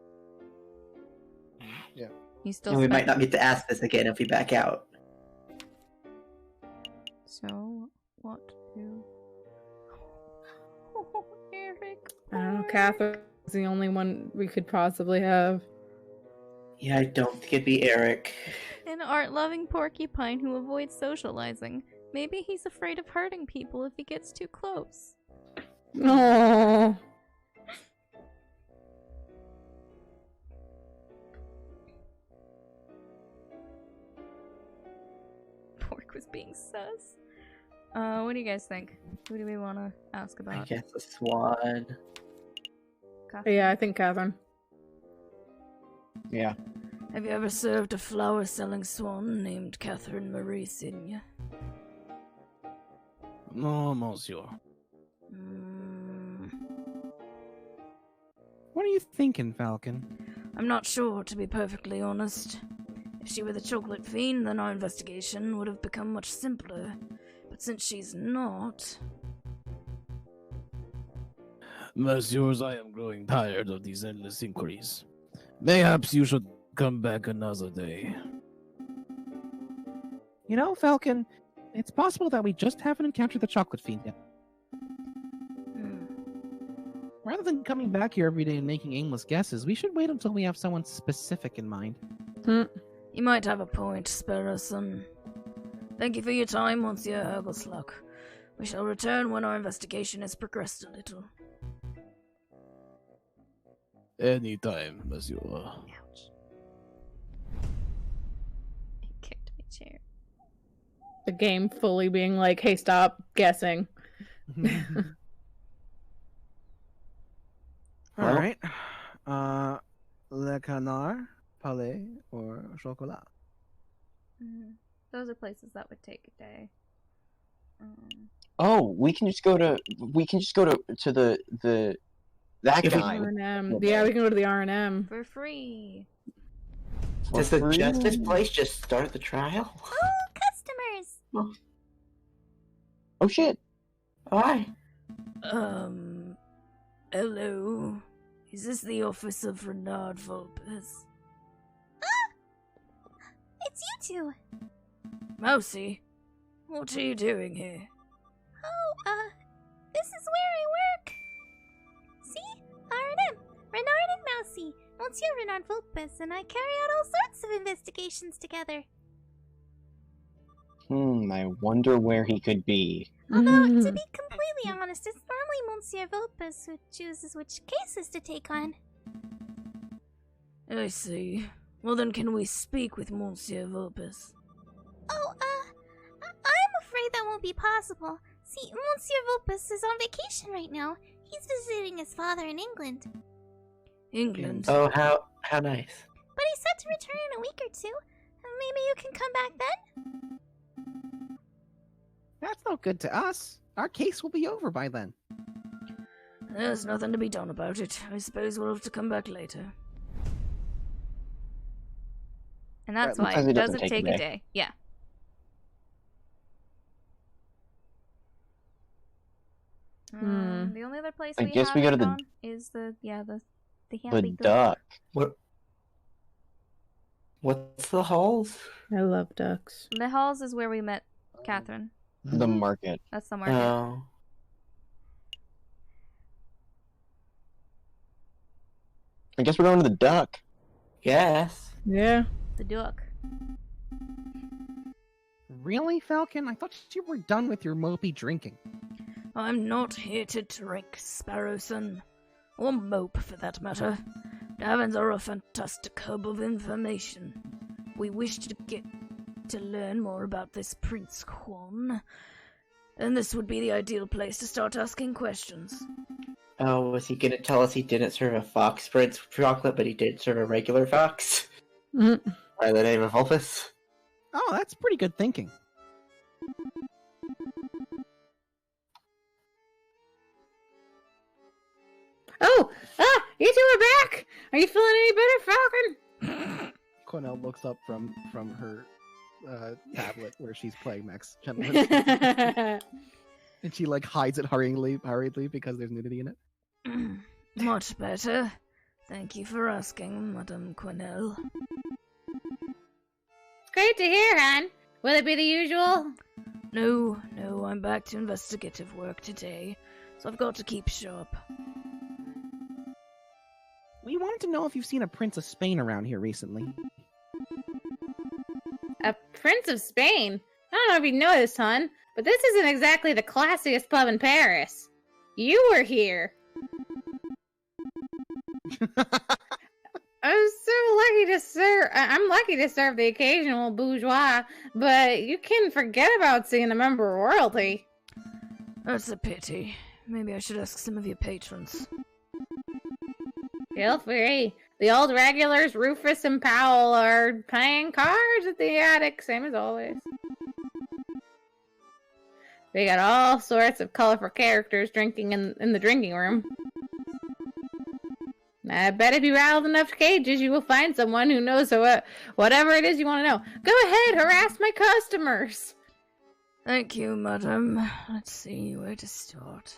Yeah. You still. And we might spent- not get to ask this again if we back out. So what do? Oh, Eric. I don't know. Catherine's the only one we could possibly have. Yeah, I don't think it'd be Eric. An art-loving porcupine who avoids socializing. Maybe he's afraid of hurting people if he gets too close. Oh. Pork was being sus. What do you guys think? Who do we want to ask about? I guess a swan. Catherine? Yeah, I think Catherine. Yeah. Have you ever served a flower-selling swan named Catherine Marie Signe? No, monsieur. what are you thinking, Falcon? I'm not sure, to be perfectly honest. If she were the chocolate fiend, then our investigation would have become much simpler. But since she's not... Messieurs, I am growing tired of these endless inquiries. Mayhaps you should come back another day. You know, Falcon, it's possible that we just haven't encountered the chocolate fiend yet. Rather than coming back here every day and making aimless guesses, we should wait until we have someone specific in mind. You might have a point, Sparrowson. Thank you for your time, Monsieur Hergelsluck. We shall return when our investigation has progressed a little. Anytime, monsieur. He kicked my chair. The game fully being like, hey, stop guessing. All right. Le Canard, Palais, or Chocolat? Those are places that would take a day. Oh, we can just go to that guy. R&M. Yeah, we can go to the R&M. For free. Does the justice place just start the trial? Oh, customers! Oh shit. Why? Hello. Is this the office of Renard Vulpes? It's you two! Mousy, what are you doing here? Oh, this is where I work. See? R&M, Renard and Mousy, Monsieur Renard Vulpes, and I carry out all sorts of investigations together. I wonder where he could be. Although, to be completely honest, it's normally Monsieur Vulpes who chooses which cases to take on. I see. Well then, can we speak with Monsieur Vulpes? Oh, I'm afraid that won't be possible. See, Monsieur Vulpes is on vacation right now. He's visiting his father in England. England? Oh, how nice. But he's set to return in a week or two. Maybe you can come back then? That's no good to us. Our case will be over by then. There's nothing to be done about it. I suppose we'll have to come back later. And that's why Sometimes it it doesn't doesn't take take a a day. day. Yeah. The only other place I we guess we go to haven't the- gone is the The happy go. duck. What's the halls? I love ducks. The halls is where we met Catherine. The market. That's the market. Oh. I guess we're going to the duck. Yes. Yeah. The duck. Really, Falcon? I thought you were done with your mopey drinking. I'm not here to drink, Sparrowson. Or mope, for that matter. Taverns are a fantastic hub of information. We wish to get to learn more about this Prince Juan, and this would be the ideal place to start asking questions. Oh, was he gonna tell us he didn't serve a fox Prince chocolate, but he did serve a regular fox? By the name of Vulpes? Oh, that's pretty good thinking. Oh! You two are back! Are you feeling any better, Falcon? Cornell looks up from her tablet where she's playing Max Gentleman. And she like hides it hurriedly because there's nudity in it. Much better. Thank you for asking, Madame Cornell. Great to hear, hon. Will it be the usual? No, I'm back to investigative work today, so I've got to keep sharp. We wanted to know if you've seen a Prince of Spain around here recently. A Prince of Spain? I don't know if you noticed, hon, but this isn't exactly the classiest pub in Paris. You were here. I'm lucky to serve the occasional bourgeois, but you can forget about seeing a member of royalty. That's a pity. Maybe I should ask some of your patrons. Feel free. The old regulars, Rufus and Powell, are playing cards at the attic, same as always. We got all sorts of colorful characters drinking in the drinking room. I bet if you rattle enough cages, you will find someone who knows whatever it is you want to know. Go ahead, harass my customers. Thank you, madam. Let's see where to start.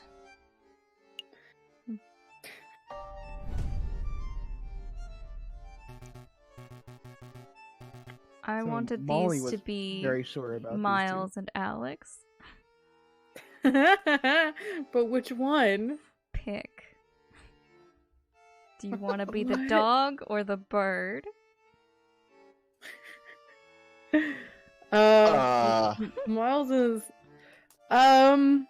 I So wanted Molly these was to be very sure about these two. Miles and Alex. But which one? Pick. Do you want to be the What? dog or the bird? Miles is I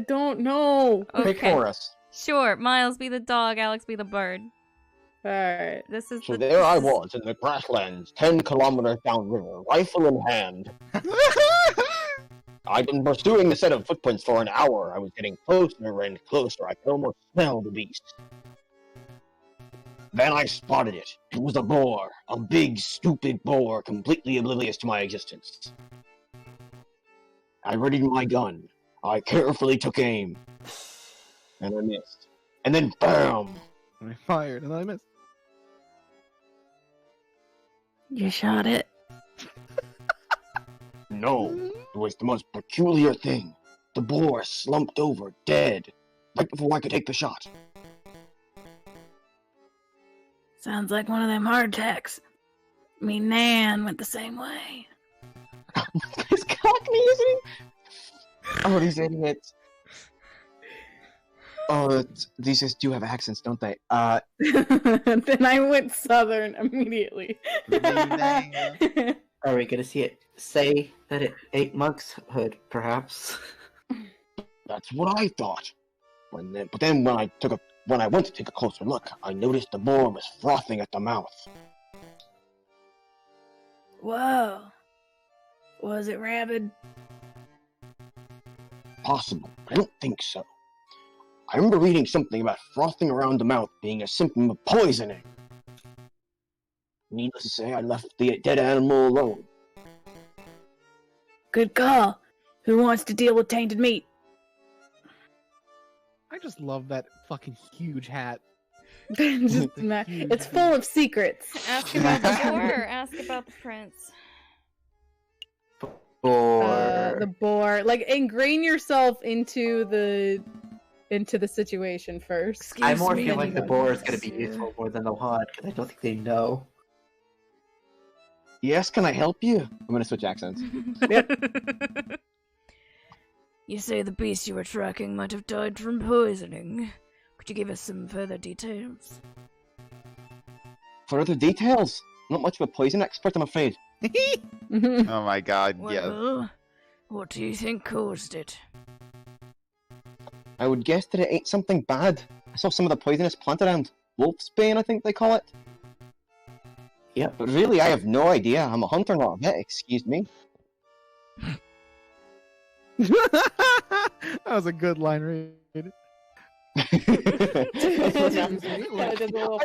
don't know. Pick for us. Sure, Miles be the dog, Alex be the bird. Alright. This is So the there I was in the grasslands, 10 kilometers downriver, rifle in hand. I'd been pursuing the set of footprints for an hour. I was getting closer and closer. I could almost smell the beast. Then I spotted it. It was a boar. A big, stupid boar, completely oblivious to my existence. I readied my gun. I carefully took aim. And I missed. And then BAM! I fired and I missed. You shot it. No, it was the most peculiar thing. The boar slumped over, dead, right before I could take the shot. Sounds like one of them heart attacks. Me Nan went the same way. It's Cockney, isn't he? Oh, these idiots. Oh, these just do have accents, don't they? Then I went southern immediately. Are we gonna see it say that it ate Monk's hood, perhaps? That's what I thought. But then when I went to take a closer look, I noticed the boar was frothing at the mouth. Whoa. Was it rabid? Possible. I don't think so. I remember reading something about frothing around the mouth being a symptom of poisoning. Needless to say, I left the dead animal alone. Good call. Who wants to deal with tainted meat? I just love that fucking huge hat. It's full of secrets. Ask about the boar or ask about the prince? The boar. Like, ingrain yourself into the situation first. I more feel like the boar is going to be useful more than the wad, because I don't think they know. Yes, can I help you? I'm gonna switch accents. You say the beast you were tracking might have died from poisoning. Could you give us some further details? Further details? Not much of a poison expert, I'm afraid. Oh my god, yes. Well, what do you think caused it? I would guess that it ate something bad. I saw some of the poisonous plant around. Wolfsbane, I think they call it. Yeah. But really, I have no idea. I'm a hunter, not a vet, excuse me. That was a good line read. I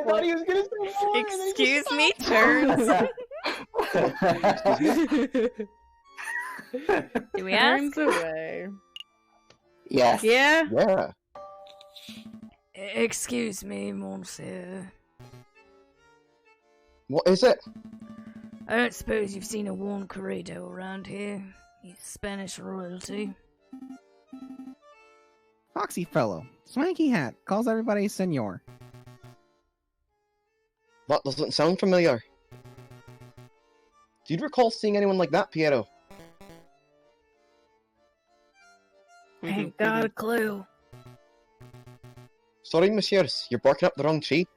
thought he was gonna say more. Excuse me, turns. Do we ask? Turns away. Yes. Yeah? Yeah. Excuse me, monsieur. What is it? I don't suppose you've seen a Juan Corrido around here. He's Spanish royalty. Foxy fellow. Swanky hat. Calls everybody senor. That doesn't sound familiar. Do you recall seeing anyone like that, Piero? Ain't got a clue. Sorry, messieurs, you're barking up the wrong tree.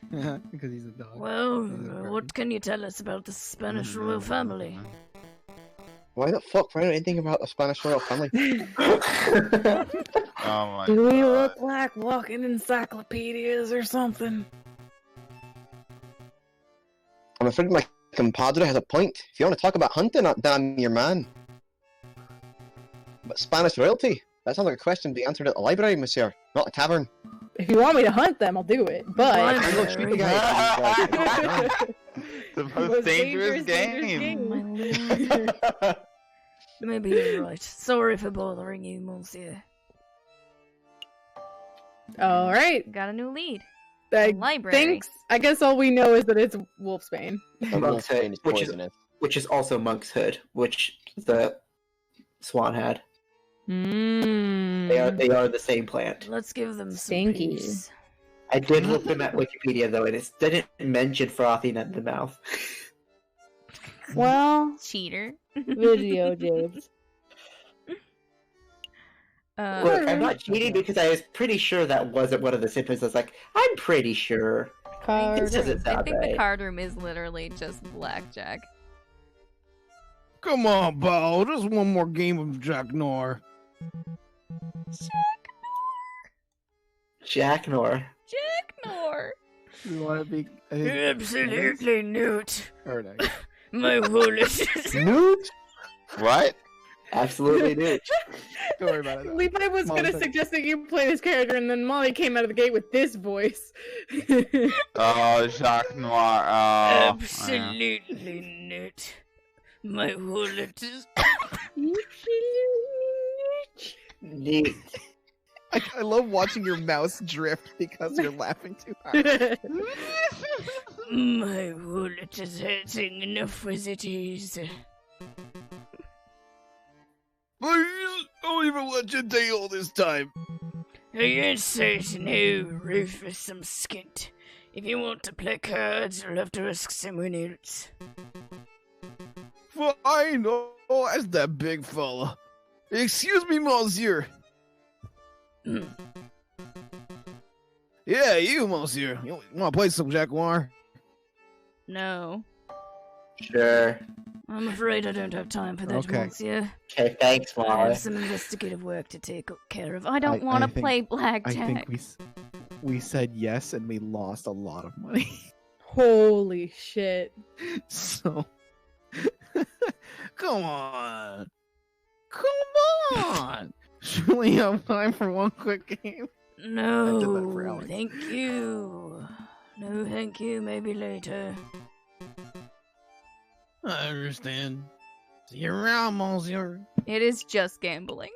Because he's a dog. Well, what can you tell us about the Spanish royal family? Why the fuck would I know anything about the Spanish royal family? Oh my Do we god. look like walking encyclopedias or something? I'm afraid my compadre has a point. If you want to talk about hunting, then I'm your man. But Spanish royalty? That sounds like a question to be answered at the library, monsieur, not a tavern. If you want me to hunt them, I'll do it. But I will shoot the guy. The most dangerous game. Maybe you're right. Sorry for bothering you, monsieur. all right. Got a new lead. I library. Thanks. I guess all we know is that it's Wolfsbane. Monk's hood, is which is poisonous. which is also Monk's hood, which the swan had. Mm. They are the same plant. Let's give them some Stinky. peace. I did look them at Wikipedia though, and it didn't mention frothing at the mouth. Well, Cheater. video games. Look, I'm not cheating because I was pretty sure that wasn't one of the symptoms. I was like, I'm pretty sure. Cards. This doesn't I sound think the right. card room is literally just blackjack. Come on, Bao. Just one more game of Jack Nor. Jack Nor. Jack Nor. You want to be Absolutely Newt. Or no. My wallet. Newt? What? Absolutely did. Don't worry about it. Levi was Mom gonna said- suggest that you play this character, and then Molly came out of the gate with this voice. Oh, Jacques Noir. Oh, yeah. Absolutely Newt. My wallet is. Neat. I love watching your mouse drift because you're laughing too hard. My wallet is hurting enough as it is. Please, don't even let you take all this time. I ain't certain who, Rufus some skint. If you want to play cards, you'll have to ask someone else. Fine. Oh, that's that big fella. Excuse me, monsieur. Yeah, you, monsieur. You want to play some Jack Noir? No. Sure. I'm afraid I don't have time for that, Okay. monsieur. Okay, thanks, I Molly. have some investigative work to take care of. I don't want to think- play I blackjack. think we said yes and we lost a lot of money. Holy shit. So come on. Come on. Surely you have time for one quick game. I did that for No, Alex. thank you. No, thank you. Maybe later. I understand. See you around, monsieur. It is just gambling.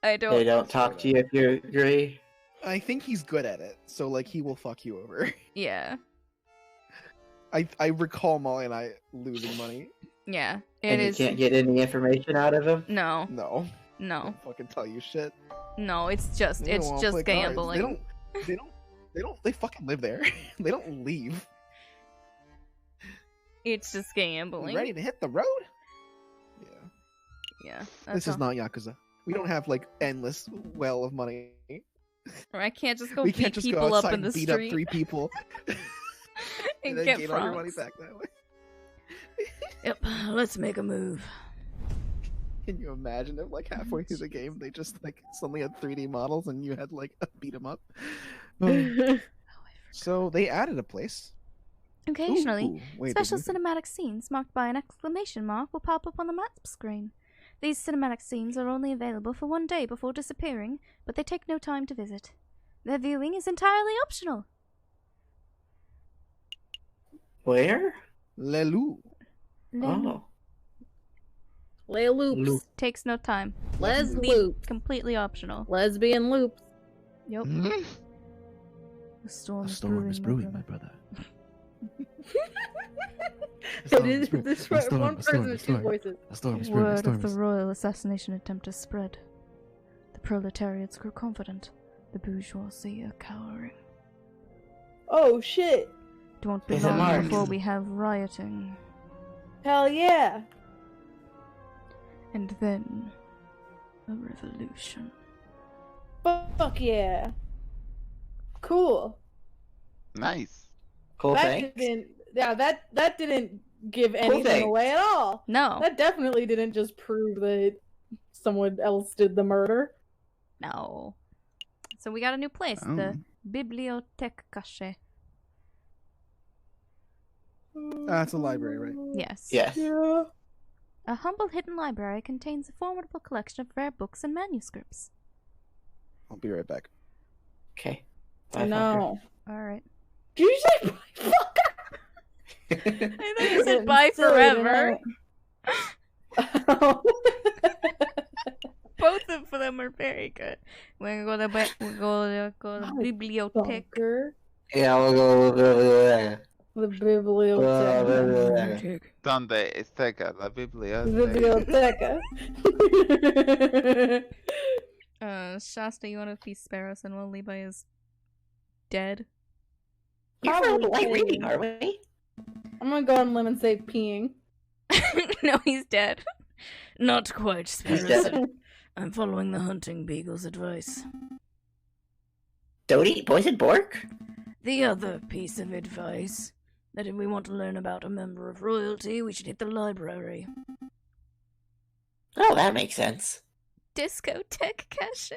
I They don't. don't talk to you if you agree. I think he's good at it, so like he will fuck you over. Yeah. I recall Molly and I losing money. Yeah. And It you is. can't get any information out of him. No. No. No. Don't fucking tell you shit. No. It's just. They don't It's wanna just play cards. gambling. They fucking live there. They don't leave. It's just You gambling. ready to hit the road? Yeah. Yeah. This That's is all. not Yakuza. We don't have like endless well of money. Or I can't just go We beat can't just go people outside up in the and beat street up 3 people and and then get gain all your money francs. back that way. Yep, let's make a move. Can you imagine if like halfway through the game they just like suddenly had 3D models and you had like beat them up? So they added a place. Occasionally, Ooh, wait, special did you- cinematic scenes marked by an exclamation mark will pop up on the map screen. These cinematic scenes are only available for one day before disappearing, but they take no time to visit. Their viewing is entirely optional. Where? Lelou. Oh. Lay loops. Loop. Takes no time. Les Be loops. completely optional. Lesbian loops. Yep. Mhm. The storm, A storm is brewing, my brother. brother. It is this A storm, one a storm, person a with 2 storm. voices. A storm is brewing, a Word storm of the is... royal assassination attempt has spread. The proletariats grow confident. The bourgeoisie are cowering. Oh shit. It won't be Is it long Marx? before we have rioting. Hell yeah. And then a revolution. Fuck yeah. Cool. Nice. Cool that thing. didn't that didn't give anything thanks. away at all. No. That definitely didn't just prove that someone else did the murder. No. So we got a new place, the Bibliothèque Cachée. That's a library, right? Yes. Yes. Yeah. A humble hidden library contains a formidable collection of rare books and manuscripts. I'll be right back. Okay. I know. Alright. Did you say fucker? I thought you said bye forever. Both of them are very good. We're gonna go to bibliothèque. Fucker. Yeah, we'll go. The biblioteca. Donde está la biblioteca? Biblioteca. Shasta, you want to feast Sparrows and while Levi is Dead. You're for a Probably light reading, kidding. are we? I'm gonna go on a limb and say peeing. No, he's dead. Not quite, He's Spirit. dead. I'm following the hunting beagle's advice. Don't eat poisoned pork? The other piece of advice, that if we want to learn about a member of royalty, we should hit the library. Oh, that makes sense. Discotheque cache.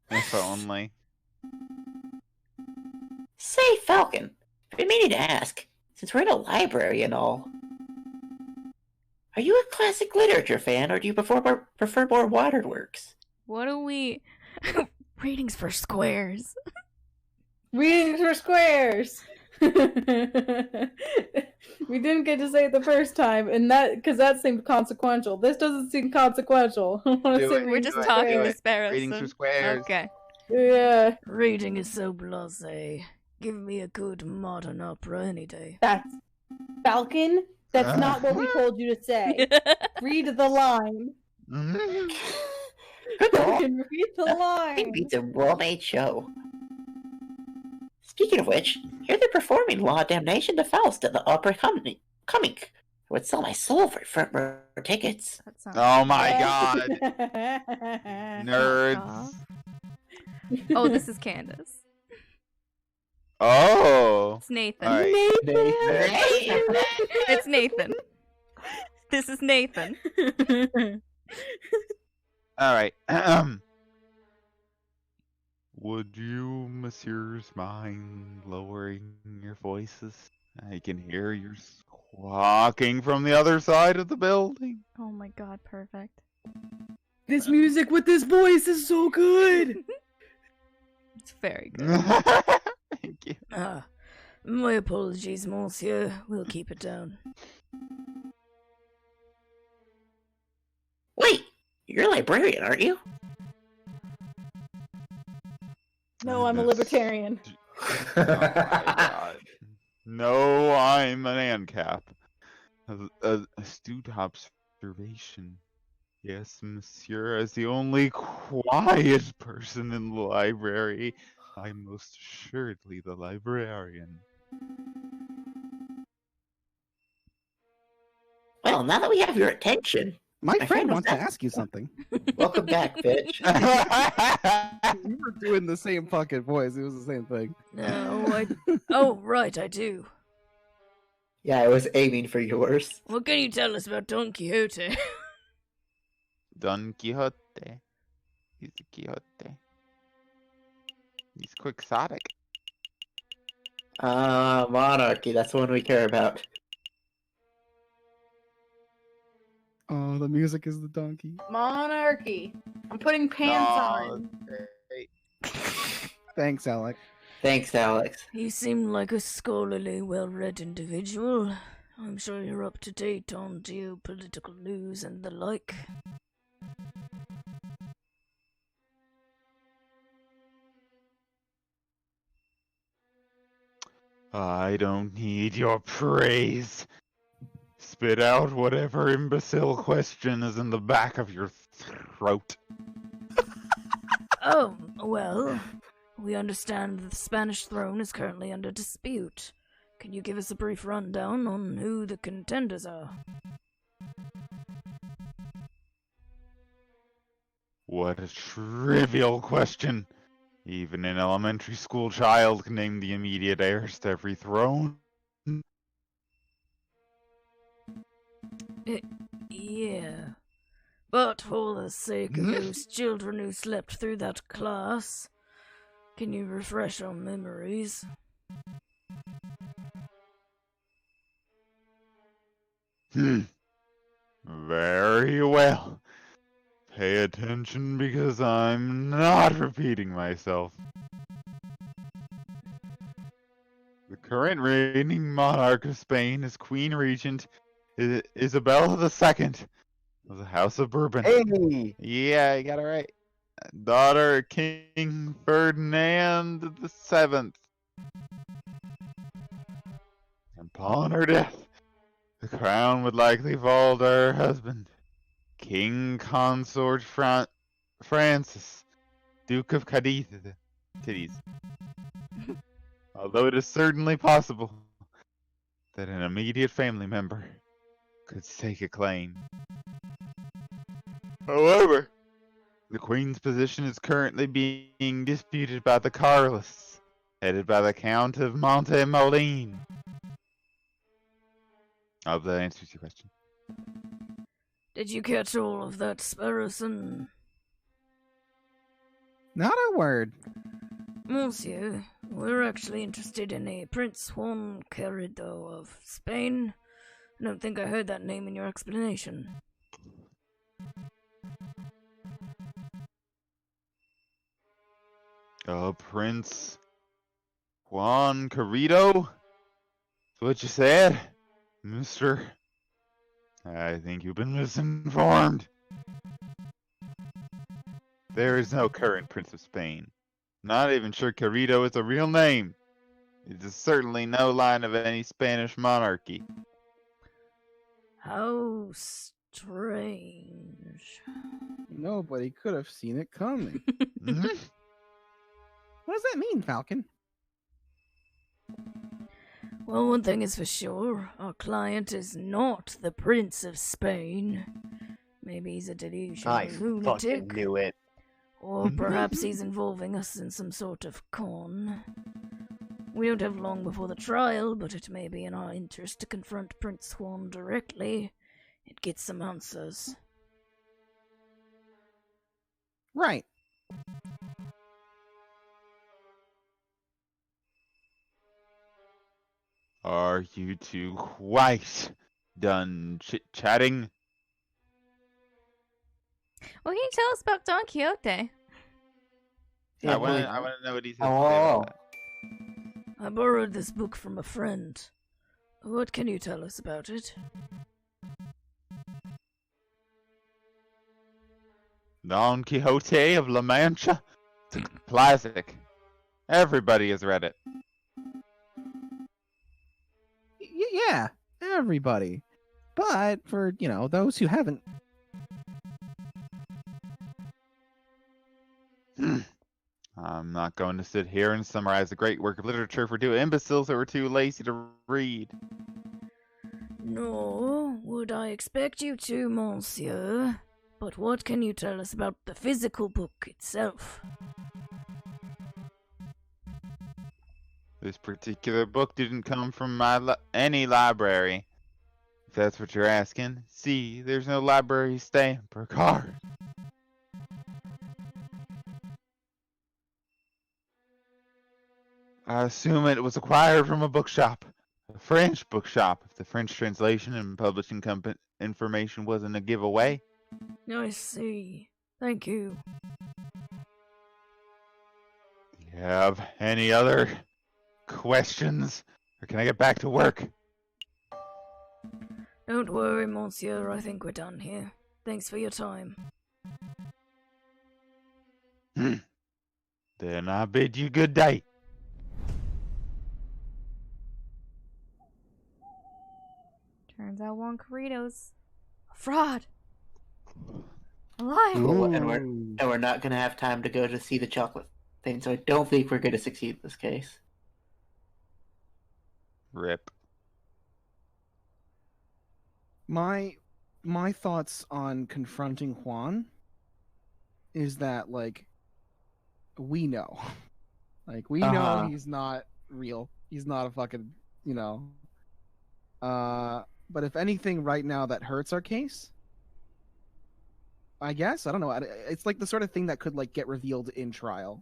If only. Say, Falcon, I've been meaning to ask, since we're in a library and all, are you a classic literature fan, or do you prefer more modern works? What are we? Ratings for squares. Readings for squares. We didn't get to say it the first time, and because that seemed consequential. This doesn't seem consequential. I wanna Do say it. We're just Do it, talking do to it. sparrows. Ratings so- for squares. Okay. Yeah, Reading is so blasé. Give me a good modern opera any day. that's Falcon. That's not what we told you to say. Read the line. Good call. Falcon, read the Nothing line. beats a well-made show. Speaking of which, here they're performing Law Damnation to Faust at the opera coming. I would sell my soul for front row tickets. That sounds Oh my god. god. Nerds. Oh, this is Candace. Oh. It's Nathan. All right. It's Nathan. This is Nathan. All right. Would you, messieurs, mind lowering your voices? I can hear you squawking from the other side of the building. Oh my god, perfect. This music with this voice is so good. It's very good. Thank you. Ah, my apologies, monsieur. We'll keep it down. Wait, you're a librarian, aren't you? No, I'm a libertarian. Oh my god. No, I'm an ANCAP. Astute observation. Yes, monsieur, as the only quiet person in the library, I'm most assuredly the librarian. Well, now that we have your attention, My My friend friend was wants to that- ask you something. welcome back, bitch. We were doing the same fucking voice. It was the same thing. No, Oh, right, I do. Yeah, I was aiming for yours. What can you tell us about Don Quixote? Don Quixote. He's a Quixote. He's quixotic. Monarchy, that's the one we care about. Oh, the music is the donkey. Monarchy. I'm putting pants on. Thanks, Alec. Thanks, Alex. You seem like a scholarly, well-read individual. I'm sure you're up to date on geopolitical news and the like. I don't need your praise. Spit out whatever imbecile question is in the back of your throat. Oh, well, we understand the Spanish throne is currently under dispute. Can you give us a brief rundown on who the contenders are? What a trivial question. Even an elementary school child can name the immediate heirs to every throne. Yeah. But for the sake of those children who slept through that class, can you refresh our memories? Very well. Pay attention because I'm not repeating myself. The current reigning monarch of Spain is Queen Regent Isabella II of the House of Bourbon. Hey! Yeah, you got it right. Daughter of King Ferdinand VII. Upon her death, the crown would likely fall to her husband, King Consort Francis, Duke of Cadiz. Titties. Although it is certainly possible that an immediate family member could stake a claim. However, the Queen's position is currently being disputed by the Carlists, headed by the Count of Monte Moline. I hope that answers your question. Did you catch all of that, Sparrowson? Not a word. Monsieur, we're actually interested in a Prince Juan Querido of Spain. I don't think I heard that name in your explanation. Prince Juan Querido? That's what you said, mister? I think you've been misinformed. There is no current Prince of Spain. Not even sure Querido is a real name. It is certainly no line of any Spanish monarchy. How strange. Nobody could have seen it coming. Mhm. What does that mean, Falcon? Well, one thing is for sure. Our client is not the Prince of Spain. Maybe he's a delusional I fucking lunatic. knew it. Or perhaps he's involving us in some sort of con. We don't have long before the trial, but it may be in our interest to confront Prince Juan directly and get some answers. Right. Are you two quite done chit-chatting? Well, can you tell us about Don Quixote? I want to know what he's Oh, going to say about that. I borrowed this book from a friend. What can you tell us about it? Don Quixote of La Mancha? It's a classic. Everybody has read it. Yeah, everybody. But for, those who haven't. I'm not going to sit here and summarize a great work of literature for two imbeciles who are too lazy to read. No, would I expect you to, monsieur? But what can you tell us about the physical book itself? This particular book didn't come from any library. If that's what you're asking. See, there's no library stamp or card. I assume it was acquired from a bookshop. A French bookshop, if the French translation and publishing company information wasn't a giveaway. I see. Thank you. Do you have any other questions? Or can I get back to work? Don't worry, monsieur. I think we're done here. Thanks for your time. Then I bid you good day. Turns out Juan Querido's a fraud. A liar. Cool, and we're not gonna have time to go to see the chocolate thing, so I don't think we're gonna succeed in this case. Rip. My thoughts on confronting Juan is that, we know. We know he's not real. He's not a fucking, but if anything right now that hurts our case, I guess, I don't know. It's the sort of thing that could get revealed in trial,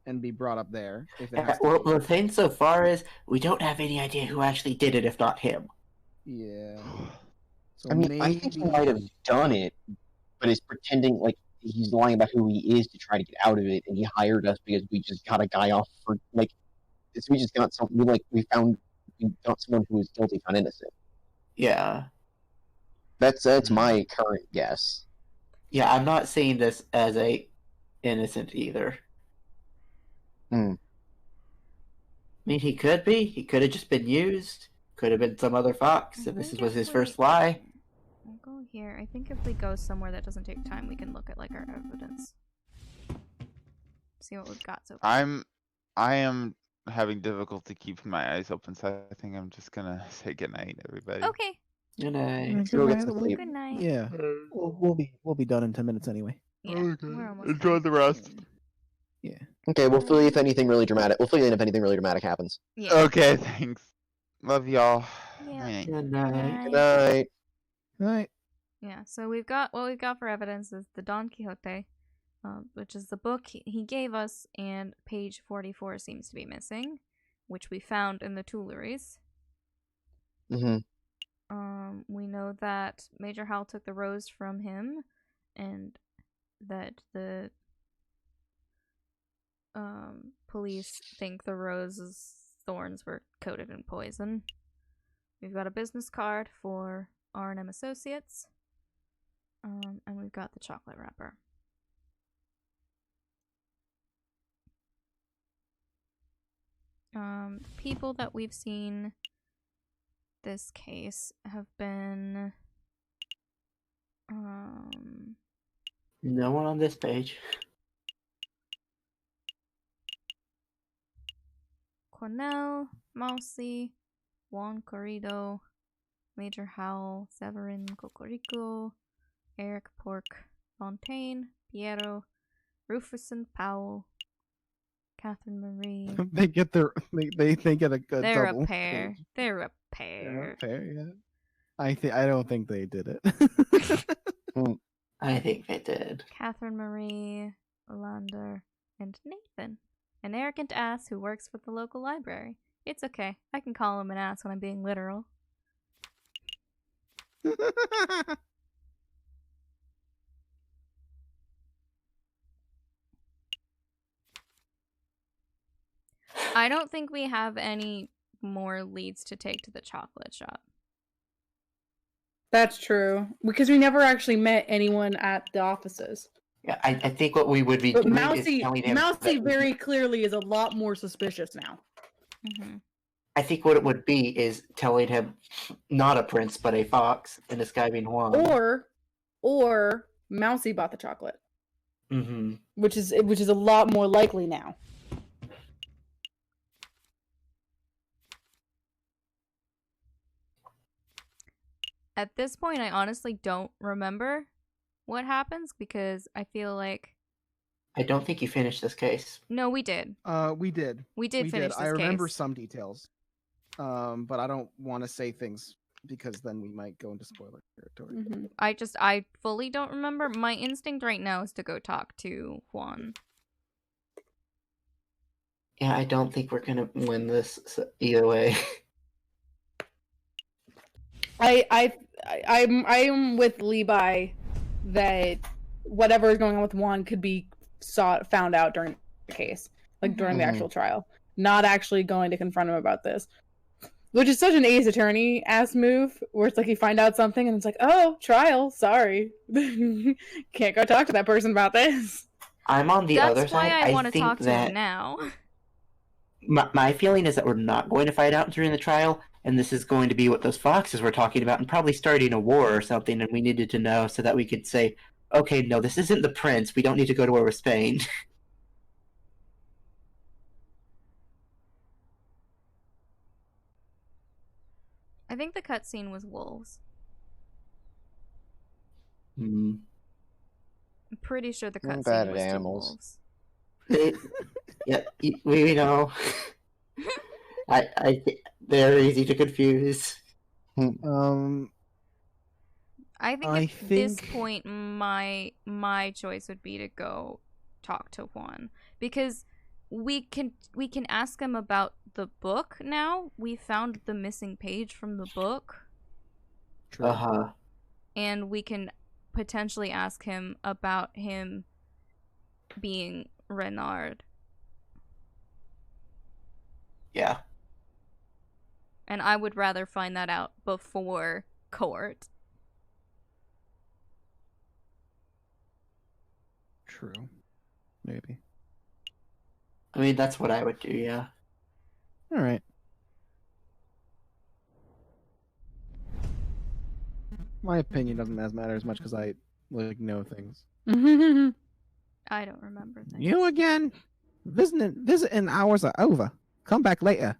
and be brought up there. If it has to Well, be. the thing so far is we don't have any idea who actually did it, if not him. Yeah. So I mean, I think he might have done it, but is pretending like he's lying about who he is to try to get out of it, and he hired us because we just got a guy off for we just got something we got someone who was guilty found innocent. Yeah. That's my current guess. Yeah, I'm not seeing this as a innocent either. Hmm. I mean, he could be. He could have just been used. Could have been some other fox if this was his first lie. We'll go here. I think if we go somewhere that doesn't take time, we can look at our evidence. see what we've got so far. I am having difficulty keeping my eyes open, so I think I'm just gonna say goodnight, everybody. Okay. Good night. Go get some Well, sleep. Good night. Yeah, we'll be done in 10 minutes anyway. Yeah, we're almost Enjoy done. the rest. Yeah. Okay, we'll fill you if anything really dramatic. We'll fill you in if anything really dramatic happens. Yeah. Okay, thanks. Love y'all. Yeah. Good night. Good night. Right. Yeah, so what we've got for evidence is the Don Quixote, which is the book he gave us, and page 44 seems to be missing, which we found in the Tuileries. Mm-hmm. We know that Major Hal took the rose from him, and that the police think the rose's thorns were coated in poison. We've got a business card for R&M Associates, and we've got the chocolate wrapper. People that we've seen this case have been No one on this page. Cornell, Mousy, Juan Corrido, Major Howell, Severin, Cocorico, Eric Pork, Fontaine, Piero, Rufus and Powell, Catherine Marie. They get their they get a good They're double. a pair. They're a They're pair. a pair, yeah. I don't think they did it. I think they did. Catherine Marie, Lander, and Nathan. An arrogant ass who works for the local library. It's okay. I can call him an ass when I'm being literal. I don't think we have any more leads to take to the chocolate shop. That's true. Because we never actually met anyone at the offices. Yeah, I think what we would be But doing Mousy, is telling him Mousy that- very clearly is a lot more suspicious now. Mm-hmm. I think what it would be is telling him not a prince but a fox, and this guy being Juan. Or Mousy bought the chocolate, Mm-hmm. which is a lot more likely now. At this point, I honestly don't remember what happens because I feel like... I don't think you finished this case. No, we did. We did. We did finish this I remember case. some details. But I don't want to say things because then we might go into spoiler territory. Mm-hmm. I fully don't remember. My instinct right now is to go talk to Juan. Yeah, I don't think we're gonna win this either way. I'm with Levi that whatever is going on with Juan could be found out during the case, like during the actual trial. Not actually going to confront him about this, which is such an Ace Attorney ass move, where it's like you find out something and it's like, oh, trial, sorry, can't go talk to that person about this. I'm on the other That's why side. I want to think talk to that him now. my feeling is that we're not going to fight out during the trial, and this is going to be what those foxes were talking about, and probably starting a war or something, and we needed to know so that we could say, okay, no, this isn't the prince. We don't need to go to war with Spain. I think the cutscene was wolves. Hmm. I'm pretty sure the I'm cutscene bad was at to animals. wolves. Yeah, we know. They're easy to confuse. I think I at this think- point, my choice would be to go talk to Juan, because we can ask him about the book now. We found the missing page from the book. True. Uh-huh. And we can potentially ask him about him being Renard. Yeah. And I would rather find that out before court. True. Maybe. I mean, that's what I would do, yeah. All right. My opinion doesn't matter as much because I know things. I don't remember things. You again? Visiting hours are over. Come back later.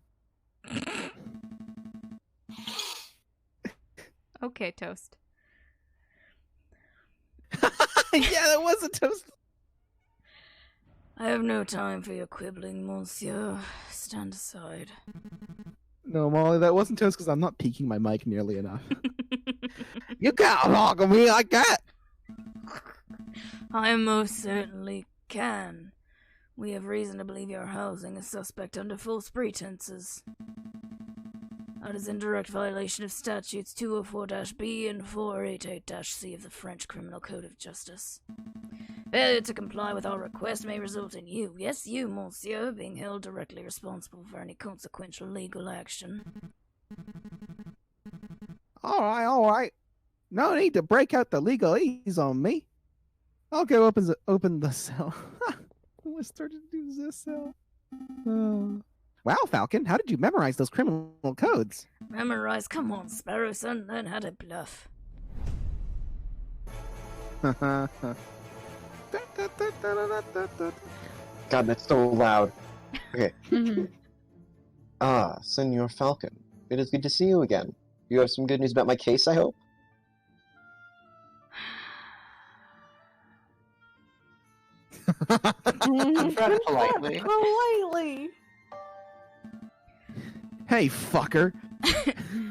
Okay, Toast. Yeah, that was a toast. I have no time for your quibbling, monsieur. Stand aside. No, Molly, that wasn't toast because I'm not peeking my mic nearly enough. You can't talk to me like that. I most certainly can. We have reason to believe you're housing a suspect under false pretenses. That is in direct violation of statutes 204-B and 488-C of the French Criminal Code of Justice. Failure to comply with our request may result in you, yes you, monsieur, being held directly responsible for any consequential legal action. All right. No need to break out the legalese on me. I'll go open the cell. I started to do this cell. Wow, Falcon, how did you memorize those criminal codes? Memorize? Come on, Sparrow son, learn how to bluff. God, that's so loud. Okay. Senor Falcon. It is good to see you again. You have some good news about my case, I hope? Confront politely. Politely. Hey, fucker.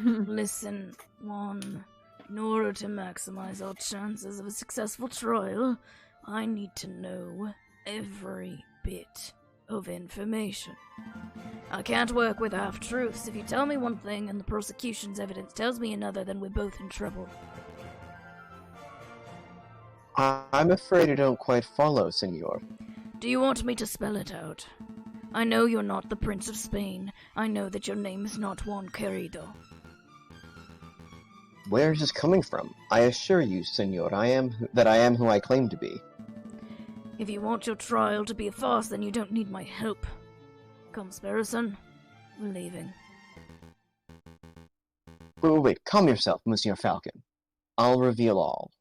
Listen, Juan. In order to maximize our chances of a successful trial, I need to know every bit of information. I can't work with half-truths. If you tell me one thing and the prosecution's evidence tells me another, then we're both in trouble. I'm afraid I don't quite follow, senor. Do you want me to spell it out? I know you're not the Prince of Spain. I know that your name is not Juan Querido. Where is this coming from? I assure you, senor, I am who I claim to be. If you want your trial to be a farce, then you don't need my help. Come, Sparrowson. We're leaving. Wait, calm yourself, Monsieur Falcon. I'll reveal all.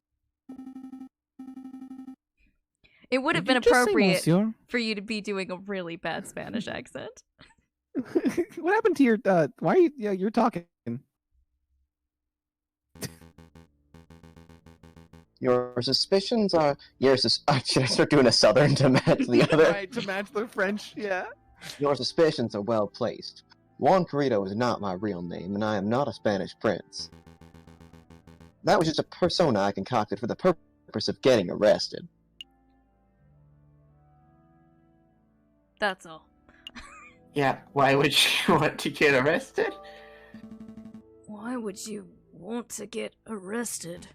It would have been appropriate for you to be doing a really bad Spanish accent. What happened to your, why are you, you're talking? Your suspicions are... should I start doing a southern to match the other? Right, to match the French, yeah. Your suspicions are well placed. Juan Querido is not my real name, and I am not a Spanish prince. That was just a persona I concocted for the purpose of getting arrested. That's all. Yeah, why would you want to get arrested? Why would you want to get arrested?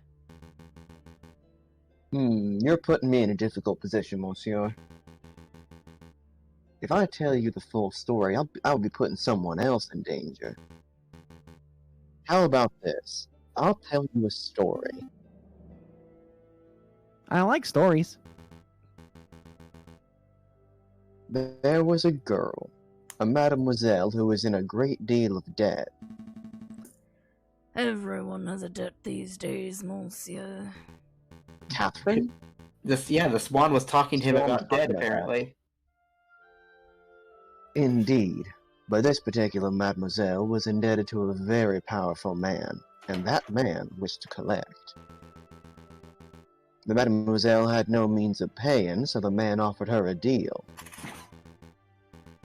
You're putting me in a difficult position, monsieur. If I tell you the full story, I'll be putting someone else in danger. How about this? I'll tell you a story. I like stories. There was a girl, a mademoiselle, who was in a great deal of debt. Everyone has a debt these days, monsieur. Catherine? The swan was talking to him about debt, apparently. Indeed, but this particular mademoiselle was indebted to a very powerful man, and that man wished to collect. The mademoiselle had no means of paying, so the man offered her a deal.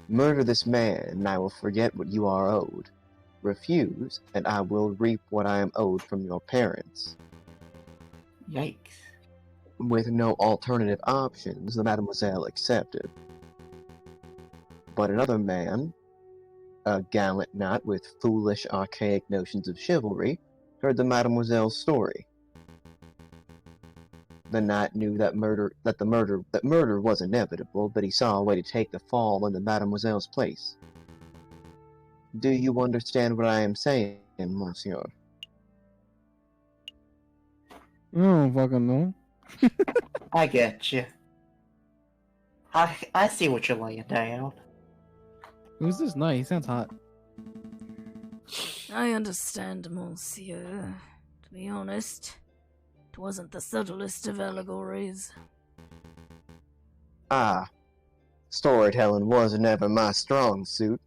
Murder this man, and I will forget what you are owed. Refuse, and I will reap what I am owed from your parents. Yikes. With no alternative options, the mademoiselle accepted. But another man, a gallant knight with foolish, archaic notions of chivalry, heard the mademoiselle's story. The knight knew that murder was inevitable, but he saw a way to take the fall in the mademoiselle's place. Do you understand what I am saying, monsieur? Oh, fucking no. I get you. I see what you're laying down. Who's this knight? He sounds hot. I understand, monsieur. To be honest, it wasn't the subtlest of allegories. Ah, Storytelling wasn't ever my strong suit.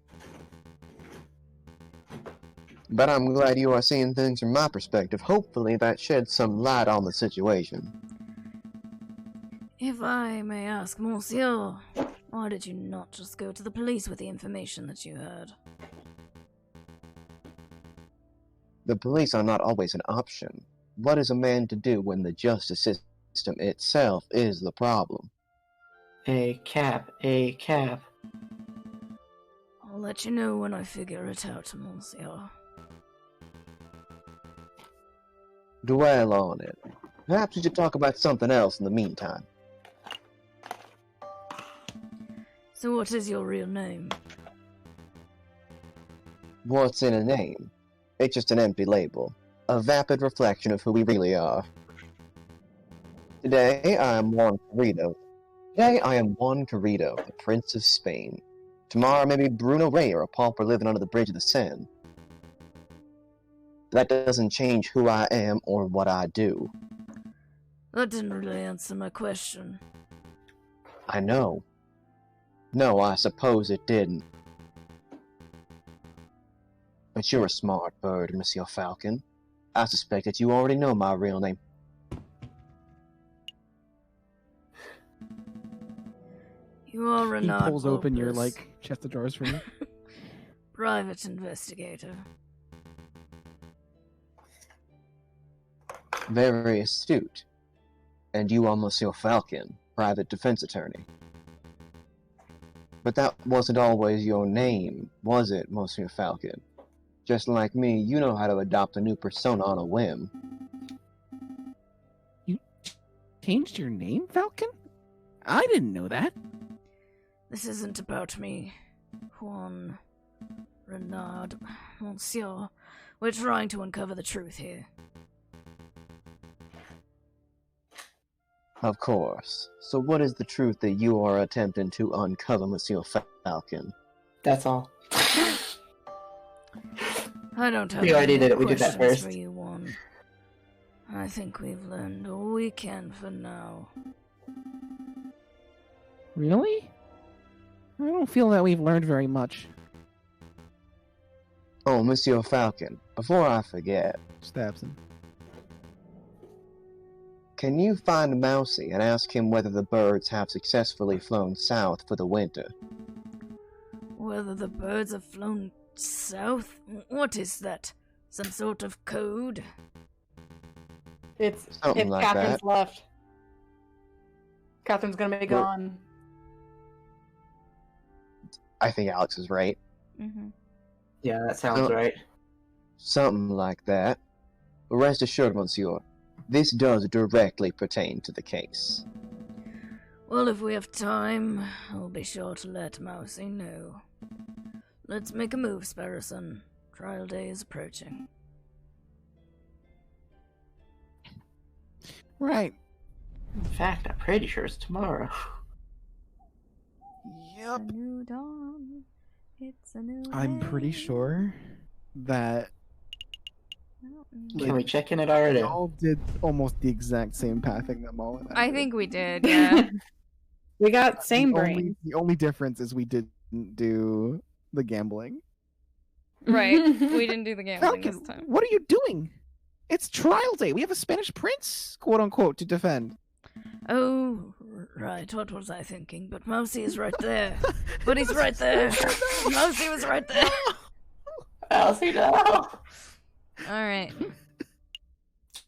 But I'm glad you are seeing things from my perspective. Hopefully that sheds some light on the situation. If I may ask, Monsieur, why did you not just go to the police with the information that you heard? The police are not always an option. What is a man to do when the justice system itself is the problem? A cap, a cap. I'll let you know when I figure it out, Monsieur. Dwell on it. Perhaps we should talk about something else in the meantime. So what is your real name? What's in a name? It's just an empty label. A vapid reflection of who we really are. Today I am Juan Carrito. The Prince of Spain. Tomorrow maybe Bruno Ray or a pauper living under the bridge of the Seine. That doesn't change who I am or what I do. That didn't really answer my question. I know. No, I suppose it didn't. But you're a smart bird, Monsieur Falcon. I suspect that you already know my real name. You are He Renard pulls open your, Bulbous, like, chest of drawers for you. private investigator. Very astute. And you are Monsieur Falcon, private defense attorney. But that wasn't always your name, was it, Monsieur Falcon? Just like me, you know how to adopt a new persona on a whim. You changed your name, Falcon? I didn't know that. This isn't about me, Juan Renard, Monsieur. We're trying to uncover the truth here. Of course. So what is the truth that you are attempting to uncover, Monsieur Falcon? That's all. I don't have We already any did it. more We did that questions first. for you, Juan. I think we've learned all we can for now. Really? I don't feel that we've learned very much. Oh, Monsieur Falcon, before I forget, Stabs him. can you find Mousy and ask him whether the birds have successfully flown south for the winter? Whether the birds have flown south? What is that? Some sort of code? It's Something if like Catherine's that. left. Catherine's gonna be We're- gone. I think Alex is right. Mm-hmm. Yeah, that sounds right. Something like that. But rest assured, Monsieur, this does directly pertain to the case. Well, if we have time, I'll be sure to let Mousy know. Let's make a move, Sparrowson. Trial day is approaching. Right. In fact, I'm pretty sure it's tomorrow. Yep. It's a new dawn. It's a new I'm pretty day. sure that Can we check in it already? we all did almost the exact same pathing that Mullen and I did. think we did, yeah. We got same the brain. Only, the only difference is we didn't do the gambling. Right. We didn't do the gambling Falcon, this time. what are you doing? It's trial day. We have a Spanish prince, quote unquote, to defend. Oh, right. What was I thinking? But Mousy is right there. But he's right there. Mousy was right there. Elsie, no! Alright.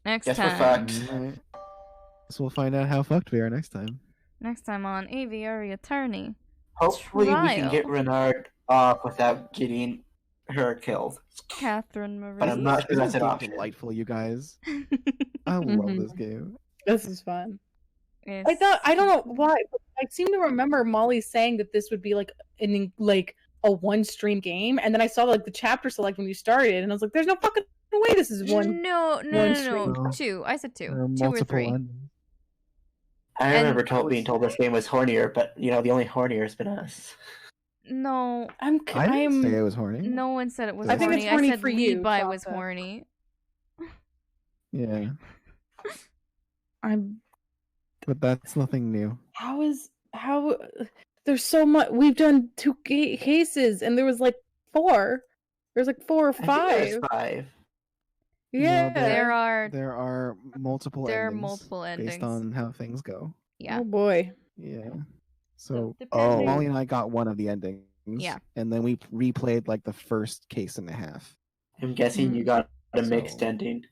Next Guess we're time. fucked. Right. So we'll find out how fucked we are next time. Next time on Aviary Attorney. Hopefully we can Trial. get Renard off without getting her killed. Catherine Marie. But I'm not sure This that's is an so option. delightful, you guys. I love this game. This is fun. Yes. I thought I don't know why, but I seem to remember Molly saying that this would be like a one stream game, and then I saw like the chapter select when you started, and I was like, "There's no fucking way this is one." No, one no. stream. Two. I said two. There are 2 or multiple 3. endings. I And- remember being told this game was hornier, but you know, the only hornier has been us. No, I didn't say I was horny. no one said it was I think horny. it's horny I said for you, Levi was Chocolate. horny. Yeah, I'm. but that's nothing new. How There's so much. We've done 2 cases, and there was like 4. There's like 4 or I think 5. there's 5. Yeah, No, There are multiple there are endings multiple based endings. on how things go. Yeah. Oh boy. Yeah. So depending- Molly and I got one of the endings. Yeah. And then we replayed like the first case and a half. I'm guessing you got a mixed ending.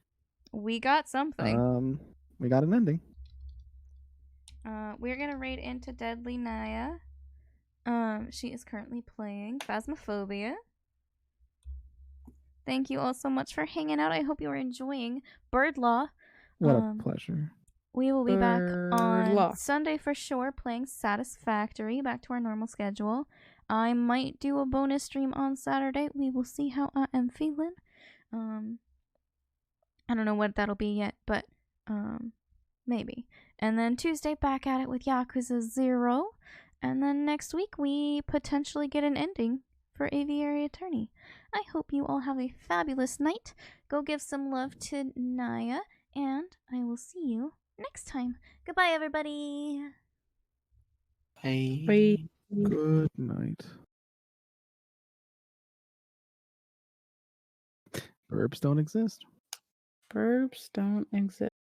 We got something. We got an ending. We're gonna raid into Deadly Naya. She is currently playing Phasmophobia. Thank you all so much for hanging out. I hope you are enjoying Bird Law. What a pleasure. We will be back on Law. Sunday for sure, playing Satisfactory, back to our normal schedule. I might do a bonus stream on Saturday. We will see how I am feeling. I don't know what that'll be yet, but maybe. And then Tuesday, back at it with Yakuza 0. And then next week, we potentially get an ending for Aviary Attorney. I hope you all have a fabulous night. Go give some love to Naya, and I will see you next time. Goodbye, everybody. Hey. Bye. Good night. Verbs don't exist. Verbs don't exist.